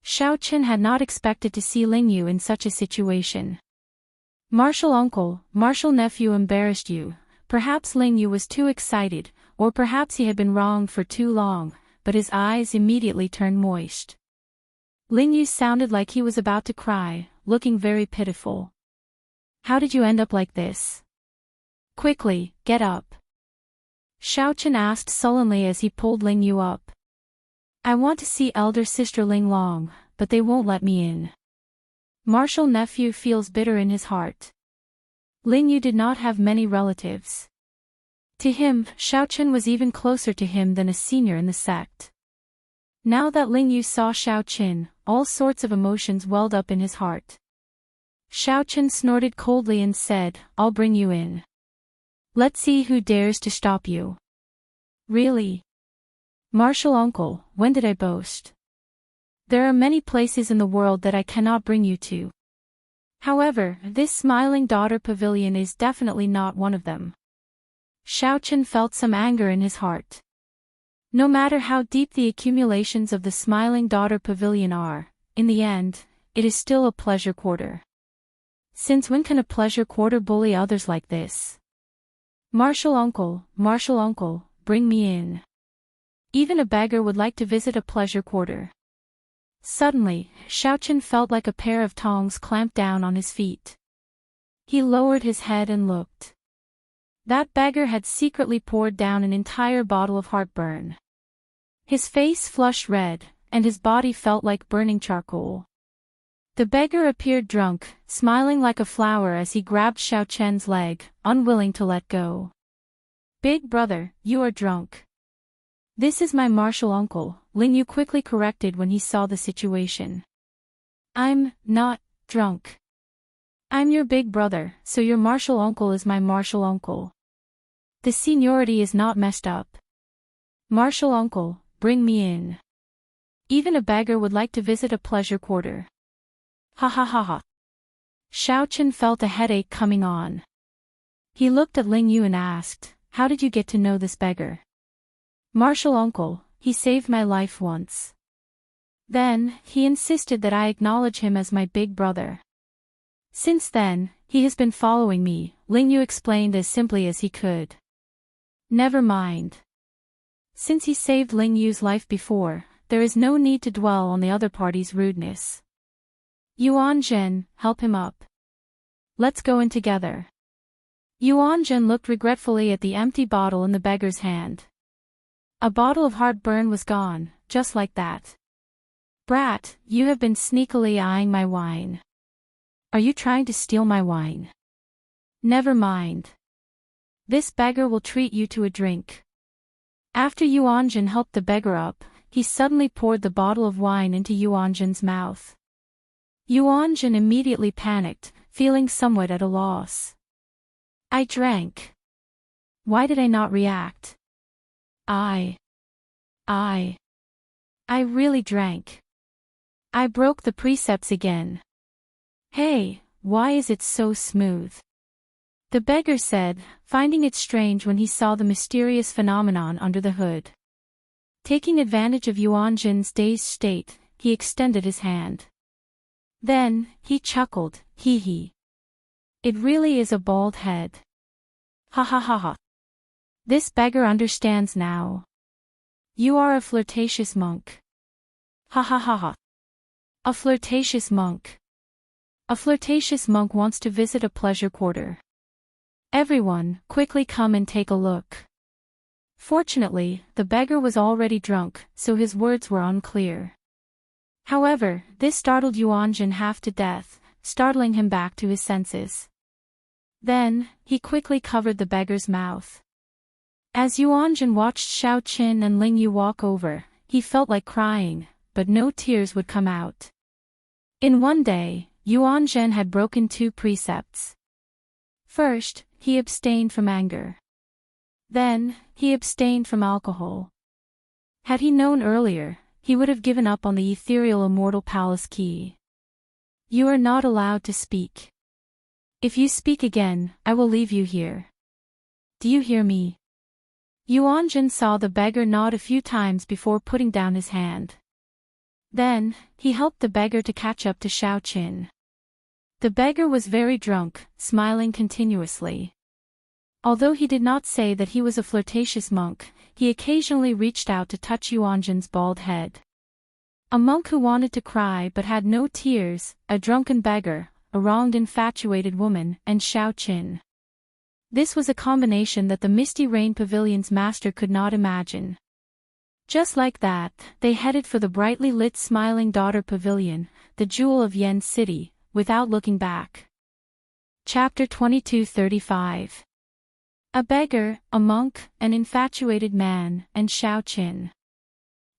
Xiao Chen had not expected to see Ling Yu in such a situation. Martial uncle, martial nephew embarrassed you. Perhaps Ling Yu was too excited, or perhaps he had been wronged for too long, but his eyes immediately turned moist. Ling Yu sounded like he was about to cry, looking very pitiful. How did you end up like this? Quickly, get up. Xiao Chen asked sullenly as he pulled Ling Yu up. I want to see elder sister Ling Long, but they won't let me in. Martial nephew feels bitter in his heart. Ling Yu did not have many relatives. To him, Xiao Chen was even closer to him than a senior in the sect. Now that Ling Yu saw Xiao Chen, all sorts of emotions welled up in his heart. Xiao Chen snorted coldly and said, I'll bring you in. Let's see who dares to stop you. Really? Martial uncle, when did I boast? There are many places in the world that I cannot bring you to. However, this Smiling Daughter Pavilion is definitely not one of them. Xiao Chen felt some anger in his heart. No matter how deep the accumulations of the Smiling Daughter Pavilion are, in the end, it is still a pleasure quarter. Since when can a pleasure quarter bully others like this? Martial uncle, bring me in. Even a beggar would like to visit a pleasure quarter. Suddenly, Xiao Chen felt like a pair of tongs clamped down on his feet. He lowered his head and looked. That beggar had secretly poured down an entire bottle of heartburn. His face flushed red, and his body felt like burning charcoal. The beggar appeared drunk, smiling like a flower as he grabbed Xiao Chen's leg, unwilling to let go. Big brother, you are drunk. This is my martial uncle, Ling Yu quickly corrected when he saw the situation. I'm not drunk. I'm your big brother, so your martial uncle is my martial uncle. The seniority is not messed up. Martial uncle, bring me in. Even a beggar would like to visit a pleasure quarter. Ha ha ha ha. Xiao Chen felt a headache coming on. He looked at Ling Yu and asked, how did you get to know this beggar? Martial uncle, he saved my life once. Then, he insisted that I acknowledge him as my big brother. Since then, he has been following me, Ling Yu explained as simply as he could. Never mind. Since he saved Ling Yu's life before, there is no need to dwell on the other party's rudeness. Yuan Zhen, help him up. Let's go in together. Yuan Zhen looked regretfully at the empty bottle in the beggar's hand. A bottle of heartburn was gone, just like that. Brat, you have been sneakily eyeing my wine. Are you trying to steal my wine? Never mind. This beggar will treat you to a drink. After Yuan Zhen helped the beggar up, he suddenly poured the bottle of wine into Yuan Zhen's mouth. Yuanjun immediately panicked, feeling somewhat at a loss. I drank. Why did I not react? I really drank. I broke the precepts again. Hey, why is it so smooth? The beggar said, finding it strange when he saw the mysterious phenomenon under the hood. Taking advantage of Yuanjun's dazed state, he extended his hand. Then, he chuckled, hee hee. It really is a bald head. Ha ha ha ha. This beggar understands now. You are a flirtatious monk. Ha ha ha ha. A flirtatious monk. A flirtatious monk wants to visit a pleasure quarter. Everyone, quickly come and take a look. Fortunately, the beggar was already drunk, so his words were unclear. However, this startled Yuanjun half to death, startling him back to his senses. Then, he quickly covered the beggar's mouth. As Yuanjun watched Xiao Qin and Ling Yu walk over, he felt like crying, but no tears would come out. In one day, Yuanjun had broken 2 precepts. First, he abstained from anger. Then, he abstained from alcohol. Had he known earlier, he would have given up on the ethereal immortal palace key. You are not allowed to speak. If you speak again, I will leave you here. Do you hear me? Yuanjun saw the beggar nod a few times before putting down his hand. Then, he helped the beggar to catch up to Xiao Qin. The beggar was very drunk, smiling continuously. Although he did not say that he was a flirtatious monk, he occasionally reached out to touch Yuanjun's bald head. A monk who wanted to cry but had no tears, a drunken beggar, a wronged infatuated woman, and Xiao Qin. This was a combination that the Misty Rain Pavilion's master could not imagine. Just like that, they headed for the brightly lit Smiling Daughter Pavilion, the jewel of Yen City, without looking back. Chapter 22:35. A beggar, a monk, an infatuated man, and Xiao Qin.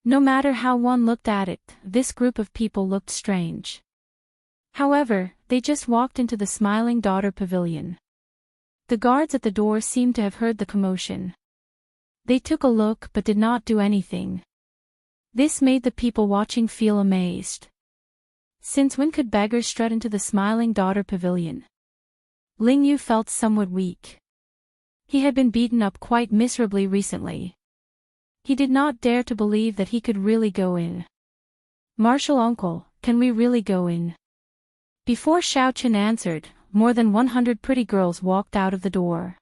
No matter how one looked at it, this group of people looked strange. However, they just walked into the Smiling Daughter Pavilion. The guards at the door seemed to have heard the commotion. They took a look but did not do anything. This made the people watching feel amazed. Since when could beggars strut into the Smiling Daughter Pavilion? Ling Yu felt somewhat weak. He had been beaten up quite miserably recently. He did not dare to believe that he could really go in. Martial uncle, can we really go in? Before Xiao Qin answered, more than 100 pretty girls walked out of the door.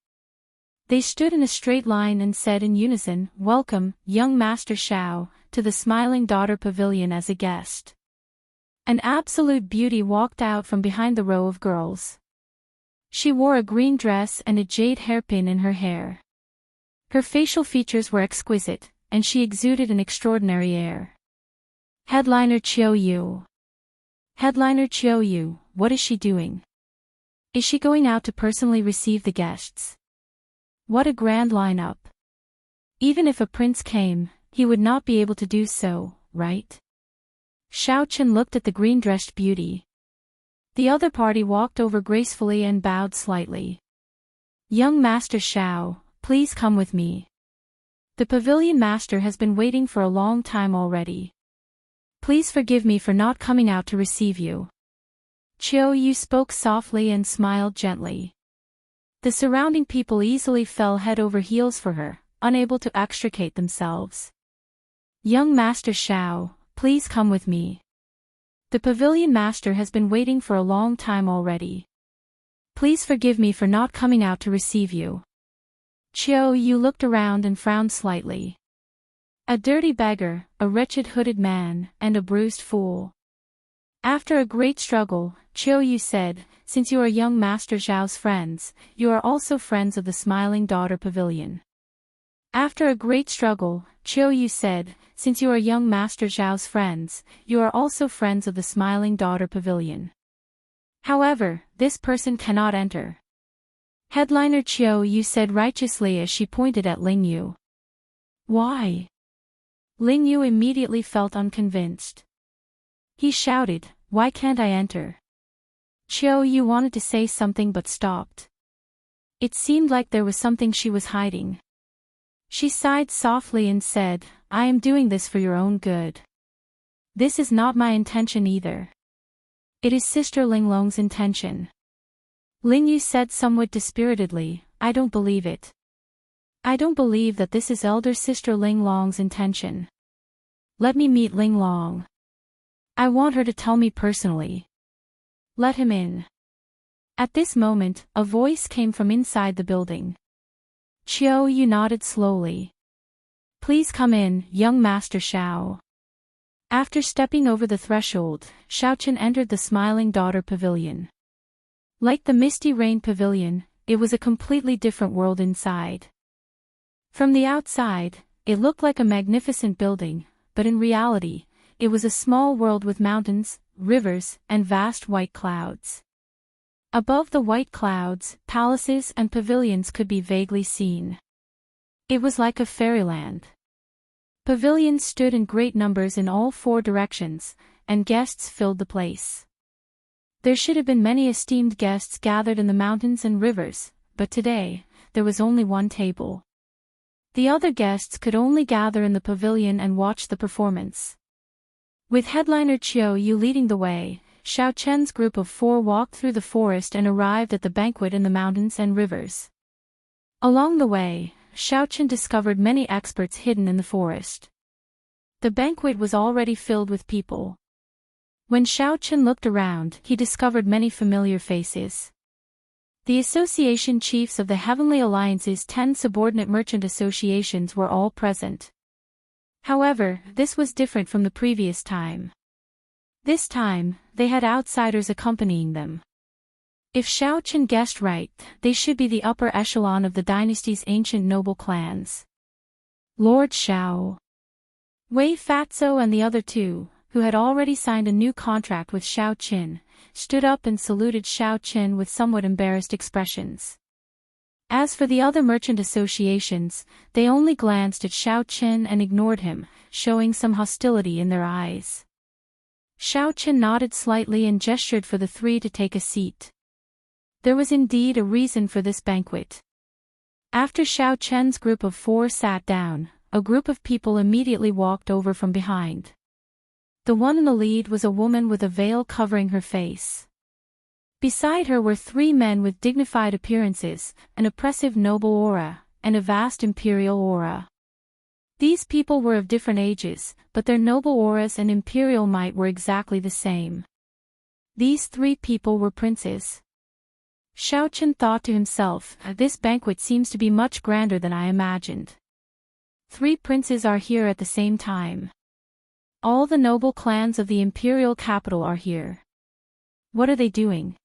They stood in a straight line and said in unison, "Welcome, young Master Xiao, to the Smiling Daughter Pavilion as a guest." An absolute beauty walked out from behind the row of girls. She wore a green dress and a jade hairpin in her hair. Her facial features were exquisite, and she exuded an extraordinary air. Headliner Qiu Yu. Headliner Qiu Yu, what is she doing? Is she going out to personally receive the guests? What a grand lineup. Even if a prince came, he would not be able to do so, right? Xiao Qin looked at the green-dressed beauty. The other party walked over gracefully and bowed slightly. Young Master Xiao, please come with me. The pavilion master has been waiting for a long time already. Please forgive me for not coming out to receive you. Qiu Yu spoke softly and smiled gently. The surrounding people easily fell head over heels for her, unable to extricate themselves. Young Master Xiao, please come with me. The pavilion master has been waiting for a long time already. Please forgive me for not coming out to receive you. Qiu Yu looked around and frowned slightly. A dirty beggar, a wretched hooded man, and a bruised fool. After a great struggle, Qiu Yu said, "Since you are young Master Zhao's friends, you are also friends of the Smiling Daughter Pavilion." After a great struggle, Qiu Yu said, "Since you are young Master Zhao's friends, you are also friends of the Smiling Daughter Pavilion. However, this person cannot enter." Headliner Qiu Yu said righteously as she pointed at Ling Yu. Why? Ling Yu immediately felt unconvinced. He shouted, why can't I enter? Qiu Yu wanted to say something but stopped. It seemed like there was something she was hiding. She sighed softly and said, I am doing this for your own good. This is not my intention either. It is Sister Linglong's intention. Ling Yu said somewhat dispiritedly, I don't believe it. I don't believe that this is elder sister Linglong's intention. Let me meet Linglong. I want her to tell me personally. Let him in. At this moment, a voice came from inside the building. Qiu Yu nodded slowly. Please come in, young Master Xiao. After stepping over the threshold, Xiaochen entered the Smiling Daughter Pavilion. Like the Misty Rain Pavilion, it was a completely different world inside. From the outside, it looked like a magnificent building, but in reality, it was a small world with mountains, rivers, and vast white clouds. Above the white clouds, palaces and pavilions could be vaguely seen. It was like a fairyland. Pavilions stood in great numbers in all four directions, and guests filled the place. There should have been many esteemed guests gathered in the mountains and rivers, but today, there was only one table. The other guests could only gather in the pavilion and watch the performance. With headliner Qiu Yu leading the way, Xiao Chen's group of 4 walked through the forest and arrived at the banquet in the mountains and rivers. Along the way, Xiao Chen discovered many experts hidden in the forest. The banquet was already filled with people. When Xiao Chen looked around, he discovered many familiar faces. The association chiefs of the Heavenly Alliance's 10 subordinate merchant associations were all present. However, this was different from the previous time. This time, they had outsiders accompanying them. If Xiao Chen guessed right, they should be the upper echelon of the dynasty's ancient noble clans. Lord Xiao, Wei Fatso and the other 2, who had already signed a new contract with Xiao Qin, stood up and saluted Xiao Qin with somewhat embarrassed expressions. As for the other merchant associations, they only glanced at Xiao Qin and ignored him, showing some hostility in their eyes. Xiao Qin nodded slightly and gestured for the 3 to take a seat. There was indeed a reason for this banquet. After Xiao Chen's group of 4 sat down, a group of people immediately walked over from behind. The one in the lead was a woman with a veil covering her face. Beside her were 3 men with dignified appearances, an oppressive noble aura, and a vast imperial aura. These people were of different ages, but their noble auras and imperial might were exactly the same. These 3 people were princes. Xiao Chen thought to himself, this banquet seems to be much grander than I imagined. 3 princes are here at the same time. All the noble clans of the imperial capital are here. What are they doing?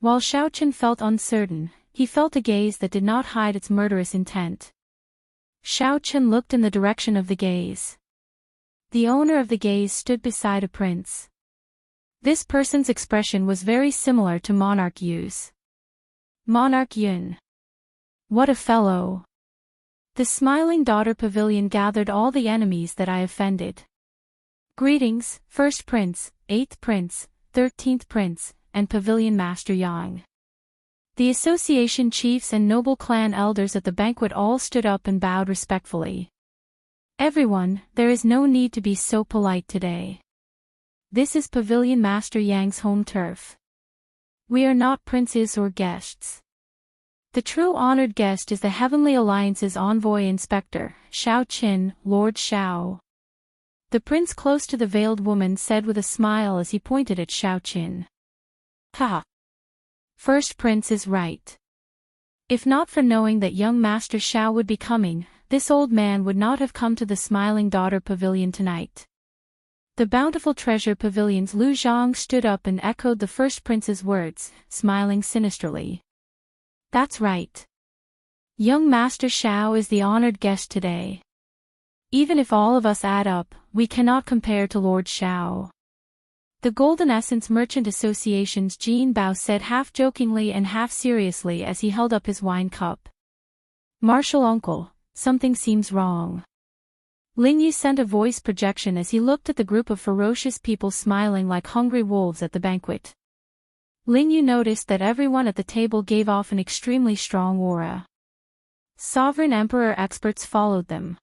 While Xiao Chen felt uncertain, he felt a gaze that did not hide its murderous intent. Xiao Chen looked in the direction of the gaze. The owner of the gaze stood beside a prince. This person's expression was very similar to Monarch Yu's. Monarch Yun. What a fellow! The Smiling Daughter Pavilion gathered all the enemies that I offended. Greetings, 1st Prince, 8th Prince, 13th Prince, and Pavilion Master Yang. The association chiefs and noble clan elders at the banquet all stood up and bowed respectfully. Everyone, there is no need to be so polite today. This is Pavilion Master Yang's home turf. We are not princes or guests. The true honored guest is the Heavenly Alliance's envoy inspector, Xiao Qin, Lord Xiao. The prince close to the veiled woman said with a smile as he pointed at Xiao Qin. Ha! 1st Prince is right. If not for knowing that young Master Xiao would be coming, this old man would not have come to the Smiling Daughter Pavilion tonight. The Bountiful Treasure Pavilion's Lu Zhang stood up and echoed the 1st Prince's words, smiling sinisterly. That's right. Young Master Xiao is the honored guest today. Even if all of us add up, we cannot compare to Lord Xiao. The Golden Essence Merchant Association's Jin Bao said half-jokingly and half-seriously as he held up his wine cup. Martial uncle, something seems wrong. Ling Yu sent a voice projection as he looked at the group of ferocious people smiling like hungry wolves at the banquet. Ling Yu noticed that everyone at the table gave off an extremely strong aura. Sovereign Emperor experts followed them.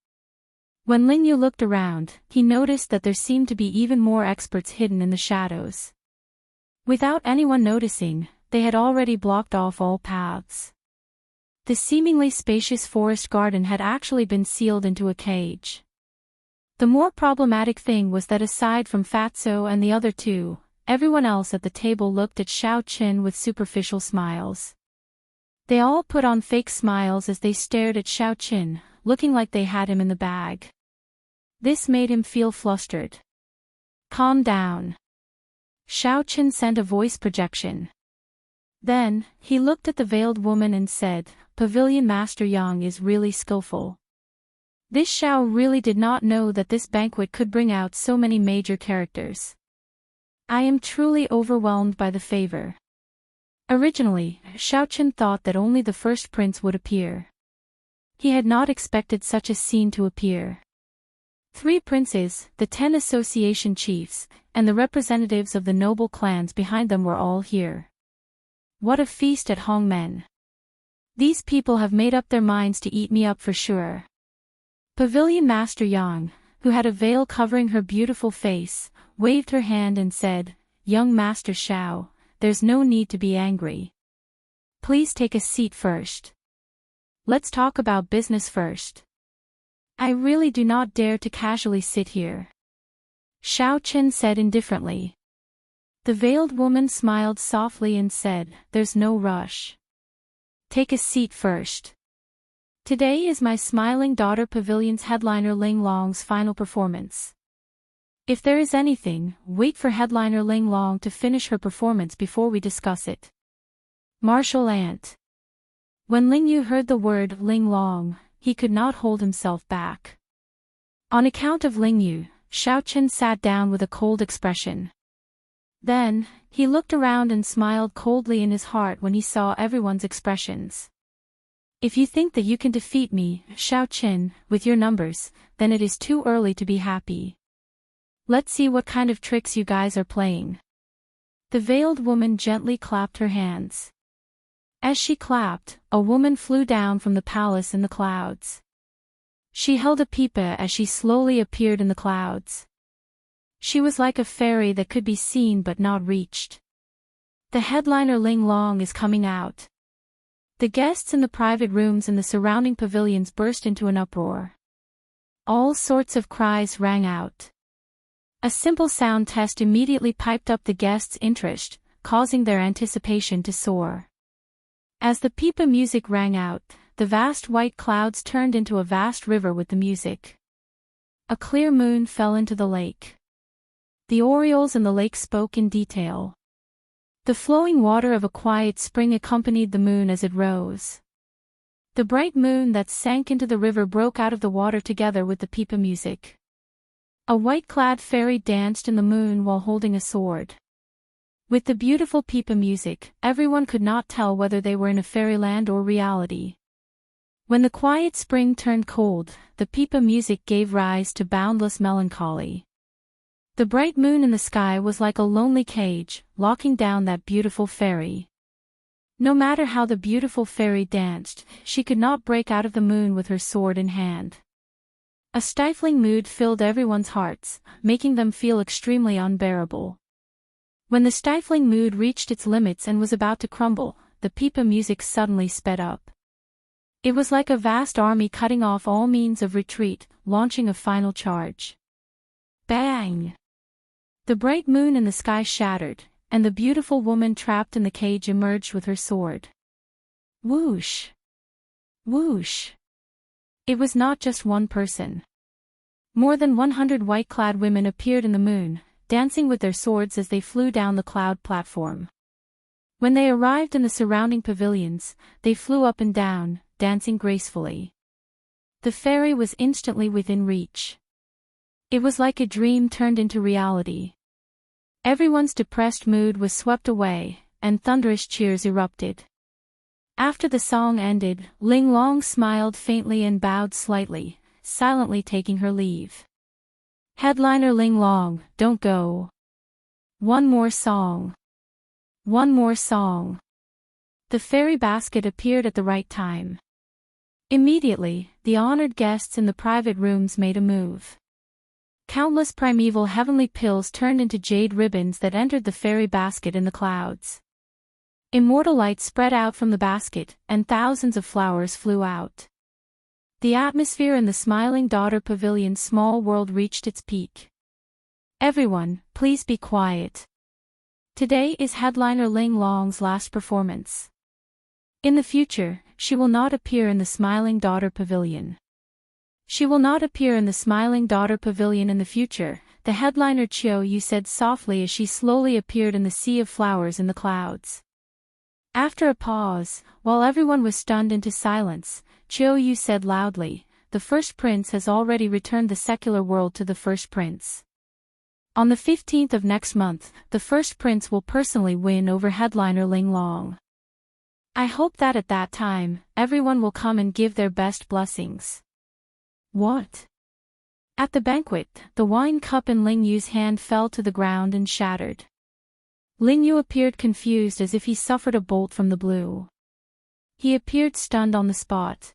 When Ling Yu looked around, he noticed that there seemed to be even more experts hidden in the shadows. Without anyone noticing, they had already blocked off all paths. The seemingly spacious forest garden had actually been sealed into a cage. The more problematic thing was that aside from Fatso and the other two, everyone else at the table looked at Xiao Qin with superficial smiles. They all put on fake smiles as they stared at Xiao Qin, looking like they had him in the bag. This made him feel flustered. Calm down. Xiao Qin sent a voice projection. Then, he looked at the veiled woman and said, Pavilion Master Yang is really skillful. This Xiao really did not know that this banquet could bring out so many major characters. I am truly overwhelmed by the favor. Originally, Xiao Qin thought that only the first prince would appear. He had not expected such a scene to appear. 3 princes, the 10 association chiefs, and the representatives of the noble clans behind them were all here. What a feast at Hongmen. These people have made up their minds to eat me up for sure. Pavilion Master Yang, who had a veil covering her beautiful face, waved her hand and said, Young Master Xiao, there's no need to be angry. Please take a seat first. Let's talk about business first. I really do not dare to casually sit here. Xiao Qin said indifferently. The veiled woman smiled softly and said, There's no rush. Take a seat first. Today is my smiling daughter Pavilion's headliner Ling Long's final performance. If there is anything, wait for headliner Ling Long to finish her performance before we discuss it. Martial Ant. When Ling Yu heard the word Ling Long, he could not hold himself back. On account of Ling Yu, Xiao Qin sat down with a cold expression. Then, he looked around and smiled coldly in his heart when he saw everyone's expressions. If you think that you can defeat me, Xiao Qin, with your numbers, then it is too early to be happy. Let's see what kind of tricks you guys are playing. The veiled woman gently clapped her hands. As she clapped, a woman flew down from the palace in the clouds. She held a pipa as she slowly appeared in the clouds. She was like a fairy that could be seen but not reached. The headliner Ling Long is coming out. The guests in the private rooms in the surrounding pavilions burst into an uproar. All sorts of cries rang out. A simple sound test immediately piped up the guests' interest, causing their anticipation to soar. As the pipa music rang out, the vast white clouds turned into a vast river with the music. A clear moon fell into the lake. The orioles in the lake spoke in detail. The flowing water of a quiet spring accompanied the moon as it rose. The bright moon that sank into the river broke out of the water together with the pipa music. A white-clad fairy danced in the moon while holding a sword. With the beautiful pipa music, everyone could not tell whether they were in a fairyland or reality. When the quiet spring turned cold, the pipa music gave rise to boundless melancholy. The bright moon in the sky was like a lonely cage, locking down that beautiful fairy. No matter how the beautiful fairy danced, she could not break out of the moon with her sword in hand. A stifling mood filled everyone's hearts, making them feel extremely unbearable. When the stifling mood reached its limits and was about to crumble, the pipa music suddenly sped up. It was like a vast army cutting off all means of retreat, launching a final charge. Bang! The bright moon in the sky shattered, and the beautiful woman trapped in the cage emerged with her sword. Whoosh! Whoosh! It was not just one person. More than 100 white-clad women appeared in the moon, dancing with their swords as they flew down the cloud platform. When they arrived in the surrounding pavilions, they flew up and down, dancing gracefully. The fairy was instantly within reach. It was like a dream turned into reality. Everyone's depressed mood was swept away, and thunderous cheers erupted. After the song ended, Ling Long smiled faintly and bowed slightly, silently taking her leave. Headliner Ling Long, don't go. One more song. One more song. The fairy basket appeared at the right time. Immediately, the honored guests in the private rooms made a move. Countless primeval heavenly pills turned into jade ribbons that entered the fairy basket in the clouds. Immortal light spread out from the basket, and thousands of flowers flew out. The atmosphere in the Smiling Daughter Pavilion's small world reached its peak. Everyone, please be quiet. Today is headliner Ling Long's last performance. In the future, she will not appear in the Smiling Daughter Pavilion. She will not appear in the Smiling Daughter Pavilion in the future, the headliner Chiu Yu said softly as she slowly appeared in the sea of flowers in the clouds. After a pause, while everyone was stunned into silence, Chiu Yu said loudly, "The first prince has already returned the secular world to the first prince. On the 15th of next month, the first prince will personally win over headliner Ling Long. I hope that at that time, everyone will come and give their best blessings." What? At the banquet, the wine cup in Ling Yu's hand fell to the ground and shattered. Ling Yu appeared confused as if he suffered a bolt from the blue. He appeared stunned on the spot.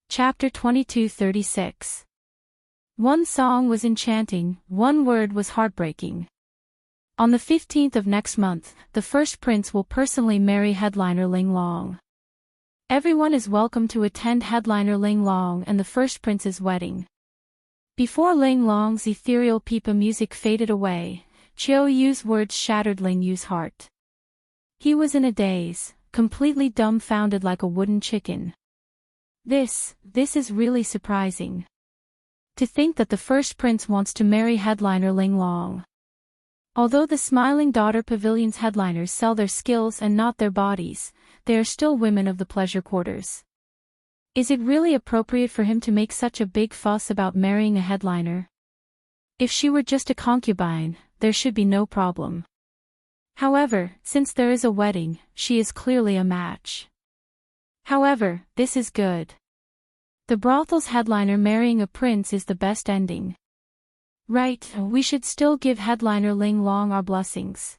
Chapter 22:36. One song was enchanting, one word was heartbreaking. On the 15th of next month, the first prince will personally marry headliner Ling Long. Everyone is welcome to attend headliner Ling Long and the first prince's wedding. Before Ling Long's ethereal pipa music faded away, Chiu Yu's words shattered Ling Yu's heart. He was in a daze, completely dumbfounded like a wooden chicken. This is really surprising. To think that the first prince wants to marry headliner Ling Long. Although the Smiling Daughter Pavilion's headliners sell their skills and not their bodies, they are still women of the pleasure quarters. Is it really appropriate for him to make such a big fuss about marrying a headliner? If she were just a concubine, there should be no problem. However, since there is a wedding, she is clearly a match. However, this is good. The brothel's headliner marrying a prince is the best ending. Right, we should still give headliner Ling Long our blessings.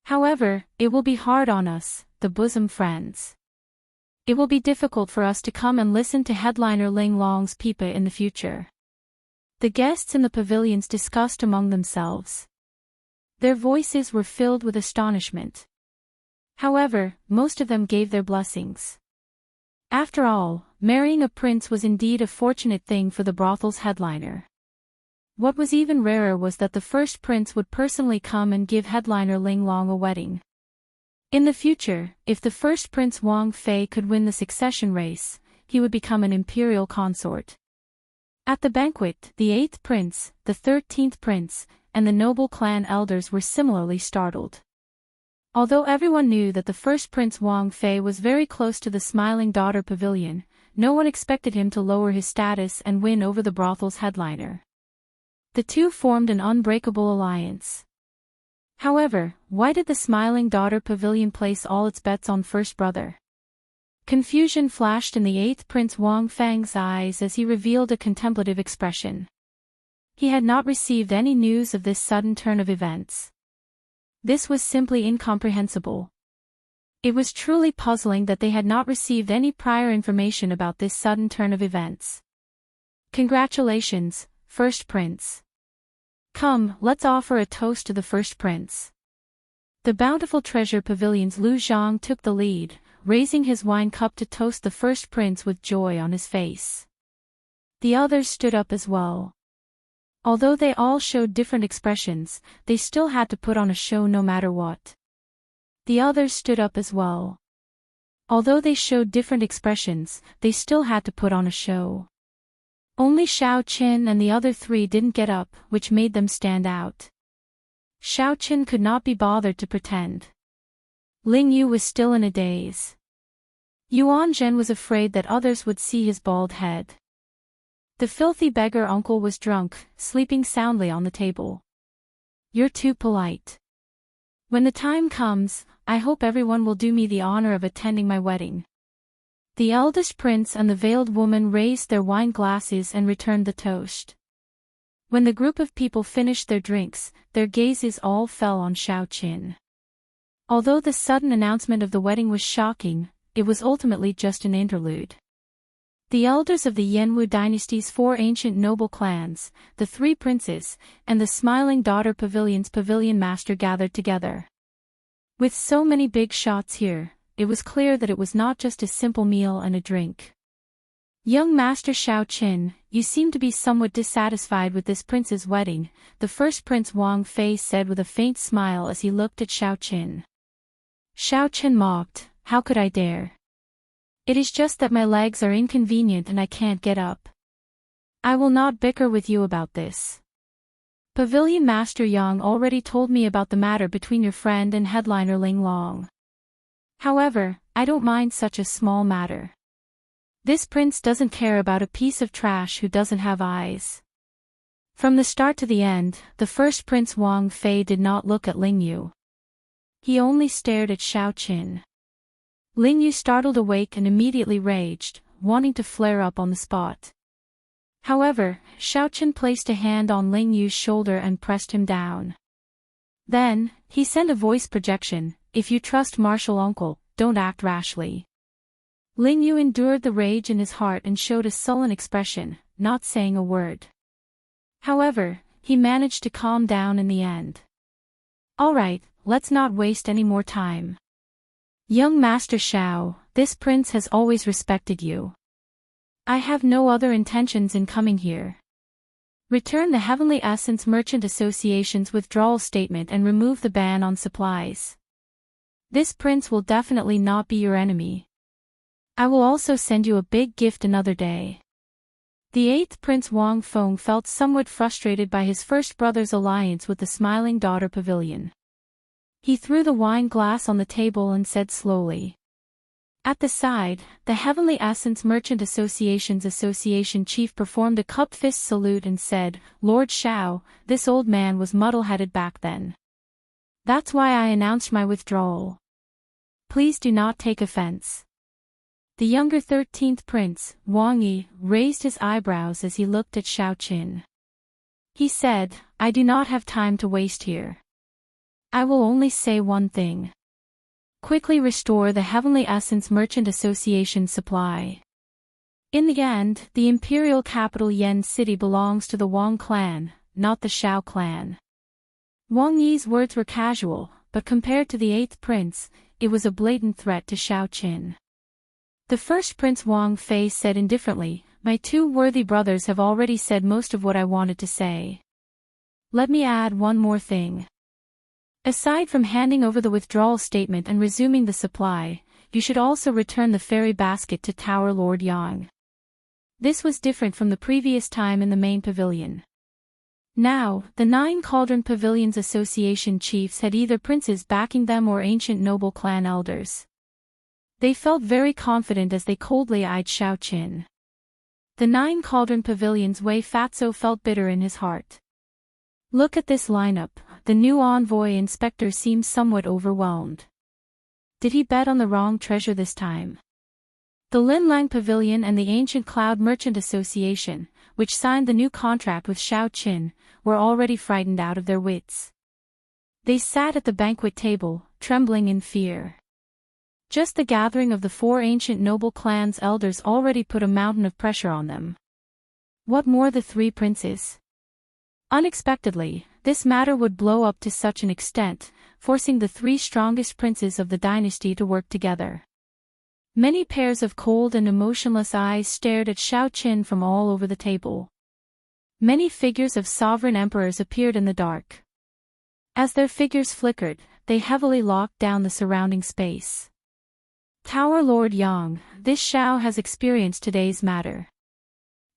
However, it will be hard on us, the bosom friends. It will be difficult for us to come and listen to headliner Ling Long's pipa in the future. The guests in the pavilions discussed among themselves. Their voices were filled with astonishment. However, most of them gave their blessings. After all, marrying a prince was indeed a fortunate thing for the brothel's headliner. What was even rarer was that the first prince would personally come and give headliner Ling Long a wedding. In the future, if the first prince Wang Fei could win the succession race, he would become an imperial consort. At the banquet, the 8th prince, the 13th prince, and the noble clan elders were similarly startled. Although everyone knew that the first prince Wang Fei was very close to the Smiling Daughter Pavilion, no one expected him to lower his status and win over the brothel's headliner. The two formed an unbreakable alliance. However, why did the Smiling Daughter Pavilion place all its bets on first brother? Confusion flashed in the 8th Prince Wang Fang's eyes as he revealed a contemplative expression. He had not received any news of this sudden turn of events. This was simply incomprehensible. It was truly puzzling that they had not received any prior information about this sudden turn of events. Congratulations, First Prince. Come, let's offer a toast to the First Prince. The Bountiful Treasure Pavilion's Lu Zhang took the lead, raising his wine cup to toast the First Prince with joy on his face. The others stood up as well. Although they all showed different expressions, they still had to put on a show no matter what. The others stood up as well. Although they showed different expressions, they still had to put on a show. Only Xiao Qin and the other three didn't get up, which made them stand out. Xiao Qin could not be bothered to pretend. Ling Yu was still in a daze. Yuan Zhen was afraid that others would see his bald head. The filthy beggar uncle was drunk, sleeping soundly on the table. You're too polite. When the time comes, I hope everyone will do me the honor of attending my wedding. The eldest prince and the veiled woman raised their wine glasses and returned the toast. When the group of people finished their drinks, their gazes all fell on Xiaoqin. Although the sudden announcement of the wedding was shocking, it was ultimately just an interlude. The elders of the Yanwu dynasty's 4 ancient noble clans, the 3 princes, and the Smiling Daughter Pavilion's pavilion master gathered together. With so many big shots here, it was clear that it was not just a simple meal and a drink. Young Master Xiaoqin, you seem to be somewhat dissatisfied with this prince's wedding, the first Prince Wang Fei said with a faint smile as he looked at Xiaoqin. Xiaoqin mocked, how could I dare? It is just that my legs are inconvenient and I can't get up. I will not bicker with you about this. Pavilion Master Yang already told me about the matter between your friend and headliner Ling Long. However, I don't mind such a small matter. This prince doesn't care about a piece of trash who doesn't have eyes. From the start to the end, the first Prince Wang Fei did not look at Ling Yu. He only stared at Xiaoqin. Ling Yu startled awake and immediately raged, wanting to flare up on the spot. However, Xiaoqin placed a hand on Ling Yu's shoulder and pressed him down. Then, he sent a voice projection, if you trust martial uncle, don't act rashly. Ling Yu endured the rage in his heart and showed a sullen expression, not saying a word. However, he managed to calm down in the end. All right, let's not waste any more time. Young Master Xiao, this prince has always respected you. I have no other intentions in coming here. Return the Heavenly Essence Merchant Association's withdrawal statement and remove the ban on supplies. This prince will definitely not be your enemy. I will also send you a big gift another day. The 8th Prince Wang Feng felt somewhat frustrated by his first brother's alliance with the Smiling Daughter Pavilion. He threw the wine glass on the table and said slowly. At the side, the Heavenly Essence Merchant Association's association chief performed a cupped fist salute and said, Lord Xiao, this old man was muddle-headed back then. That's why I announced my withdrawal. Please do not take offense. The younger 13th Prince, Wang Yi, raised his eyebrows as he looked at Xiaoqin. He said, I do not have time to waste here. I will only say one thing. Quickly restore the Heavenly Essence Merchant Association supply. In the end, the imperial capital Yen City belongs to the Wang clan, not the Xiao clan. Wang Yi's words were casual, but compared to the 8th prince, it was a blatant threat to Xiaoqin. The first Prince Wang Fei said indifferently, my 2 worthy brothers have already said most of what I wanted to say. Let me add one more thing. Aside from handing over the withdrawal statement and resuming the supply, you should also return the fairy basket to Tower Lord Yang. This was different from the previous time in the main pavilion. Now, the 9 Cauldron Pavilions Association chiefs had either princes backing them or ancient noble clan elders. They felt very confident as they coldly eyed Xiaoqin. The 9 Cauldron Pavilions Wei Fatso felt bitter in his heart. Look at this lineup, the new envoy inspector seems somewhat overwhelmed. Did he bet on the wrong treasure this time? The Linlang Pavilion and the Ancient Cloud Merchant Association, which signed the new contract with Xiaoqin, were already frightened out of their wits. They sat at the banquet table, trembling in fear. Just the gathering of the 4 ancient noble clans' elders already put a mountain of pressure on them. What more the 3 princes? Unexpectedly, this matter would blow up to such an extent, forcing the 3 strongest princes of the dynasty to work together. Many pairs of cold and emotionless eyes stared at Xiaoqin from all over the table. Many figures of sovereign emperors appeared in the dark. As their figures flickered, they heavily locked down the surrounding space. Tower Lord Yang, this Xiao has experienced today's matter.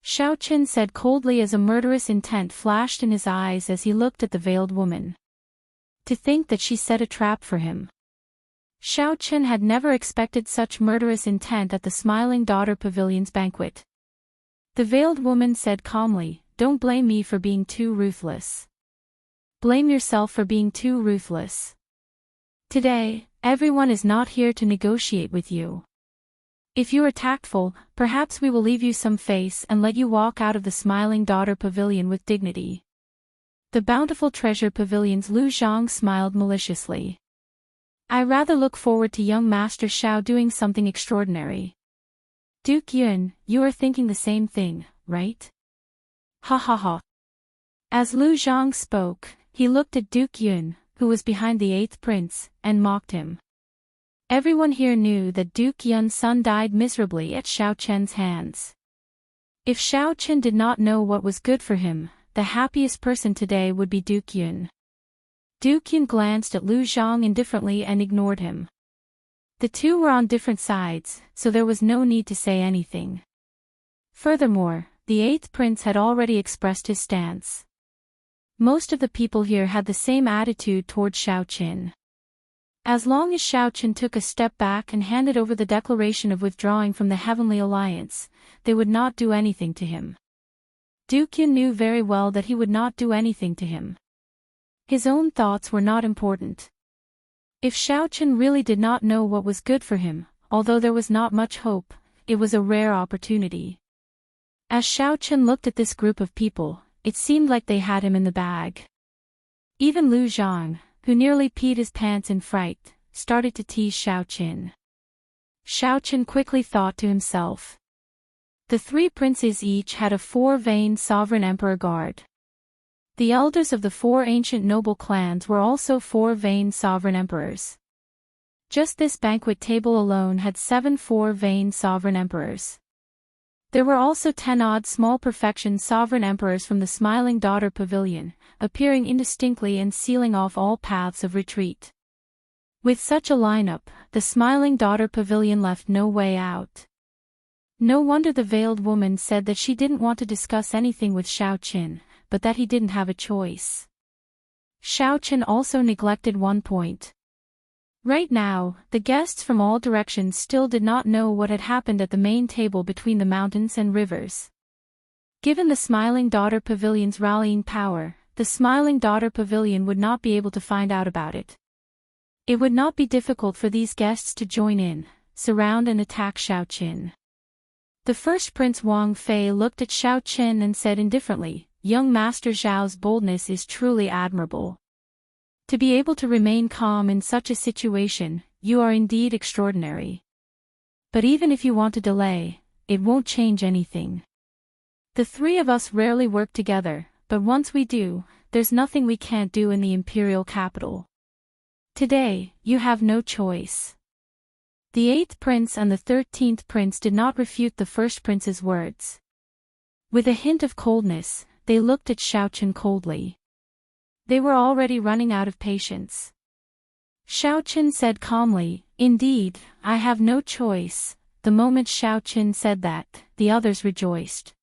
Xiaoqin said coldly as a murderous intent flashed in his eyes as he looked at the veiled woman. To think that she set a trap for him. Xiaoqin had never expected such murderous intent at the Smiling Daughter Pavilion's banquet. The veiled woman said calmly, don't blame me for being too ruthless. Blame yourself for being too ruthless. Today, everyone is not here to negotiate with you. If you are tactful, perhaps we will leave you some face and let you walk out of the Smiling Daughter Pavilion with dignity. The Bountiful Treasure Pavilion's Lu Zhang smiled maliciously. I rather look forward to young Master Xiao doing something extraordinary. Duke Yun, you are thinking the same thing, right? Ha ha ha. As Lu Zhang spoke, he looked at Duke Yun, who was behind the 8th prince, and mocked him. Everyone here knew that Duke Yun's son died miserably at Xiao Chen's hands. If Xiao Chen did not know what was good for him, the happiest person today would be Duke Yun. Duke Yun glanced at Lu Zhang indifferently and ignored him. The two were on different sides, so there was no need to say anything. Furthermore, the 8th prince had already expressed his stance. Most of the people here had the same attitude toward Xiao Chen. As long as Xiao Chen took a step back and handed over the declaration of withdrawing from the Heavenly Alliance, they would not do anything to him. Duke Yun knew very well that he would not do anything to him. His own thoughts were not important. If Xiao Chen really did not know what was good for him, although there was not much hope, it was a rare opportunity. As Xiao Chen looked at this group of people, it seemed like they had him in the bag. Even Lu Zhang, who nearly peed his pants in fright, started to tease Xiao Chen. Xiao Chen quickly thought to himself. The 3 princes each had a 4-veined sovereign emperor guard. The elders of the 4 ancient noble clans were also 4-veined sovereign emperors. Just this banquet table alone had 7 4-veined sovereign emperors. There were also 10 odd small perfection sovereign emperors from the Smiling Daughter Pavilion, appearing indistinctly and sealing off all paths of retreat. With such a lineup, the Smiling Daughter Pavilion left no way out. No wonder the veiled woman said that she didn't want to discuss anything with Xiao Chen, but that he didn't have a choice. Xiao Chen also neglected one point. Right now, the guests from all directions still did not know what had happened at the main table between the mountains and rivers. Given the Smiling Daughter Pavilion's rallying power, the Smiling Daughter Pavilion would not be able to find out about it. It would not be difficult for these guests to join in, surround and attack Xiao Chen. The first Prince Wang Fei looked at Xiao Chen and said indifferently, "Young Master Zhao's boldness is truly admirable. To be able to remain calm in such a situation, you are indeed extraordinary. But even if you want to delay, it won't change anything. The 3 of us rarely work together, but once we do, there's nothing we can't do in the imperial capital. Today, you have no choice." The 8th prince and the 13th prince did not refute the first prince's words. With a hint of coldness, they looked at Xiao Chen coldly. They were already running out of patience. Xiao Chen said calmly, "Indeed, I have no choice." The moment Xiao Chen said that, the others rejoiced.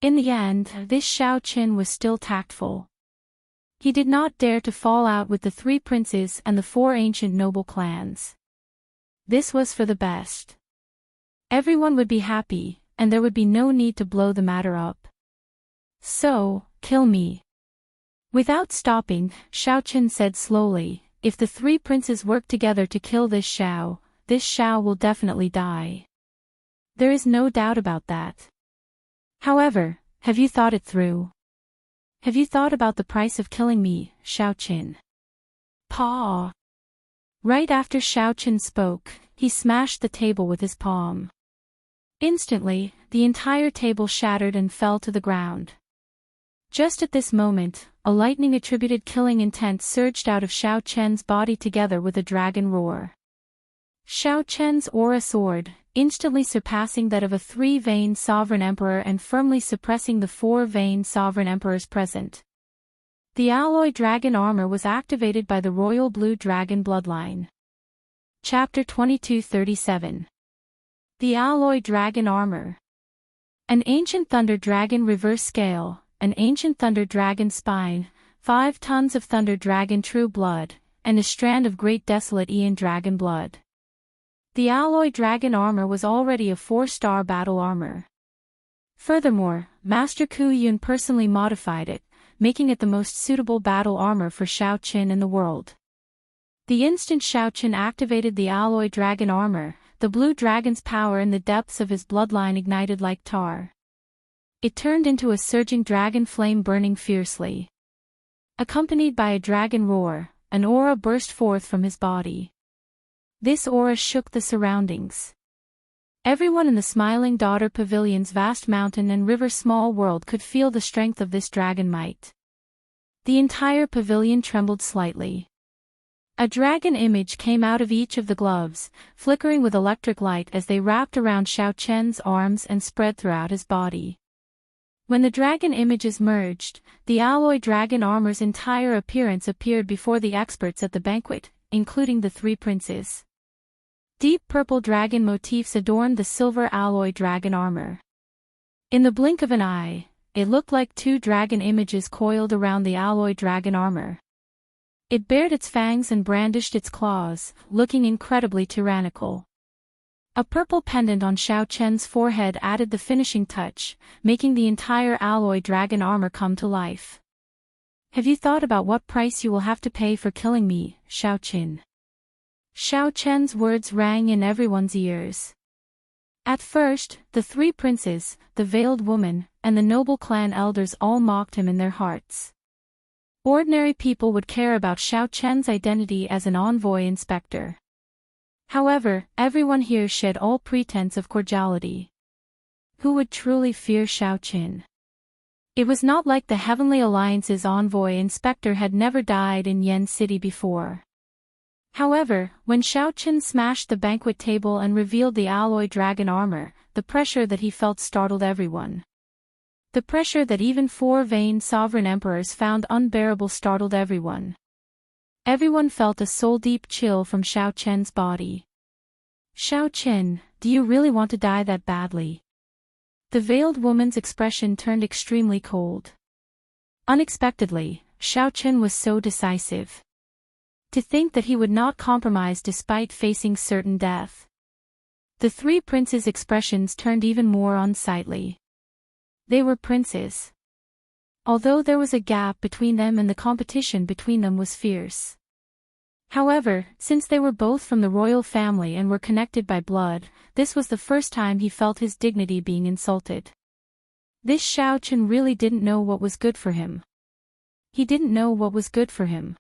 In the end, this Xiao Chen was still tactful. He did not dare to fall out with the 3 princes and the 4 ancient noble clans. This was for the best. Everyone would be happy, and there would be no need to blow the matter up. So, kill me. Without stopping, Xiao Chen said slowly, "If the 3 princes work together to kill this Xiao will definitely die. There is no doubt about that. However, have you thought it through? Have you thought about the price of killing me, Xiao Chen?" Paw. Right after Xiao Chen spoke, he smashed the table with his palm. Instantly, the entire table shattered and fell to the ground. Just at this moment, a lightning-attributed killing intent surged out of Xiao Chen's body together with a dragon roar. Xiao Chen's aura soared, instantly surpassing that of a 3-veined sovereign emperor and firmly suppressing the 4-veined sovereign emperors present. The alloy dragon armor was activated by the royal blue dragon bloodline. Chapter 2237. The alloy dragon armor. An ancient thunder dragon reverse scale, an ancient thunder dragon spine, 5 tons of thunder dragon true blood, and a strand of great desolate Aeon dragon blood. The alloy dragon armor was already a 4-star battle armor. Furthermore, Master Ku Yun personally modified it, making it the most suitable battle armor for Xiao Chen in the world. The instant Xiao Chen activated the alloy dragon armor, the blue dragon's power in the depths of his bloodline ignited like tar. It turned into a surging dragon flame burning fiercely. Accompanied by a dragon roar, an aura burst forth from his body. This aura shook the surroundings. Everyone in the Smiling Daughter Pavilion's vast mountain and river small world could feel the strength of this dragon might. The entire pavilion trembled slightly. A dragon image came out of each of the gloves, flickering with electric light as they wrapped around Xiao Chen's arms and spread throughout his body. When the dragon images merged, the alloy dragon armor's entire appearance appeared before the experts at the banquet, including the three princes. Deep purple dragon motifs adorned the silver alloy dragon armor. In the blink of an eye, it looked like two dragon images coiled around the alloy dragon armor. It bared its fangs and brandished its claws, looking incredibly tyrannical. A purple pendant on Xiao Chen's forehead added the finishing touch, making the entire alloy dragon armor come to life. Have you thought about what price you will have to pay for killing me, Xiao Chen? Xiao Chen's words rang in everyone's ears. At first, the three princes, the veiled woman, and the noble clan elders all mocked him in their hearts. Ordinary people would care about Xiao Chen's identity as an envoy inspector. However, everyone here shed all pretense of cordiality. Who would truly fear Xiao Chen? It was not like the Heavenly Alliance's envoy inspector had never died in Yen City before. However, when Xiao Chen smashed the banquet table and revealed the alloy dragon armor, the pressure that he felt startled everyone. The pressure that even four vain sovereign emperors found unbearable startled everyone. Everyone felt a soul-deep chill from Xiao Chen's body. Xiao Chen, do you really want to die that badly? The veiled woman's expression turned extremely cold. Unexpectedly, Xiao Chen was so decisive. To think that he would not compromise despite facing certain death. The three princes' expressions turned even more unsightly. They were princes. Although there was a gap between them and the competition between them was fierce. However, since they were both from the royal family and were connected by blood, this was the first time he felt his dignity being insulted. This Xiao Chen really didn't know what was good for him. He didn't know what was good for him.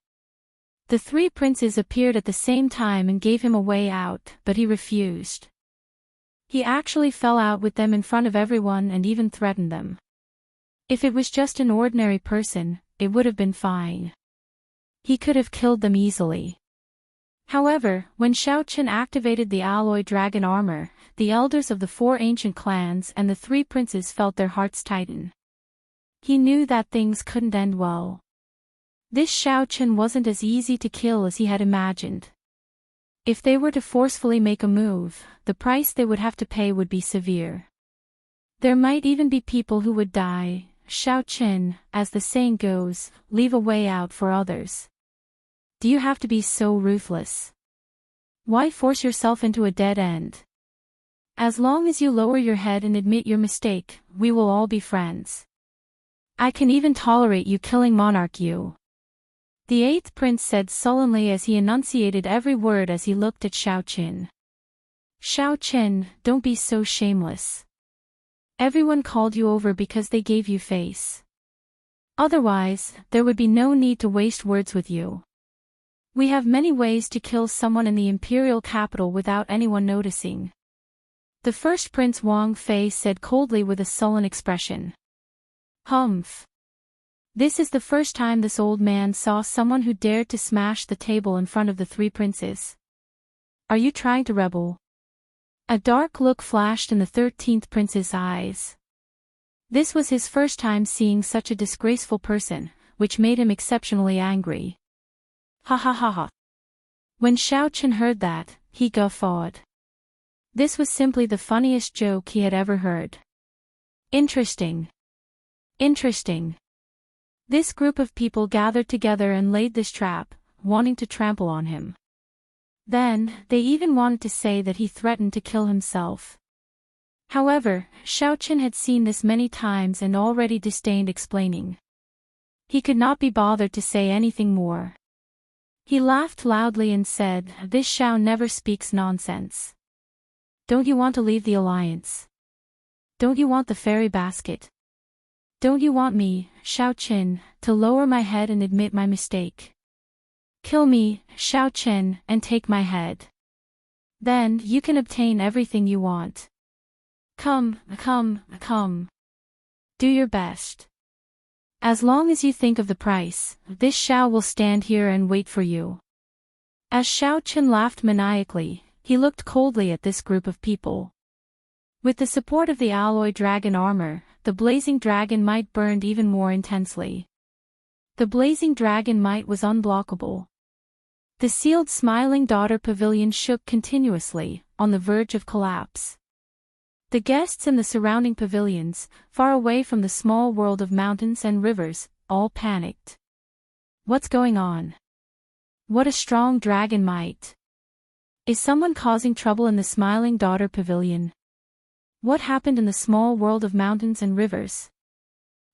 The three princes appeared at the same time and gave him a way out, but he refused. He actually fell out with them in front of everyone and even threatened them. If it was just an ordinary person, it would have been fine. He could have killed them easily. However, when Xiao Chen activated the alloy dragon armor, the elders of the four ancient clans and the three princes felt their hearts tighten. He knew that things couldn't end well. This Xiao Chen wasn't as easy to kill as he had imagined. If they were to forcefully make a move, the price they would have to pay would be severe. There might even be people who would die. Xiao Chen, as the saying goes, leave a way out for others. Do you have to be so ruthless? Why force yourself into a dead end? As long as you lower your head and admit your mistake, we will all be friends. I can even tolerate you killing Monarch Yu. The eighth prince said sullenly as he enunciated every word as he looked at Xiao Chen. Xiao Chen, don't be so shameless. Everyone called you over because they gave you face. Otherwise, there would be no need to waste words with you. We have many ways to kill someone in the imperial capital without anyone noticing. The first Prince Wang Fei said coldly with a sullen expression. Humph. This is the first time this old man saw someone who dared to smash the table in front of the three princes. Are you trying to rebel? A dark look flashed in the 13th prince's eyes. This was his first time seeing such a disgraceful person, which made him exceptionally angry. Ha ha ha ha. When Xiao Chen heard that, he guffawed. This was simply the funniest joke he had ever heard. Interesting. Interesting. This group of people gathered together and laid this trap, wanting to trample on him. Then, they even wanted to say that he threatened to kill himself. However, Xiao Chen had seen this many times and already disdained explaining. He could not be bothered to say anything more. He laughed loudly and said, "This Xiao never speaks nonsense. Don't you want to leave the alliance? Don't you want the fairy basket? Don't you want me, Shao Qin, to lower my head and admit my mistake? Kill me, Shao Qin, and take my head. Then you can obtain everything you want. Come. Do your best. As long as you think of the price, this Shao will stand here and wait for you. As Shao Qin laughed maniacally, he looked coldly at this group of people. With the support of the alloy dragon armor, the blazing dragon might burned even more intensely. The blazing dragon might was unblockable. The sealed Smiling Daughter Pavilion shook continuously, on the verge of collapse. The guests in the surrounding pavilions, far away from the small world of mountains and rivers, all panicked. What's going on? What a strong dragon might! Is someone causing trouble in the Smiling Daughter Pavilion? What happened in the small world of mountains and rivers?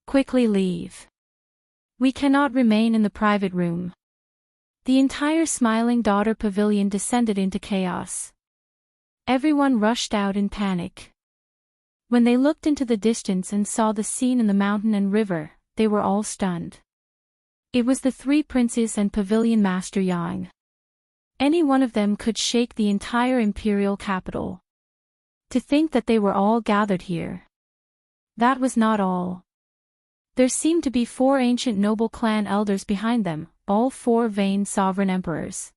Quickly leave. We cannot remain in the private room. The entire Smiling Daughter Pavilion descended into chaos. Everyone rushed out in panic. When they looked into the distance and saw the scene in the mountain and river, they were all stunned. It was the three princes and Pavilion Master Yang. Any one of them could shake the entire imperial capital. To think that they were all gathered here. That was not all. There seemed to be 4 ancient noble clan elders behind them, all 4 vain sovereign emperors.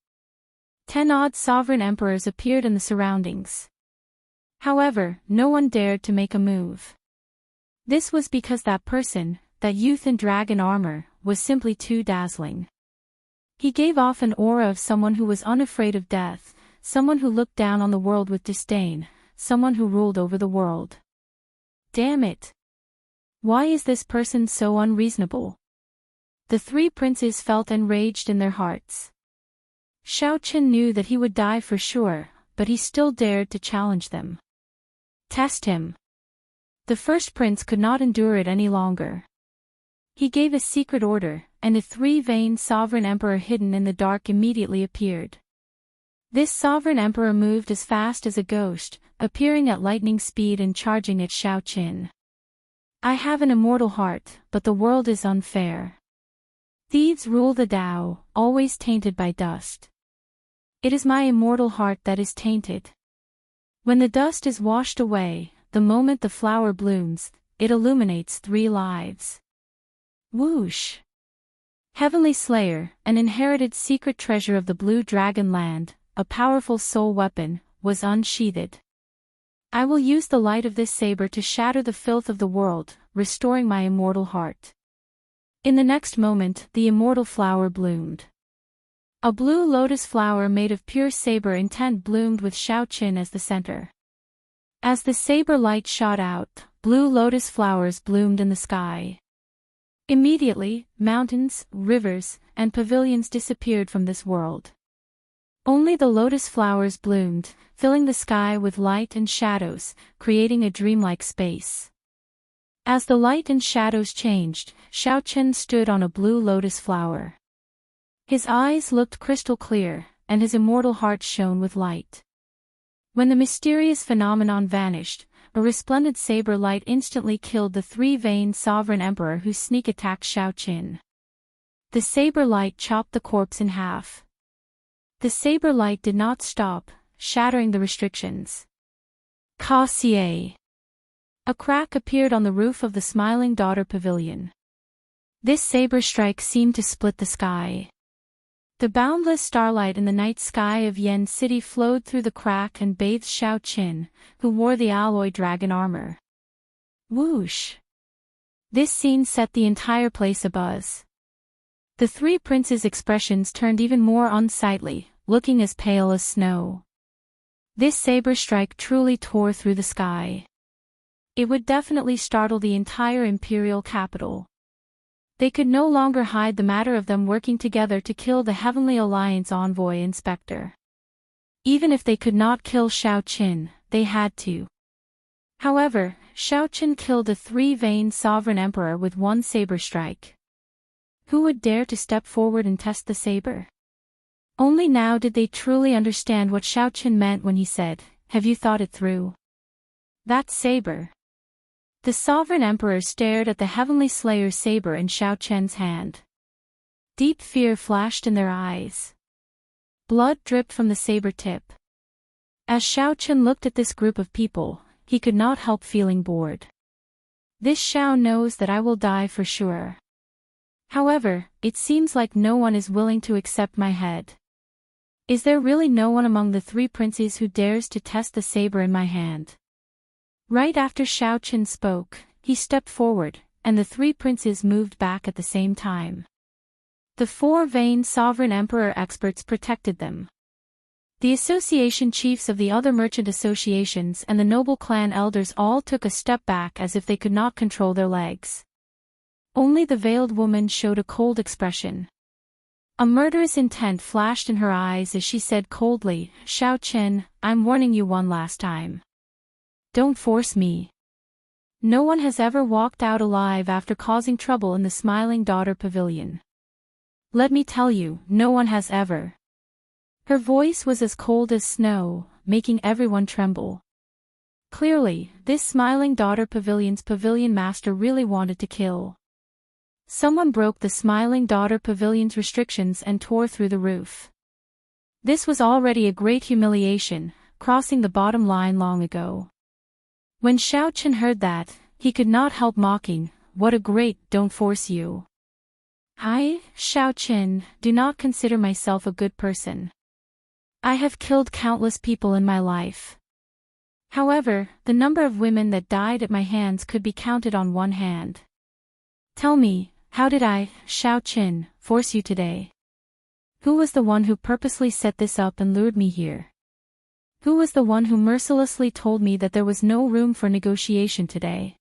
10 odd sovereign emperors appeared in the surroundings. However, no one dared to make a move. This was because that person, that youth in dragon armor, was simply too dazzling. He gave off an aura of someone who was unafraid of death, someone who looked down on the world with disdain, someone who ruled over the world. Damn it! Why is this person so unreasonable? The 3 princes felt enraged in their hearts. Shao Qin knew that he would die for sure, but he still dared to challenge them. Test him. The first prince could not endure it any longer. He gave a secret order, and a 3 vain sovereign emperor hidden in the dark immediately appeared. This sovereign emperor moved as fast as a ghost, appearing at lightning speed and charging at Shao Qin. I have an immortal heart, but the world is unfair. Thieves rule the Tao, always tainted by dust. It is my immortal heart that is tainted. When the dust is washed away, the moment the flower blooms, it illuminates 3 lives. Whoosh! Heavenly Slayer, an inherited secret treasure of the Blue Dragon Land, a powerful soul weapon, was unsheathed. I will use the light of this saber to shatter the filth of the world, restoring my immortal heart. In the next moment, the immortal flower bloomed. A blue lotus flower made of pure saber intent bloomed with Shao Qin as the center. As the saber light shot out, blue lotus flowers bloomed in the sky. Immediately, mountains, rivers, and pavilions disappeared from this world. Only the lotus flowers bloomed, filling the sky with light and shadows, creating a dreamlike space. As the light and shadows changed, Shao Qin stood on a blue lotus flower. His eyes looked crystal clear, and his immortal heart shone with light. When the mysterious phenomenon vanished, a resplendent saber light instantly killed the 3 vain sovereign emperor who sneak attacked Shao Qin. The saber light chopped the corpse in half. The saber light did not stop, shattering the restrictions. Cassier. A crack appeared on the roof of the Smiling Daughter Pavilion. This saber strike seemed to split the sky. The boundless starlight in the night sky of Yen City flowed through the crack and bathed Shao Qin, who wore the alloy dragon armor. Whoosh! This scene set the entire place abuzz. The 3 princes' expressions turned even more unsightly, looking as pale as snow. This saber strike truly tore through the sky. It would definitely startle the entire imperial capital. They could no longer hide the matter of them working together to kill the Heavenly Alliance envoy inspector. Even if they could not kill Shao Qin, they had to. However, Shao Qin killed the 3 vain sovereign emperor with 1 saber strike. Who would dare to step forward and test the saber? Only now did they truly understand what Shao Qin meant when he said, have you thought it through? That saber. The sovereign emperor stared at the heavenly slayer's saber in Xiao Chen's hand. Deep fear flashed in their eyes. Blood dripped from the saber tip. As Xiao Chen looked at this group of people, he could not help feeling bored. This Xiao knows that I will die for sure. However, it seems like no one is willing to accept my head. Is there really no one among the three princes who dares to test the saber in my hand? Right after Xiao Chen spoke, he stepped forward, and the three princes moved back at the same time. The four vain sovereign emperor experts protected them. The association chiefs of the other merchant associations and the noble clan elders all took a step back as if they could not control their legs. Only the veiled woman showed a cold expression. A murderous intent flashed in her eyes as she said coldly, "Xiao Chen, I'm warning you one last time. Don't force me. No one has ever walked out alive after causing trouble in the Smiling Daughter Pavilion. Let me tell you, no one has ever." Her voice was as cold as snow, making everyone tremble. Clearly, this Smiling Daughter Pavilion's pavilion master really wanted to kill. Someone broke the Smiling Daughter Pavilion's restrictions and tore through the roof. This was already a great humiliation, crossing the bottom line long ago. When Xiao Chen heard that, he could not help mocking, "What a great, don't force you. I, Xiao Chen, do not consider myself a good person. I have killed countless people in my life. However, the number of women that died at my hands could be counted on one hand. Tell me, how did I, Xiao Chen, force you today? Who was the one who purposely set this up and lured me here? Who was the one who mercilessly told me that there was no room for negotiation today?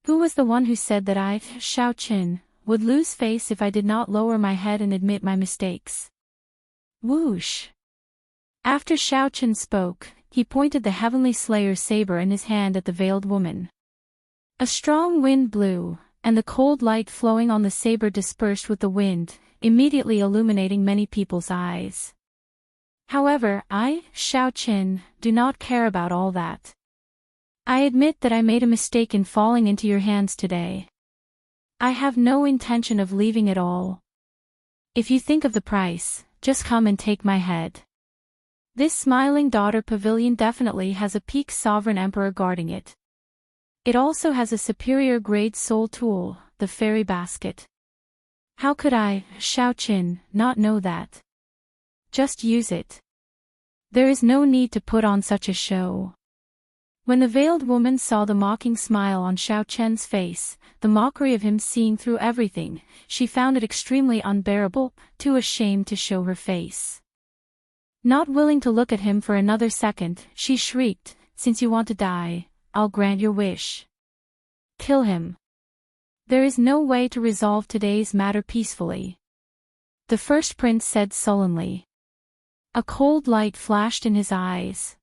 Who was the one who said that I, Xiao Chen, would lose face if I did not lower my head and admit my mistakes?" Whoosh! After Xiao Chen spoke, he pointed the heavenly slayer's saber in his hand at the veiled woman. A strong wind blew, and the cold light flowing on the saber dispersed with the wind, immediately illuminating many people's eyes. However, I, Xiao Chen, do not care about all that. I admit that I made a mistake in falling into your hands today. I have no intention of leaving at all. If you think of the price, just come and take my head. This Smiling Daughter Pavilion definitely has a peak sovereign emperor guarding it. It also has a superior grade soul tool, the fairy basket. How could I, Xiao Chen, not know that? Just use it. There is no need to put on such a show. When the veiled woman saw the mocking smile on Xiao Chen's face, the mockery of him seeing through everything, she found it extremely unbearable, too ashamed to show her face. Not willing to look at him for another second, she shrieked, "Since you want to die, I'll grant your wish. Kill him. There is no way to resolve today's matter peacefully." The first prince said sullenly. A cold light flashed in his eyes.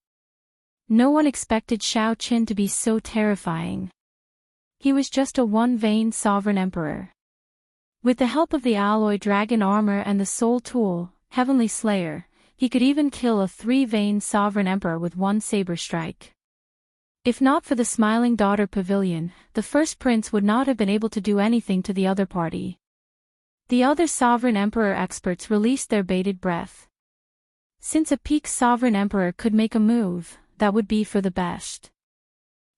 No one expected Xiao Chen to be so terrifying. He was just a one vain sovereign emperor. With the help of the alloy dragon armor and the soul tool, Heavenly Slayer, he could even kill a three-vain sovereign emperor with one saber strike. If not for the Smiling Daughter Pavilion, the first prince would not have been able to do anything to the other party. The other sovereign emperor experts released their bated breath. Since a peak sovereign emperor could make a move, that would be for the best.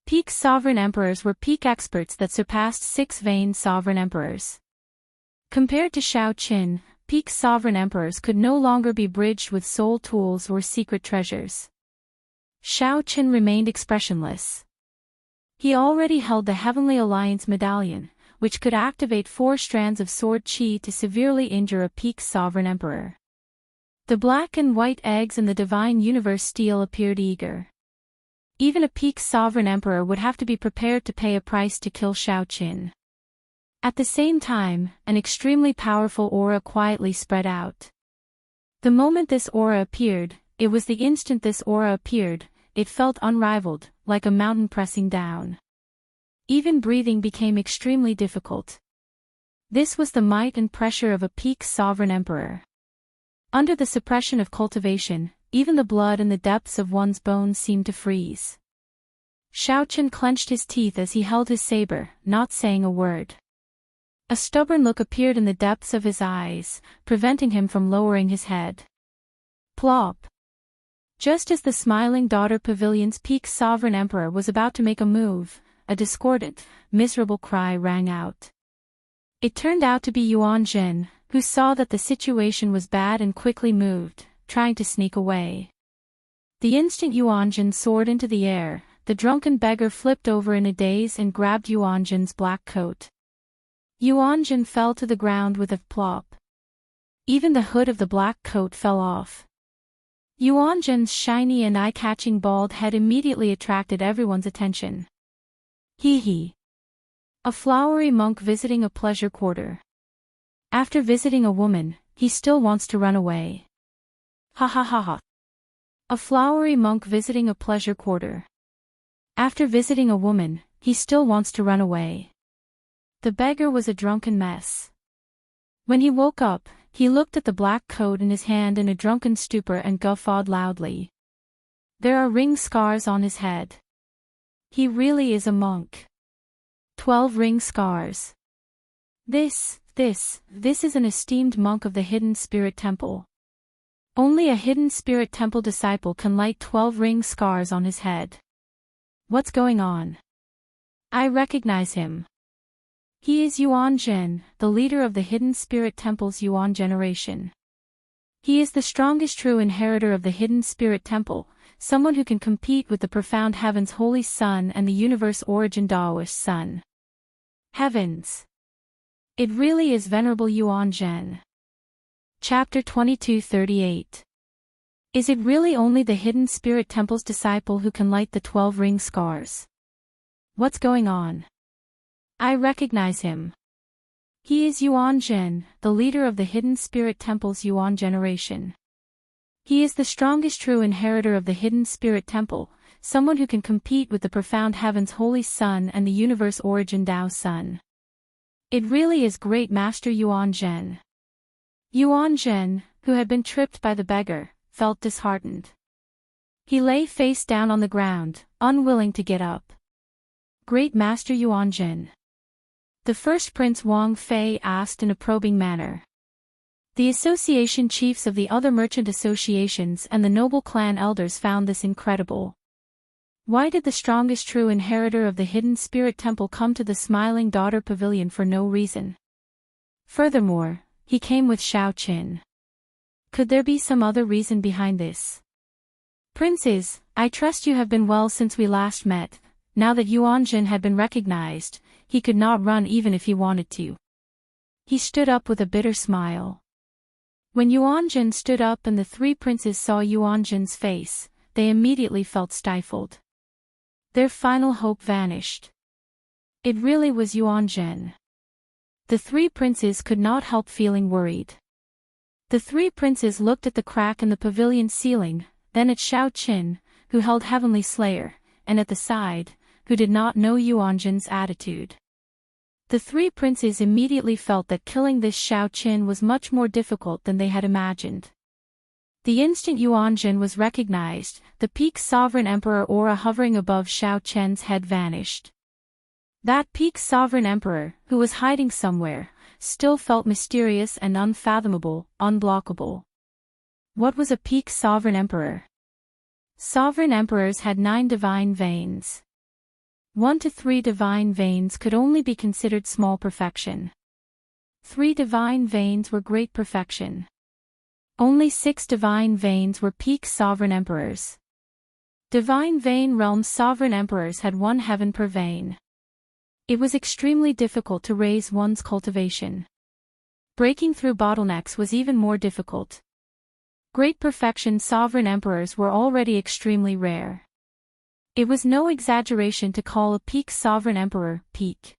Peak sovereign emperors were peak experts that surpassed six vain sovereign emperors. Compared to Xiao Chen, peak sovereign emperors could no longer be bridged with soul tools or secret treasures. Xiao Chen remained expressionless. He already held the Heavenly Alliance medallion, which could activate 4 strands of sword chi to severely injure a peak sovereign emperor. The black and white eggs in the divine universe steel appeared eager. Even a peak sovereign emperor would have to be prepared to pay a price to kill Xiao Chen. At the same time, an extremely powerful aura quietly spread out. The moment this aura appeared, it was the instant this aura appeared, it felt unrivaled, like a mountain pressing down. Even breathing became extremely difficult. This was the might and pressure of a peak sovereign emperor. Under the suppression of cultivation, even the blood in the depths of one's bones seemed to freeze. Xiaoqian clenched his teeth as he held his saber, not saying a word. A stubborn look appeared in the depths of his eyes, preventing him from lowering his head. Plop! Just as the Smiling Daughter Pavilion's peak sovereign emperor was about to make a move, a discordant, miserable cry rang out. It turned out to be Yuan Jin, who saw that the situation was bad and quickly moved, trying to sneak away. The instant Yuan Jin soared into the air, the drunken beggar flipped over in a daze and grabbed Yuan Jin's black coat. Yuan Jin fell to the ground with a plop. Even the hood of the black coat fell off. Yuan Jin's shiny and eye-catching bald head immediately attracted everyone's attention. Hee hee. A flowery monk visiting a pleasure quarter. After visiting a woman, he still wants to run away. Ha ha ha ha. A flowery monk visiting a pleasure quarter. After visiting a woman, he still wants to run away. The beggar was a drunken mess. When he woke up, he looked at the black coat in his hand in a drunken stupor and guffawed loudly. There are ring scars on his head. He really is a monk. 12 ring scars. This is an esteemed monk of the Hidden Spirit Temple. Only a Hidden Spirit Temple disciple can light 12 ring scars on his head. What's going on? I recognize him. He is Yuan Jin, the leader of the Hidden Spirit Temple's Yuan generation. He is the strongest true inheritor of the Hidden Spirit Temple, someone who can compete with the profound heavens Holy Sun and the universe origin Taoist Sun. Heavens! It really is Venerable Yuan Jin. Chapter 2238. Is it really only the Hidden Spirit Temple's disciple who can light the 12 ring scars? What's going on? I recognize him. He is Yuan Jin, the leader of the Hidden Spirit Temple's Yuan generation. He is the strongest true inheritor of the Hidden Spirit Temple, someone who can compete with the profound heavens Holy Sun and the universe origin Tao Sun. It really is great Master Yuan Jin. Yuan Jin, who had been tripped by the beggar, felt disheartened. He lay face down on the ground, unwilling to get up. Great Master Yuan Jin. The first Prince Wang Fei asked in a probing manner. The association chiefs of the other merchant associations and the noble clan elders found this incredible. Why did the strongest true inheritor of the Hidden Spirit Temple come to the Smiling Daughter Pavilion for no reason? Furthermore, he came with Xiaoqian. Could there be some other reason behind this? Princes, I trust you have been well since we last met. Now that Yuan Jin had been recognized, he could not run even if he wanted to. He stood up with a bitter smile. When Yuan Jin stood up and the three princes saw Yuan Jin's face, they immediately felt stifled. Their final hope vanished. It really was Yuan Jin. The three princes could not help feeling worried. The three princes looked at the crack in the pavilion ceiling, then at Xiaoqian, who held Heavenly Slayer, and at the side, who did not know Yuan Jin's attitude. The three princes immediately felt that killing this Xiaoqian was much more difficult than they had imagined. The instant Yuan Jin was recognized, the peak sovereign emperor aura hovering above Xiaoqian's head vanished. That peak sovereign emperor, who was hiding somewhere, still felt mysterious and unfathomable, unblockable. What was a peak sovereign emperor? Sovereign emperors had 9 divine veins. 1 to 3 divine veins could only be considered small perfection. 3 divine veins were great perfection. Only 6 divine veins were peak sovereign emperors. Divine vein realm's sovereign emperors had 1 heaven per vein. It was extremely difficult to raise one's cultivation. Breaking through bottlenecks was even more difficult. Great perfection sovereign emperors were already extremely rare. It was no exaggeration to call a peak sovereign emperor peak.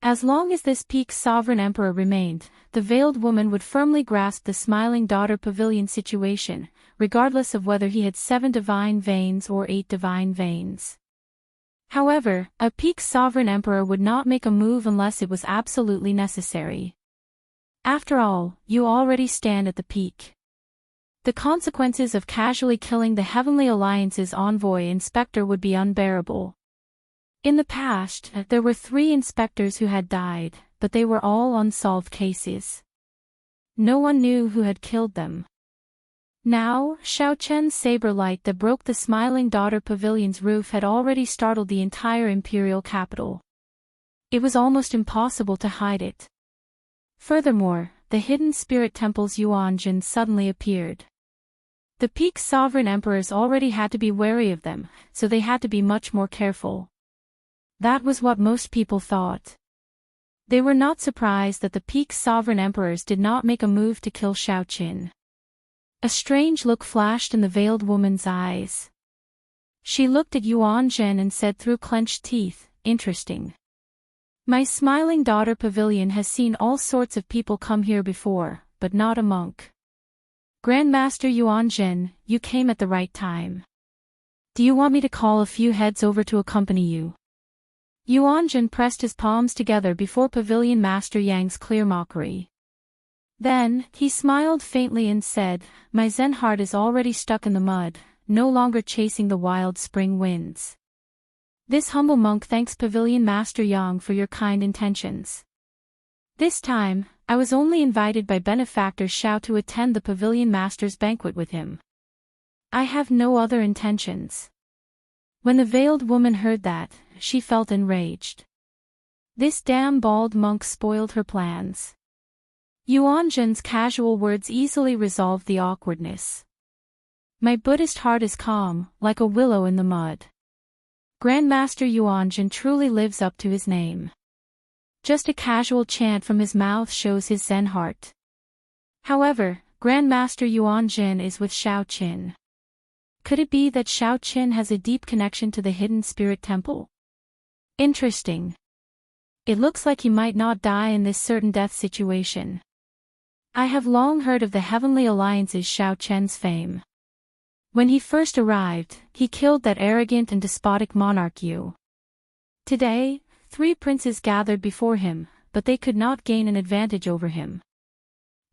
As long as this peak sovereign emperor remained, the veiled woman would firmly grasp the Smiling Daughter Pavilion situation, regardless of whether he had 7 divine veins or 8 divine veins. However, a peak sovereign emperor would not make a move unless it was absolutely necessary. After all, you already stand at the peak. The consequences of casually killing the Heavenly Alliance's envoy inspector would be unbearable. In the past, there were 3 inspectors who had died, but they were all unsolved cases. No one knew who had killed them. Now, Xiao Chen's saber light that broke the Smiling Daughter Pavilion's roof had already startled the entire imperial capital. It was almost impossible to hide it. Furthermore, the hidden spirit temple's Yuanjin suddenly appeared. The Peak's sovereign emperors already had to be wary of them, so they had to be much more careful. That was what most people thought. They were not surprised that the Peak's sovereign emperors did not make a move to kill Xiao Qin. A strange look flashed in the veiled woman's eyes. She looked at Yuan Zhen and said through clenched teeth, "Interesting. My Smiling Daughter Pavilion has seen all sorts of people come here before, but not a monk. Grandmaster Yuan Zhen, you came at the right time. Do you want me to call a few heads over to accompany you?" Yuan Zhen pressed his palms together before Pavilion Master Yang's clear mockery. Then, he smiled faintly and said, "My Zen heart is already stuck in the mud, no longer chasing the wild spring winds. This humble monk thanks Pavilion Master Yang for your kind intentions. This time, I was only invited by Benefactor Xiao to attend the Pavilion Master's banquet with him. I have no other intentions." When the veiled woman heard that, she felt enraged. This damn bald monk spoiled her plans. Yuan Zhen's casual words easily resolved the awkwardness. "My Buddhist heart is calm, like a willow in the mud. Grandmaster Yuan Zhen truly lives up to his name. Just a casual chant from his mouth shows his Zen heart. However, Grandmaster Yuan Zhen is with Xiao Qin. Could it be that Xiao Qin has a deep connection to the hidden spirit temple? Interesting. It looks like he might not die in this certain death situation. I have long heard of the Heavenly Alliance's Xiao Chen's fame. When he first arrived, he killed that arrogant and despotic monarch Yu. Today, 3 princes gathered before him, but they could not gain an advantage over him.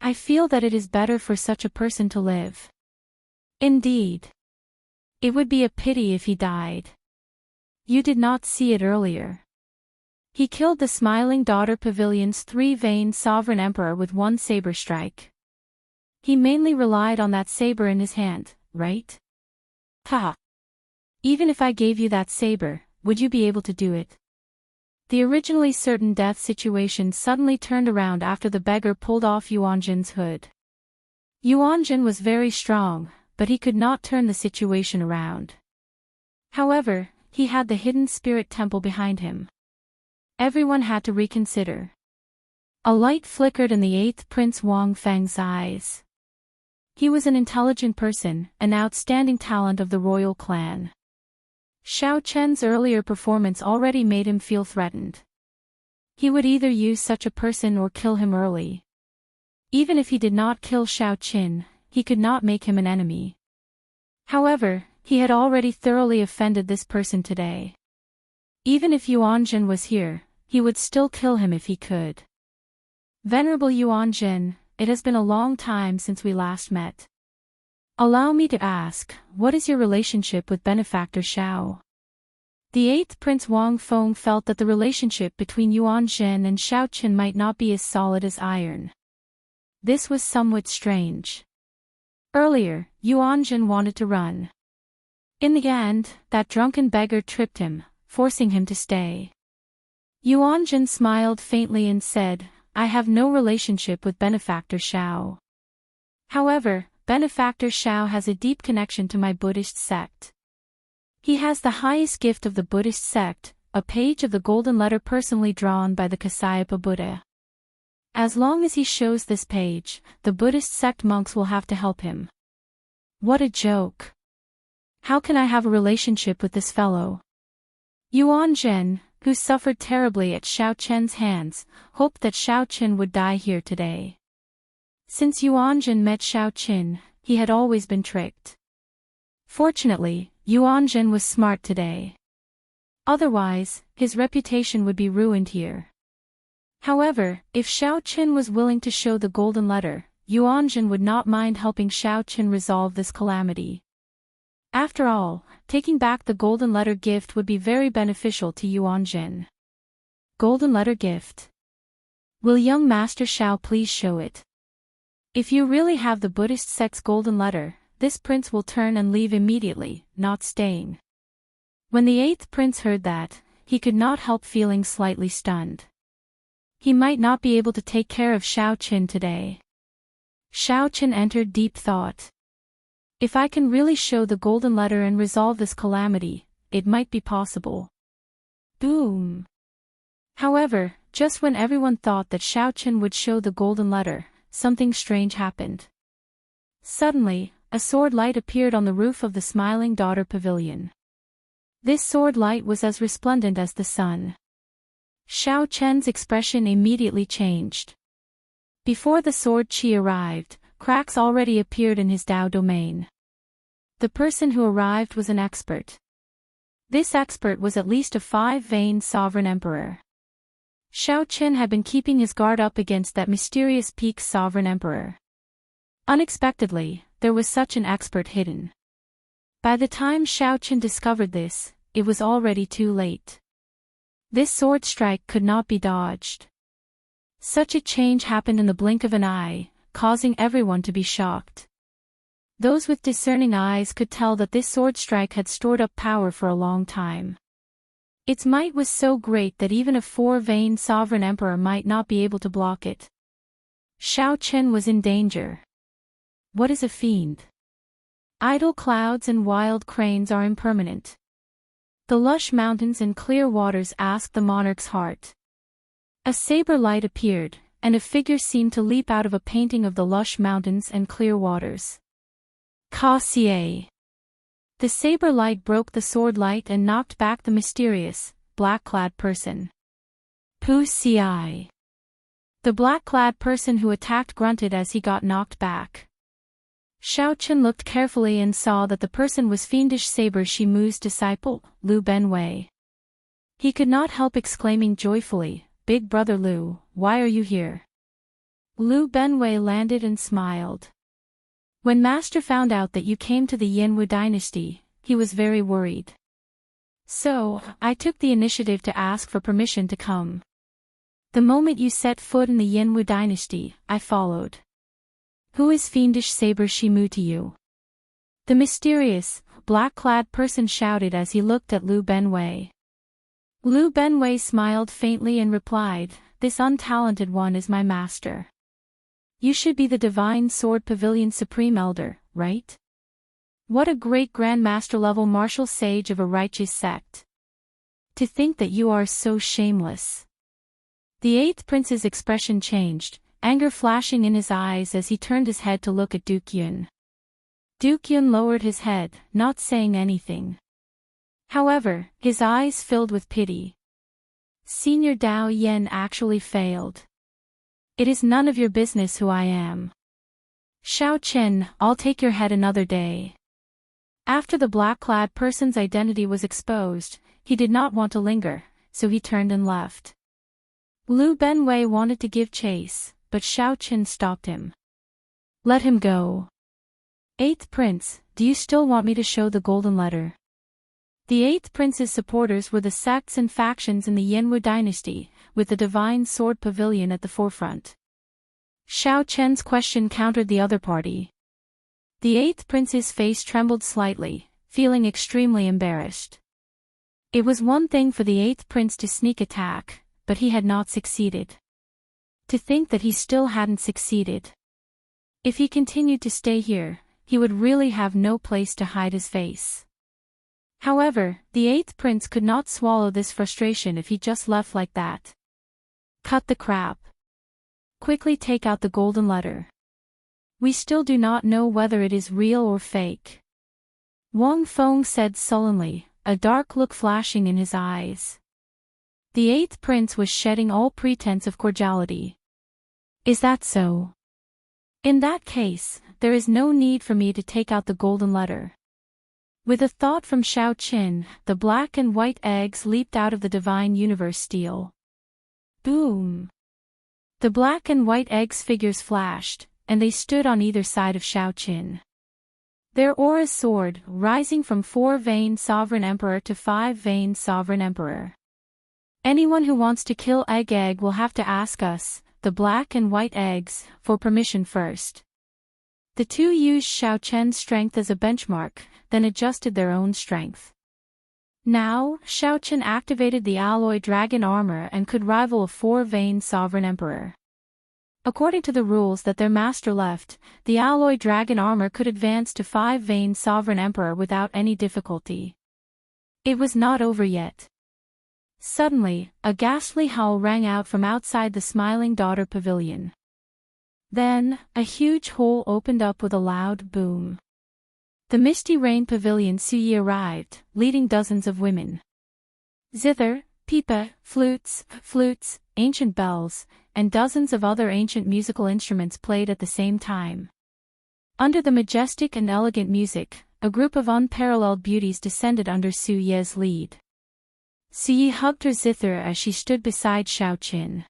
I feel that it is better for such a person to live. Indeed. It would be a pity if he died. You did not see it earlier. He killed the Smiling Daughter Pavilion's 3-veined sovereign emperor with 1 saber strike. He mainly relied on that saber in his hand, right? Ha! Even if I gave you that saber, would you be able to do it?" The originally certain death situation suddenly turned around after the beggar pulled off Yuan Zhen's hood. Yuan Zhen was very strong, but he could not turn the situation around. However, he had the hidden spirit temple behind him. Everyone had to reconsider. A light flickered in the 8th Prince Wang Feng's eyes. He was an intelligent person, an outstanding talent of the royal clan. Xiao Chen's earlier performance already made him feel threatened. He would either use such a person or kill him early. Even if he did not kill Xiao Qin, he could not make him an enemy. However, he had already thoroughly offended this person today. Even if Yuan Zhen was here, he would still kill him if he could. "Venerable Yuan Zhen, it has been a long time since we last met. Allow me to ask, what is your relationship with Benefactor Xiao?" The 8th Prince Wang Feng felt that the relationship between Yuan Zhen and Xiao Qin might not be as solid as iron. This was somewhat strange. Earlier, Yuan Zhen wanted to run. In the end, that drunken beggar tripped him, forcing him to stay. Yuan Zhen smiled faintly and said, "I have no relationship with Benefactor Xiao. However, Benefactor Xiao has a deep connection to my Buddhist sect. He has the highest gift of the Buddhist sect, a page of the golden letter personally drawn by the Kasyapa Buddha. As long as he shows this page, the Buddhist sect monks will have to help him." What a joke. How can I have a relationship with this fellow? Yuan Zhen, who suffered terribly at Xiao Chen's hands, hoped that Xiao Qin would die here today. Since Yuan Zhen met Xiao Qin, he had always been tricked. Fortunately, Yuan Zhen was smart today. Otherwise, his reputation would be ruined here. However, if Xiao Qin was willing to show the golden letter, Yuanjun would not mind helping Xiao Qin resolve this calamity. After all, taking back the golden letter gift would be very beneficial to Yuanjun. Golden letter gift. Will young Master Xiao please show it? If you really have the Buddhist sect's golden letter, this prince will turn and leave immediately, not staying. When the eighth prince heard that, he could not help feeling slightly stunned. He might not be able to take care of Xiao Qin today. Xiao Qin entered deep thought. If I can really show the golden letter and resolve this calamity, it might be possible. Boom! However, just when everyone thought that Xiao Qin would show the golden letter, something strange happened. Suddenly, a sword light appeared on the roof of the Smiling Daughter Pavilion. This sword light was as resplendent as the sun. Xiao Qin's expression immediately changed. Before the sword qi arrived, cracks already appeared in his Dao domain. The person who arrived was an expert. This expert was at least a five-veined sovereign emperor. Xiao Qin had been keeping his guard up against that mysterious peak sovereign emperor. Unexpectedly, there was such an expert hidden. By the time Xiao Qin discovered this, it was already too late. This sword strike could not be dodged. Such a change happened in the blink of an eye, causing everyone to be shocked. Those with discerning eyes could tell that this sword strike had stored up power for a long time. Its might was so great that even a four-veined sovereign emperor might not be able to block it. Xiao Qin was in danger. What is a fiend? Idle clouds and wild cranes are impermanent. The lush mountains and clear waters asked the monarch's heart. A saber light appeared, and a figure seemed to leap out of a painting of the lush mountains and clear waters. Ka Xie. The saber light broke the sword light and knocked back the mysterious, black-clad person. Pu Xi. The black-clad person who attacked grunted as he got knocked back. Xiao Qin looked carefully and saw that the person was fiendish Saber Shimu's disciple, Lu Benwei. He could not help exclaiming joyfully, "Big brother Lu, why are you here?" Lu Benwei landed and smiled. When Master found out that you came to the Yanwu dynasty, he was very worried. So, I took the initiative to ask for permission to come. The moment you set foot in the Yanwu dynasty, I followed. Who is fiendish Saber Shimu to you? The mysterious, black-clad person shouted as he looked at Lu Benwei. Lu Benwei smiled faintly and replied, "This untalented one is my master. You should be the Divine Sword Pavilion Supreme Elder, right? What a great Grand Master level martial sage of a righteous sect. To think that you are so shameless." The eighth prince's expression changed, anger flashing in his eyes as he turned his head to look at Duke Yun. Duke Yun lowered his head, not saying anything. However, his eyes filled with pity. Senior Dao Yen actually failed. It is none of your business who I am. Xiao Qin, I'll take your head another day. After the black-clad person's identity was exposed, he did not want to linger, so he turned and left. Lu Benwei wanted to give chase, but Xiao Qin stopped him. Let him go. Eighth Prince, do you still want me to show the golden letter? The eighth prince's supporters were the sects and factions in the Yanwu dynasty, with the Divine Sword Pavilion at the forefront. Xiao Qian's question countered the other party. The eighth prince's face trembled slightly, feeling extremely embarrassed. It was one thing for the eighth prince to sneak attack, but he had not succeeded. To think that he still hadn't succeeded. If he continued to stay here, he would really have no place to hide his face. However, the eighth prince could not swallow this frustration if he just left like that. Cut the crap. Quickly take out the golden letter. We still do not know whether it is real or fake. Wang Feng said sullenly, a dark look flashing in his eyes. The eighth prince was shedding all pretense of cordiality. Is that so? In that case, there is no need for me to take out the golden letter. With a thought from Xiao Qin, the black and white eggs leaped out of the divine universe steel. Boom! The black and white eggs figures flashed, and they stood on either side of Shao Qin. Their auras soared, rising from 4-veined sovereign emperor to 5-veined sovereign emperor. Anyone who wants to kill Egg will have to ask us, the black and white eggs, for permission first. The two used Shao Qian's strength as a benchmark, then adjusted their own strength. Now, Shao Qian activated the alloy dragon armor and could rival a 4-veined sovereign emperor. According to the rules that their master left, the alloy dragon armor could advance to 5-veined sovereign emperor without any difficulty. It was not over yet. Suddenly, a ghastly howl rang out from outside the Smiling Daughter Pavilion. Then, a huge hole opened up with a loud boom. The Misty Rain Pavilion Suyi arrived, leading dozens of women. Zither, pipa, flutes, ancient bells, and dozens of other ancient musical instruments played at the same time. Under the majestic and elegant music, a group of unparalleled beauties descended under Su Ye's lead. Su Yi hugged her zither as she stood beside Shao Qin.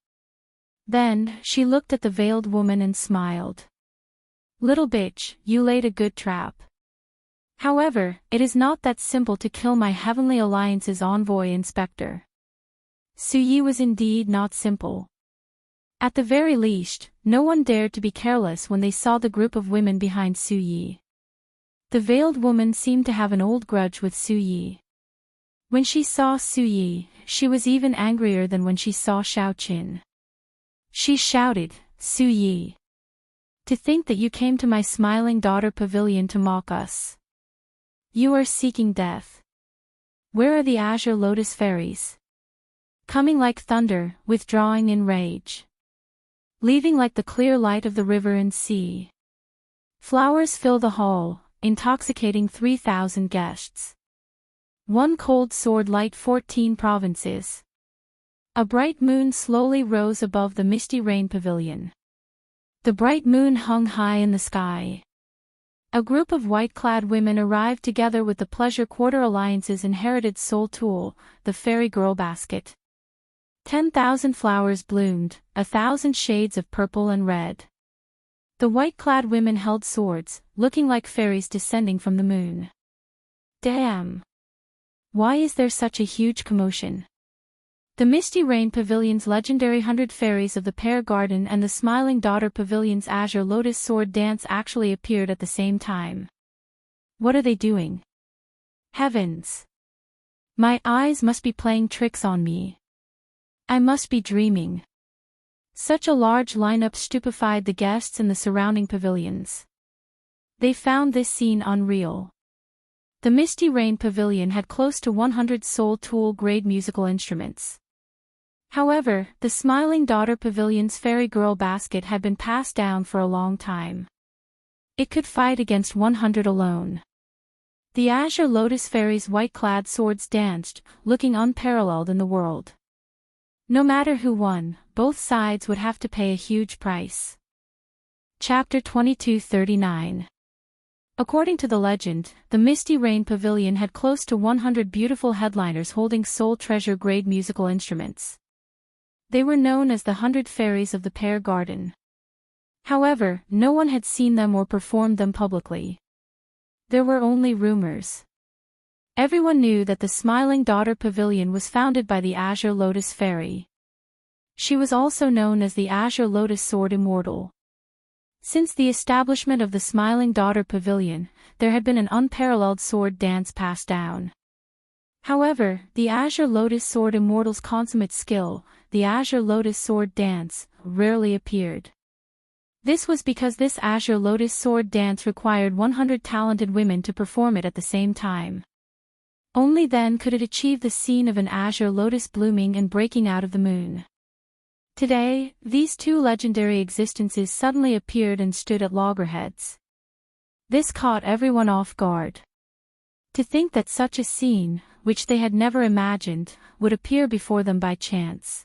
Then, she looked at the veiled woman and smiled. "Little bitch, you laid a good trap. However, it is not that simple to kill my Heavenly Alliance's envoy inspector." Su Yi was indeed not simple. At the very least, no one dared to be careless when they saw the group of women behind Su Yi. The veiled woman seemed to have an old grudge with Su Yi. When she saw Su Yi, she was even angrier than when she saw Shao Qin. She shouted, "Su Yi! To think that you came to my Smiling Daughter Pavilion to mock us. You are seeking death. Where are the Azure Lotus Fairies? Coming like thunder, withdrawing in rage. Leaving like the clear light of the river and sea. Flowers fill the hall, intoxicating 3,000 guests. One cold sword light 14 provinces. A bright moon slowly rose above the Misty Rain Pavilion. The bright moon hung high in the sky. A group of white-clad women arrived together with the Pleasure Quarter Alliance's inherited soul tool, the Fairy Girl Basket. 10,000 flowers bloomed, 1,000 shades of purple and red. The white-clad women held swords, looking like fairies descending from the moon. Damn! Why is there such a huge commotion? The Misty Rain Pavilion's legendary 100 Fairies of the Pear Garden and the Smiling Daughter Pavilion's Azure Lotus Sword Dance actually appeared at the same time. What are they doing? Heavens! My eyes must be playing tricks on me. I must be dreaming. Such a large lineup stupefied the guests in the surrounding pavilions. They found this scene unreal. The Misty Rain Pavilion had close to 100 Soul Tool-grade musical instruments. However, the Smiling Daughter Pavilion's Fairy Girl Basket had been passed down for a long time. It could fight against 100 alone. The Azure Lotus Fairy's white-clad swords danced, looking unparalleled in the world. No matter who won, both sides would have to pay a huge price. Chapter 2239. According to the legend, the Misty Rain Pavilion had close to 100 beautiful headliners holding Soul Treasure-grade musical instruments. They were known as the 100 Fairies of the Pear Garden. However, no one had seen them or performed them publicly. There were only rumors. Everyone knew that the Smiling Daughter Pavilion was founded by the Azure Lotus Fairy. She was also known as the Azure Lotus Sword Immortal. Since the establishment of the Smiling Daughter Pavilion, there had been an unparalleled sword dance passed down. However, the Azure Lotus Sword Immortal's consummate skill, the Azure Lotus Sword Dance, rarely appeared. This was because this Azure Lotus Sword Dance required 100 talented women to perform it at the same time. Only then could it achieve the scene of an Azure Lotus blooming and breaking out of the moon. Today, these two legendary existences suddenly appeared and stood at loggerheads. This caught everyone off guard. To think that such a scene, which they had never imagined, would appear before them by chance.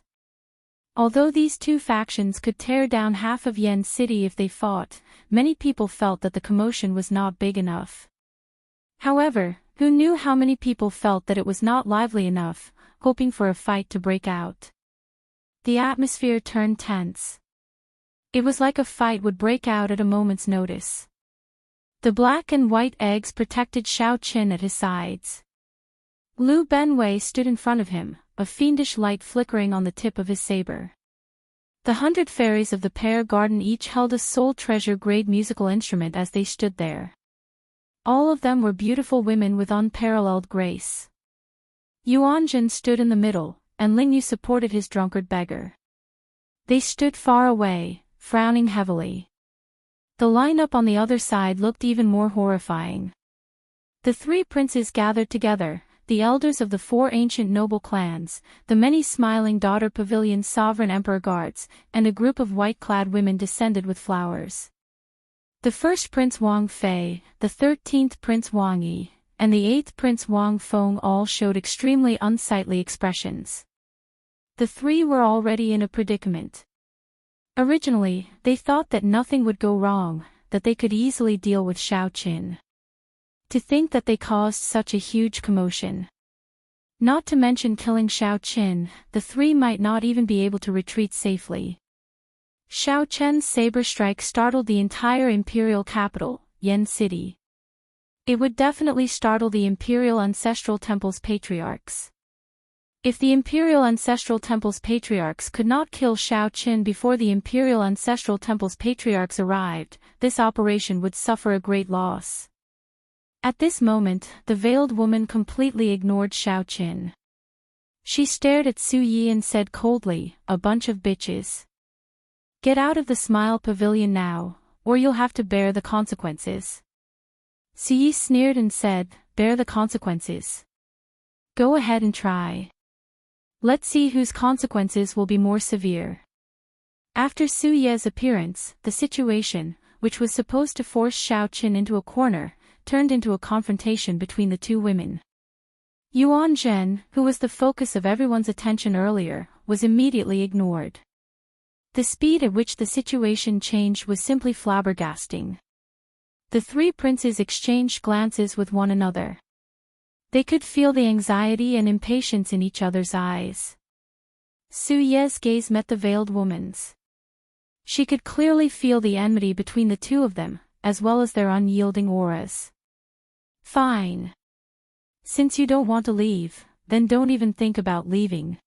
Although these two factions could tear down half of Yen City if they fought, many people felt that the commotion was not big enough. However, who knew how many people felt that it was not lively enough, hoping for a fight to break out? The atmosphere turned tense. It was like a fight would break out at a moment's notice. The black and white eggs protected Xiao Qin at his sides. Liu Benwei stood in front of him, a fiendish light flickering on the tip of his saber. The 100 fairies of the pear garden each held a soul treasure-grade musical instrument as they stood there. All of them were beautiful women with unparalleled grace. Yuanjun stood in the middle, and Lingyu supported his drunkard beggar. They stood far away, frowning heavily. The lineup on the other side looked even more horrifying. The three princes gathered together, the elders of the 4 ancient noble clans, the many smiling daughter pavilion sovereign emperor guards, and a group of white-clad women descended with flowers. The first Prince Wang Fei, the 13th Prince Wang Yi, and the 8th Prince Wang Feng all showed extremely unsightly expressions. The three were already in a predicament. Originally, they thought that nothing would go wrong, that they could easily deal with Xiao Qin. To think that they caused such a huge commotion. Not to mention killing Xiao Qin, the three might not even be able to retreat safely. Xiao Qian's saber strike startled the entire imperial capital, Yan City. It would definitely startle the Imperial Ancestral Temple's patriarchs. If the Imperial Ancestral Temple's patriarchs could not kill Xiao Qin before the Imperial Ancestral Temple's patriarchs arrived, this operation would suffer a great loss. At this moment, the veiled woman completely ignored Xiao Qin. She stared at Su Yi and said coldly, "A bunch of bitches. Get out of the Smile Pavilion now, or you'll have to bear the consequences." Su Yi sneered and said, "Bear the consequences. Go ahead and try. Let's see whose consequences will be more severe." After Su Ye's appearance, the situation, which was supposed to force Xiao Qin into a corner, turned into a confrontation between the two women. Yuan Zhen, who was the focus of everyone's attention earlier, was immediately ignored. The speed at which the situation changed was simply flabbergasting. The three princes exchanged glances with one another. They could feel the anxiety and impatience in each other's eyes. Su Ye's gaze met the veiled woman's. She could clearly feel the enmity between the two of them, as well as their unyielding auras. "Fine. Since you don't want to leave, then don't even think about leaving."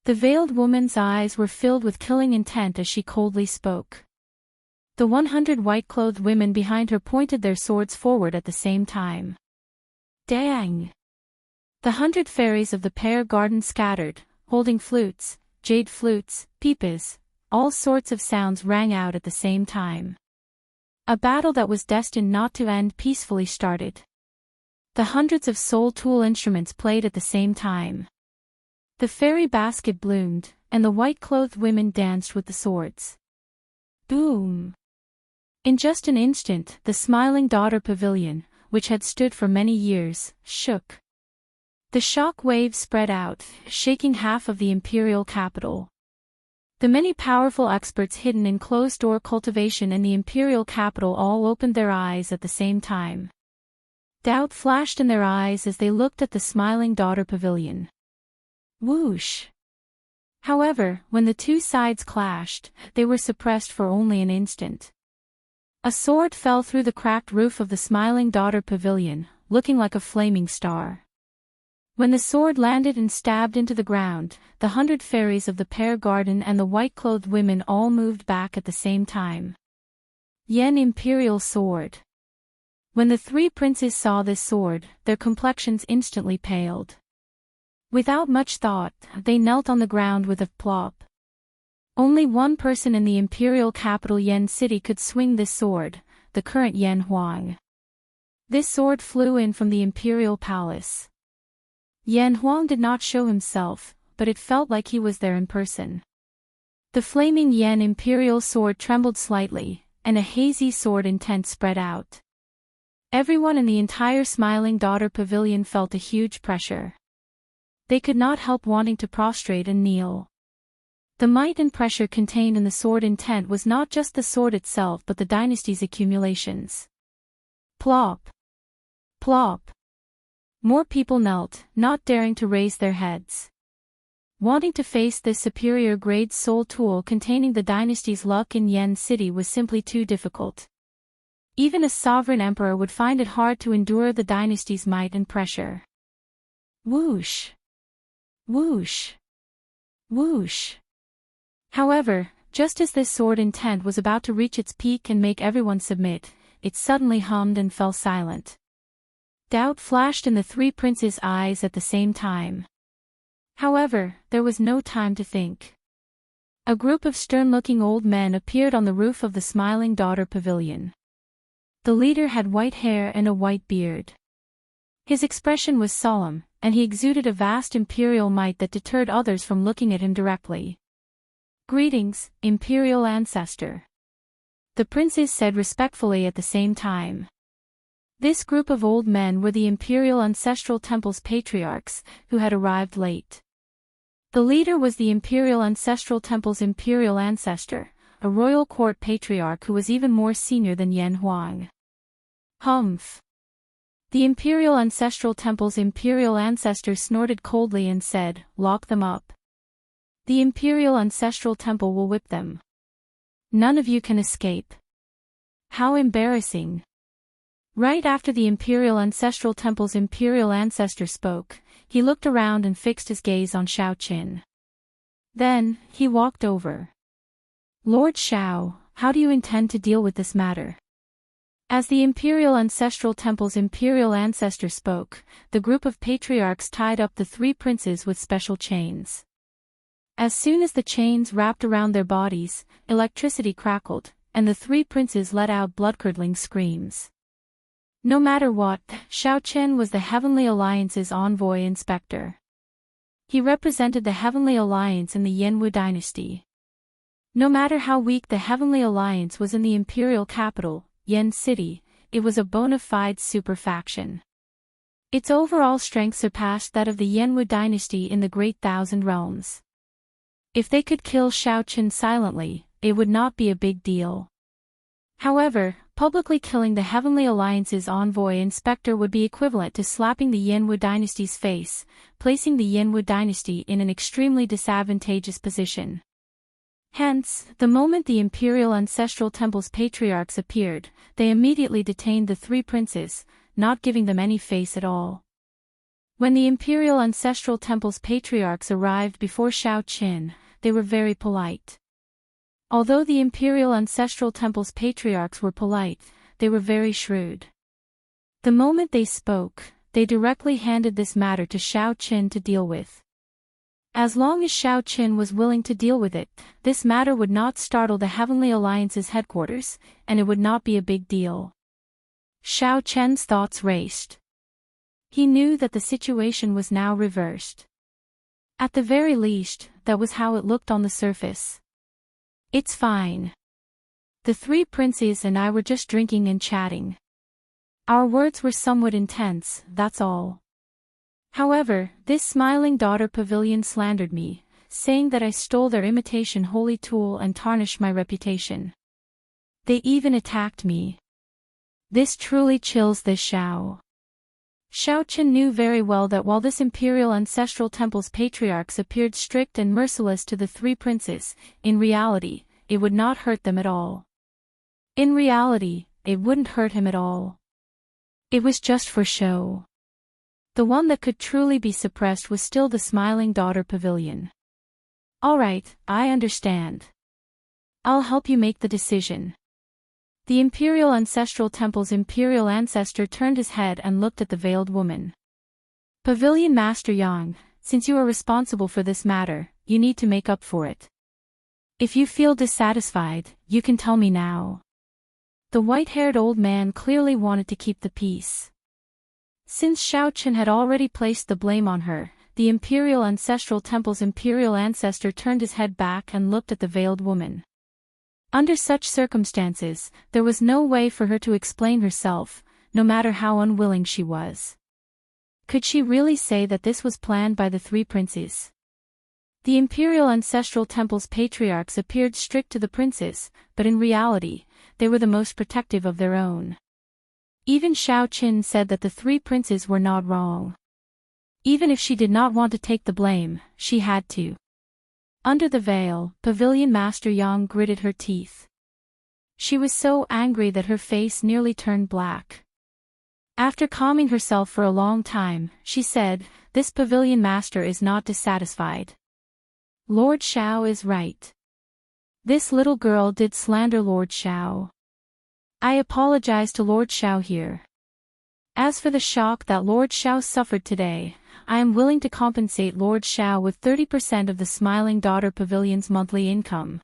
The veiled woman's eyes were filled with killing intent as she coldly spoke. The 100 white-clothed women behind her pointed their swords forward at the same time. Dang! The 100 fairies of the pear garden scattered, holding flutes, jade flutes, pipas, all sorts of sounds rang out at the same time. A battle that was destined not to end peacefully started. The hundreds of soul tool instruments played at the same time. The fairy basket bloomed, and the white-clothed women danced with the swords. Boom! In just an instant, the smiling daughter pavilion, which had stood for many years, shook. The shock waves spread out, shaking half of the imperial capital. The many powerful experts hidden in closed-door cultivation in the imperial capital all opened their eyes at the same time. Doubt flashed in their eyes as they looked at the smiling daughter pavilion. Whoosh! However, when the two sides clashed, they were suppressed for only an instant. A sword fell through the cracked roof of the smiling daughter pavilion, looking like a flaming star. When the sword landed and stabbed into the ground, the 100 fairies of the pear garden and the white-clothed women all moved back at the same time. Yen Imperial Sword. When the three princes saw this sword, their complexions instantly paled. Without much thought, they knelt on the ground with a plop. Only one person in the imperial capital Yan City could swing this sword, the current Yan Huang. This sword flew in from the imperial palace. Yan Huang did not show himself, but it felt like he was there in person. The flaming Yan imperial sword trembled slightly, and a hazy sword intent spread out. Everyone in the entire Smiling Daughter Pavilion felt a huge pressure. They could not help wanting to prostrate and kneel. The might and pressure contained in the sword intent was not just the sword itself but the dynasty's accumulations. Plop! Plop! More people knelt, not daring to raise their heads. Wanting to face this superior-grade soul tool containing the dynasty's luck in Yen City was simply too difficult. Even a sovereign emperor would find it hard to endure the dynasty's might and pressure. Whoosh! Whoosh! Whoosh! However, just as this sword intent was about to reach its peak and make everyone submit, it suddenly hummed and fell silent. Doubt flashed in the three princes' eyes at the same time. However, there was no time to think. A group of stern-looking old men appeared on the roof of the Smiling Daughter Pavilion. The leader had white hair and a white beard. His expression was solemn, and he exuded a vast imperial might that deterred others from looking at him directly. "Greetings, Imperial Ancestor," the princes said respectfully at the same time. This group of old men were the Imperial Ancestral Temple's patriarchs, who had arrived late. The leader was the Imperial Ancestral Temple's imperial ancestor, a royal court patriarch who was even more senior than Yen Huang. Humph! The Imperial Ancestral Temple's imperial ancestor snorted coldly and said, "Lock them up. The Imperial Ancestral Temple will whip them. None of you can escape." How embarrassing! Right after the Imperial Ancestral Temple's imperial ancestor spoke, he looked around and fixed his gaze on Xiao Qin. Then, he walked over. "Lord Xiao, how do you intend to deal with this matter?" As the Imperial Ancestral Temple's imperial ancestor spoke, the group of patriarchs tied up the three princes with special chains. As soon as the chains wrapped around their bodies, electricity crackled, and the three princes let out blood-curdling screams. No matter what, Xiao Qin was the Heavenly Alliance's envoy inspector. He represented the Heavenly Alliance in the Yanwu dynasty. No matter how weak the Heavenly Alliance was in the imperial capital, Yen City, it was a bona fide super faction. Its overall strength surpassed that of the Yanwu dynasty in the Great Thousand Realms. If they could kill Xiao Qin silently, it would not be a big deal. However, publicly killing the Heavenly Alliance's envoy inspector would be equivalent to slapping the Yanwu dynasty's face, placing the Yanwu dynasty in an extremely disadvantageous position. Hence, the moment the Imperial Ancestral Temple's patriarchs appeared, they immediately detained the three princes, not giving them any face at all. When the Imperial Ancestral Temple's patriarchs arrived before Xiao Qin, they were very polite. Although the Imperial Ancestral Temple's patriarchs were polite, they were very shrewd. The moment they spoke, they directly handed this matter to Xiao Qin to deal with. As long as Xiao Qin was willing to deal with it, this matter would not startle the Heavenly Alliance's headquarters, and it would not be a big deal. Xiao Qin's thoughts raced. He knew that the situation was now reversed. At the very least, that was how it looked on the surface. "It's fine. The three princes and I were just drinking and chatting. Our words were somewhat intense, that's all. However, this Smiling Daughter Pavilion slandered me, saying that I stole their imitation holy tool and tarnished my reputation. They even attacked me. This truly chills this Xiao." Xiao Qin knew very well that while this Imperial Ancestral Temple's patriarchs appeared strict and merciless to the three princes, in reality, it would not hurt them at all. In reality, it wouldn't hurt him at all. It was just for show. The one that could truly be suppressed was still the Smiling Daughter Pavilion. "All right, I understand. I'll help you make the decision." The Imperial Ancestral Temple's imperial ancestor turned his head and looked at the veiled woman. "Pavilion Master Yang, since you are responsible for this matter, you need to make up for it. If you feel dissatisfied, you can tell me now." The white-haired old man clearly wanted to keep the peace. Since Xiao Qin had already placed the blame on her, the Imperial Ancestral Temple's imperial ancestor turned his head back and looked at the veiled woman. Under such circumstances, there was no way for her to explain herself, no matter how unwilling she was. Could she really say that this was planned by the three princes? The Imperial Ancestral Temple's patriarchs appeared strict to the princes, but in reality, they were the most protective of their own. Even Xiao Qin said that the three princes were not wrong. Even if she did not want to take the blame, she had to. Under the veil, Pavilion Master Yang gritted her teeth. She was so angry that her face nearly turned black. After calming herself for a long time, she said, "This Pavilion Master is not dissatisfied. Lord Xiao is right. This little girl did slander Lord Xiao. I apologize to Lord Xiao here. As for the shock that Lord Xiao suffered today, I am willing to compensate Lord Xiao with 30% of the Smiling Daughter Pavilion's monthly income."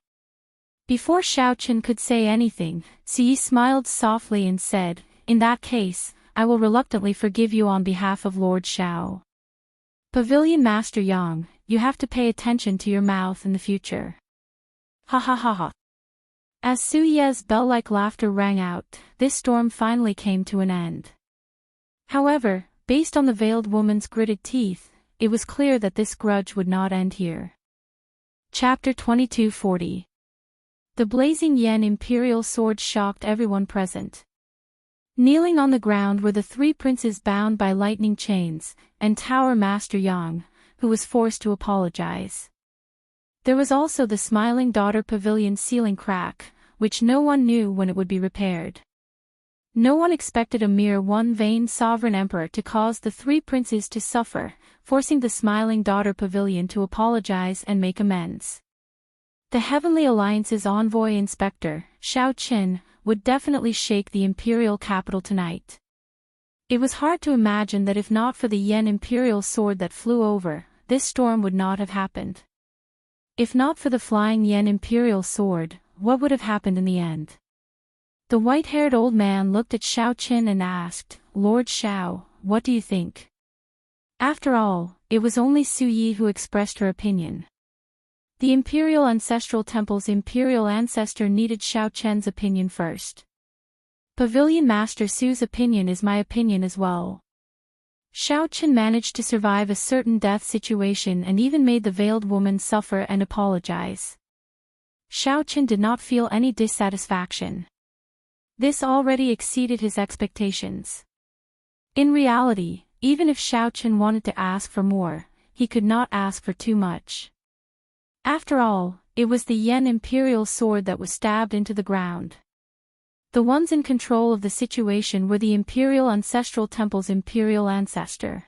Before Xiao Chen could say anything, Ziyi smiled softly and said, "In that case, I will reluctantly forgive you on behalf of Lord Xiao. Pavilion Master Yang, you have to pay attention to your mouth in the future." Ha ha ha ha. As Su Ye's bell-like laughter rang out, this storm finally came to an end. However, based on the veiled woman's gritted teeth, it was clear that this grudge would not end here. Chapter 2240. The blazing yen imperial sword shocked everyone present. Kneeling on the ground were the three princes bound by lightning chains, and Tower Master Yang, who was forced to apologize. There was also the Smiling Daughter Pavilion ceiling crack, which no one knew when it would be repaired. No one expected a mere one vain sovereign emperor to cause the three princes to suffer, forcing the Smiling Daughter Pavilion to apologize and make amends. The Heavenly Alliance's envoy inspector, Xiao Qin, would definitely shake the imperial capital tonight. It was hard to imagine that if not for the yen imperial sword that flew over, this storm would not have happened. If not for the flying yen imperial sword, what would have happened in the end? The white-haired old man looked at Xiao Qin and asked, "Lord Xiao, what do you think?" After all, it was only Su Yi who expressed her opinion. The Imperial Ancestral Temple's imperial ancestor needed Xiao Chen's opinion first. Pavilion Master Su's opinion is my opinion as well. Xiao Chen managed to survive a certain death situation and even made the veiled woman suffer and apologize. Xiao Chen did not feel any dissatisfaction. This already exceeded his expectations. In reality, even if Xiao Chen wanted to ask for more, he could not ask for too much. After all, it was the yen imperial sword that was stabbed into the ground. The ones in control of the situation were the Imperial Ancestral Temple's imperial ancestor.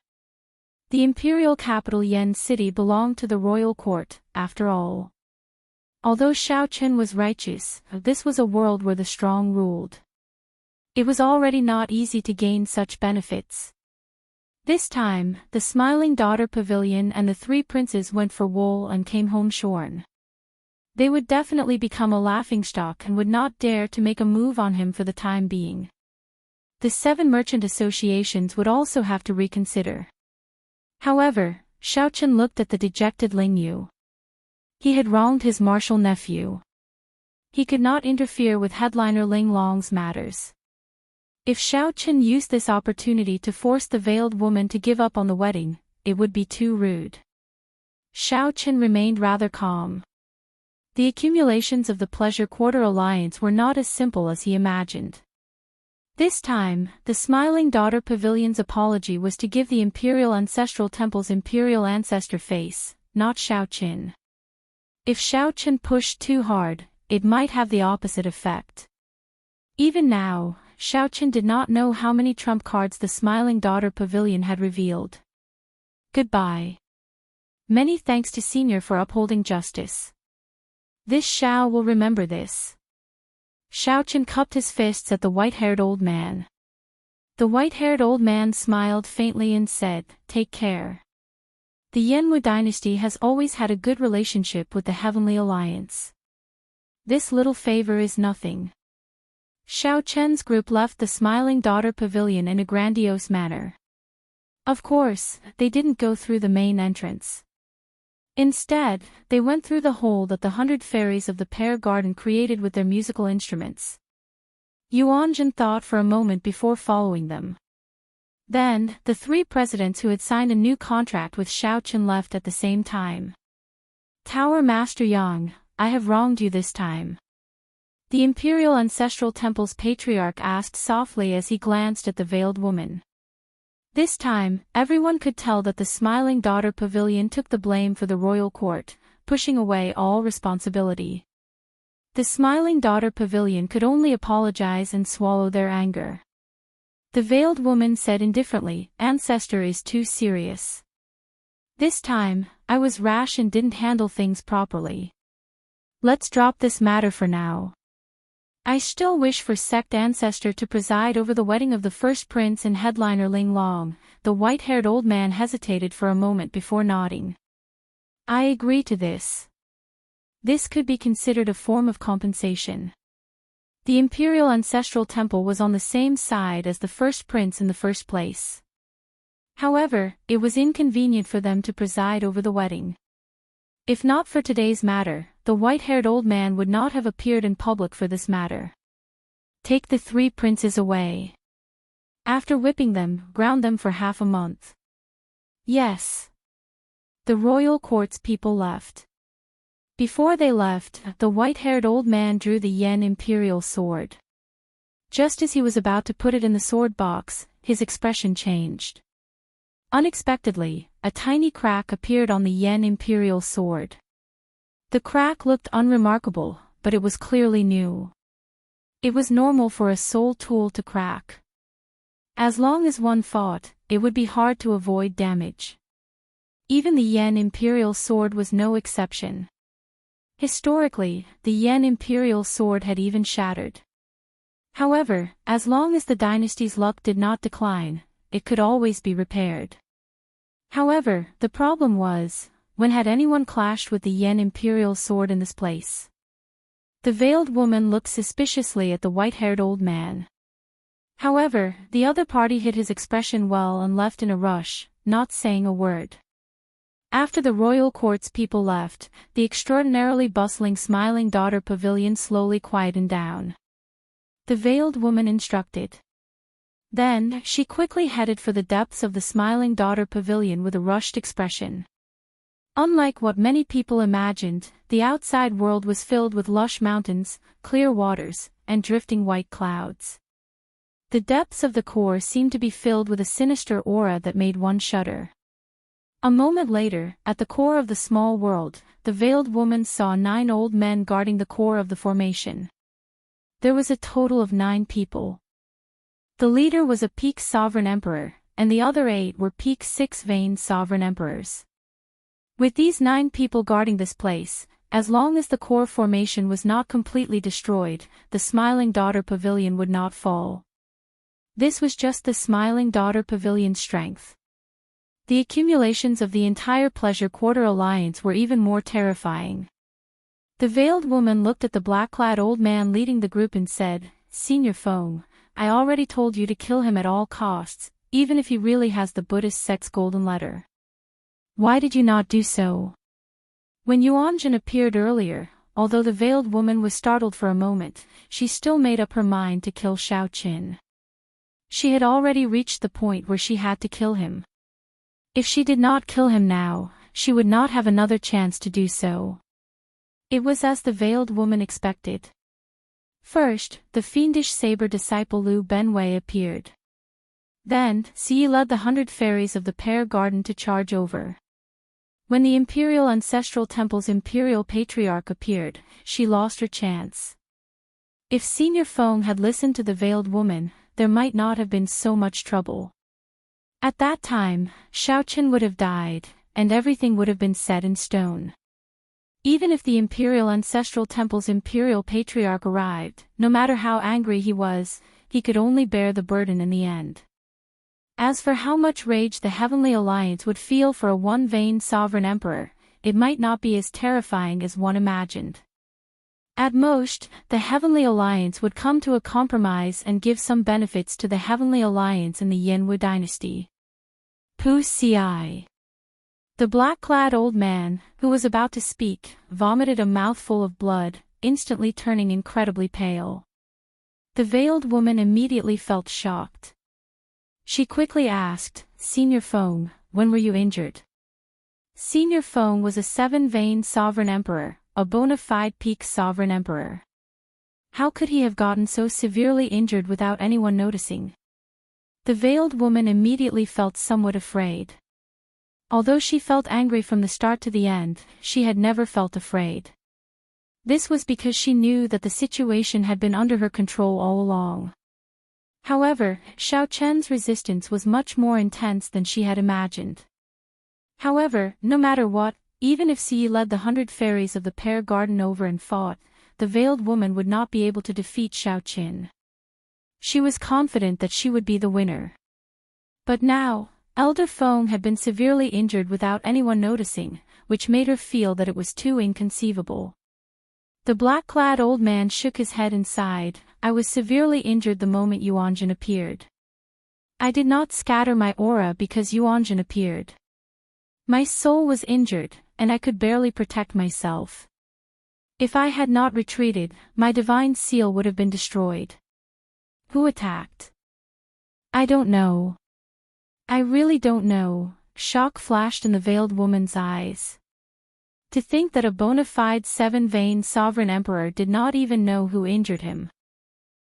The imperial capital Yen City belonged to the royal court, after all. Although Xiao Chen was righteous, this was a world where the strong ruled. It was already not easy to gain such benefits. This time, the Smiling Daughter Pavilion and the three princes went for wool and came home shorn. They would definitely become a laughingstock and would not dare to make a move on him for the time being. The 7 merchant associations would also have to reconsider. However, Xiao Chen looked at the dejected Ling Yu. He had wronged his martial nephew. He could not interfere with headliner Ling Long's matters. If Xiao Chen used this opportunity to force the veiled woman to give up on the wedding, it would be too rude. Xiao Chen remained rather calm. The accumulations of the Pleasure Quarter Alliance were not as simple as he imagined. This time, the Smiling Daughter Pavilion's apology was to give the Imperial Ancestral Temple's imperial ancestor face, not Xiao Chen. If Xiao Chen pushed too hard, it might have the opposite effect. Even now, Xiao Chen did not know how many trump cards the Smiling Daughter Pavilion had revealed. Goodbye. Many thanks to Senior for upholding justice. This Xiao will remember this. Xiao Chen cupped his fists at the white-haired old man. The white-haired old man smiled faintly and said, "Take care. The Yanwu dynasty has always had a good relationship with the Heavenly Alliance. This little favor is nothing." Xiao Chen's group left the Smiling Daughter Pavilion in a grandiose manner. Of course, they didn't go through the main entrance. Instead, they went through the hole that the 100 fairies of the Pear Garden created with their musical instruments. Yuanjun thought for a moment before following them. Then, the 3 presidents who had signed a new contract with Xiao Chen left at the same time. "Tower Master Yang, I have wronged you this time," the Imperial Ancestral Temple's patriarch asked softly as he glanced at the veiled woman. This time, everyone could tell that the Smiling Daughter Pavilion took the blame for the royal court, pushing away all responsibility. The Smiling Daughter Pavilion could only apologize and swallow their anger. The veiled woman said indifferently, "Ancestor is too serious. This time, I was rash and didn't handle things properly. Let's drop this matter for now. I still wish for Sect Ancestor to preside over the wedding of the first prince and headliner Ling Long." The white-haired old man hesitated for a moment before nodding. "I agree to this. This could be considered a form of compensation." The Imperial Ancestral Temple was on the same side as the first prince in the first place. However, it was inconvenient for them to preside over the wedding. If not for today's matter, the white-haired old man would not have appeared in public for this matter. "Take the 3 princes away. After whipping them, ground them for half a month." "Yes." The royal court's people left. Before they left, the white-haired old man drew the Yen Imperial sword. Just as he was about to put it in the sword box, his expression changed. Unexpectedly, a tiny crack appeared on the Yen Imperial sword. The crack looked unremarkable, but it was clearly new. It was normal for a soul tool to crack. As long as one fought, it would be hard to avoid damage. Even the Yen Imperial sword was no exception. Historically, the Yen Imperial sword had even shattered. However, as long as the dynasty's luck did not decline, it could always be repaired. However, the problem was, when had anyone clashed with the Yen Imperial sword in this place? The veiled woman looked suspiciously at the white-haired old man. However, the other party hid his expression well and left in a rush, not saying a word. After the royal court's people left, the extraordinarily bustling Smiling Daughter Pavilion slowly quietened down. The veiled woman instructed. Then, she quickly headed for the depths of the Smiling Daughter Pavilion with a rushed expression. Unlike what many people imagined, the outside world was filled with lush mountains, clear waters, and drifting white clouds. The depths of the core seemed to be filled with a sinister aura that made one shudder. A moment later, at the core of the small world, the veiled woman saw 9 old men guarding the core of the formation. There was a total of 9 people. The leader was a peak sovereign emperor, and the other 8 were peak 6-vein sovereign emperors. With these 9 people guarding this place, as long as the core formation was not completely destroyed, the Smiling Daughter Pavilion would not fall. This was just the Smiling Daughter Pavilion's strength. The accumulations of the entire Pleasure Quarter Alliance were even more terrifying. The veiled woman looked at the black-clad old man leading the group and said, "Senior Feng, I already told you to kill him at all costs, even if he really has the Buddhist sect's golden letter. Why did you not do so?" When Yuanjun appeared earlier, although the veiled woman was startled for a moment, she still made up her mind to kill Shao Qin. She had already reached the point where she had to kill him. If she did not kill him now, she would not have another chance to do so. It was as the veiled woman expected. First, the fiendish saber disciple Liu Benwei appeared. Then, Xi led the 100 fairies of the Pear Garden to charge over. When the Imperial Ancestral Temple's Imperial Patriarch appeared, she lost her chance. If Senior Feng had listened to the veiled woman, there might not have been so much trouble. At that time, Shao Qin would have died, and everything would have been set in stone. Even if the Imperial Ancestral Temple's Imperial Patriarch arrived, no matter how angry he was, he could only bear the burden in the end. As for how much rage the Heavenly Alliance would feel for a one-vein sovereign emperor, it might not be as terrifying as one imagined. At most, the Heavenly Alliance would come to a compromise and give some benefits to the Heavenly Alliance in the Yanwu dynasty. Pu Ci. The black-clad old man, who was about to speak, vomited a mouthful of blood, instantly turning incredibly pale. The veiled woman immediately felt shocked. She quickly asked, "Senior Feng, when were you injured?" Senior Feng was a 7-vein sovereign emperor, a bona fide peak sovereign emperor. How could he have gotten so severely injured without anyone noticing? The veiled woman immediately felt somewhat afraid. Although she felt angry from the start to the end, she had never felt afraid. This was because she knew that the situation had been under her control all along. However, Xiao Chen's resistance was much more intense than she had imagined. However, no matter what, even if Xi led the 100 fairies of the pear garden over and fought, the veiled woman would not be able to defeat Xiao Qin. She was confident that she would be the winner. But now, Elder Feng had been severely injured without anyone noticing, which made her feel that it was too inconceivable. The black-clad old man shook his head and sighed. I was severely injured the moment Yuanjun appeared. I did not scatter my aura because Yuanjun appeared. My soul was injured, and I could barely protect myself. If I had not retreated, my divine seal would have been destroyed. Who attacked? I don't know. I really don't know. Shock flashed in the veiled woman's eyes. To think that a bona fide seven-veined sovereign emperor did not even know who injured him.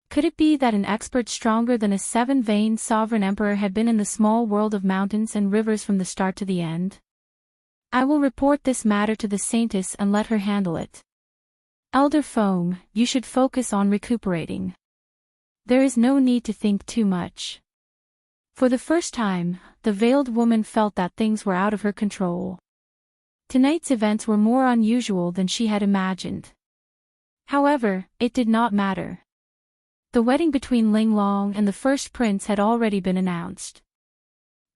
Could it be that an expert stronger than a seven-veined sovereign emperor had been in the small world of mountains and rivers from the start to the end? I will report this matter to the saintess and let her handle it. Elder Feng, you should focus on recuperating. There is no need to think too much. For the first time, the veiled woman felt that things were out of her control. Tonight's events were more unusual than she had imagined. However, it did not matter. The wedding between Ling Long and the first prince had already been announced.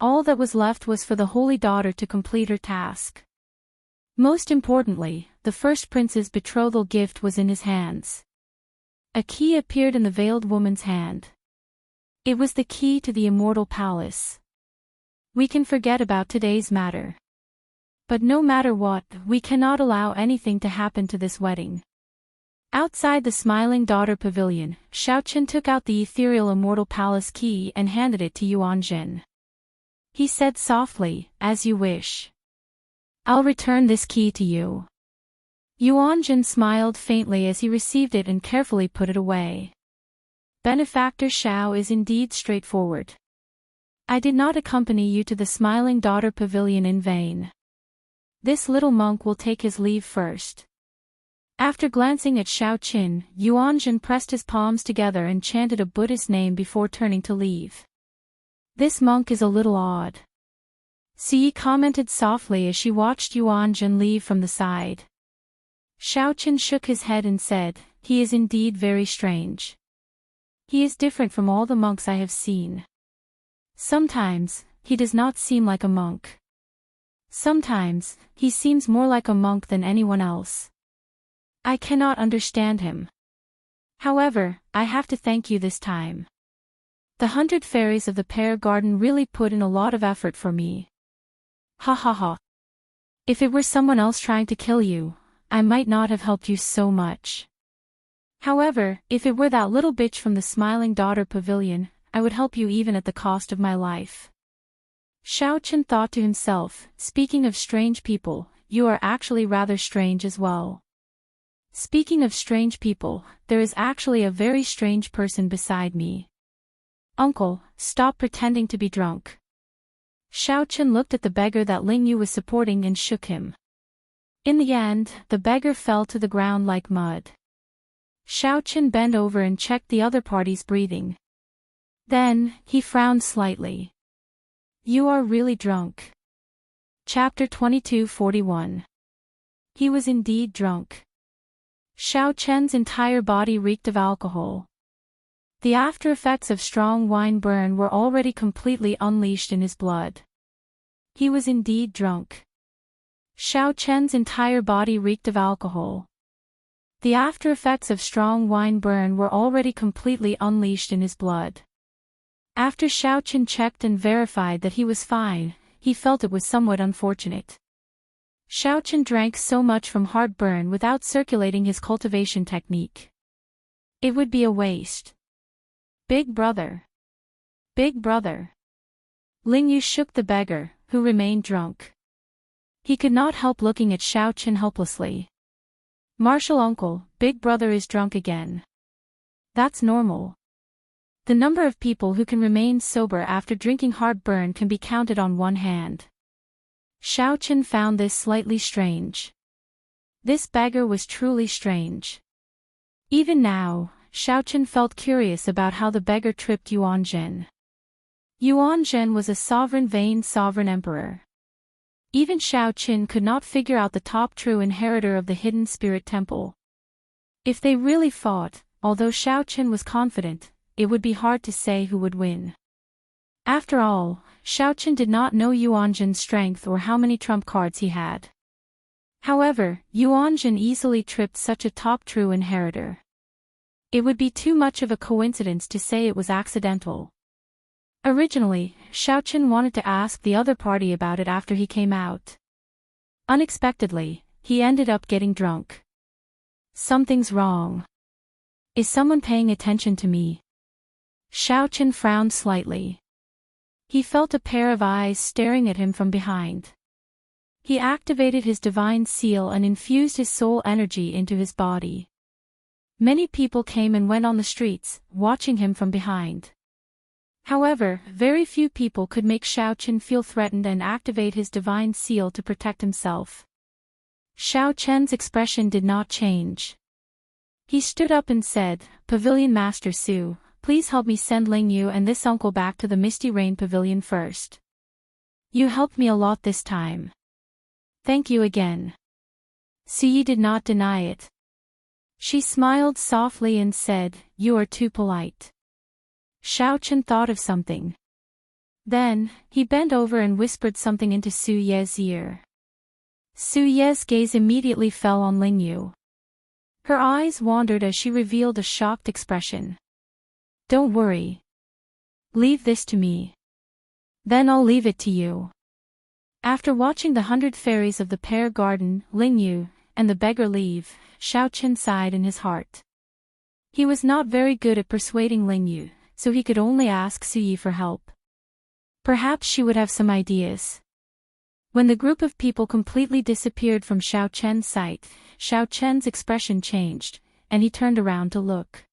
All that was left was for the holy daughter to complete her task. Most importantly, the first prince's betrothal gift was in his hands. A key appeared in the veiled woman's hand. It was the key to the Immortal Palace. We can forget about today's matter. But no matter what, we cannot allow anything to happen to this wedding. Outside the Smiling Daughter Pavilion, Xiaoqin took out the ethereal Immortal Palace key and handed it to Yuanjun. He said softly, as you wish. I'll return this key to you. Yuanjun smiled faintly as he received it and carefully put it away. Benefactor Xiao is indeed straightforward. I did not accompany you to the Smiling Daughter Pavilion in vain. This little monk will take his leave first. After glancing at Xiaoqin, Yuanjun pressed his palms together and chanted a Buddhist name before turning to leave. This monk is a little odd. Xi commented softly as she watched Yuanjun leave from the side. Xiaoqin shook his head and said, he is indeed very strange. He is different from all the monks I have seen. Sometimes, he does not seem like a monk. Sometimes, he seems more like a monk than anyone else. I cannot understand him. However, I have to thank you this time. The 100 fairies of the pear garden really put in a lot of effort for me. Ha ha ha. If it were someone else trying to kill you, I might not have helped you so much. However, if it were that little bitch from the Smiling Daughter Pavilion, I would help you even at the cost of my life. Xiaoqin thought to himself, speaking of strange people, you are actually rather strange as well. Speaking of strange people, there is actually a very strange person beside me. Uncle, stop pretending to be drunk. Xiaoqin looked at the beggar that Ling Yu was supporting and shook him. In the end, the beggar fell to the ground like mud. Xiaoqin bent over and checked the other party's breathing. Then, he frowned slightly. You are really drunk. Chapter 22:41. He was indeed drunk. Xiaoqian's entire body reeked of alcohol. The after-effects of strong wine burn were already completely unleashed in his blood. He was indeed drunk. Xiaoqian's entire body reeked of alcohol. The after-effects of strong wine burn were already completely unleashed in his blood. After Xiaoqin checked and verified that he was fine, he felt it was somewhat unfortunate. Xiaoqin drank so much from heartburn without circulating his cultivation technique. It would be a waste. Big brother. Big brother. Ling Yu shook the beggar, who remained drunk. He could not help looking at Xiaoqin helplessly. Martial uncle, big brother is drunk again. That's normal. The number of people who can remain sober after drinking heartburn can be counted on one hand. Xiao Chen found this slightly strange. This beggar was truly strange. Even now, Xiao Chen felt curious about how the beggar tripped Yuan Zhen. Yuan Zhen was a vain sovereign emperor. Even Xiao Chen could not figure out the top true inheritor of the hidden spirit temple. If they really fought, although Xiao Chen was confident, it would be hard to say who would win. After all, Xiao Chen did not know Yuan Zhen's strength or how many trump cards he had. However, Yuan Zhen easily tripped such a top true inheritor. It would be too much of a coincidence to say it was accidental. Originally, Xiao Chen wanted to ask the other party about it after he came out. Unexpectedly, he ended up getting drunk. Something's wrong. Is someone paying attention to me? Xiao Chen frowned slightly. He felt a pair of eyes staring at him from behind. He activated his divine seal and infused his soul energy into his body. Many people came and went on the streets, watching him from behind. However, very few people could make Xiao Chen feel threatened and activate his divine seal to protect himself. Xiao Chen's expression did not change. He stood up and said, "Pavilion Master Su, please help me send Ling Yu and this uncle back to the Misty Rain Pavilion first. You helped me a lot this time. Thank you again." Su Yi did not deny it. She smiled softly and said, "You are too polite." Xiao Chen thought of something. Then, he bent over and whispered something into Su Ye's ear. Su Ye's gaze immediately fell on Ling Yu. Her eyes wandered as she revealed a shocked expression. "Don't worry. Leave this to me. Then I'll leave it to you." After watching the 100 fairies of the pear garden, Ling Yu, and the beggar leave, Xiao Chen sighed in his heart. He was not very good at persuading Ling Yu, so he could only ask Su Yi for help. Perhaps she would have some ideas. When the group of people completely disappeared from Xiao Chen's sight, Xiao Chen's expression changed, and he turned around to look.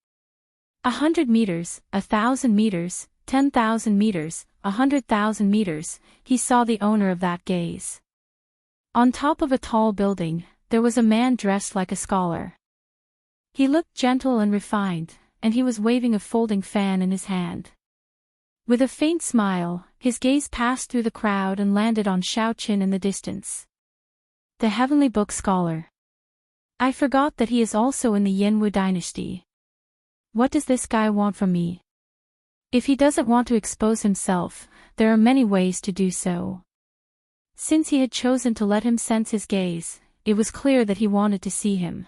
100 meters, 1,000 meters, 10,000 meters, 100,000 meters, he saw the owner of that gaze. On top of a tall building, there was a man dressed like a scholar. He looked gentle and refined, and he was waving a folding fan in his hand. With a faint smile, his gaze passed through the crowd and landed on Xiao Chen in the distance. The Heavenly Book Scholar. I forgot that he is also in the Yanwu dynasty. What does this guy want from me? If he doesn't want to expose himself, there are many ways to do so. Since he had chosen to let him sense his gaze, it was clear that he wanted to see him.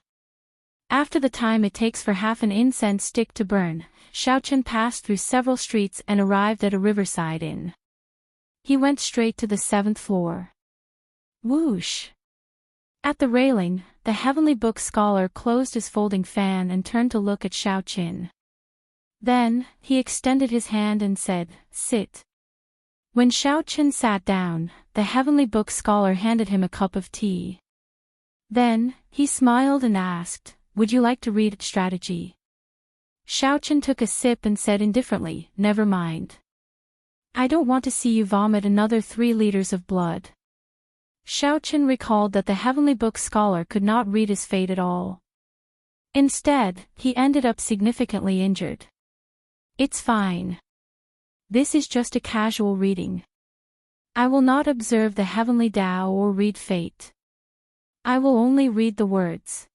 After the time it takes for half an incense stick to burn, Xiao Chen passed through several streets and arrived at a riverside inn. He went straight to the 7th floor. Whoosh! At the railing, the Heavenly Book Scholar closed his folding fan and turned to look at Xiao Chen. Then, he extended his hand and said, "Sit." When Xiao Chen sat down, the Heavenly Book Scholar handed him a cup of tea. Then, he smiled and asked, "Would you like to read strategy?" Xiao Chen took a sip and said indifferently, "Never mind. I don't want to see you vomit another 3 liters of blood." Xiao Chen recalled that the Heavenly Book Scholar could not read his fate at all. Instead, he ended up significantly injured. "It's fine. This is just a casual reading. I will not observe the Heavenly Tao or read fate. I will only read the words."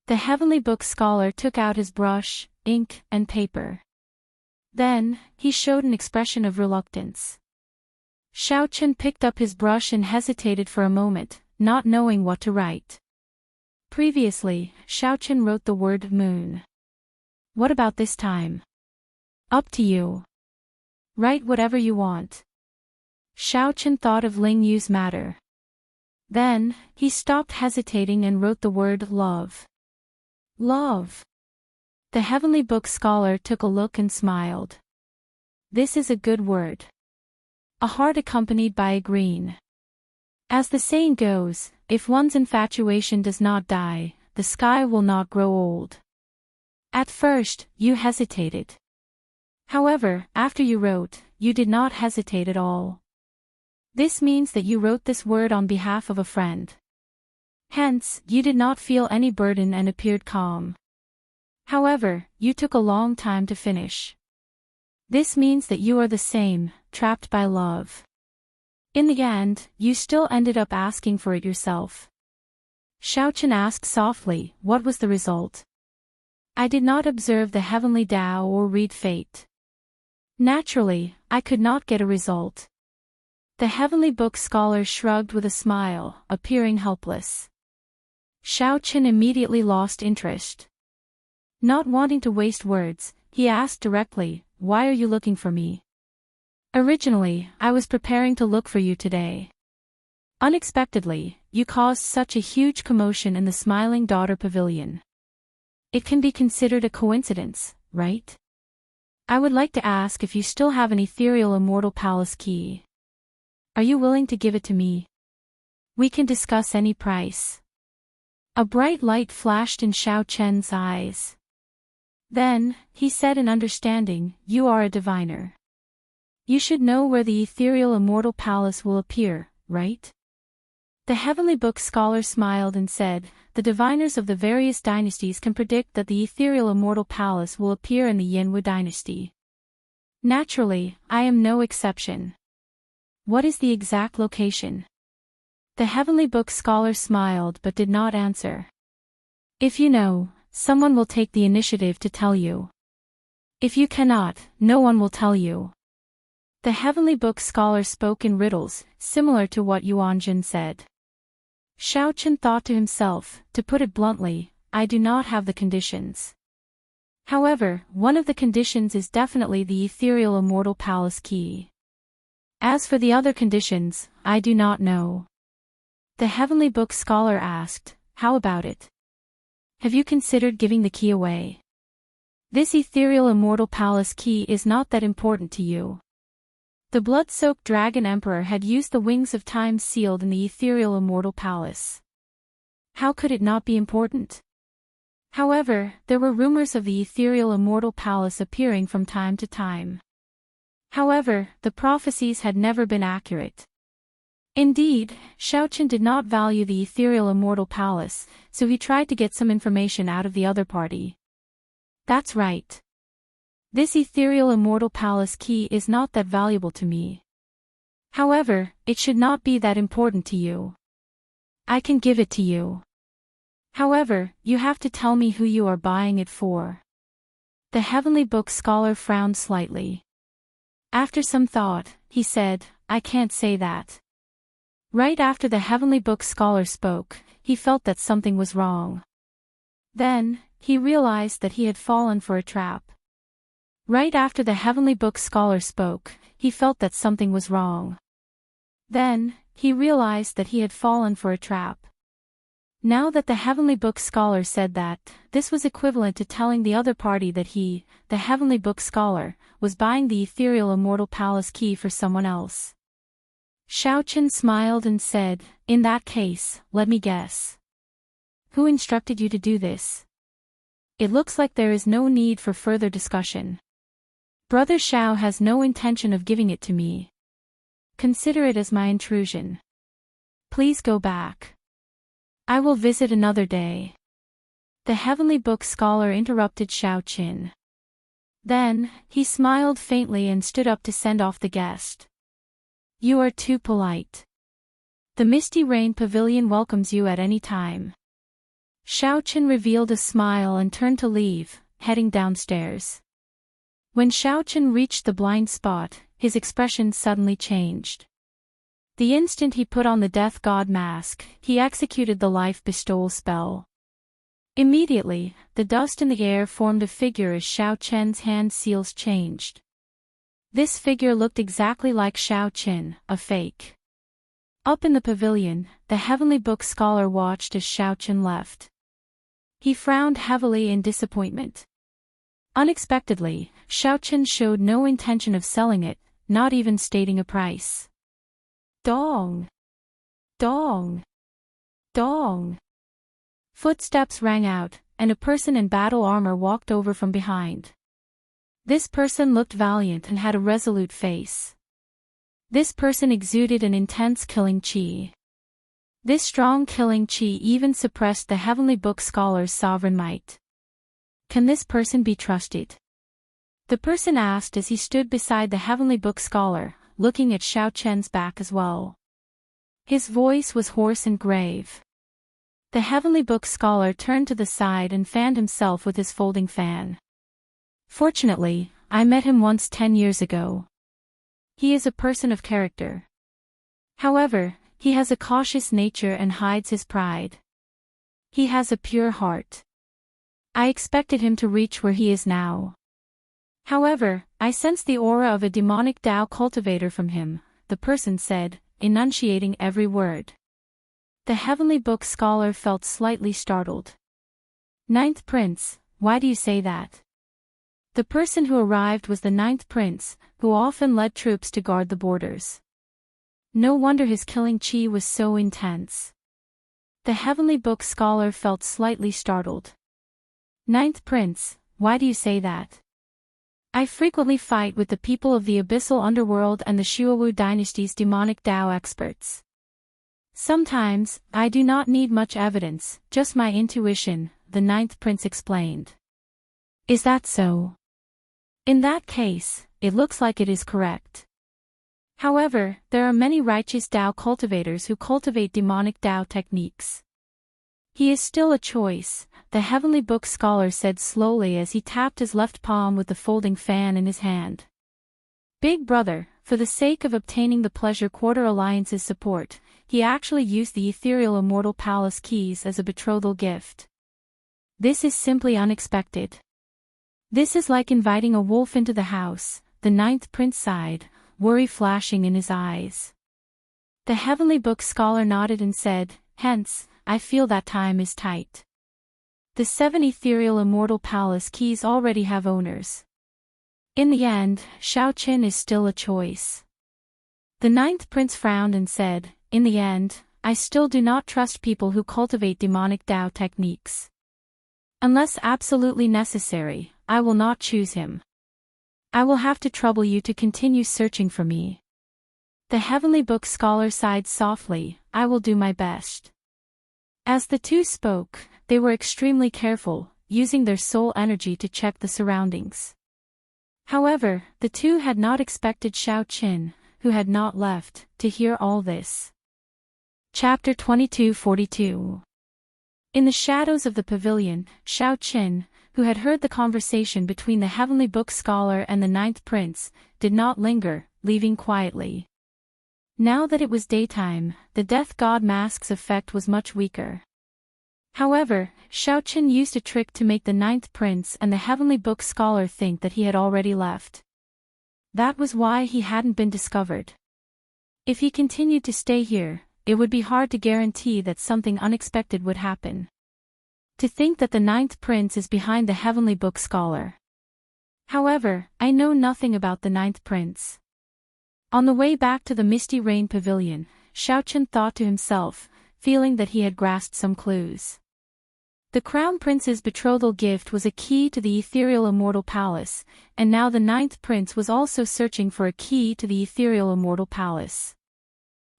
The Heavenly Book Scholar took out his brush, ink, and paper. Then, he showed an expression of reluctance. Xiao Chen picked up his brush and hesitated for a moment, not knowing what to write. Previously, Xiao Chen wrote the word moon. What about this time? Up to you. Write whatever you want. Xiao Chen thought of Ling Yu's matter. Then, he stopped hesitating and wrote the word love. Love. The Heavenly Book Scholar took a look and smiled. This is a good word. A heart accompanied by a green. As the saying goes, if one's infatuation does not die, the sky will not grow old. At first, you hesitated. However, after you wrote, you did not hesitate at all. This means that you wrote this word on behalf of a friend. Hence, you did not feel any burden and appeared calm. However, you took a long time to finish. This means that you are the same, trapped by love. In the end, you still ended up asking for it yourself. Xiaochen asked softly, what was the result? I did not observe the heavenly Tao or read fate. Naturally, I could not get a result. The heavenly book scholar shrugged with a smile, appearing helpless. Xiaochen immediately lost interest. Not wanting to waste words, he asked directly, why are you looking for me? Originally, I was preparing to look for you today. Unexpectedly, you caused such a huge commotion in the Smiling Daughter Pavilion. It can be considered a coincidence, right? I would like to ask if you still have an ethereal Immortal Palace key. Are you willing to give it to me? We can discuss any price. A bright light flashed in Xiaochen's eyes. Then, he said in understanding, you are a diviner. You should know where the ethereal Immortal Palace will appear, right? The heavenly book scholar smiled and said, the diviners of the various dynasties can predict that the ethereal Immortal Palace will appear in the Yinwu dynasty. Naturally, I am no exception. What is the exact location? The heavenly book scholar smiled but did not answer. If you know, someone will take the initiative to tell you. If you cannot, no one will tell you. The heavenly book scholar spoke in riddles, similar to what Yuanjin said. Xiaochen thought to himself, to put it bluntly, I do not have the conditions. However, one of the conditions is definitely the ethereal Immortal Palace key. As for the other conditions, I do not know. The heavenly book scholar asked, how about it? Have you considered giving the key away? This ethereal Immortal Palace key is not that important to you. The blood-soaked dragon emperor had used the wings of time sealed in the ethereal Immortal Palace. How could it not be important? However, there were rumors of the ethereal Immortal Palace appearing from time to time. However, the prophecies had never been accurate. Indeed, Xiaochen did not value the ethereal Immortal Palace, so he tried to get some information out of the other party. That's right. This ethereal Immortal Palace key is not that valuable to me. However, it should not be that important to you. I can give it to you. However, you have to tell me who you are buying it for. The heavenly book scholar frowned slightly. After some thought, he said, I can't say that. Right after the heavenly book scholar spoke, he felt that something was wrong. Then, he realized that he had fallen for a trap. Right after the heavenly book scholar spoke, he felt that something was wrong. Then, he realized that he had fallen for a trap. Now that the heavenly book scholar said that, this was equivalent to telling the other party that he, the heavenly book scholar, was buying the ethereal Immortal Palace key for someone else. Xiaochen smiled and said, in that case, let me guess. Who instructed you to do this? It looks like there is no need for further discussion. Brother Xiao has no intention of giving it to me. Consider it as my intrusion. Please go back. I will visit another day. The heavenly book scholar interrupted Xiaochen. Then, he smiled faintly and stood up to send off the guest. You are too polite. The Misty Rain Pavilion welcomes you at any time. Xiaochen revealed a smile and turned to leave, heading downstairs. When Xiaochen reached the blind spot, his expression suddenly changed. The instant he put on the death god mask, he executed the life bestowal spell. Immediately, the dust in the air formed a figure as Xiaochen's hand seals changed. This figure looked exactly like Xiaochen, a fake. Up in the pavilion, the heavenly book scholar watched as Xiaochen left. He frowned heavily in disappointment. Unexpectedly, Xiaochen showed no intention of selling it, not even stating a price. Dong! Dong! Dong! Footsteps rang out, and a person in battle armor walked over from behind. This person looked valiant and had a resolute face. This person exuded an intense killing chi. This strong killing chi even suppressed the heavenly book scholar's sovereign might. Can this person be trusted? The person asked as he stood beside the heavenly book scholar, looking at Xiao Chen's back as well. His voice was hoarse and grave. The heavenly book scholar turned to the side and fanned himself with his folding fan. Fortunately, I met him once 10 years ago. He is a person of character. However, he has a cautious nature and hides his pride. He has a pure heart. I expected him to reach where he is now. However, I sense the aura of a demonic Tao cultivator from him, the person said, enunciating every word. The heavenly book scholar felt slightly startled. Ninth Prince, why do you say that? The person who arrived was the Ninth Prince, who often led troops to guard the borders. No wonder his killing chi was so intense. The heavenly book scholar felt slightly startled. Ninth Prince, why do you say that? I frequently fight with the people of the abyssal underworld and the Shuowu dynasty's demonic Tao experts. Sometimes, I do not need much evidence, just my intuition, the Ninth Prince explained. Is that so? In that case, it looks like it is correct. However, there are many righteous Tao cultivators who cultivate demonic Tao techniques. He is still a choice, the heavenly book scholar said slowly as he tapped his left palm with the folding fan in his hand. Big brother, for the sake of obtaining the Pleasure Quarter Alliance's support, he actually used the ethereal Immortal Palace keys as a betrothal gift. This is simply unexpected. This is like inviting a wolf into the house, the Ninth Prince sighed, worry flashing in his eyes. The heavenly book scholar nodded and said, hence, I feel that time is tight. The 7 ethereal Immortal Palace keys already have owners. In the end, Xiao Qin is still a choice. The Ninth Prince frowned and said, in the end, I still do not trust people who cultivate demonic Tao techniques. Unless absolutely necessary, I will not choose him. I will have to trouble you to continue searching for me. The heavenly book scholar sighed softly, I will do my best. As the two spoke, they were extremely careful, using their soul energy to check the surroundings. However, the two had not expected Xiao Qin, who had not left, to hear all this. Chapter 2242. In the shadows of the pavilion, Xiao Qin, who had heard the conversation between the heavenly book scholar and the Ninth Prince, did not linger, leaving quietly. Now that it was daytime, the death god mask's effect was much weaker. However, Xiao Qin used a trick to make the Ninth Prince and the heavenly book scholar think that he had already left. That was why he hadn't been discovered. If he continued to stay here, it would be hard to guarantee that something unexpected would happen. To think that the Ninth Prince is behind the heavenly book scholar. However, I know nothing about the Ninth Prince. On the way back to the Misty Rain Pavilion, Xiao Qin thought to himself, feeling that he had grasped some clues. The Crown Prince's betrothal gift was a key to the ethereal Immortal Palace, and now the Ninth Prince was also searching for a key to the ethereal Immortal Palace.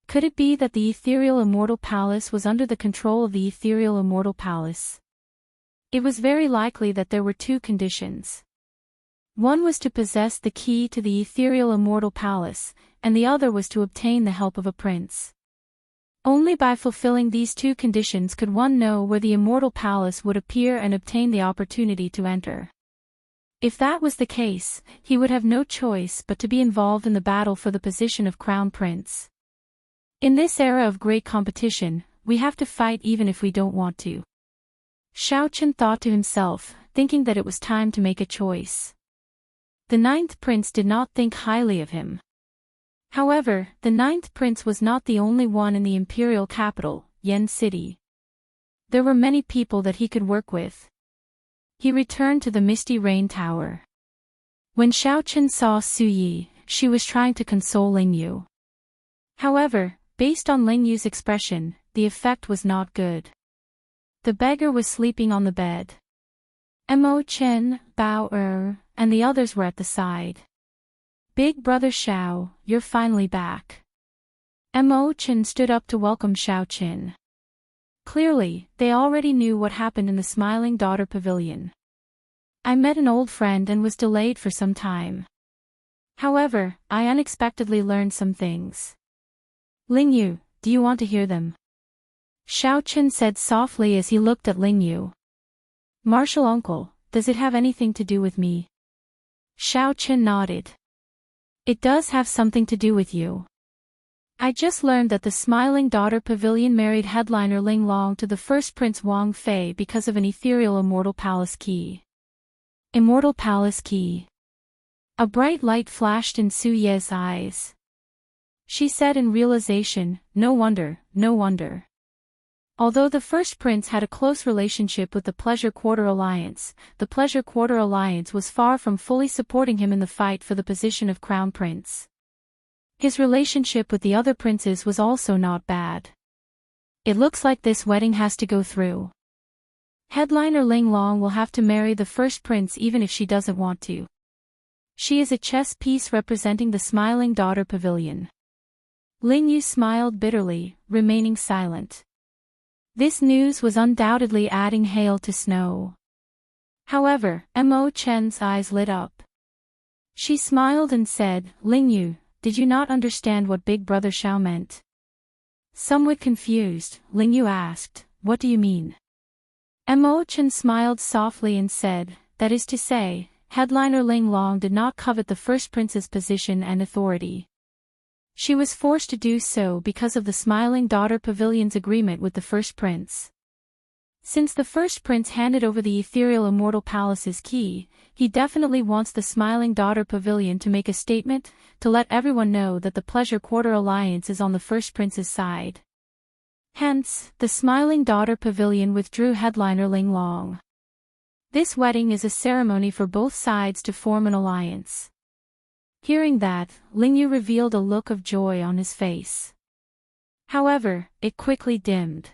Could it be that the ethereal Immortal Palace was under the control of the ethereal Immortal Palace? It was very likely that there were two conditions. One was to possess the key to the ethereal Immortal Palace, and the other was to obtain the help of a prince. Only by fulfilling these two conditions could one know where the Immortal Palace would appear and obtain the opportunity to enter. If that was the case, he would have no choice but to be involved in the battle for the position of Crown Prince. In this era of great competition, we have to fight even if we don't want to. Xiao Qin thought to himself, thinking that it was time to make a choice. The Ninth Prince did not think highly of him. However, the Ninth Prince was not the only one in the imperial capital, Yen City. There were many people that he could work with. He returned to the Misty Rain Tower. When Xiao Qin saw Su Yi, she was trying to console Ling Yu. However, based on Ling Yu's expression, the effect was not good. The beggar was sleeping on the bed. Mo Chen, Bao and the others were at the side. Big brother Xiao, you're finally back. Mo Chen stood up to welcome Xiao Qin. Clearly, they already knew what happened in the Smiling Daughter Pavilion. I met an old friend and was delayed for some time. However, I unexpectedly learned some things. Ling Yu, do you want to hear them? Xiao Qin said softly as he looked at Ling Yu. Martial uncle, does it have anything to do with me? Xiao Qin nodded. It does have something to do with you. I just learned that the Smiling Daughter Pavilion married headliner Ling Long to the first Prince Wang Fei because of an ethereal Immortal Palace key. Immortal Palace key. A bright light flashed in Su Ye's eyes. She said in realization, no wonder, no wonder. Although the first prince had a close relationship with the Pleasure Quarter Alliance, the Pleasure Quarter Alliance was far from fully supporting him in the fight for the position of Crown Prince. His relationship with the other princes was also not bad. It looks like this wedding has to go through. Headliner Ling Long will have to marry the first prince even if she doesn't want to. She is a chess piece representing the Smiling Daughter Pavilion. Ling Yu smiled bitterly, remaining silent. This news was undoubtedly adding hail to snow. However, Mo Chen's eyes lit up. She smiled and said, Ling Yu, did you not understand what Big Brother Xiao meant? Somewhat confused, Ling Yu asked, what do you mean? Mo Chen smiled softly and said, that is to say, headliner Ling Long did not covet the first prince's position and authority. She was forced to do so because of the Smiling Daughter Pavilion's agreement with the first prince. Since the first prince handed over the ethereal Immortal Palace's key, he definitely wants the Smiling Daughter Pavilion to make a statement, to let everyone know that the Pleasure Quarter Alliance is on the first prince's side. Hence, the Smiling Daughter Pavilion withdrew headliner Ling Long. This wedding is a ceremony for both sides to form an alliance. Hearing that, Ling Yu revealed a look of joy on his face. However, it quickly dimmed.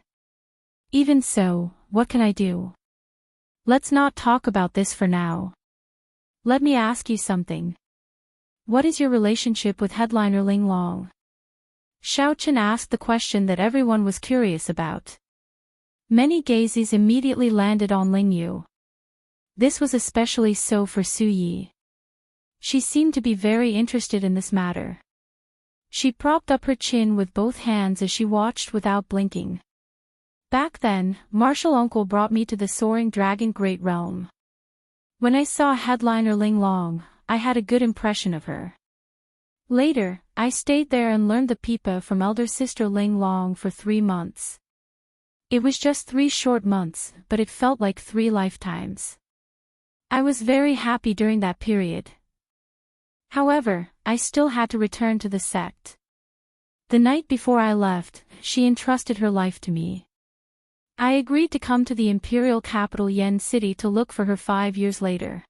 Even so, what can I do? Let's not talk about this for now. Let me ask you something. What is your relationship with headliner Ling Long? Xiao Qin asked the question that everyone was curious about. Many gazes immediately landed on Ling Yu. This was especially so for Su Yi. She seemed to be very interested in this matter. She propped up her chin with both hands as she watched without blinking. Back then, Martial Uncle brought me to the Soaring Dragon Great Realm. When I saw headliner Ling Long, I had a good impression of her. Later, I stayed there and learned the pipa from elder sister Ling Long for 3 months. It was just 3 short months, but it felt like 3 lifetimes. I was very happy during that period. However, I still had to return to the sect. The night before I left, she entrusted her life to me. I agreed to come to the imperial capital Yen City to look for her 5 years later.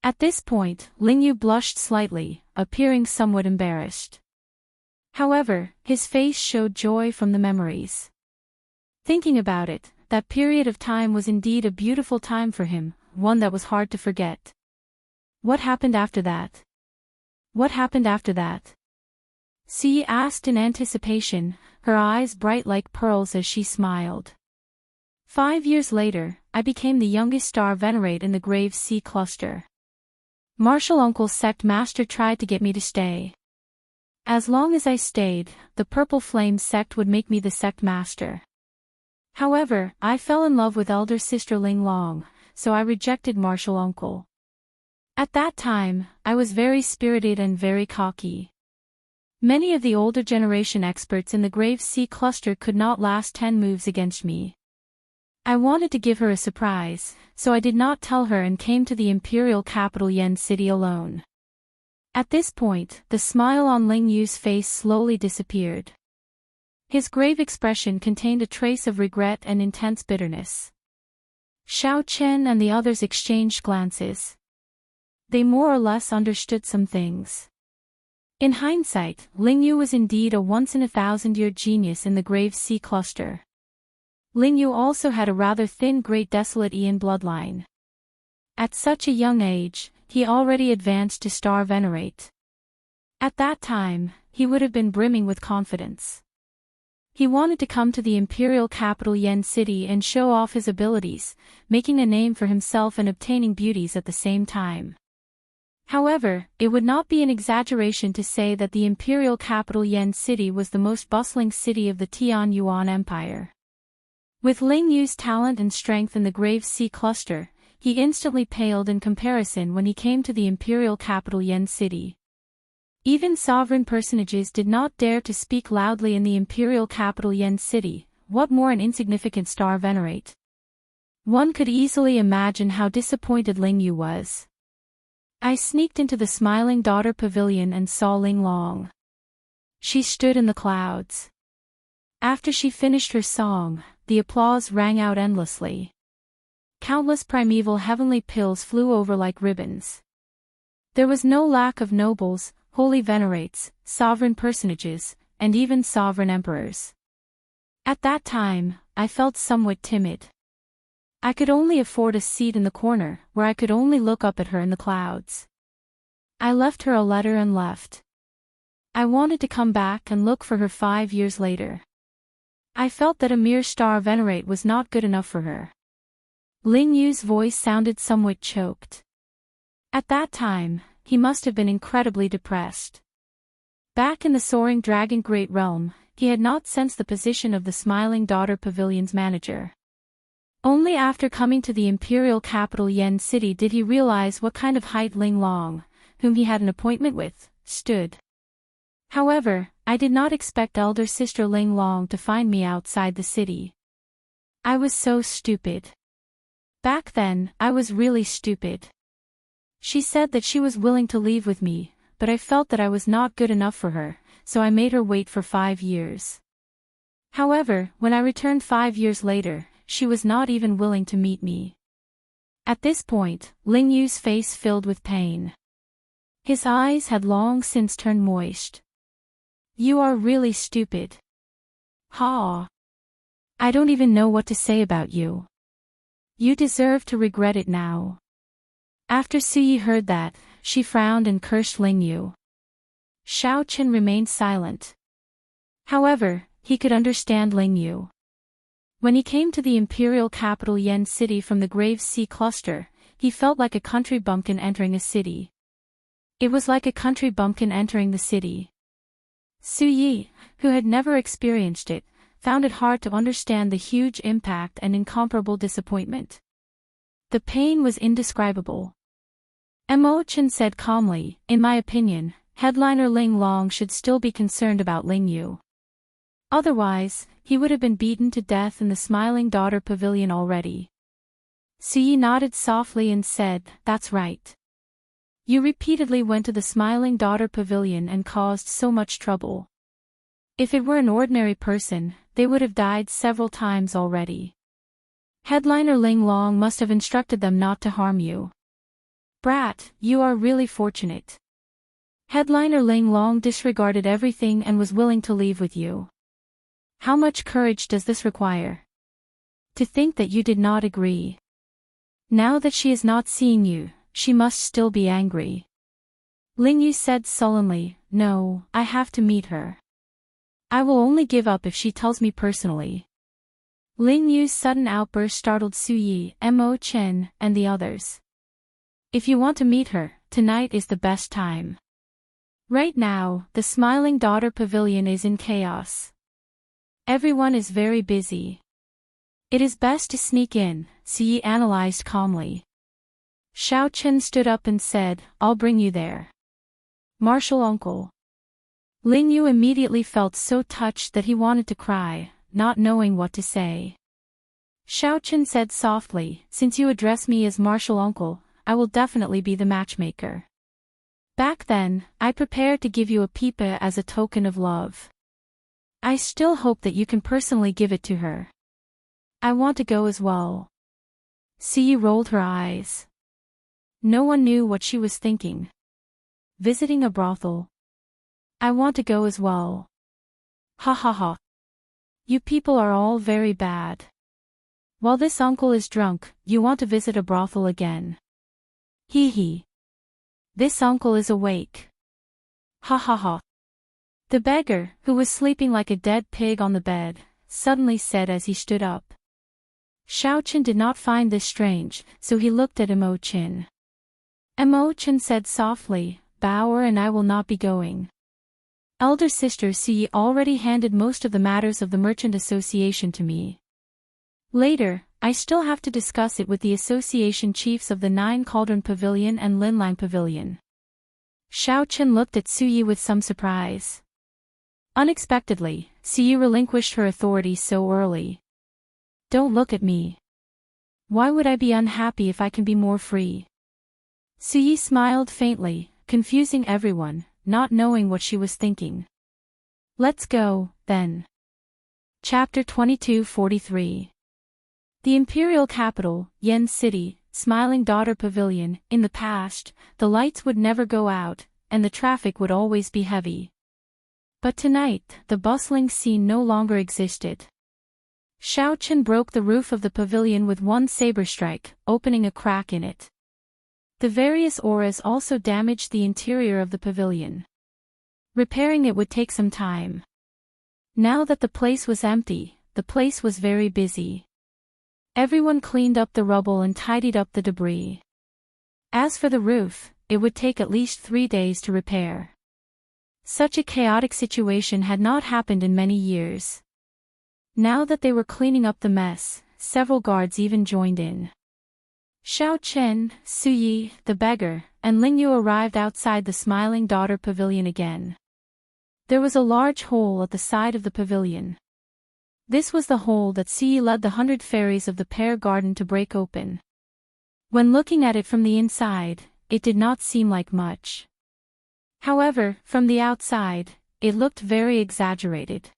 At this point, Ling Yu blushed slightly, appearing somewhat embarrassed. However, his face showed joy from the memories. Thinking about it, that period of time was indeed a beautiful time for him, one that was hard to forget. What happened after that? What happened after that? Xi asked in anticipation, her eyes bright like pearls as she smiled. 5 years later, I became the youngest star venerate in the Grave Sea cluster. Martial Uncle's sect master tried to get me to stay. As long as I stayed, the Purple Flame sect would make me the sect master. However, I fell in love with elder sister Ling Long, so I rejected Martial Uncle. At that time, I was very spirited and very cocky. Many of the older generation experts in the Grave Sea cluster could not last 10 moves against me. I wanted to give her a surprise, so I did not tell her and came to the imperial capital Yen City alone. At this point, the smile on Ling Yu's face slowly disappeared. His grave expression contained a trace of regret and intense bitterness. Xiao Chen and the others exchanged glances. They more or less understood some things. In hindsight, Ling Yu was indeed a once-in-a-thousand-year genius in the Grave Sea cluster. Ling Yu also had a rather thin Great Desolate Aeon bloodline. At such a young age, he already advanced to star venerate. At that time, he would have been brimming with confidence. He wanted to come to the imperial capital Yen City and show off his abilities, making a name for himself and obtaining beauties at the same time. However, it would not be an exaggeration to say that the imperial capital Yen City was the most bustling city of the Tian Yuan Empire. With Ling Yu's talent and strength in the Grave Sea cluster, he instantly paled in comparison when he came to the imperial capital Yen City. Even sovereign personages did not dare to speak loudly in the imperial capital Yen City, what more an insignificant star venerate. One could easily imagine how disappointed Ling Yu was. I sneaked into the Smiling Daughter Pavilion and saw Ling Long. She stood in the clouds. After she finished her song, the applause rang out endlessly. Countless primeval heavenly pills flew over like ribbons. There was no lack of nobles, holy venerates, sovereign personages, and even sovereign emperors. At that time, I felt somewhat timid. I could only afford a seat in the corner, where I could only look up at her in the clouds. I left her a letter and left. I wanted to come back and look for her 5 years later. I felt that a mere star venerate was not good enough for her. Ling Yu's voice sounded somewhat choked. At that time, he must have been incredibly depressed. Back in the soaring dragon great realm, he had not sensed the position of the Smiling Daughter Pavilion's manager. Only after coming to the imperial capital Yen City did he realize what kind of height Ling Long, whom he had an appointment with, stood. However, I did not expect elder sister Ling Long to find me outside the city. I was so stupid. Back then, I was really stupid. She said that she was willing to leave with me, but I felt that I was not good enough for her, so I made her wait for 5 years. However, when I returned 5 years later, she was not even willing to meet me. At this point, Ling Yu's face filled with pain. His eyes had long since turned moist. You are really stupid. Ha! I don't even know what to say about you. You deserve to regret it now. After Suyi heard that, she frowned and cursed Ling Yu. Xiao Qin remained silent. However, he could understand Ling Yu. When he came to the imperial capital Yen City from the Grave Sea cluster, he felt like a country bumpkin entering a city. It was like a country bumpkin entering the city. Suyi, who had never experienced it, found it hard to understand the huge impact and incomparable disappointment. The pain was indescribable. Chen said calmly, in my opinion, headliner Ling Long should still be concerned about Ling Yu. Otherwise, he would have been beaten to death in the Smiling Daughter Pavilion already. Suyi nodded softly and said, that's right. You repeatedly went to the Smiling Daughter Pavilion and caused so much trouble. If it were an ordinary person, they would have died several times already. Headliner Ling Long must have instructed them not to harm you. Brat, you are really fortunate. Headliner Ling Long disregarded everything and was willing to leave with you. How much courage does this require? To think that you did not agree. Now that she is not seeing you, she must still be angry. Ling Yu said sullenly, no, I have to meet her. I will only give up if she tells me personally. Ling Yu's sudden outburst startled Suyi, Chen, and the others. If you want to meet her, tonight is the best time. Right now, the Smiling Daughter Pavilion is in chaos. Everyone is very busy. It is best to sneak in, Suyi analyzed calmly. Xiao Chen stood up and said, I'll bring you there. Martial uncle. Ling Yu immediately felt so touched that he wanted to cry, not knowing what to say. Xiao Chen said softly, since you address me as martial uncle, I will definitely be the matchmaker. Back then, I prepared to give you a pipa as a token of love. I still hope that you can personally give it to her. I want to go as well. Suyi rolled her eyes. No one knew what she was thinking. Visiting a brothel. I want to go as well. Ha ha ha. You people are all very bad. While this uncle is drunk, you want to visit a brothel again. Hee hee. This uncle is awake. Ha ha ha. The beggar, who was sleeping like a dead pig on the bed, suddenly said as he stood up. Xiaochen did not find this strange, so he looked at Imo-chin. Imo-chin said softly, "Bauer and I will not be going. Elder sister Suyi already handed most of the matters of the merchant association to me. Later, I still have to discuss it with the association chiefs of the Nine Cauldron Pavilion and Linlang Pavilion." Xiaochen looked at Suyi with some surprise. Unexpectedly, Suyi relinquished her authority so early. "Don't look at me. Why would I be unhappy if I can be more free?" Suyi smiled faintly, confusing everyone, not knowing what she was thinking. Let's go, then. Chapter 2243. The imperial capital, Yen City, Smiling Daughter Pavilion. In the past, the lights would never go out, and the traffic would always be heavy. But tonight, the bustling scene no longer existed. Xiaochen broke the roof of the pavilion with one saber strike, opening a crack in it. The various auras also damaged the interior of the pavilion. Repairing it would take some time. Now that the place was empty, the place was very busy. Everyone cleaned up the rubble and tidied up the debris. As for the roof, it would take at least 3 days to repair. Such a chaotic situation had not happened in many years. Now that they were cleaning up the mess, several guards even joined in. Xiaochen, Suyi, the beggar, and Lingyu arrived outside the Smiling Daughter Pavilion again. There was a large hole at the side of the pavilion. This was the hole that Suyi led the 100 fairies of the pear garden to break open. When looking at it from the inside, it did not seem like much. However, from the outside, it looked very exaggerated.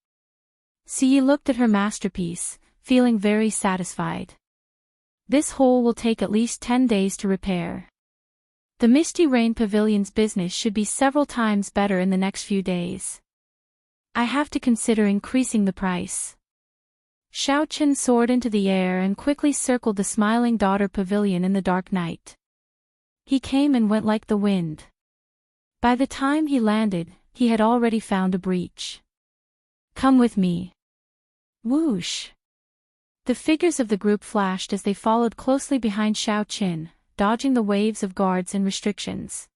Suyi looked at her masterpiece, feeling very satisfied. This hole will take at least 10 days to repair. The Misty Rain Pavilion's business should be several times better in the next few days. I have to consider increasing the price. Xiaochen soared into the air and quickly circled the Smiling Daughter Pavilion in the dark night. He came and went like the wind. By the time he landed, he had already found a breach. Come with me. Whoosh! The figures of the group flashed as they followed closely behind Xiaochen, dodging the waves of guards and restrictions.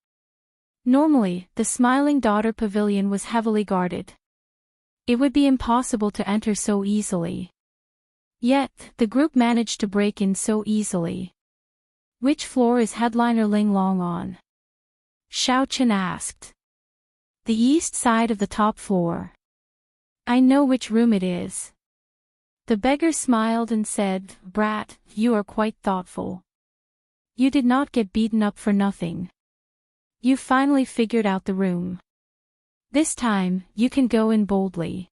Normally, the Smiling Daughter Pavilion was heavily guarded. It would be impossible to enter so easily. Yet, the group managed to break in so easily. Which floor is headliner Ling Long on? Xiaochen asked. The east side of the top floor. I know which room it is. The beggar smiled and said, Brat, you are quite thoughtful. You did not get beaten up for nothing. You finally figured out the room. This time, you can go in boldly.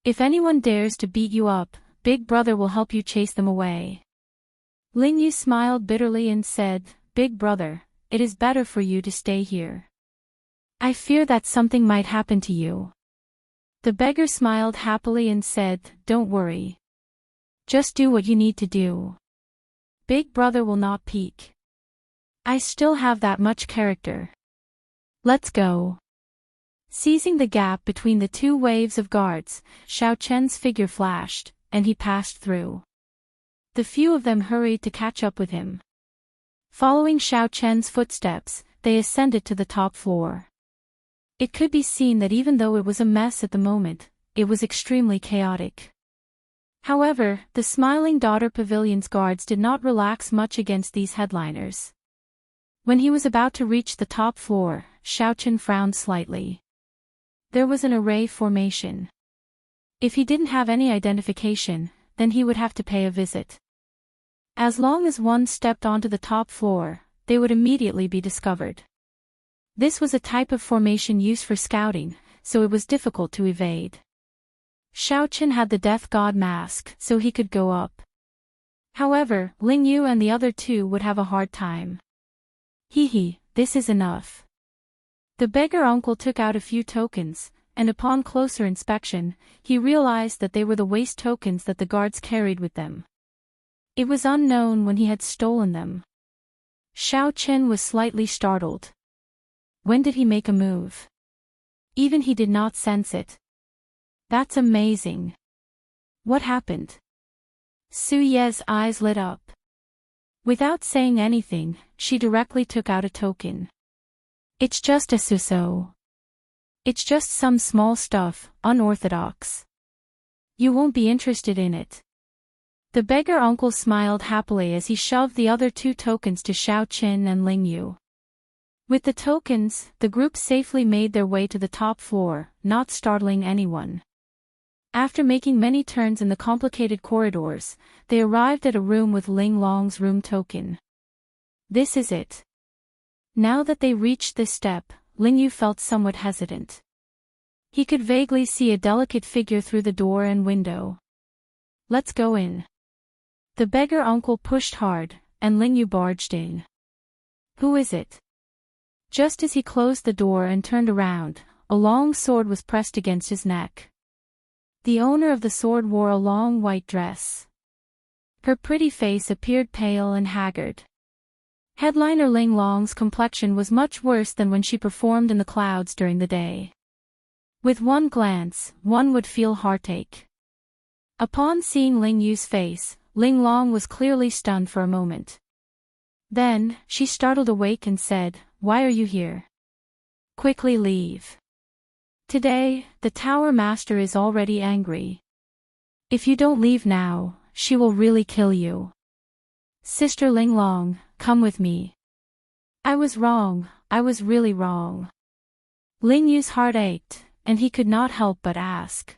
If anyone dares to beat you up, Big Brother will help you chase them away. Ling Yu smiled bitterly and said, Big Brother, it is better for you to stay here. I fear that something might happen to you. The beggar smiled happily and said, Don't worry. Just do what you need to do. Big Brother will not peek. I still have that much character. Let's go. Seizing the gap between the two waves of guards, Xiaochen's figure flashed, and he passed through. The few of them hurried to catch up with him. Following Xiaochen's footsteps, they ascended to the top floor. It could be seen that even though it was a mess at the moment, it was extremely chaotic. However, the Smiling Daughter Pavilion's guards did not relax much against these headliners. When he was about to reach the top floor, Xiaochen frowned slightly. There was an array formation. If he didn't have any identification, then he would have to pay a visit. As long as one stepped onto the top floor, they would immediately be discovered. This was a type of formation used for scouting, so it was difficult to evade. Xiaochen had the Death God mask, so he could go up. However, Ling Yu and the other two would have a hard time. Hee, this is enough. The beggar uncle took out a few tokens, and upon closer inspection, he realized that they were the waste tokens that the guards carried with them. It was unknown when he had stolen them. Xiao Chen was slightly startled. When did he make a move? Even he did not sense it. That's amazing. What happened? Su Ye's eyes lit up. Without saying anything, she directly took out a token. It's just a suso. It's just some small stuff, unorthodox. You won't be interested in it. The beggar uncle smiled happily as he shoved the other 2 tokens to Xiao Qin and Ling Yu. With the tokens, the group safely made their way to the top floor, not startling anyone. After making many turns in the complicated corridors, they arrived at a room with Ling Long's room token. This is it. Now that they reached this step, Ling Yu felt somewhat hesitant. He could vaguely see a delicate figure through the door and window. Let's go in. The beggar uncle pushed hard, and Ling Yu barged in. Who is it? Just as he closed the door and turned around, a long sword was pressed against his neck. The owner of the sword wore a long white dress. Her pretty face appeared pale and haggard. Headliner Ling Long's complexion was much worse than when she performed in the clouds during the day. With one glance, one would feel heartache. Upon seeing Ling Yu's face, Ling Long was clearly stunned for a moment. Then, she startled awake and said, "Why are you here? Quickly leave. Today, the Tower Master is already angry. If you don't leave now, she will really kill you. Sister Ling Long, come with me. I was wrong, I was really wrong." Ling Yu's heart ached, and he could not help but ask.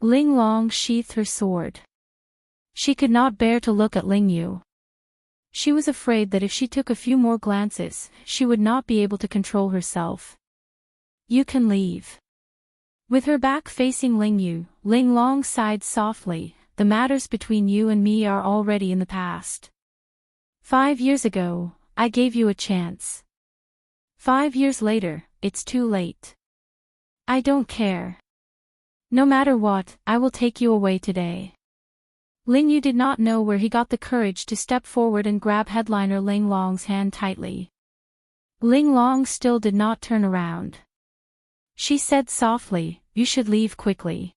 Ling Long sheathed her sword. She could not bear to look at Ling Yu. She was afraid that if she took a few more glances, she would not be able to control herself. "You can leave." With her back facing Ling Yu, Ling Long sighed softly, "The matters between you and me are already in the past. 5 years ago, I gave you a chance. 5 years later, it's too late. I don't care. No matter what, I will take you away today." Ling Yu did not know where he got the courage to step forward and grab headliner Ling Long's hand tightly. Ling Long still did not turn around. She said softly, "You should leave quickly.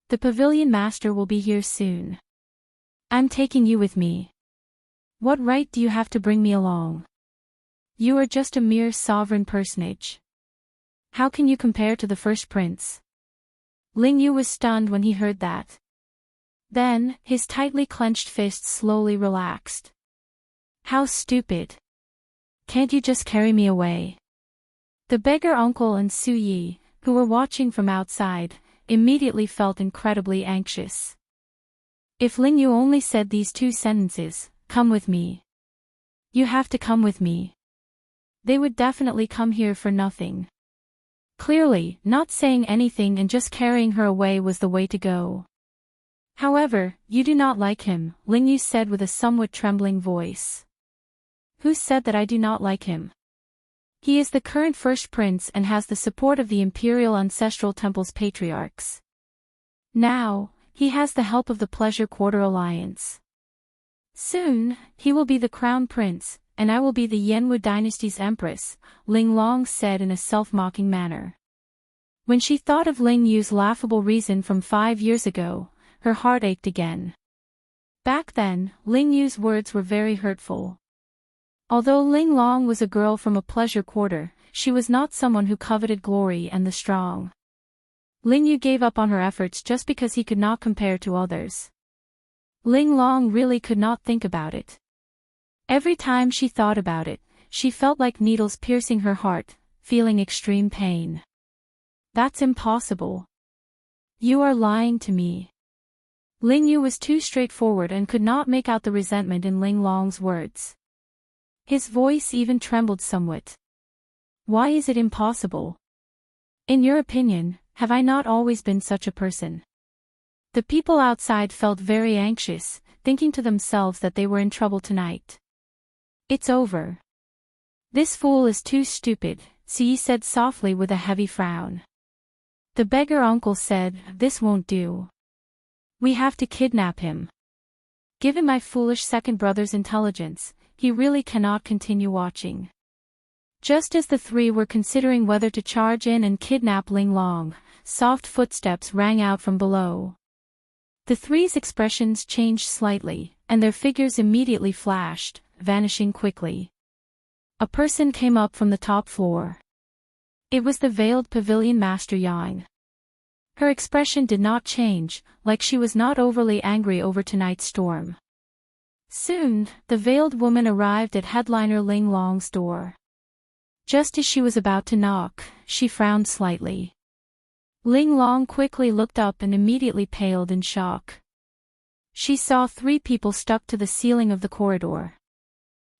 The pavilion master will be here soon. I'm taking you with me. What right do you have to bring me along? You are just a mere sovereign personage. How can you compare to the first prince?" Ling Yu was stunned when he heard that. Then, his tightly clenched fists slowly relaxed. "How stupid. Can't you just carry me away?" The beggar uncle and Su Yi, who were watching from outside, immediately felt incredibly anxious. If Ling Yu only said these 2 sentences, "Come with me. You have to come with me," they would definitely come here for nothing. Clearly, not saying anything and just carrying her away was the way to go. "However, you do not like him," Ling Yu said with a somewhat trembling voice. "Who said that I do not like him? He is the current first prince and has the support of the Imperial Ancestral Temple's patriarchs. Now, he has the help of the Pleasure Quarter Alliance. Soon, he will be the crown prince, and I will be the Yanwu dynasty's empress," Ling Long said in a self-mocking manner. When she thought of Ling Yu's laughable reason from 5 years ago, her heart ached again. Back then, Ling Yu's words were very hurtful. Although Ling Long was a girl from a pleasure quarter, she was not someone who coveted glory and the strong. Ling Yu gave up on her efforts just because he could not compare to others. Ling Long really could not think about it. Every time she thought about it, she felt like needles piercing her heart, feeling extreme pain. "That's impossible. You are lying to me." Ling Yu was too straightforward and could not make out the resentment in Ling Long's words. His voice even trembled somewhat. "Why is it impossible? In your opinion, have I not always been such a person?" The people outside felt very anxious, thinking to themselves that they were in trouble tonight. "It's over. This fool is too stupid," Ci said softly with a heavy frown. The beggar uncle said, "This won't do. We have to kidnap him. Given my foolish second brother's intelligence, he really cannot continue watching. Just as the three were considering whether to charge in and kidnap Ling Long, soft footsteps rang out from below. The three's expressions changed slightly, and their figures immediately flashed, vanishing quickly. A person came up from the top floor. It was the veiled pavilion master Yang. Her expression did not change, like she was not overly angry over tonight's storm. Soon, the veiled woman arrived at headliner Ling Long's door. Just as she was about to knock, she frowned slightly. Ling Long quickly looked up and immediately paled in shock. She saw three people stuck to the ceiling of the corridor.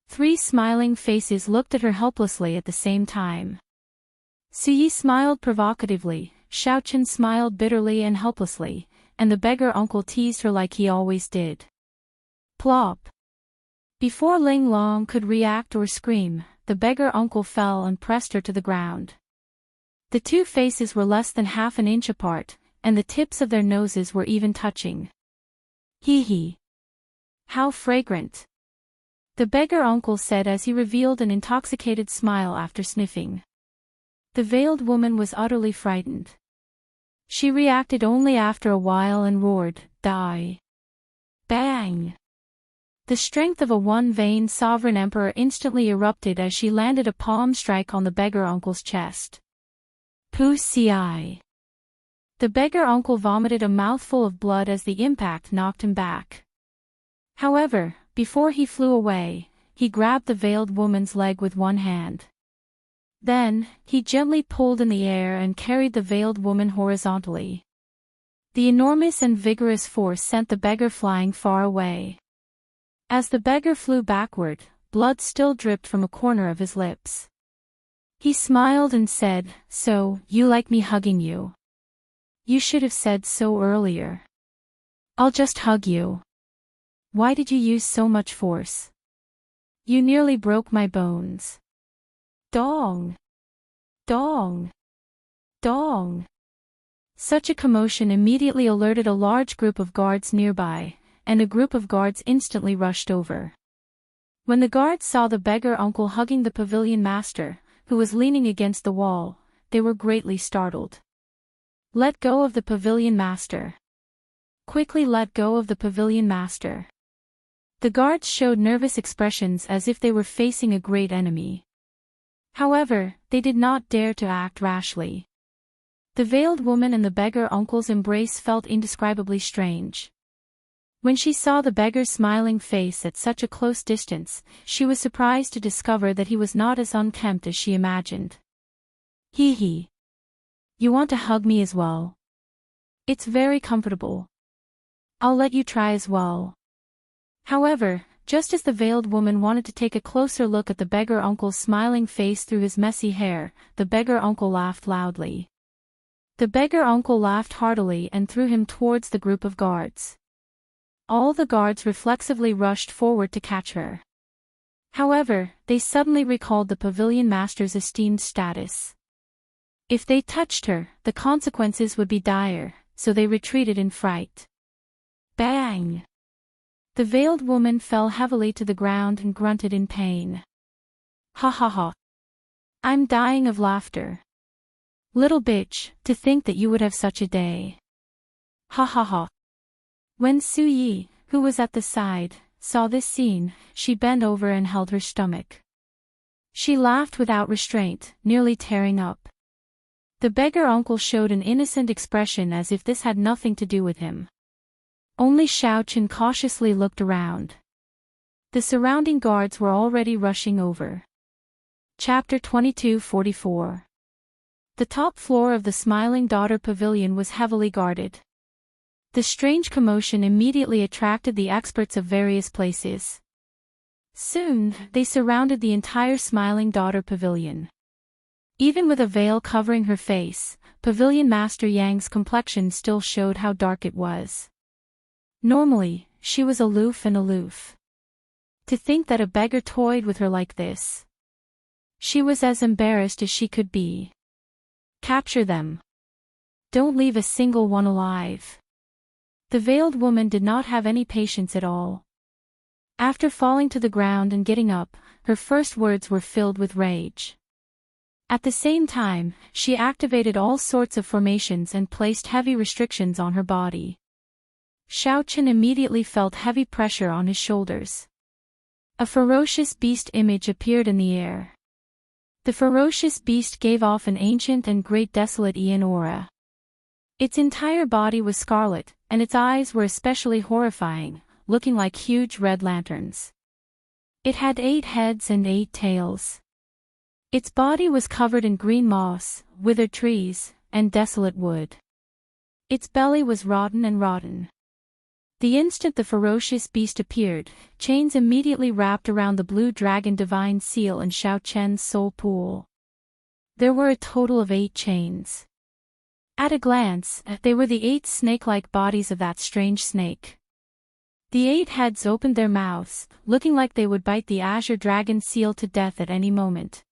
Three smiling faces looked at her helplessly at the same time. Suyi smiled provocatively, Xiaochen smiled bitterly and helplessly, and the beggar uncle teased her like he always did. Plop! Before Ling Long could react or scream, the beggar uncle fell and pressed her to the ground. The two faces were less than half an inch apart, and the tips of their noses were even touching. Hee hee! How fragrant! The beggar uncle said as he revealed an intoxicated smile after sniffing. The veiled woman was utterly frightened. She reacted only after a while and roared, "Die!" Bang! The strength of a one-vein sovereign emperor instantly erupted as she landed a palm strike on the beggar uncle's chest. Poo-ci! The beggar uncle vomited a mouthful of blood as the impact knocked him back. However, before he flew away, he grabbed the veiled woman's leg with one hand. Then, he gently pulled in the air and carried the veiled woman horizontally. The enormous and vigorous force sent the beggar flying far away. As the beggar flew backward, blood still dripped from a corner of his lips. He smiled and said, "So, you like me hugging you? You should have said so earlier. I'll just hug you. Why did you use so much force? You nearly broke my bones." Dong! Dong! Dong! Such a commotion immediately alerted a large group of guards nearby, and a group of guards instantly rushed over. When the guards saw the beggar uncle hugging the pavilion master, who was leaning against the wall, they were greatly startled. "Let go of the pavilion master. Quickly let go of the pavilion master." The guards showed nervous expressions as if they were facing a great enemy. However, they did not dare to act rashly. The veiled woman and the beggar uncle's embrace felt indescribably strange. When she saw the beggar's smiling face at such a close distance, she was surprised to discover that he was not as unkempt as she imagined. "Hee hee. You want to hug me as well? It's very comfortable. I'll let you try as well." However, just as the veiled woman wanted to take a closer look at the beggar uncle's smiling face through his messy hair, the beggar uncle laughed loudly. The beggar uncle laughed heartily and threw him towards the group of guards. All the guards reflexively rushed forward to catch her. However, they suddenly recalled the pavilion master's esteemed status. If they touched her, the consequences would be dire, so they retreated in fright. Bang! The veiled woman fell heavily to the ground and grunted in pain. "Ha ha ha. I'm dying of laughter. Little bitch, to think that you would have such a day. Ha ha ha." When Suyi, who was at the side, saw this scene, she bent over and held her stomach. She laughed without restraint, nearly tearing up. The beggar uncle showed an innocent expression as if this had nothing to do with him. Only Xiaochen cautiously looked around. The surrounding guards were already rushing over. Chapter 2244. The top floor of the Smiling Daughter Pavilion was heavily guarded. The strange commotion immediately attracted the experts of various places. Soon, they surrounded the entire Smiling Daughter Pavilion. Even with a veil covering her face, Pavilion Master Yang's complexion still showed how dark it was. Normally, she was aloof and aloof. To think that a beggar toyed with her like this. She was as embarrassed as she could be. "Capture them. Don't leave a single one alive." The veiled woman did not have any patience at all. After falling to the ground and getting up, her first words were filled with rage. At the same time, she activated all sorts of formations and placed heavy restrictions on her body. Xiao Chen immediately felt heavy pressure on his shoulders. A ferocious beast image appeared in the air. The ferocious beast gave off an ancient and great desolate Aeon aura. Its entire body was scarlet, and its eyes were especially horrifying, looking like huge red lanterns. It had 8 heads and 8 tails. Its body was covered in green moss, withered trees, and desolate wood. Its belly was rotten. The instant the ferocious beast appeared, chains immediately wrapped around the blue dragon divine seal and Xiao Chen's soul pool. There were a total of 8 chains. At a glance, they were the 8 snake-like bodies of that strange snake. The 8 heads opened their mouths, looking like they would bite the azure dragon seal to death at any moment.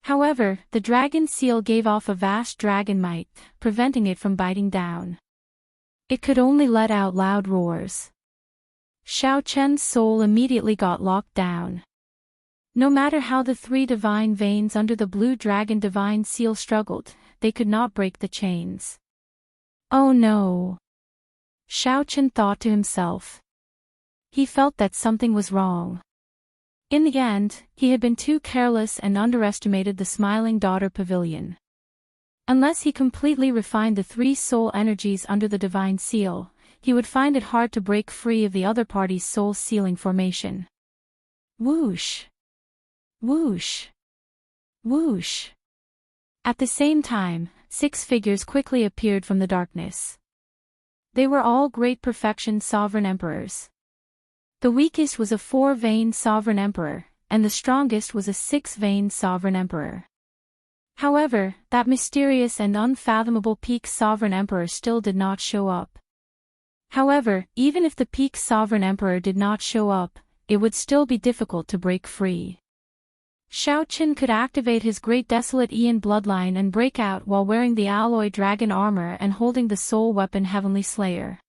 However, the dragon seal gave off a vast dragon might, preventing it from biting down. It could only let out loud roars. Xiao Chen's soul immediately got locked down. No matter how the 3 divine veins under the blue dragon divine seal struggled, they could not break the chains. Oh no! Xiao Chen thought to himself. He felt that something was wrong. In the end, he had been too careless and underestimated the Smiling Daughter Pavilion. Unless he completely refined the 3 soul energies under the divine seal, he would find it hard to break free of the other party's soul sealing formation. Whoosh! Whoosh! Whoosh! At the same time, 6 figures quickly appeared from the darkness. They were all great perfection sovereign emperors. The weakest was a 4-vein sovereign emperor, and the strongest was a 6-vein sovereign emperor. However, that mysterious and unfathomable peak sovereign emperor still did not show up. However, even if the peak sovereign emperor did not show up, it would still be difficult to break free. Xiao Chen could activate his great desolate Aeon bloodline and break out while wearing the alloy dragon armor and holding the soul weapon Heavenly Slayer.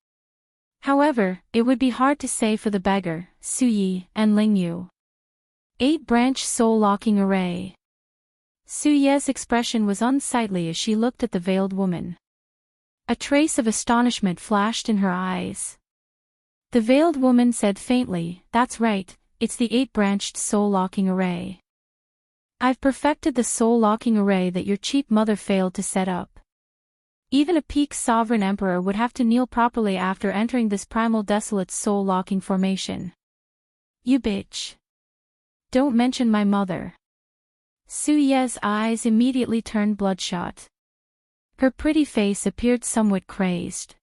However, it would be hard to say for the beggar, Su Yi, and Ling Yu. 8-branch soul-locking array. Su Ye's expression was unsightly as she looked at the veiled woman. A trace of astonishment flashed in her eyes. The veiled woman said faintly, "That's right, it's the 8-branched soul-locking array. I've perfected the soul-locking array that your cheap mother failed to set up. Even a peak sovereign emperor would have to kneel properly after entering this primal desolate soul-locking formation. You bitch. Don't mention my mother." Su Ye's eyes immediately turned bloodshot. Her pretty face appeared somewhat crazed.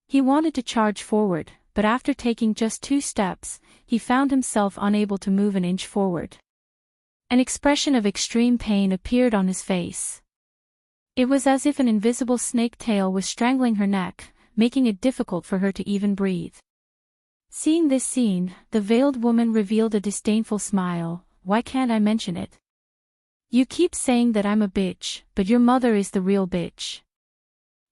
He wanted to charge forward, but after taking just 2 steps, he found himself unable to move an inch forward. An expression of extreme pain appeared on his face. It was as if an invisible snake tail was strangling her neck, making it difficult for her to even breathe. Seeing this scene, the veiled woman revealed a disdainful smile. "Why can't I mention it? You keep saying that I'm a bitch, but your mother is the real bitch."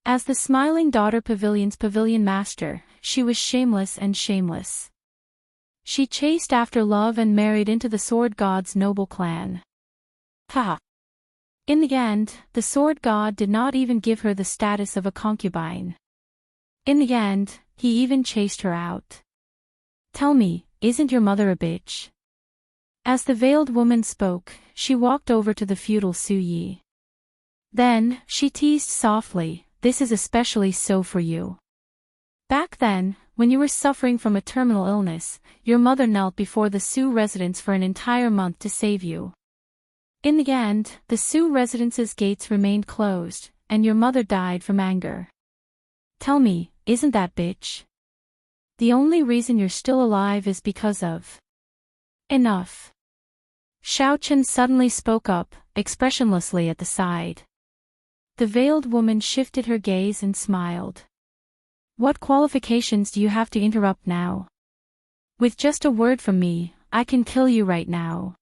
As the Smiling Daughter Pavilion's pavilion master, she was shameless and shameless. She chased after love and married into the Sword God's noble clan. Ha! In the end, the Sword God did not even give her the status of a concubine. In the end, he even chased her out. "Tell me, isn't your mother a bitch?" As the veiled woman spoke, she walked over to the feudal Su Yi. Then, she teased softly, "This is especially so for you. Back then, when you were suffering from a terminal illness, your mother knelt before the Su residence for an entire month to save you. In the end, the Su residence's gates remained closed, and your mother died from anger. Tell me, isn't that bitch? The only reason you're still alive is because of..." Enough. Xiao Chen suddenly spoke up, expressionlessly at the side. The veiled woman shifted her gaze and smiled. "What qualifications do you have to interrupt now? With just a word from me, I can kill you right now.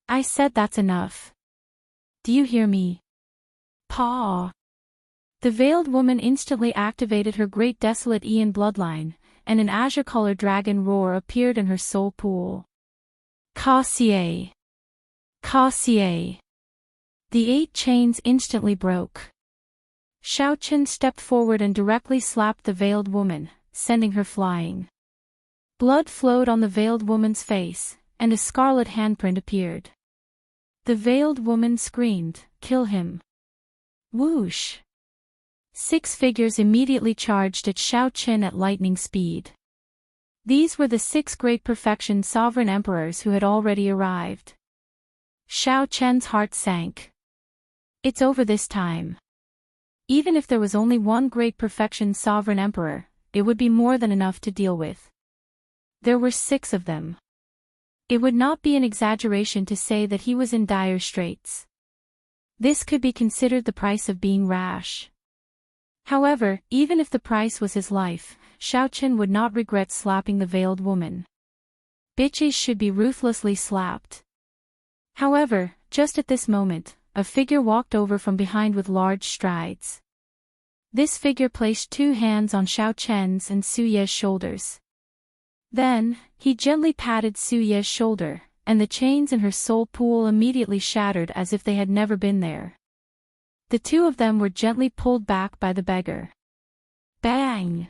I said that's enough. Do you hear me? Paw." The veiled woman instantly activated her great desolate Aeon bloodline, and an azure-colored dragon roar appeared in her soul pool. Cassier! Cassier! The 8 chains instantly broke. Xiao Qin stepped forward and directly slapped the veiled woman, sending her flying. Blood flowed on the veiled woman's face, and a scarlet handprint appeared. The veiled woman screamed, "Kill him!" Whoosh! 6 figures immediately charged at Xiao Qin at lightning speed. These were the 6 great perfection sovereign emperors who had already arrived. Xiao Qin's heart sank. It's over this time. Even if there was only one great perfection sovereign emperor, it would be more than enough to deal with. There were 6 of them. It would not be an exaggeration to say that he was in dire straits. This could be considered the price of being rash. However, even if the price was his life, Xiao Qin would not regret slapping the veiled woman. Bitches should be ruthlessly slapped. However, just at this moment, a figure walked over from behind with large strides. This figure placed 2 hands on Xiao Qin's and Su Ye's shoulders. Then, he gently patted Su Ye's shoulder, and the chains in her soul pool immediately shattered as if they had never been there. The 2 of them were gently pulled back by the beggar. Bang!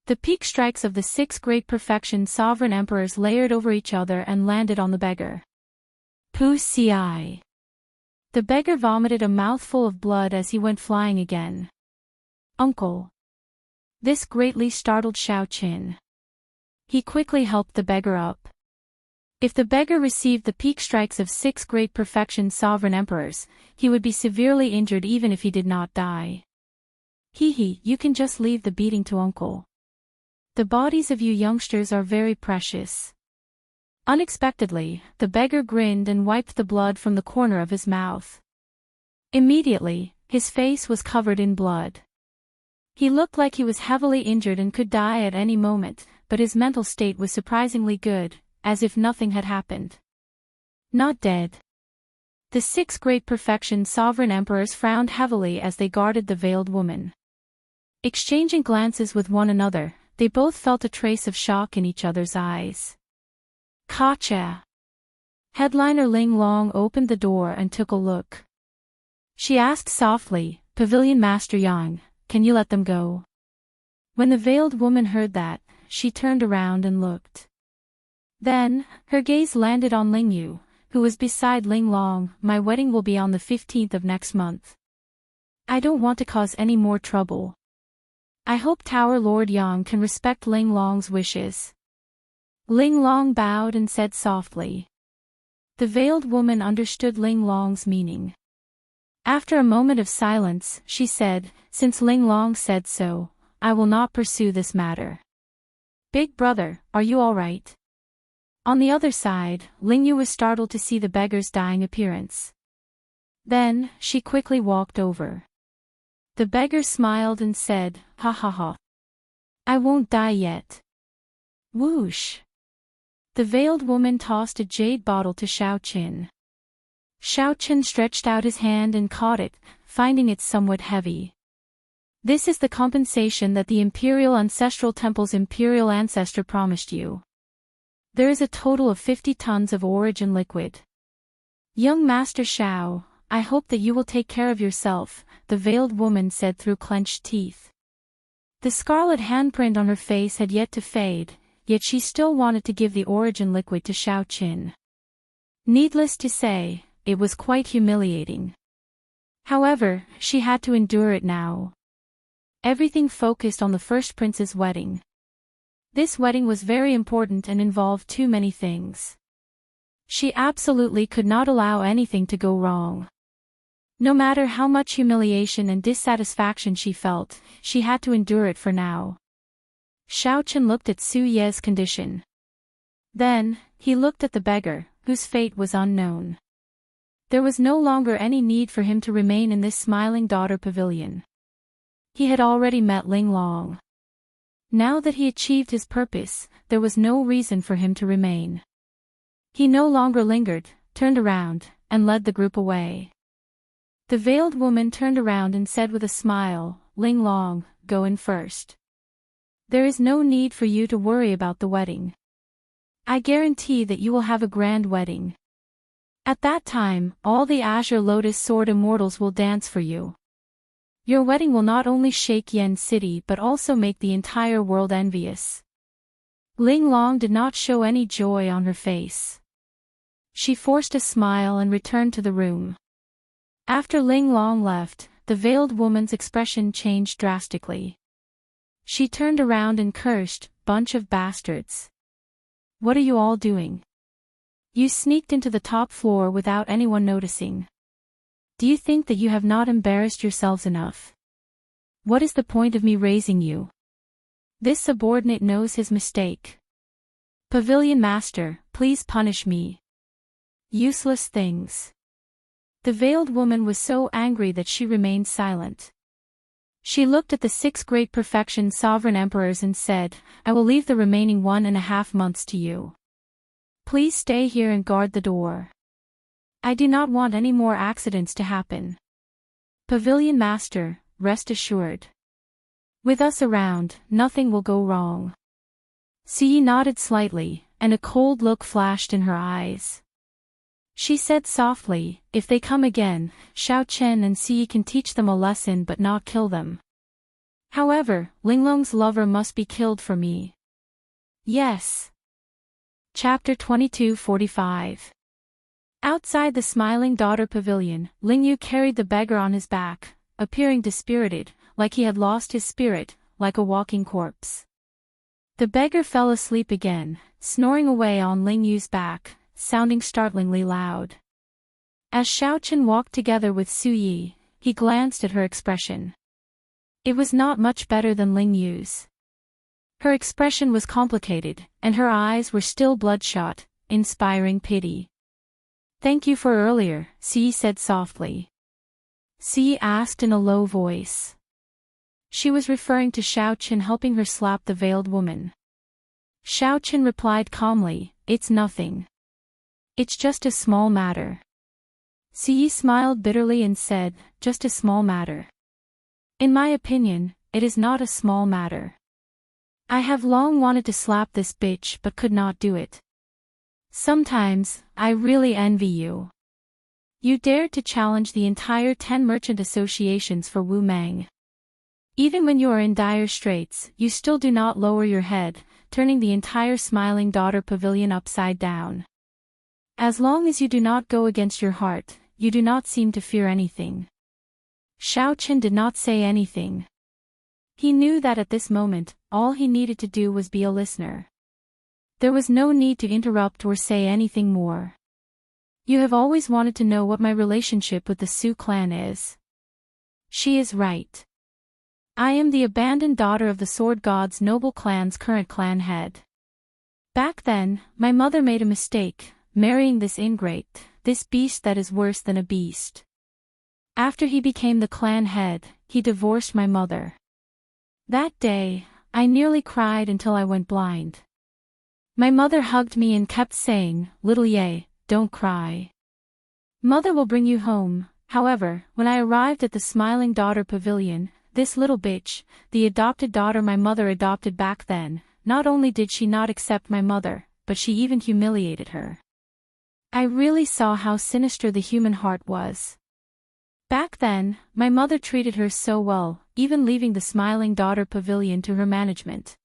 The peak strikes of the 6 great perfection sovereign emperors layered over each other and landed on the beggar. Pussy! The beggar vomited a mouthful of blood as he went flying again. Uncle! This greatly startled Xiao Qin. He quickly helped the beggar up. If the beggar received the peak strikes of 6 great perfection sovereign emperors, he would be severely injured even if he did not die. Hee, you can just leave the beating to uncle. The bodies of you youngsters are very precious. Unexpectedly, the beggar grinned and wiped the blood from the corner of his mouth. Immediately, his face was covered in blood. He looked like he was heavily injured and could die at any moment, but his mental state was surprisingly good, as if nothing had happened. Not dead. The 6 great perfection sovereign emperors frowned heavily as they guarded the veiled woman. Exchanging glances with one another, they both felt a trace of shock in each other's eyes. Gotcha! Headliner Ling Long opened the door and took a look. She asked softly, "Pavilion Master Yang, can you let them go?" When the veiled woman heard that, she turned around and looked. Then, her gaze landed on Ling Yu, who was beside Ling Long. "My wedding will be on the 15th of next month. I don't want to cause any more trouble. I hope Tower Lord Yang can respect Ling Long's wishes." Ling Long bowed and said softly. The veiled woman understood Ling Long's meaning. After a moment of silence, she said, "Since Ling Long said so, I will not pursue this matter. Big brother, are you all right?" On the other side, Ling Yu was startled to see the beggar's dying appearance. Then, she quickly walked over. The beggar smiled and said, "Ha ha ha. I won't die yet." Whoosh! The veiled woman tossed a jade bottle to Xiao Qin. Xiao Qin stretched out his hand and caught it, finding it somewhat heavy. "This is the compensation that the Imperial Ancestral Temple's Imperial Ancestor promised you. There is a total of 50 tons of origin liquid. Young Master Xiao, I hope that you will take care of yourself," the veiled woman said through clenched teeth. The scarlet handprint on her face had yet to fade, yet she still wanted to give the origin liquid to Xiao Qin. Needless to say, it was quite humiliating. However, she had to endure it now. Everything focused on the first prince's wedding. This wedding was very important and involved too many things. She absolutely could not allow anything to go wrong. No matter how much humiliation and dissatisfaction she felt, she had to endure it for now. Xiao Qin looked at Su Ye's condition. Then, he looked at the beggar, whose fate was unknown. There was no longer any need for him to remain in this smiling daughter pavilion. He had already met Ling Long. Now that he achieved his purpose, there was no reason for him to remain. He no longer lingered, turned around, and led the group away. The veiled woman turned around and said with a smile, "Ling Long, go in first." There is no need for you to worry about the wedding. I guarantee that you will have a grand wedding. At that time, all the Azure Lotus Sword Immortals will dance for you. Your wedding will not only shake Yen City but also make the entire world envious. Ling Long did not show any joy on her face. She forced a smile and returned to the room. After Ling Long left, the veiled woman's expression changed drastically. She turned around and cursed, "Bunch of bastards. What are you all doing? You sneaked into the top floor without anyone noticing. Do you think that you have not embarrassed yourselves enough? What is the point of me raising you? This subordinate knows his mistake. Pavilion Master, please punish me. Useless things." The veiled woman was so angry that she remained silent. She looked at the 6 great perfection sovereign emperors and said, "I will leave the remaining 1.5 months to you. Please stay here and guard the door. I do not want any more accidents to happen. Pavilion Master, rest assured. With us around, nothing will go wrong." Siyi nodded slightly, and a cold look flashed in her eyes. She said softly, "If they come again, Xiao Chen and Siyi can teach them a lesson but not kill them. However, Linglong's lover must be killed for me." Yes. Chapter 22:45. Outside the Smiling Daughter Pavilion, Lingyu carried the beggar on his back, appearing dispirited, like he had lost his spirit, like a walking corpse. The beggar fell asleep again, snoring away on Lingyu's back, sounding startlingly loud. As Xiaochen walked together with Su Yi, he glanced at her expression. It was not much better than Lingyu's. Her expression was complicated, and her eyes were still bloodshot, inspiring pity. "Thank you for earlier," Siyi said softly. Siyi asked in a low voice. She was referring to Xiaochen helping her slap the veiled woman. Xiaochen replied calmly, "It's nothing. It's just a small matter." Siyi smiled bitterly and said, "Just a small matter. In my opinion, it is not a small matter. I have long wanted to slap this bitch but could not do it. Sometimes, I really envy you. You dared to challenge the entire 10 merchant associations for Wu Meng. Even when you are in dire straits, you still do not lower your head, turning the entire Smiling Daughter Pavilion upside down. As long as you do not go against your heart, you do not seem to fear anything." Xiaochen did not say anything. He knew that at this moment, all he needed to do was be a listener. There was no need to interrupt or say anything more. "You have always wanted to know what my relationship with the Su clan is. She is right. I am the abandoned daughter of the Sword God's noble clan's current clan head. Back then, my mother made a mistake, marrying this ingrate, this beast that is worse than a beast. After he became the clan head, he divorced my mother. That day, I nearly cried until I went blind. My mother hugged me and kept saying, 'Little Ye, don't cry. Mother will bring you home.' However, when I arrived at the Smiling Daughter Pavilion, this little bitch, the adopted daughter my mother adopted back then, not only did she not accept my mother, but she even humiliated her. I really saw how sinister the human heart was. Back then, my mother treated her so well, even leaving the Smiling Daughter Pavilion to her management.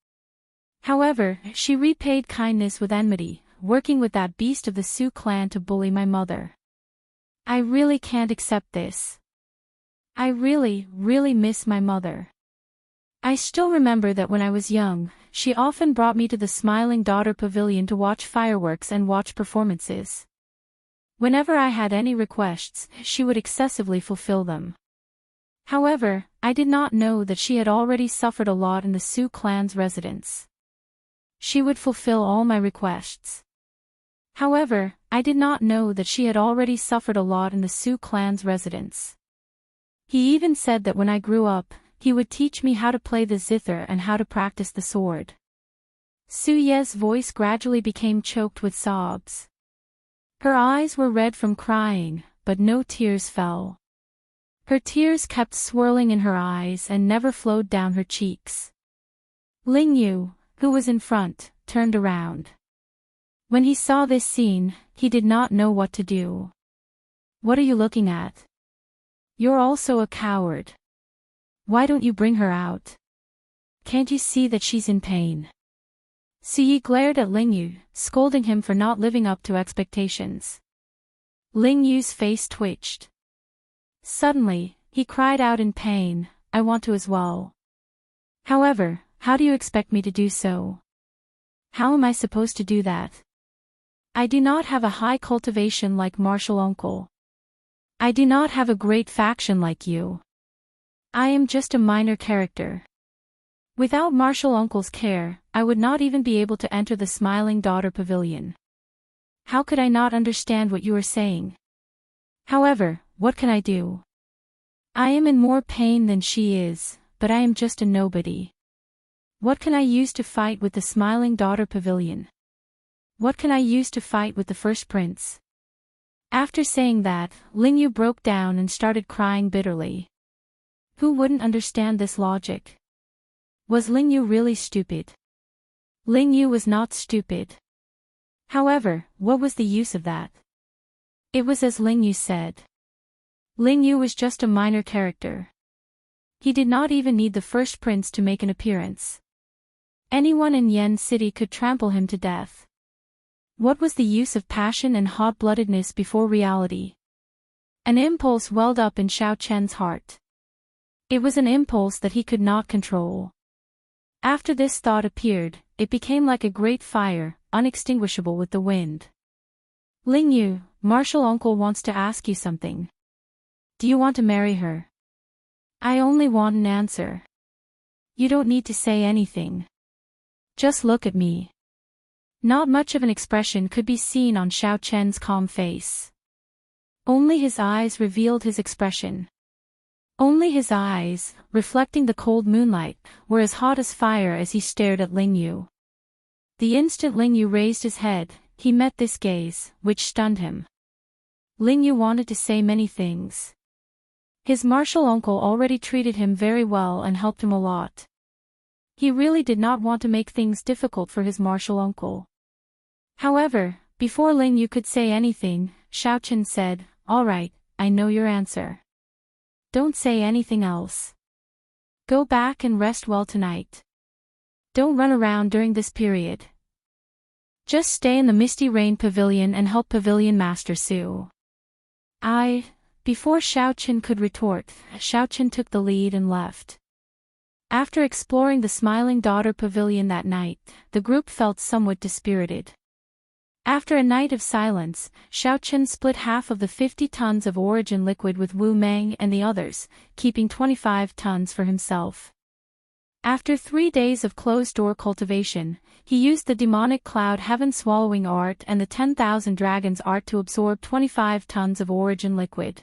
However, she repaid kindness with enmity, working with that beast of the Su clan to bully my mother. I really can't accept this. I really, really miss my mother. I still remember that when I was young, she often brought me to the Smiling Daughter Pavilion to watch fireworks and watch performances. Whenever I had any requests, she would excessively fulfill them. However, I did not know that she had already suffered a lot in the Su clan's residence. She would fulfill all my requests. However, I did not know that she had already suffered a lot in the Su clan's residence. He even said that when I grew up, he would teach me how to play the zither and how to practice the sword. Su Ye's voice gradually became choked with sobs. Her eyes were red from crying, but no tears fell. Her tears kept swirling in her eyes and never flowed down her cheeks. Ling Yu, who was in front, turned around. When he saw this scene, he did not know what to do. What are you looking at? You're also a coward. Why don't you bring her out? Can't you see that she's in pain? Suyi glared at Ling Yu, scolding him for not living up to expectations. Ling Yu's face twitched. Suddenly, he cried out in pain, I want to as well. However, how do you expect me to do so? How am I supposed to do that? I do not have a high cultivation like Martial Uncle. I do not have a great faction like you. I am just a minor character. Without Martial Uncle's care, I would not even be able to enter the Smiling Daughter Pavilion. How could I not understand what you are saying? However, what can I do? I am in more pain than she is, but I am just a nobody. What can I use to fight with the Smiling Daughter Pavilion? What can I use to fight with the first prince? After saying that, Ling Yu broke down and started crying bitterly. Who wouldn't understand this logic? Was Ling Yu really stupid? Ling Yu was not stupid. However, what was the use of that? It was as Ling Yu said. Ling Yu was just a minor character. He did not even need the first prince to make an appearance. Anyone in Yen City could trample him to death. What was the use of passion and hot-bloodedness before reality? An impulse welled up in Xiao Chen's heart. It was an impulse that he could not control. After this thought appeared, it became like a great fire, unextinguishable with the wind. Ling Yu, Martial Uncle wants to ask you something. Do you want to marry her? I only want an answer. You don't need to say anything. Just look at me. Not much of an expression could be seen on Xiao Chen's calm face. Only his eyes revealed his expression. Only his eyes, reflecting the cold moonlight, were as hot as fire as he stared at Ling Yu. The instant Ling Yu raised his head, he met this gaze, which stunned him. Ling Yu wanted to say many things. His martial uncle already treated him very well and helped him a lot. He really did not want to make things difficult for his martial uncle. However, before Ling Yu could say anything, Xiao Chen said, All right, I know your answer. Don't say anything else. Go back and rest well tonight. Don't run around during this period. Just stay in the Misty Rain Pavilion and help Pavilion Master Su. Before Xiao Chen could retort, Xiao Chen took the lead and left. After exploring the Smiling Daughter Pavilion that night, the group felt somewhat dispirited. After a night of silence, Xiao Chen split half of the 50 tons of origin liquid with Wu Meng and the others, keeping 25 tons for himself. After 3 days of closed-door cultivation, he used the demonic cloud heaven swallowing art and the 10,000 dragons art to absorb 25 tons of origin liquid.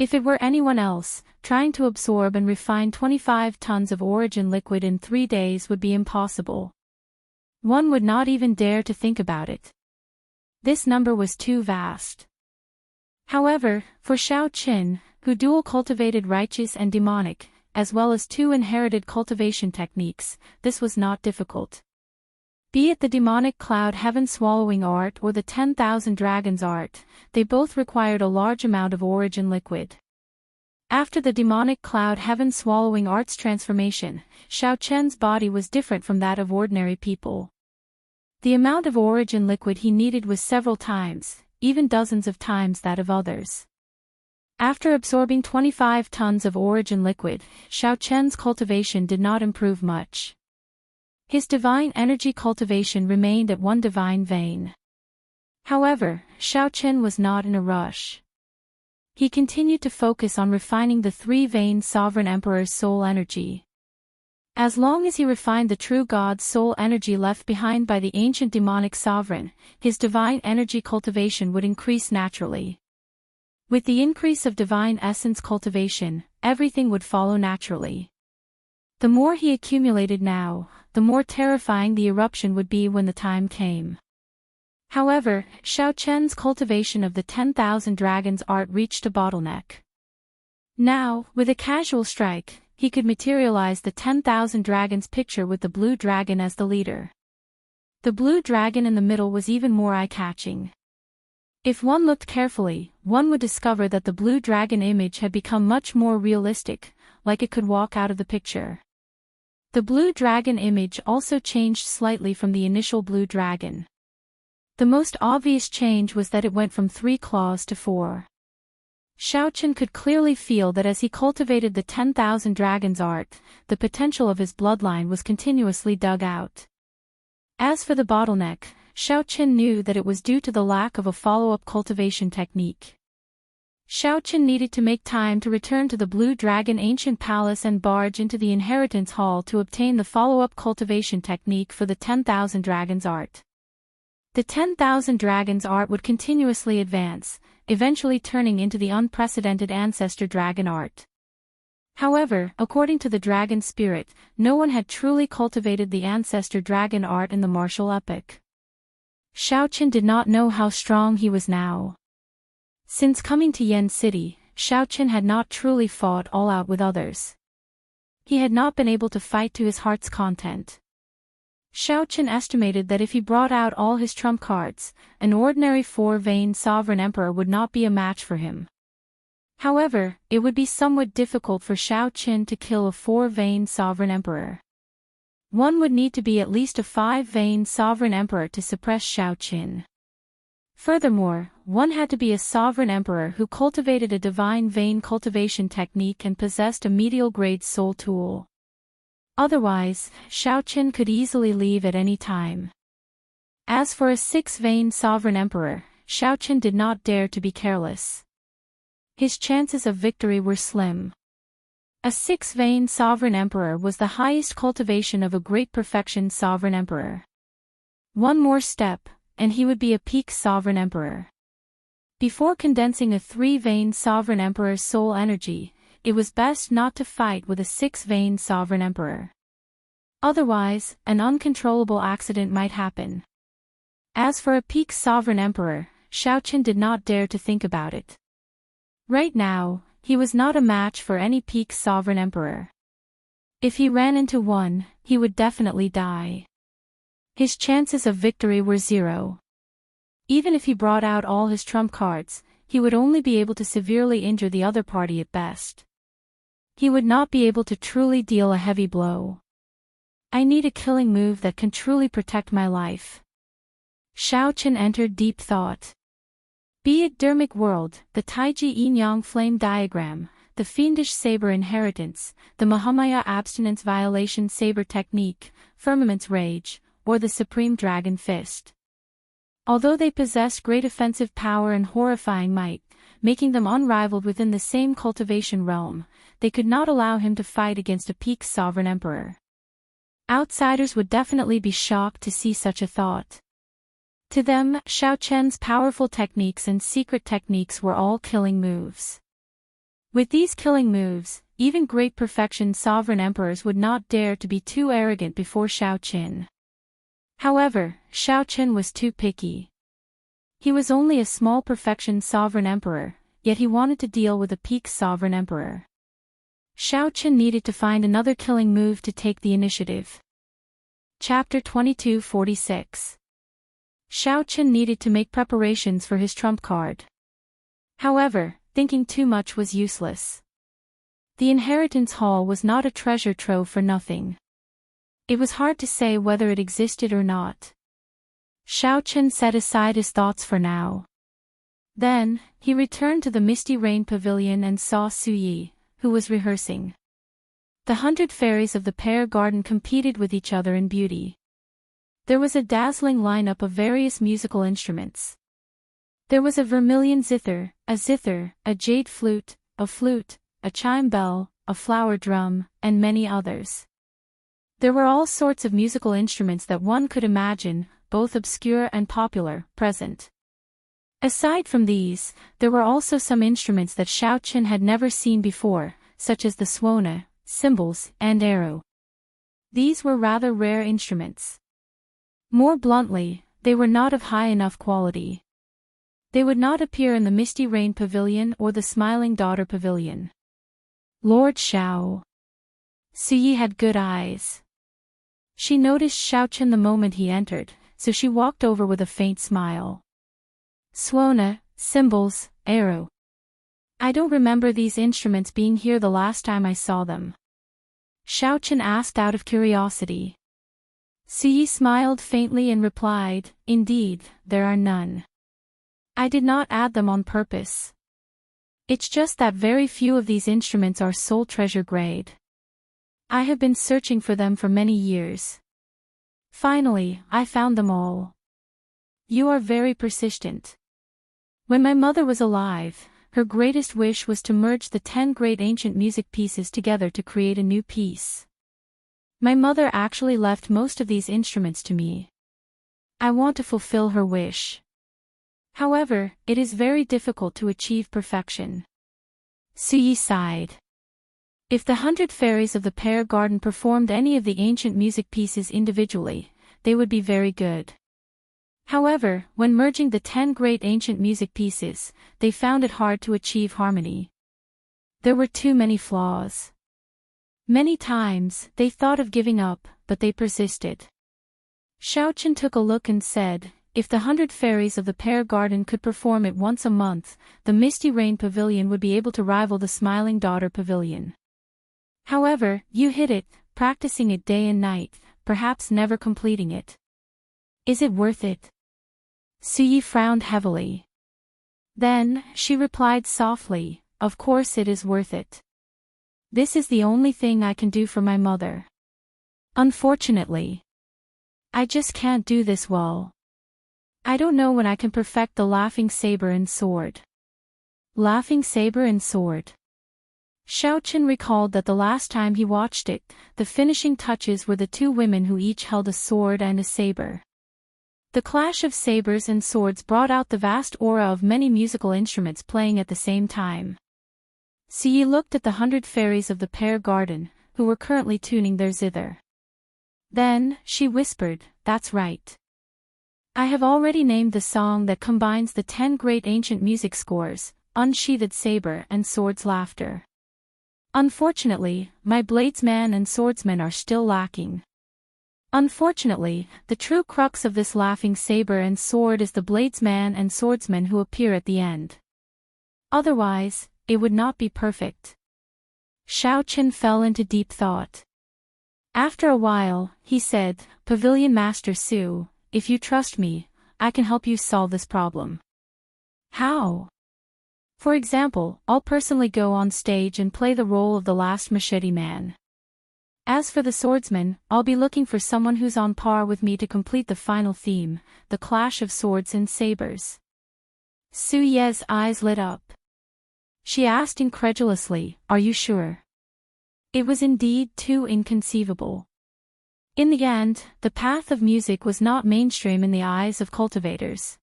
If it were anyone else, trying to absorb and refine 25 tons of origin liquid in 3 days would be impossible. One would not even dare to think about it. This number was too vast. However, for Xiao Chen, who dual cultivated righteous and demonic, as well as 2 inherited cultivation techniques, this was not difficult. Be it the demonic cloud heaven swallowing art or the 10,000 dragons art, they both required a large amount of origin liquid. After the demonic cloud heaven swallowing art's transformation, Xiao Chen's body was different from that of ordinary people. The amount of origin liquid he needed was several times, even dozens of times that of others. After absorbing 25 tons of origin liquid, Xiao Chen's cultivation did not improve much. His divine energy cultivation remained at 1 divine vein. However, Xiao Chen was not in a rush. He continued to focus on refining the 3-vein Sovereign Emperor's soul energy. As long as he refined the true God's soul energy left behind by the ancient demonic sovereign, his divine energy cultivation would increase naturally. With the increase of divine essence cultivation, everything would follow naturally. The more he accumulated now, the more terrifying the eruption would be when the time came. However, Xiao Chen's cultivation of the 10,000 dragons art reached a bottleneck. Now, with a casual strike, he could materialize the 10,000 dragons picture with the blue dragon as the leader. The blue dragon in the middle was even more eye-catching. If one looked carefully, one would discover that the blue dragon image had become much more realistic, like it could walk out of the picture. The blue dragon image also changed slightly from the initial blue dragon. The most obvious change was that it went from 3 claws to 4. Xiaochen could clearly feel that as he cultivated the 10,000 dragons art, the potential of his bloodline was continuously dug out. As for the bottleneck, Xiaochen knew that it was due to the lack of a follow-up cultivation technique. Xiaochen needed to make time to return to the Blue Dragon Ancient Palace and barge into the Inheritance Hall to obtain the follow-up cultivation technique for the 10,000 dragons art. The 10,000 dragons art would continuously advance, eventually turning into the unprecedented Ancestor Dragon art. However, according to the dragon spirit, no one had truly cultivated the Ancestor Dragon art in the martial epic. Xiaochen did not know how strong he was now. Since coming to Yen City, Xiaochen had not truly fought all out with others. He had not been able to fight to his heart's content. Xiaochen estimated that if he brought out all his trump cards, an ordinary 4-vein sovereign emperor would not be a match for him. However, it would be somewhat difficult for Xiaochen to kill a 4-vein sovereign emperor. One would need to be at least a 5-vein sovereign emperor to suppress Xiaochen. Furthermore, one had to be a sovereign emperor who cultivated a divine vein cultivation technique and possessed a medial-grade soul tool. Otherwise, Xiaochen could easily leave at any time. As for a 6-vein sovereign emperor, Xiaochen did not dare to be careless. His chances of victory were slim. A 6-vein sovereign emperor was the highest cultivation of a great perfection sovereign emperor. One more step, and he would be a peak sovereign emperor. Before condensing a 3-vein sovereign emperor's soul energy, it was best not to fight with a 6-vein sovereign emperor. Otherwise, an uncontrollable accident might happen. As for a peak sovereign emperor, Xiaochen did not dare to think about it. Right now, he was not a match for any peak sovereign emperor. If he ran into one, he would definitely die. His chances of victory were 0. Even if he brought out all his trump cards, he would only be able to severely injure the other party at best. He would not be able to truly deal a heavy blow. I need a killing move that can truly protect my life. Xiaochen entered deep thought. Be it Dermic World, the Taiji Yin-Yang Flame Diagram, the Fiendish Saber Inheritance, the Mahamaya Abstinence Violation Saber Technique, Firmament's Rage, or the Supreme Dragon Fist. Although they possessed great offensive power and horrifying might, making them unrivaled within the same cultivation realm, they could not allow him to fight against a peak sovereign emperor. Outsiders would definitely be shocked to see such a thought. To them, Xiaochen's powerful techniques and secret techniques were all killing moves. With these killing moves, even great perfection sovereign emperors would not dare to be too arrogant before Xiaochen. However, Xiaochen was too picky. He was only a small perfection sovereign emperor, yet he wanted to deal with a peak sovereign emperor. Xiaochen needed to find another killing move to take the initiative. Chapter 2246. Xiaochen needed to make preparations for his trump card. However, thinking too much was useless. The Inheritance Hall was not a treasure trove for nothing. It was hard to say whether it existed or not. Xiaochen set aside his thoughts for now. Then, he returned to the Misty Rain Pavilion and saw Suyi, who was rehearsing. The 100 fairies of the Pear Garden competed with each other in beauty. There was a dazzling lineup of various musical instruments. There was a vermilion zither, a jade flute, a chime bell, a flower drum, and many others. There were all sorts of musical instruments that one could imagine, both obscure and popular, present. Aside from these, there were also some instruments that Xiaochen had never seen before, such as the suona, cymbals, and arrow. These were rather rare instruments. More bluntly, they were not of high enough quality. They would not appear in the Misty Rain Pavilion or the Smiling Daughter Pavilion. Lord Xiao. Suyi had good eyes. She noticed Xiaochen the moment he entered, so she walked over with a faint smile. Suona, cymbals, arrow. I don't remember these instruments being here the last time I saw them. Xiaochen asked out of curiosity. Suyi smiled faintly and replied, Indeed, there are none. I did not add them on purpose. It's just that very few of these instruments are soul treasure grade. I have been searching for them for many years. Finally, I found them all. You are very persistent. When my mother was alive, her greatest wish was to merge the 10 great ancient music pieces together to create a new piece. My mother actually left most of these instruments to me. I want to fulfill her wish. However, it is very difficult to achieve perfection. Suyi sighed. If the 100 fairies of the pear garden performed any of the ancient music pieces individually, they would be very good. However, when merging the 10 great ancient music pieces, they found it hard to achieve harmony. There were too many flaws. Many times, they thought of giving up, but they persisted. Xiaochen took a look and said, if the 100 fairies of the pear garden could perform it once a month, the Misty Rain Pavilion would be able to rival the Smiling Daughter Pavilion. However, you hit it, practicing it day and night, perhaps never completing it. Is it worth it? Suyi frowned heavily. Then, she replied softly, Of course it is worth it. This is the only thing I can do for my mother. Unfortunately, I just can't do this well. I don't know when I can perfect the laughing saber and sword. Laughing saber and sword. Xiaochen recalled that the last time he watched it, the finishing touches were the two women who each held a sword and a saber. The clash of sabers and swords brought out the vast aura of many musical instruments playing at the same time. Suyi looked at the 100 fairies of the pear garden, who were currently tuning their zither. Then, she whispered, That's right. I have already named the song that combines the 10 great ancient music scores, Unsheathed Saber and Sword's Laughter. Unfortunately, my bladesman and swordsman are still lacking. Unfortunately, the true crux of this laughing saber and sword is the bladesman and swordsman who appear at the end. Otherwise, it would not be perfect. Xiaochen fell into deep thought. After a while, he said, Pavilion Master Su, if you trust me, I can help you solve this problem. How? For example, I'll personally go on stage and play the role of the last machete man. As for the swordsman, I'll be looking for someone who's on par with me to complete the final theme, the clash of swords and sabers. Su Ye's eyes lit up. She asked incredulously, Are you sure? It was indeed too inconceivable. In the end, the path of music was not mainstream in the eyes of cultivators.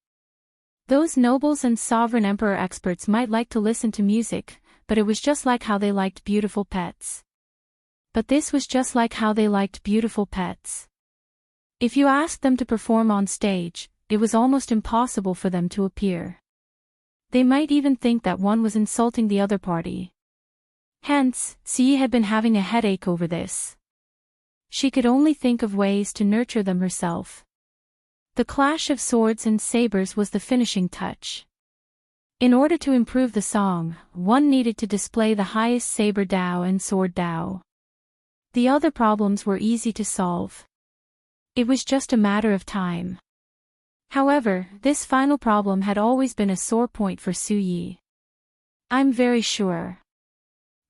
Those nobles and sovereign emperor experts might like to listen to music, but it was just like how they liked beautiful pets. But this was just like how they liked beautiful pets. If you asked them to perform on stage, it was almost impossible for them to appear. They might even think that one was insulting the other party. Hence, Suyi had been having a headache over this. She could only think of ways to nurture them herself. The clash of swords and sabers was the finishing touch. In order to improve the song, one needed to display the highest saber Dao and sword Dao. The other problems were easy to solve. It was just a matter of time. However, this final problem had always been a sore point for Suyi. I'm very sure.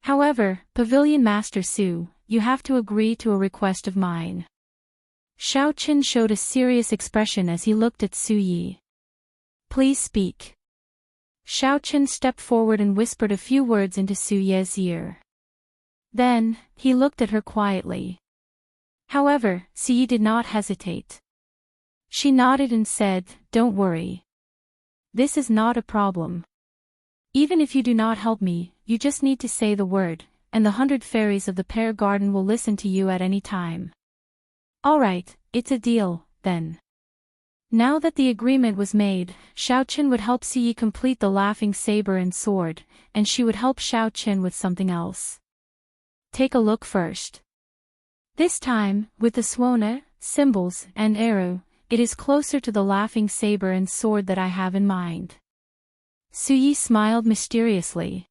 However, Pavilion Master Su, you have to agree to a request of mine. Xiaochen showed a serious expression as he looked at Suyi. Please speak. Xiaochen stepped forward and whispered a few words into Suyi's ear. Then, he looked at her quietly. However, Suyi did not hesitate. She nodded and said, Don't worry. This is not a problem. Even if you do not help me, you just need to say the word, and the 100 fairies of the pear garden will listen to you at any time. Alright, it's a deal, then. Now that the agreement was made, Xiaochen would help Suyi complete the laughing saber and sword, and she would help Xiaochen with something else. Take a look first. This time, with the suona, cymbals, and arrow, it is closer to the laughing saber and sword that I have in mind. Suyi smiled mysteriously.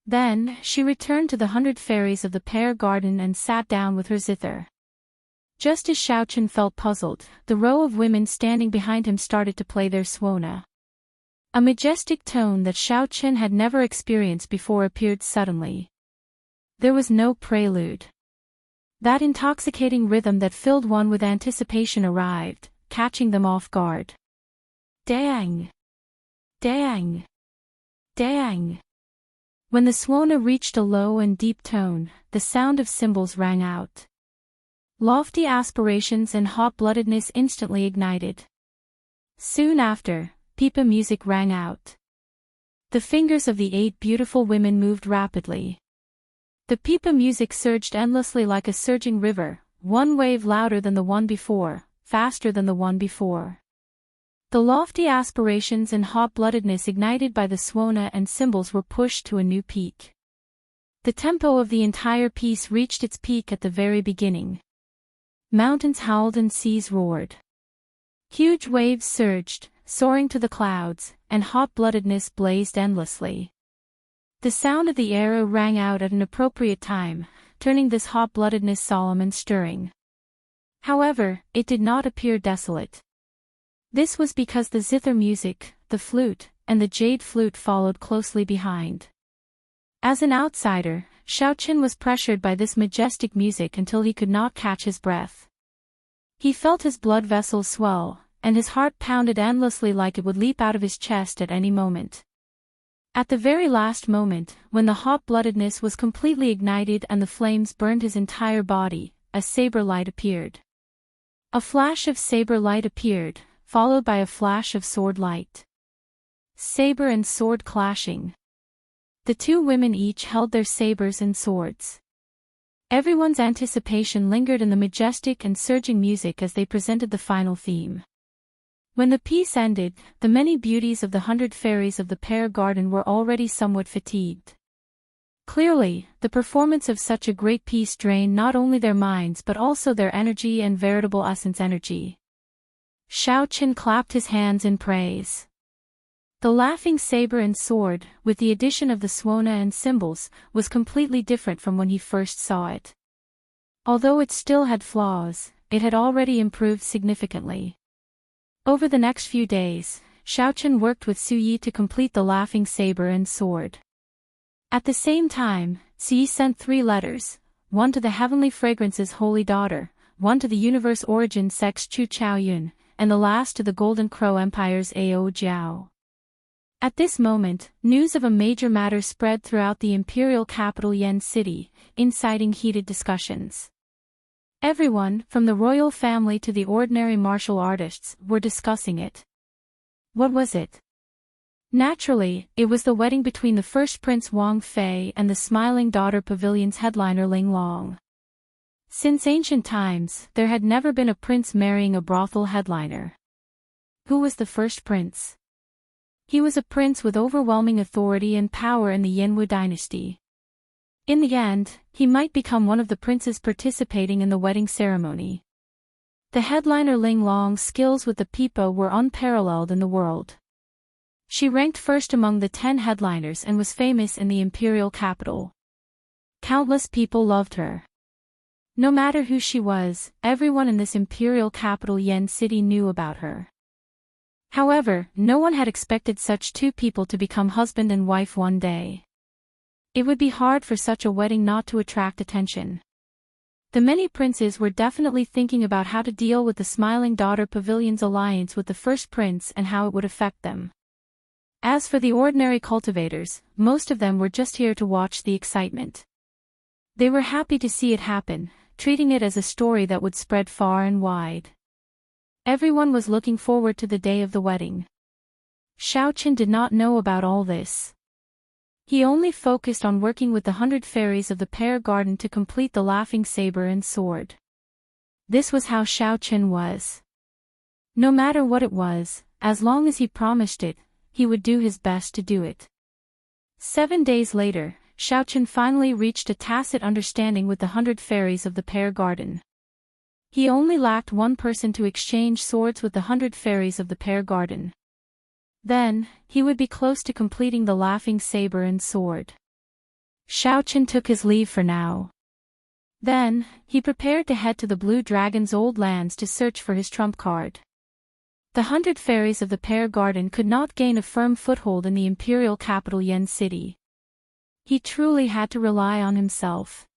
Then, she returned to the 100 fairies of the pear garden and sat down with her zither. Just as Xiaochen felt puzzled, the row of women standing behind him started to play their suona. A majestic tone that Xiaochen had never experienced before appeared suddenly. There was no prelude. That intoxicating rhythm that filled one with anticipation arrived, catching them off guard. Dang! Dang! Dang! When the suona reached a low and deep tone, the sound of cymbals rang out. Lofty aspirations and hot-bloodedness instantly ignited. Soon after, pipa music rang out. The fingers of the 8 beautiful women moved rapidly. The pipa music surged endlessly like a surging river, one wave louder than the one before, faster than the one before. The lofty aspirations and hot-bloodedness ignited by the suona and cymbals were pushed to a new peak. The tempo of the entire piece reached its peak at the very beginning. Mountains howled and seas roared. Huge waves surged, soaring to the clouds, and hot-bloodedness blazed endlessly. The sound of the arrow rang out at an appropriate time, turning this hot-bloodedness solemn and stirring. However, it did not appear desolate. This was because the zither music, the flute, and the jade flute followed closely behind. As an outsider, Xiaochen was pressured by this majestic music until he could not catch his breath. He felt his blood vessels swell, and his heart pounded endlessly like it would leap out of his chest at any moment. At the very last moment, when the hot-bloodedness was completely ignited and the flames burned his entire body, a saber light appeared. A flash of saber light appeared, followed by a flash of sword light. Saber and sword clashing. The 2 women each held their sabers and swords. Everyone's anticipation lingered in the majestic and surging music as they presented the final theme. When the piece ended, the many beauties of the 100 fairies of the pear garden were already somewhat fatigued. Clearly, the performance of such a great piece drained not only their minds but also their energy and veritable essence energy. Xiaochen clapped his hands in praise. The laughing saber and sword, with the addition of the suona and cymbals, was completely different from when he first saw it. Although it still had flaws, it had already improved significantly. Over the next few days, Xiaochen worked with Suyi to complete the laughing saber and sword. At the same time, Suyi sent 3 letters, one to the Heavenly Fragrance's Holy Daughter, one to the Universe Origin Sect's Chu Chaoyun, and the last to the Golden Crow Empire's Ao Jiao. At this moment, news of a major matter spread throughout the imperial capital Yen City, inciting heated discussions. Everyone, from the royal family to the ordinary martial artists, were discussing it. What was it? Naturally, it was the wedding between the first Prince Wang Fei and the Smiling Daughter Pavilion's headliner Ling Long. Since ancient times, there had never been a prince marrying a brothel headliner. Who was the first prince? He was a prince with overwhelming authority and power in the Yanwu dynasty. In the end, he might become one of the princes participating in the wedding ceremony. The headliner Ling Long's skills with the pipa were unparalleled in the world. She ranked first among the 10 headliners and was famous in the imperial capital. Countless people loved her. No matter who she was, everyone in this imperial capital Yen City knew about her. However, no one had expected such 2 people to become husband and wife one day. It would be hard for such a wedding not to attract attention. The many princes were definitely thinking about how to deal with the Smiling Daughter Pavilion's alliance with the first prince and how it would affect them. As for the ordinary cultivators, most of them were just here to watch the excitement. They were happy to see it happen, treating it as a story that would spread far and wide. Everyone was looking forward to the day of the wedding. Xiaochen did not know about all this. He only focused on working with the 100 fairies of the pear garden to complete the laughing saber and sword. This was how Xiaochen was. No matter what it was, as long as he promised it, he would do his best to do it. 7 days later, Xiaochen finally reached a tacit understanding with the 100 fairies of the Pear Garden. He only lacked one person to exchange swords with the 100 fairies of the Pear Garden. Then, he would be close to completing the laughing saber and sword. Xiaochen took his leave for now. Then, he prepared to head to the Blue Dragon's old lands to search for his trump card. The 100 fairies of the Pear Garden could not gain a firm foothold in the imperial capital Yen City. He truly had to rely on himself.